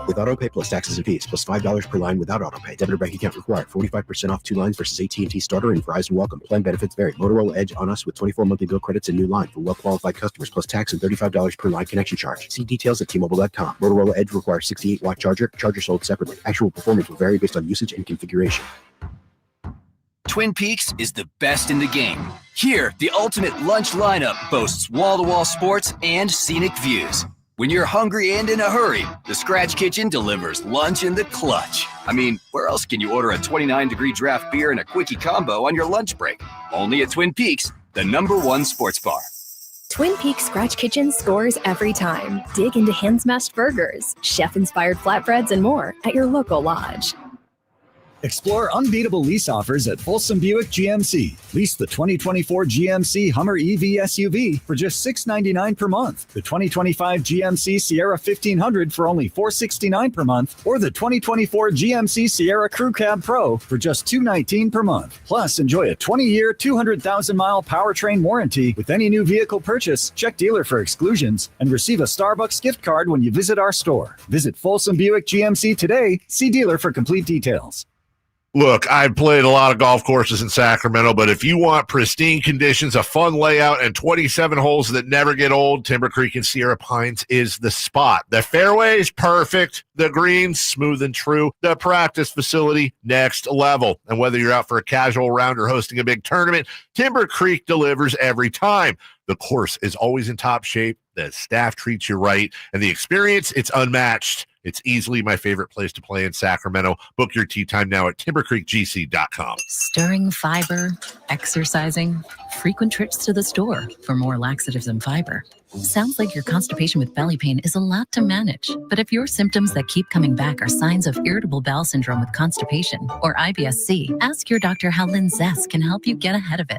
With AutoPay plus taxes and fees, plus $5 per line without AutoPay. Debit or bank account required. 45% off 2 lines versus AT&T Starter and Verizon Welcome. Plan benefits vary. Motorola Edge on us with 24 monthly bill credits and new line for well-qualified customers, plus tax and $35 per line connection charge. See details at T-Mobile.com. Motorola Edge requires 68-watt charger. Charger sold separately. Actual performance will vary based on usage and configuration.
Twin Peaks is the best in the game. Here, the ultimate lunch lineup boasts wall-to-wall sports and scenic views. When you're hungry and in a hurry, the Scratch Kitchen delivers lunch in the clutch. I mean, where else can you order a 29-degree draft beer and a quickie combo on your lunch break? Only at Twin Peaks, the #1 sports bar.
Twin Peaks Scratch Kitchen scores every time. Dig into hand-smashed burgers, chef-inspired flatbreads, and more at your local lodge.
Explore unbeatable lease offers at Folsom Buick GMC. Lease the 2024 GMC Hummer EV SUV for just $699 per month. The 2025 GMC Sierra 1500 for only $469 per month. Or the 2024 GMC Sierra Crew Cab Pro for just $219 per month. Plus, enjoy a 20-year, 200,000-mile powertrain warranty with any new vehicle purchase. Check dealer for exclusions and receive a Starbucks gift card when you visit our store. Visit Folsom Buick GMC today. See dealer for complete details.
Look, I've played a lot of golf courses in Sacramento, but if you want pristine conditions, a fun layout, and 27 holes that never get old, Timber Creek and Sierra Pines is the spot. The fairway is perfect, the greens smooth and true, the practice facility next level. And whether you're out for a casual round or hosting a big tournament, Timber Creek delivers every time. The course is always in top shape, the staff treats you right, and the experience, it's unmatched. It's easily my favorite place to play in Sacramento. Book your tee time now at timbercreekgc.com.
Stirring fiber, exercising, frequent trips to the store for more laxatives and fiber. Sounds like your constipation with belly pain is a lot to manage. But if your symptoms that keep coming back are signs of irritable bowel syndrome with constipation or IBS-C, ask your doctor how Linzess can help you get ahead of it.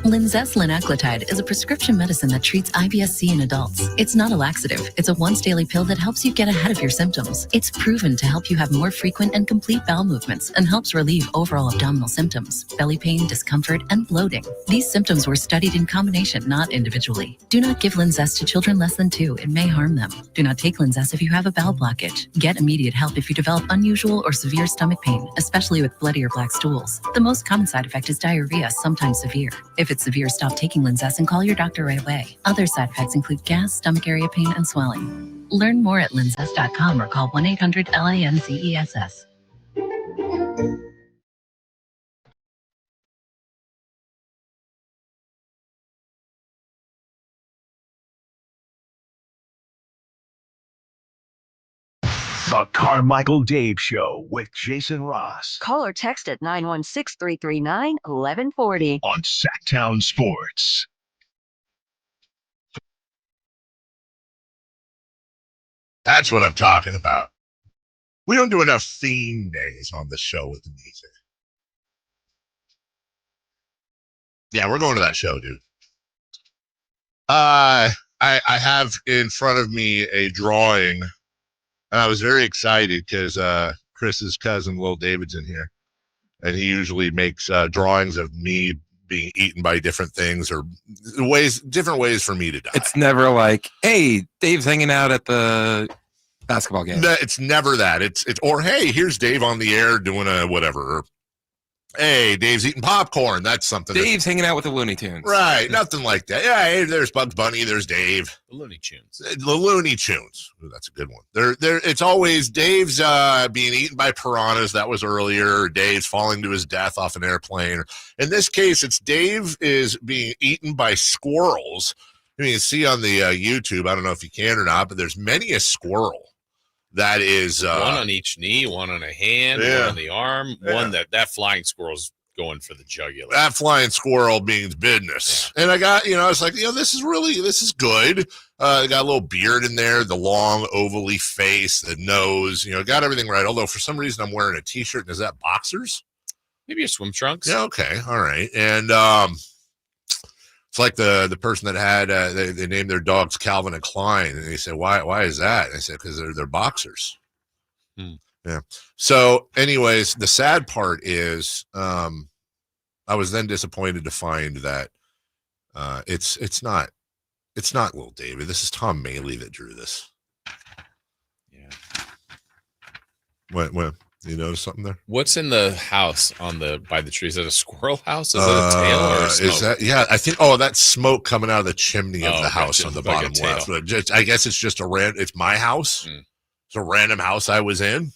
Linzess linaclotide is a prescription medicine that treats IBS-C in adults. It's not a laxative. It's a once-daily pill that helps you get ahead of your symptoms. It's proven to help you have more frequent and complete bowel movements and helps relieve overall abdominal symptoms, belly pain, discomfort, and bloating. These symptoms were studied in combination, not individually. Do not give Linzess to children less than 2. It may harm them. Do not take Linzess if you have a bowel blockage. Get immediate help if you develop unusual or severe stomach pain, especially with bloody or black stools. The most common side effect is diarrhea, sometimes severe. If it's severe, stop taking Linzess and call your doctor right away. Other side effects include gas, stomach area pain, and swelling. Learn more at linzess.com or call 1-800-LINCESS.
The Carmichael Dave Show with Jason Ross
Call or text at 916-339-1140
on Sacktown Sports.
That's what I'm talking about. We don't do enough theme days on the show with the music. Yeah, we're going to that show, dude. I have in front of me a drawing. And I was very excited because Chris's cousin, Will David's in here. And he usually makes drawings of me being eaten by different things or different ways for me to die.
It's never like, hey, Dave's hanging out at the basketball game.
It's never that. It's or, hey, here's Dave on the air doing a whatever. Or, hey, Dave's eating popcorn. That's something.
Dave's hanging out with the Looney Tunes.
Right. Nothing like that. Yeah, hey, there's Bugs Bunny. There's Dave.
The Looney Tunes.
The Looney Tunes. Ooh, that's a good one. It's always Dave's being eaten by piranhas. That was earlier. Dave's falling to his death off an airplane. In this case, it's Dave is being eaten by squirrels. I mean, you can see on the YouTube, I don't know if you can or not, but there's many a squirrel. That is
one on each knee, one on a hand, one on the arm, one that flying squirrel's going for the jugular.
That flying squirrel means business. Yeah. And I got, I was like, this is good. I got a little beard in there, the long ovally face, the nose, got everything right. Although for some reason I'm wearing a t-shirt. And is that boxers?
Maybe your swim trunks.
Yeah. Okay. All right. And It's like the person that had they named their dogs Calvin and Klein, and they said, why is that? And I said, because they're boxers. Yeah. So, anyways, the sad part is, I was then disappointed to find that it's not Little David. This is Tom Maley that drew this.
Yeah.
What? You notice something there?
What's in the house by the tree? Is that a squirrel house? Is it a tail or a smoke?
Is that? Yeah, I think. That's smoke coming out of the chimney of the house on the bottom left. But I guess it's just it's my house. It's a random house I was in,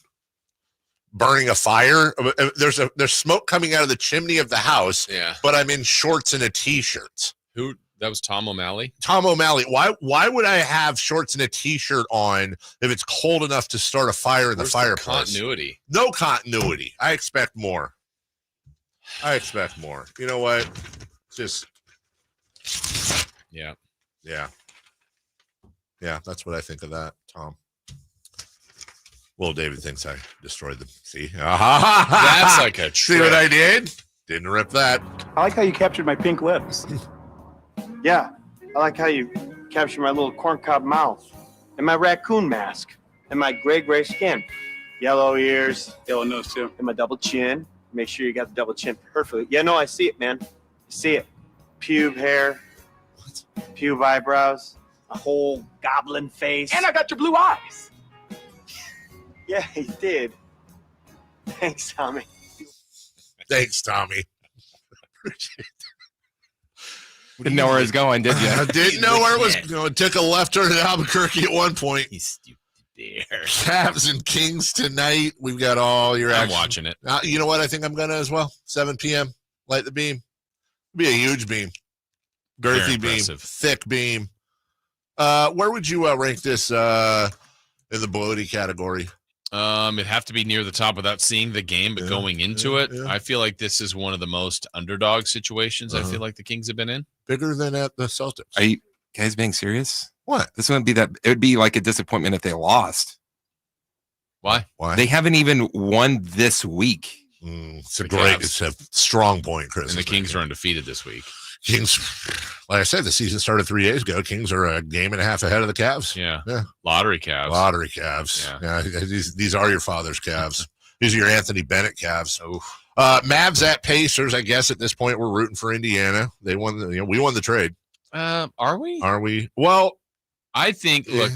burning a fire. There's smoke coming out of the chimney of the house.
Yeah,
but I'm in shorts and a t-shirt.
Who? That was Tom O'Malley?
Tom O'Malley. Why would I have shorts and a t-shirt on if it's cold enough to start a fire in the fireplace?
Continuity.
No continuity. I expect more. You know what? Just.
Yeah.
Yeah. Yeah, that's what I think of that, Tom. Well, David thinks I destroyed them. See?
That's like a trick.
See what I did? Didn't rip that.
I like how you captured my pink lips. Yeah, I like how you captured my little corncob mouth and my raccoon mask and my gray skin. Yellow ears. Yellow nose, too. And my double chin. Make sure you got the double chin perfectly. Yeah, no, I see it, man. I see it. Pube hair. What? Pube eyebrows. A whole goblin face. And I got your blue eyes. Yeah, he did. Thanks, Tommy.
Thanks, Tommy.
Didn't know where it was going, did you?
I didn't know where it was going. Took a left turn at Albuquerque at one point.
You stupid bear.
Cavs and Kings tonight. We've got all your action.
I'm watching it.
You know what? I think I'm going to as well. 7 p.m. Light the beam. It'll be a huge beam. Girthy beam. Thick beam. Where would you rank this in the bloaty category?
It'd have to be near the top without seeing the game, but going into it, I feel like this is one of the most underdog situations I feel like the Kings have been in.
Bigger than at the Celtics.
Are you guys being serious?
What?
This wouldn't be that. It would be like a disappointment if they lost.
Why?
They haven't even won this week.
It's a strong point, Chris.
And the Kings are undefeated this week.
Kings, like I said, the season started 3 days ago. Kings are a game and a half ahead of the Cavs.
Yeah. Lottery Cavs.
Yeah. These are your father's Cavs. These are your Anthony Bennett Cavs. Mavs at Pacers. I guess at this point we're rooting for Indiana. They won. We won the trade.
Are we?
Are we? Well,
I think. Look,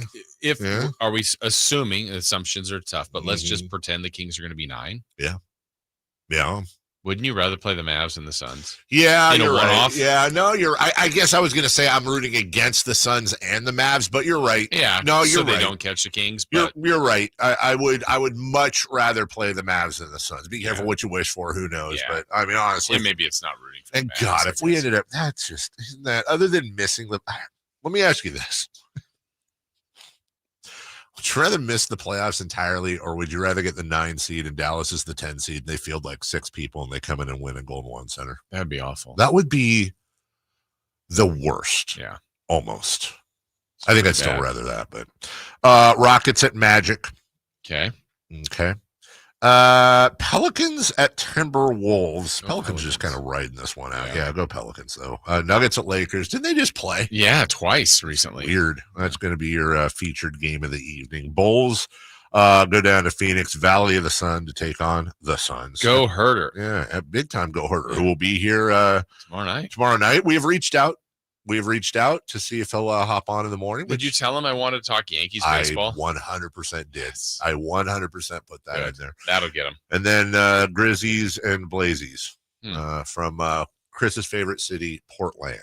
are we assuming assumptions are tough? But let's just pretend the Kings are going to be 9.
Yeah.
Wouldn't you rather play the Mavs than the Suns?
Yeah,
you're
right. Yeah, no, I guess I was going to say I'm rooting against the Suns and the Mavs, but you're right.
Yeah,
no, you're
so
right.
They don't catch the Kings. But
you're right. I would much rather play the Mavs than the Suns. Be careful what you wish for. Who knows?
Yeah.
But I mean, honestly,
maybe it's not rooting for.
And
the Mavs,
God, if we ended up, that's just isn't that. Other than missing the, let me ask you this. Would you rather miss the playoffs entirely, or would you rather get the 9 seed and Dallas is the 10 seed and they field like 6 people and they come in and win in Golden One Center?
That'd be awful.
That would be the worst.
Yeah.
Almost. I think I'd still rather that, but Rockets at Magic.
Okay.
Pelicans at Timberwolves. Pelicans just kind of riding this one out. Yeah, go Pelicans though. Nuggets at Lakers. Didn't they just play?
Yeah, twice recently.
Weird. That's going to be your featured game of the evening. Bulls go down to Phoenix, Valley of the Sun to take on the Suns.
Go Herter.
Yeah, big time go Herter. Who will be here tomorrow night. We have reached out to see if he'll hop on in the morning.
Did you tell him I wanted to talk Yankees baseball?
I 100% did. I 100% put that in there.
That'll get him.
And then Grizzlies and Blazies from Chris's favorite city, Portland.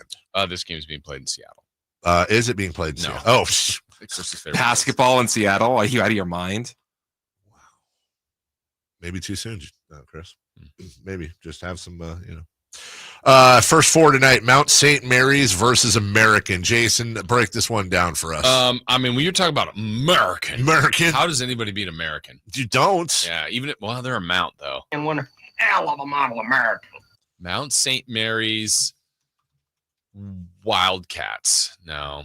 This game is being played in Seattle.
Is it being played in Seattle? Oh,
Chris's favorite
basketball in Seattle? Are you out of your mind?
Wow. Maybe too soon, Chris. Maybe just have some, first 4 tonight, Mount St. Mary's versus American. Jason, break this one down for us.
I mean, when you're talking about American, how does anybody beat American?
You don't.
Yeah, they're a Mount, though.
And one hell of a model American.
Mount St. Mary's Wildcats. No.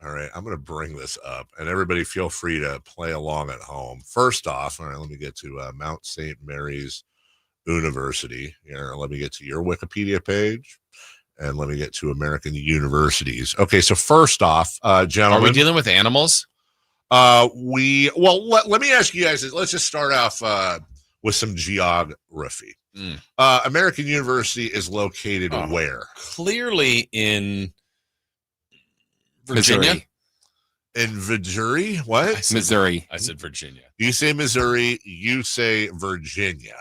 All right, I'm going to bring this up, and everybody feel free to play along at home. First off, all right, let me get to Mount St. Mary's University. Here, let me get to your Wikipedia page. And let me get to American universities. Okay, so first off, gentlemen.
Are we dealing with animals?
Let me ask you guys, let's just start off with some geography. American University is located where?
Clearly in Virginia.
Missouri.
In Missouri? What?
Missouri.
I said Virginia.
You say Missouri. You say Virginia.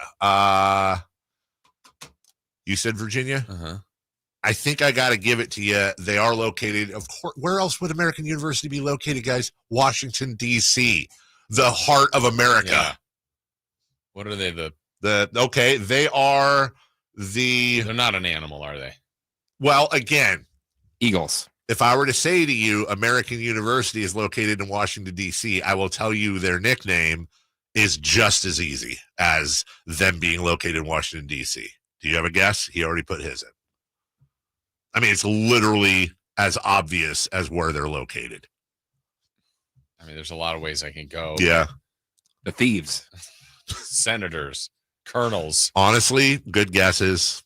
You said Virginia?
Uh-huh.
I think I got to give it to you. They are located, of course. Where else would American University be located, guys? Washington, D.C., the heart of America.
Yeah. What are they?
They are
They're not an animal, are they?
Well, again,
Eagles.
If I were to say to you, American University is located in Washington, D.C., I will tell you their nickname is just as easy as them being located in Washington, D.C. Do you have a guess? He already put his in. I mean, it's literally as obvious as where they're located.
I mean, there's a lot of ways I can go.
Yeah.
The Thieves.
Senators. Colonels.
Honestly, good guesses.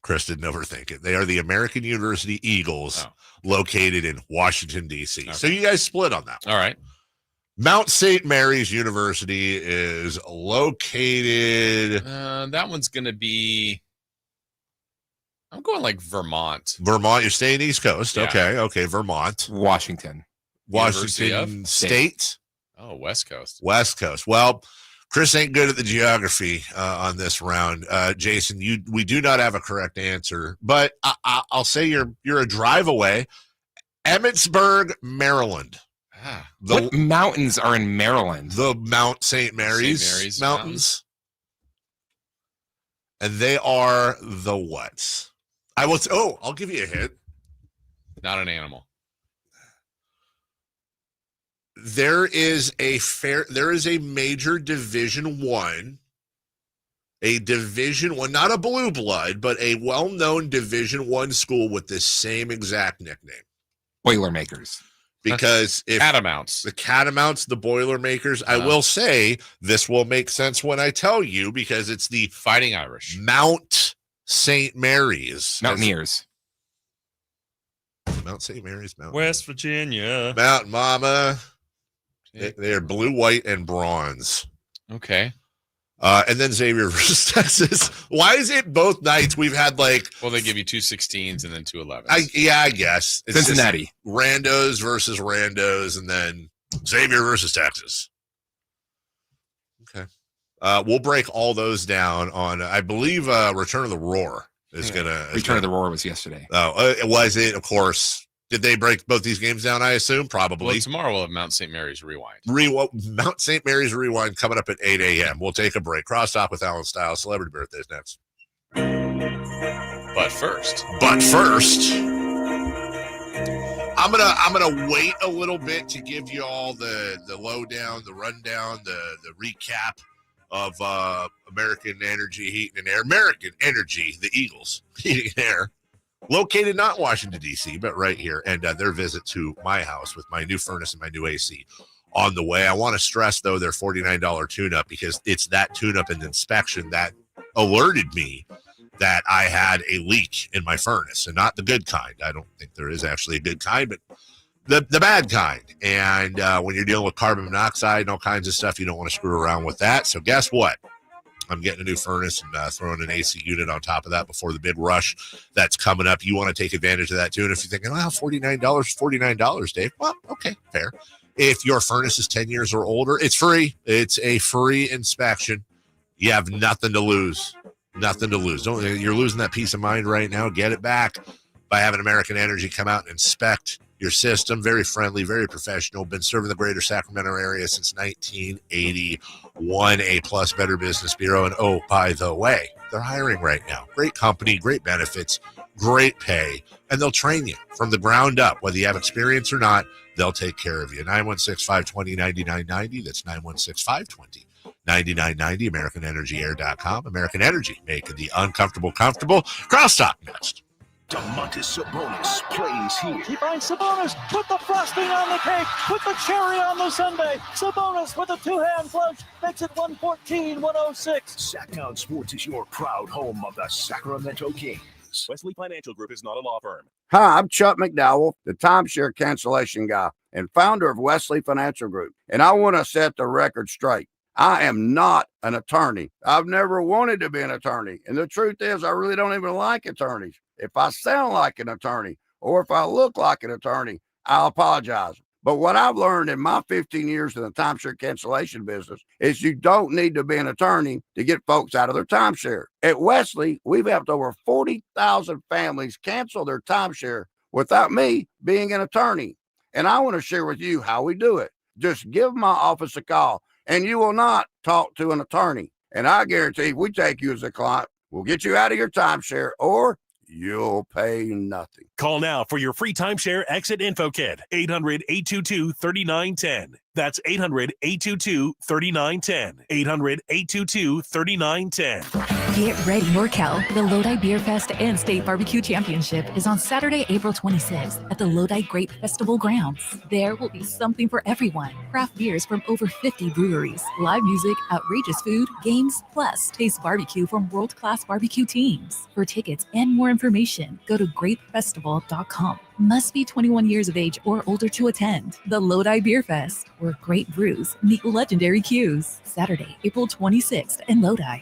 Chris didn't overthink it. They are the American University Eagles located in Washington, D.C. Okay. So you guys split on that.
All right.
Mount St. Mary's University is located.
That one's going to be. I'm going like Vermont.
Vermont, you're staying East Coast.
Yeah.
Okay. Vermont.
Washington
State.
Oh, West Coast.
West Coast. Well, Chris ain't good at the geography on this round. Jason, we do not have a correct answer, but I'll say you're a drive away. Emmitsburg, Maryland.
What mountains are in Maryland?
The Mount St. Mary's Mountains. And they are the what? I'll give you a hint.
Not an animal.
There is a major Division I, not a blue blood, but a well-known Division I school with the same exact nickname.
Boilermakers.
Because if
Catamounts.
The Catamounts, the Boilermakers, I will say this will make sense when I tell you because it's the
Fighting Irish.
Mount St. Mary's.
Mountaineers.
Mount St. Mary's Mountain.
West Virginia.
Mountain Mama. They are blue, white, and bronze.
Okay.
And then Xavier versus Texas. Why is it both nights we've had like...
Well, they give you 2 16s and then 2 11s.
I guess. It's
Cincinnati.
Randos versus randos, and then Xavier versus Texas. Okay. We'll break all those down on, I believe, Return of the Roar is going to...
Return of the Roar was yesterday.
Oh, was it? Of course. Did they break both these games down, I assume? Probably.
Well, tomorrow we'll have Mount St. Mary's Rewind.
Mount St. Mary's Rewind coming up at 8 a.m. We'll take a break. Crosstalk with Alan Stiles. Celebrity birthdays next.
But first,
I'm gonna wait a little bit to give you all the lowdown, the rundown, the recap of American Energy Heating and Air. American Energy, the Eagles Heating and Air. Located not in Washington, D.C., but right here. And their visit to my house with my new furnace and my new AC on the way. I want to stress, though, their $49 tune-up because it's that tune-up and inspection that alerted me that I had a leak in my furnace, and not the good kind. I don't think there is actually a good kind, but the bad kind. And when you're dealing with carbon monoxide and all kinds of stuff, you don't want to screw around with that. So guess what? I'm getting a new furnace and throwing an AC unit on top of that before the big rush that's coming up. You want to take advantage of that too. And if you're thinking, well, $49, Dave. Well, okay, fair. If your furnace is 10 years or older, it's free. It's a free inspection. You have nothing to lose. Nothing to lose. You're losing that peace of mind right now. Get it back by having American Energy come out and inspect your system. Very friendly, very professional. Been serving the greater Sacramento area since 1981. A+ Better Business Bureau. And oh, by the way, they're hiring right now. Great company, great benefits, great pay, and they'll train you from the ground up. Whether you have experience or not, they'll take care of you. 916-520-9990. That's 916-520-9990. AmericanEnergyAir.com. American Energy, making the uncomfortable comfortable. Crosstalk next.
Domantas Sabonis plays here.
He finds Sabonis, put the frosting on the cake, put the cherry on the sundae. Sabonis with a two-hand flush makes it 114-106.
Sacktown Sports is your proud home of the Sacramento Kings.
services. Wesley Financial Group is not a law firm.
Hi, I'm Chuck McDowell, the timeshare cancellation guy and founder of Wesley Financial Group. And I want to set the record straight. I am not an attorney. I've never wanted to be an attorney. And the truth is, I really don't even like attorneys. If I sound like an attorney or if I look like an attorney, I'll apologize. But what I've learned in my 15 years in the timeshare cancellation business is you don't need to be an attorney to get folks out of their timeshare. At Wesley, we've helped over 40,000 families cancel their timeshare without me being an attorney. And I want to share with you how we do it. Just give my office a call and you will not talk to an attorney. And I guarantee if we take you as a client, we'll get you out of your timeshare or you'll pay nothing.
Call now for your free timeshare exit info kit. 800-822-3910. That's 800-822-3910. 800-822-3910.
Get ready, NorCal. The Lodi Beer Fest and State Barbecue Championship is on Saturday, April 26th at the Lodi Grape Festival grounds. There will be something for everyone. Craft beers from over 50 breweries, live music, outrageous food, games, plus taste barbecue from world-class barbecue teams. For tickets and more information, go to grapefestival.com. Must be 21 years of age or older to attend. The Lodi Beer Fest, where great brews meet legendary cues. Saturday, April 26th in Lodi.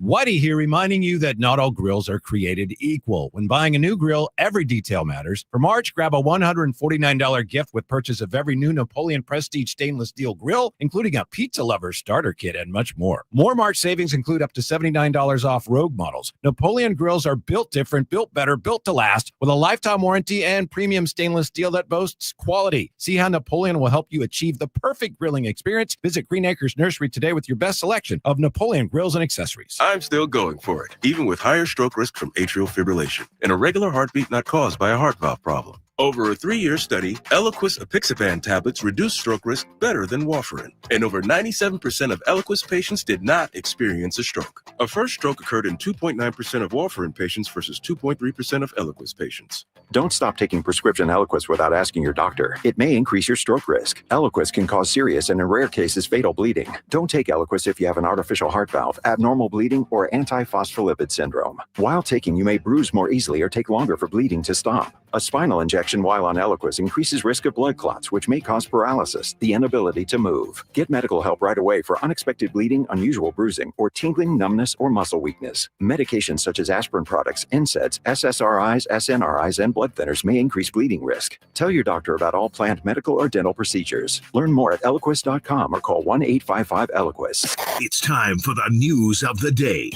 Whitey here reminding you that not all grills are created equal. When buying a new grill, every detail matters. For March, grab a $149 gift with purchase of every new Napoleon Prestige stainless steel grill, including a pizza lover starter kit and much more. More March savings include up to $79 off Rogue models. Napoleon grills are built different, built better, built to last, with a lifetime warranty and premium stainless steel that boasts quality. See how Napoleon will help you achieve the perfect grilling experience. Visit Green Acres Nursery today with your best selection of Napoleon grills and accessories.
I'm still going for it, even with higher stroke risk from atrial fibrillation, an irregular heartbeat not caused by a heart valve problem. Over a 3-year study, Eliquis apixaban tablets reduced stroke risk better than warfarin, and over 97% of Eliquis patients did not experience a stroke. A first stroke occurred in 2.9% of warfarin patients versus 2.3% of Eliquis patients.
Don't stop taking prescription Eliquis without asking your doctor. It may increase your stroke risk. Eliquis can cause serious and in rare cases fatal bleeding. Don't take Eliquis if you have an artificial heart valve, abnormal bleeding, or antiphospholipid syndrome. While taking, you may bruise more easily or take longer for bleeding to stop. A spinal injection while on Eliquis increases risk of blood clots, which may cause paralysis, the inability to move. Get medical help right away for unexpected bleeding, unusual bruising, or tingling, numbness, or muscle weakness. Medications such as aspirin products, NSAIDs, SSRIs, SNRIs, and blood thinners may increase bleeding risk. Tell your doctor about all planned medical or dental procedures. Learn more at Eliquis.com or call 1-855-ELIQUIS.
It's time for the news of the day.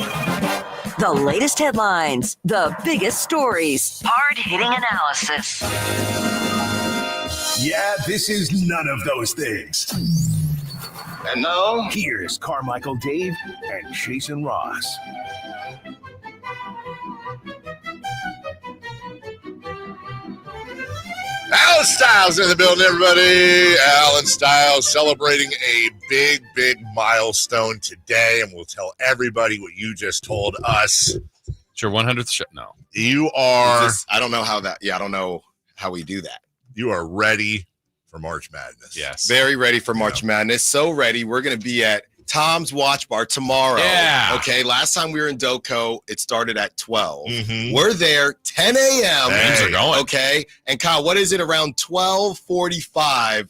The latest headlines, the biggest stories, hard-hitting analysis.
Yeah, this is none of those things. And now, here's Carmichael Dave and Jason Ross.
Alan Styles in the building, everybody. Alan Styles celebrating a big, big milestone today, and we'll tell everybody what you just told us.
It's your 100th show. No.
You are...
I don't know how that... Yeah, I don't know how we do that.
You are ready for March Madness.
Yes. Very ready for March Madness. So ready. We're going to be at Tom's Watch Bar tomorrow.
Yeah.
Okay. Last time we were in Doco, it started at 12.
Mm-hmm.
We're there 10 a.m.
Things are going.
Okay. And Kyle, what is it around 12:45?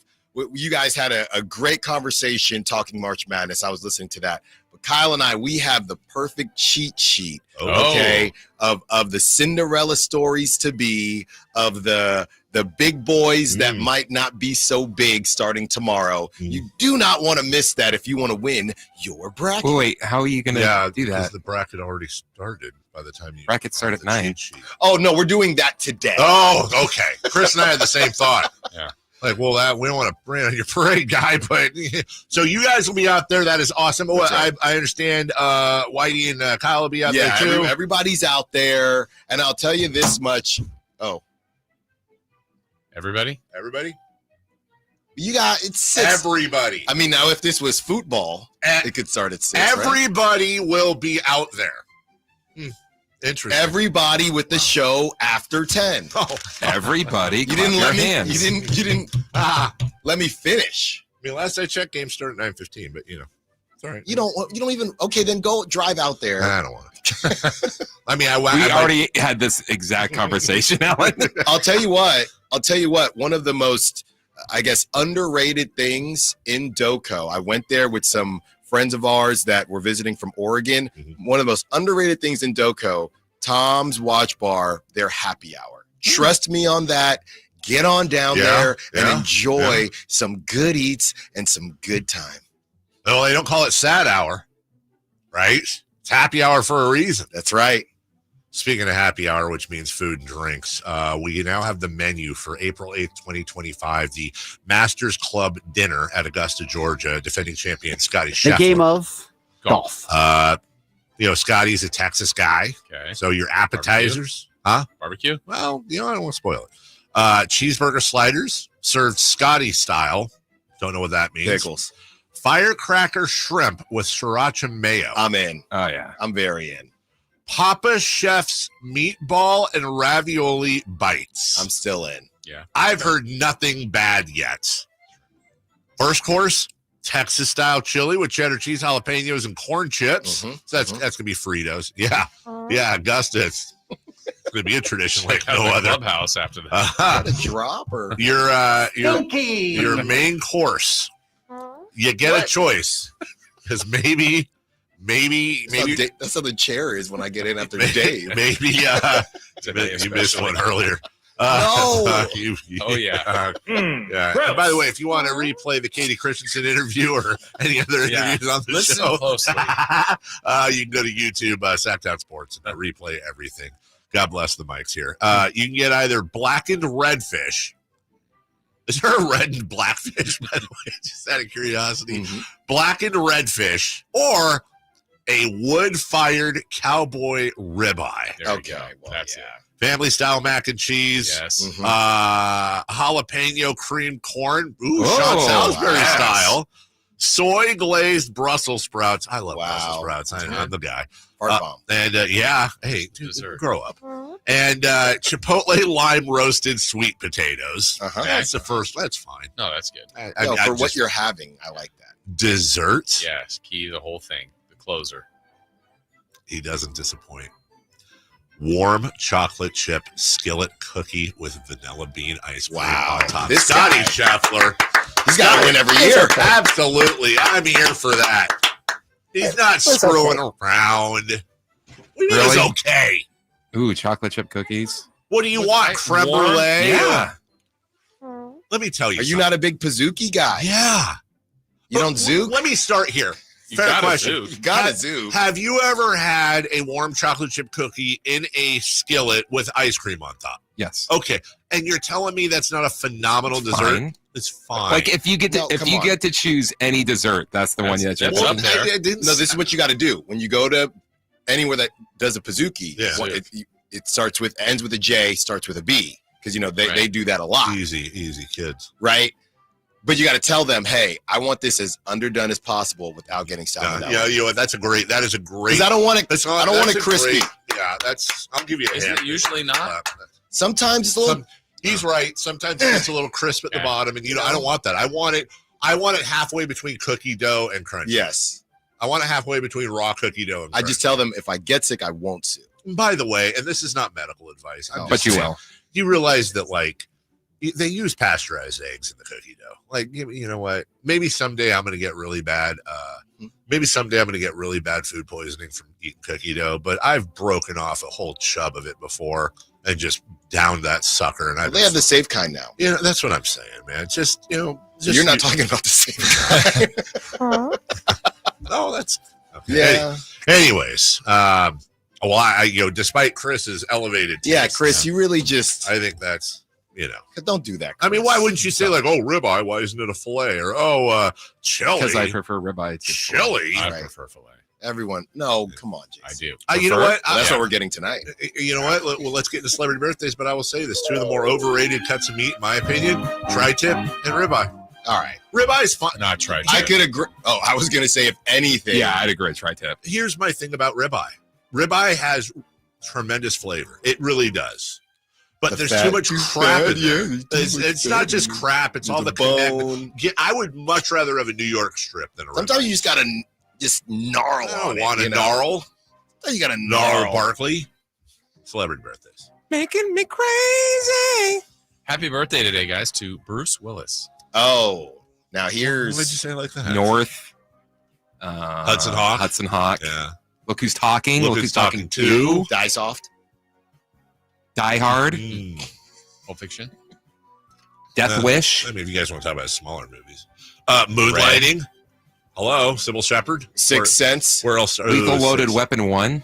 You guys had a great conversation talking March Madness. I was listening to that. But Kyle and I, we have the perfect cheat sheet. Okay. Of the Cinderella stories to be, of the big boys that might not be so big starting tomorrow. You do not want to miss that if you want to win your bracket.
Wait, how are you going to do that?
The bracket already started by the time you...
Bracket start at 9.
Oh, no, we're doing that today.
Oh, okay. Chris and I had the same thought.
Yeah.
Like, well, we don't want to bring on your parade guy, but so you guys will be out there. That is awesome. Oh, I understand Whitey and Kyle will be out there too.
Everybody's out there, and I'll tell you this much. Oh,
everybody?
You got it's 6.
Everybody.
I mean, now if this was football, it could start at 6.
Everybody will be out there. Interesting.
Everybody with the show after 10.
Oh,
everybody.
You didn't let me.
Hands.
You didn't. Let me finish.
I mean, last I checked, games start at 9:15, but it's all right.
You don't even. Okay, then go drive out there.
I don't want to. I mean,
we already had this exact conversation, Alan.
I'll tell you what. One of the most, I guess, underrated things in Doco. I went there with some friends of ours that were visiting from Oregon. One of the most underrated things in Doco, Tom's Watch Bar, their happy hour. Trust me on that. Get on down there and enjoy some good eats and some good time.
No, they don't call it sad hour, right? It's happy hour for a reason.
That's right.
Speaking of happy hour, which means food and drinks, we now have the menu for April 8th, 2025, the Masters Club dinner at Augusta, Georgia, defending champion Scotty Scheffler.
The game of golf.
Scotty's a Texas guy.
Okay.
So your appetizers.
Barbecue?
Well, I don't want to spoil it. Cheeseburger sliders served Scotty style. Don't know what that means.
Pickles.
Firecracker shrimp with sriracha mayo.
I'm in.
Oh, yeah.
I'm very in.
Papa Chef's meatball and ravioli bites.
I'm still in.
Yeah.
I've heard nothing bad yet. First course, Texas style chili with cheddar cheese, jalapenos, and corn chips. So that's going to be Fritos. Yeah. Yeah, Augusta. It's going to be a tradition like no other.
Clubhouse after that.
Got a drop or
your main course. You get a choice because maybe
that's how the chair is when I get in after Dave.
Maybe you missed one earlier.
No.
Yeah. And by the way, if you want to replay the Katie Christensen interview or any other interviews on the show,
closely.
You can go to YouTube, Sacktown Sports, and replay everything. God bless the mics here. You can get either blackened redfish. Is there a red and black fish, by the way? Just out of curiosity. Blackened redfish or a wood-fired cowboy ribeye.
There we go. That's it.
Family style mac and cheese.
Yes.
Jalapeno cream corn. Ooh, Sean Salisbury style. Soy glazed Brussels sprouts. I love Brussels sprouts. I'm the guy. And hey, dude, grow up. And chipotle lime roasted sweet potatoes. That's the first. That's fine.
No, that's good.
For what you're having, I like that.
Desserts.
Yes, key the whole thing. The closer.
He doesn't disappoint. Warm chocolate chip skillet cookie with vanilla bean ice cream on top.
This
Scotty
guy.
Scheffler.
He's got to win every year.
Absolutely. I'm here for that. He's not screwing around. It's okay.
Ooh, chocolate chip cookies.
What do you want? Creme brulee?
Yeah.
Let me tell you.
Are you not a big Pizookie guy?
Yeah.
You don't zook?
Let me start here.
You
Fair
gotta
question.
zook.
You got to zook.
Have you ever had a warm chocolate chip cookie in a skillet with ice cream on top?
Yes.
Okay. And you're telling me that's not a phenomenal dessert?
Fine.
It's fine.
Like if you get to get to choose any dessert, that's the one that you're
up there.
No, this is what you got to do. When you go to anywhere that does a Pizookie, it ends with a J, starts with a B. Because, they do that a lot.
Easy kids.
Right? But you got to tell them, hey, I want this as underdone as possible without getting salmonella.
That is a great.
Because I don't want it. I don't want it crispy.
I'll give you a
Isn't
hand.
it usually not?
Sometimes it's a little.
He's right. Sometimes it gets a little crisp at the bottom, and I don't want that. I want it halfway between cookie dough and crunchy.
Yes.
I want it halfway between raw cookie dough and crunchy.
I just tell them if I get sick, I won't sue.
By the way, and this is not medical advice,
but you will.
You realize that they use pasteurized eggs in the cookie dough. You know what? Maybe someday I'm going to get really bad. Maybe someday I'm going to get really bad food poisoning from eating cookie dough. But I've broken off a whole chub of it before and just downed that sucker. And
they have the safe kind now.
That's what I'm saying, man.
You're not talking about the safe kind.
No, that's okay.
Yeah.
Anyways, despite Chris's elevated taste,
Chris, you really just.
I think that's.
Don't do that, Chris.
I mean, why wouldn't you say ribeye? Why isn't it a fillet? Or chili?
Because I prefer ribeye to
chili.
I prefer fillet.
Everyone, no, come on, Jason.
I do.
You know what?
That's what we're getting tonight.
You know what? Well, let's get into celebrity birthdays. But I will say this: 2 of the more overrated cuts of meat, in my opinion, tri-tip and ribeye.
All right,
ribeye's fine.
Not tri-tip.
I could agree. Oh, I was gonna say if anything.
Yeah, I'd agree. Tri-tip.
Here's my thing about ribeye. Ribeye has tremendous flavor. It really does. But there's too much crap in there. It's not just crap. It's all the
bone.
I would much rather have a New York strip than a ribeye.
Sometimes you just gotta just gnarl
I
on
don't
it.
want to
you know?
gnarl.
You got to
Gnarl Barkley. Celebrity birthdays.
Making me crazy.
Happy birthday today, guys, to Bruce Willis.
Oh, now here's.
What did you say like that?
North.
Hudson Hawk.
Hudson Hawk.
Yeah.
Look Who's Talking.
Look Who's Talking 2.
Die Soft.
Die Hard.
Pulp Fiction.
Death Wish.
I mean, if you guys want to talk about smaller movies. Moonlighting. Hello, Sybil Shepherd.
Sixth Sense.
Where else?
Lethal Loaded Weapon 1.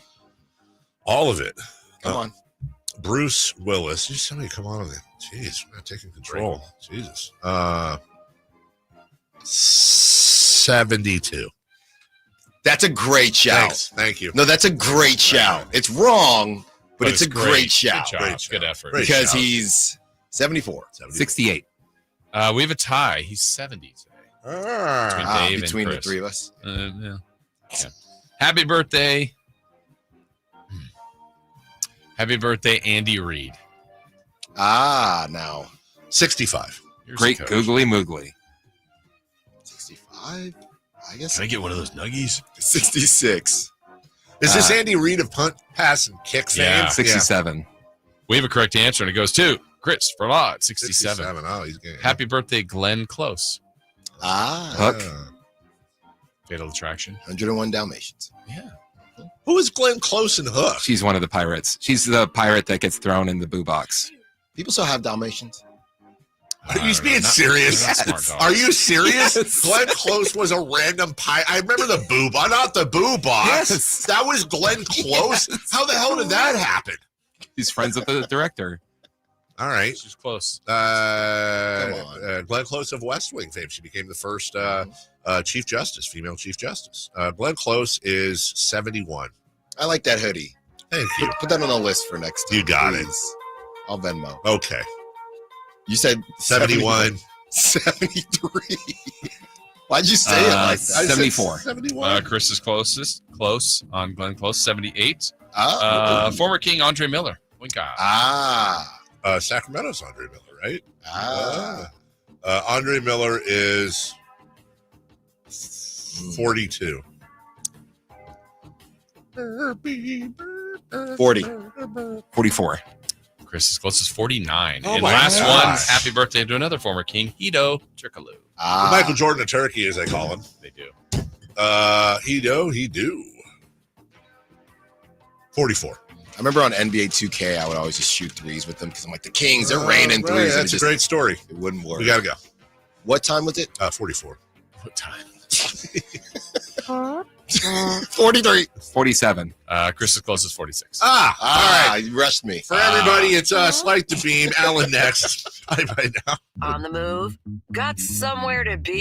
All of it.
Come on.
Bruce Willis. Just somebody come on with it. Jeez, we're not taking control. Jesus. 72.
That's a great shout.
Thanks. Thank you.
No, that's a great shout. It's wrong, but it's a great shout.
Good job. Good effort.
Because he's 74.
68.
We have a tie. He's 70 today.
Between
and
the three of us.
Yeah. Happy birthday. Happy birthday, Andy Reid.
Now.
65.
Great googly moogly.
65? I guess.
Can I get one of those nuggies?
66.
Is this Andy Reid of punt, pass, and kick fame?
67.
We have a correct answer, and it goes to Chris Verlaw at 67.
Oh, he's getting
Happy birthday, Glenn Close.
Hook.
Fatal Attraction.
101 Dalmatians.
Yeah.
Who is Glenn Close and Hook?
She's one of the pirates. She's the pirate that gets thrown in the boo box.
People still have Dalmatians.
Are you being serious? Are you serious? Glenn Close was a random pirate. I remember the boo box, not the boo box.
Yes.
That was Glenn Close.
Yes.
How the hell did that happen?
He's friends with the director.
All right.
She's close.
Glenn Close of West Wing fame. She became the first Chief Justice, female Chief Justice. Glenn Close is 71.
I like that hoodie.
Thank you.
Put that on the list for next time.
You got it.
I'll Venmo.
Okay.
You said
71.
73. Why'd you say it like that?
74.
71.
Chris is close on Glenn Close, 78.
Oh.
Former King Andre Miller. Wink eye.
Sacramento's Andre Miller, right? Andre Miller is 42.
40.
44.
Chris is close as 49.
Oh
and
my
last
gosh.
one, happy birthday to another former King, Hito Turkoglu.
Michael Jordan of Turkey, as they call him.
They do.
He do. 44.
I remember on NBA 2K, I would always just shoot threes with them because I'm like, the Kings, they're raining threes.
That's a great story.
It wouldn't work.
We got to go.
What time was it?
44.
What time?
43.
47.
Chris is close as 46.
All right.
You rushed me.
For everybody, it's Slight to Beam. Alan next. Bye now.
On the move? Got somewhere to be?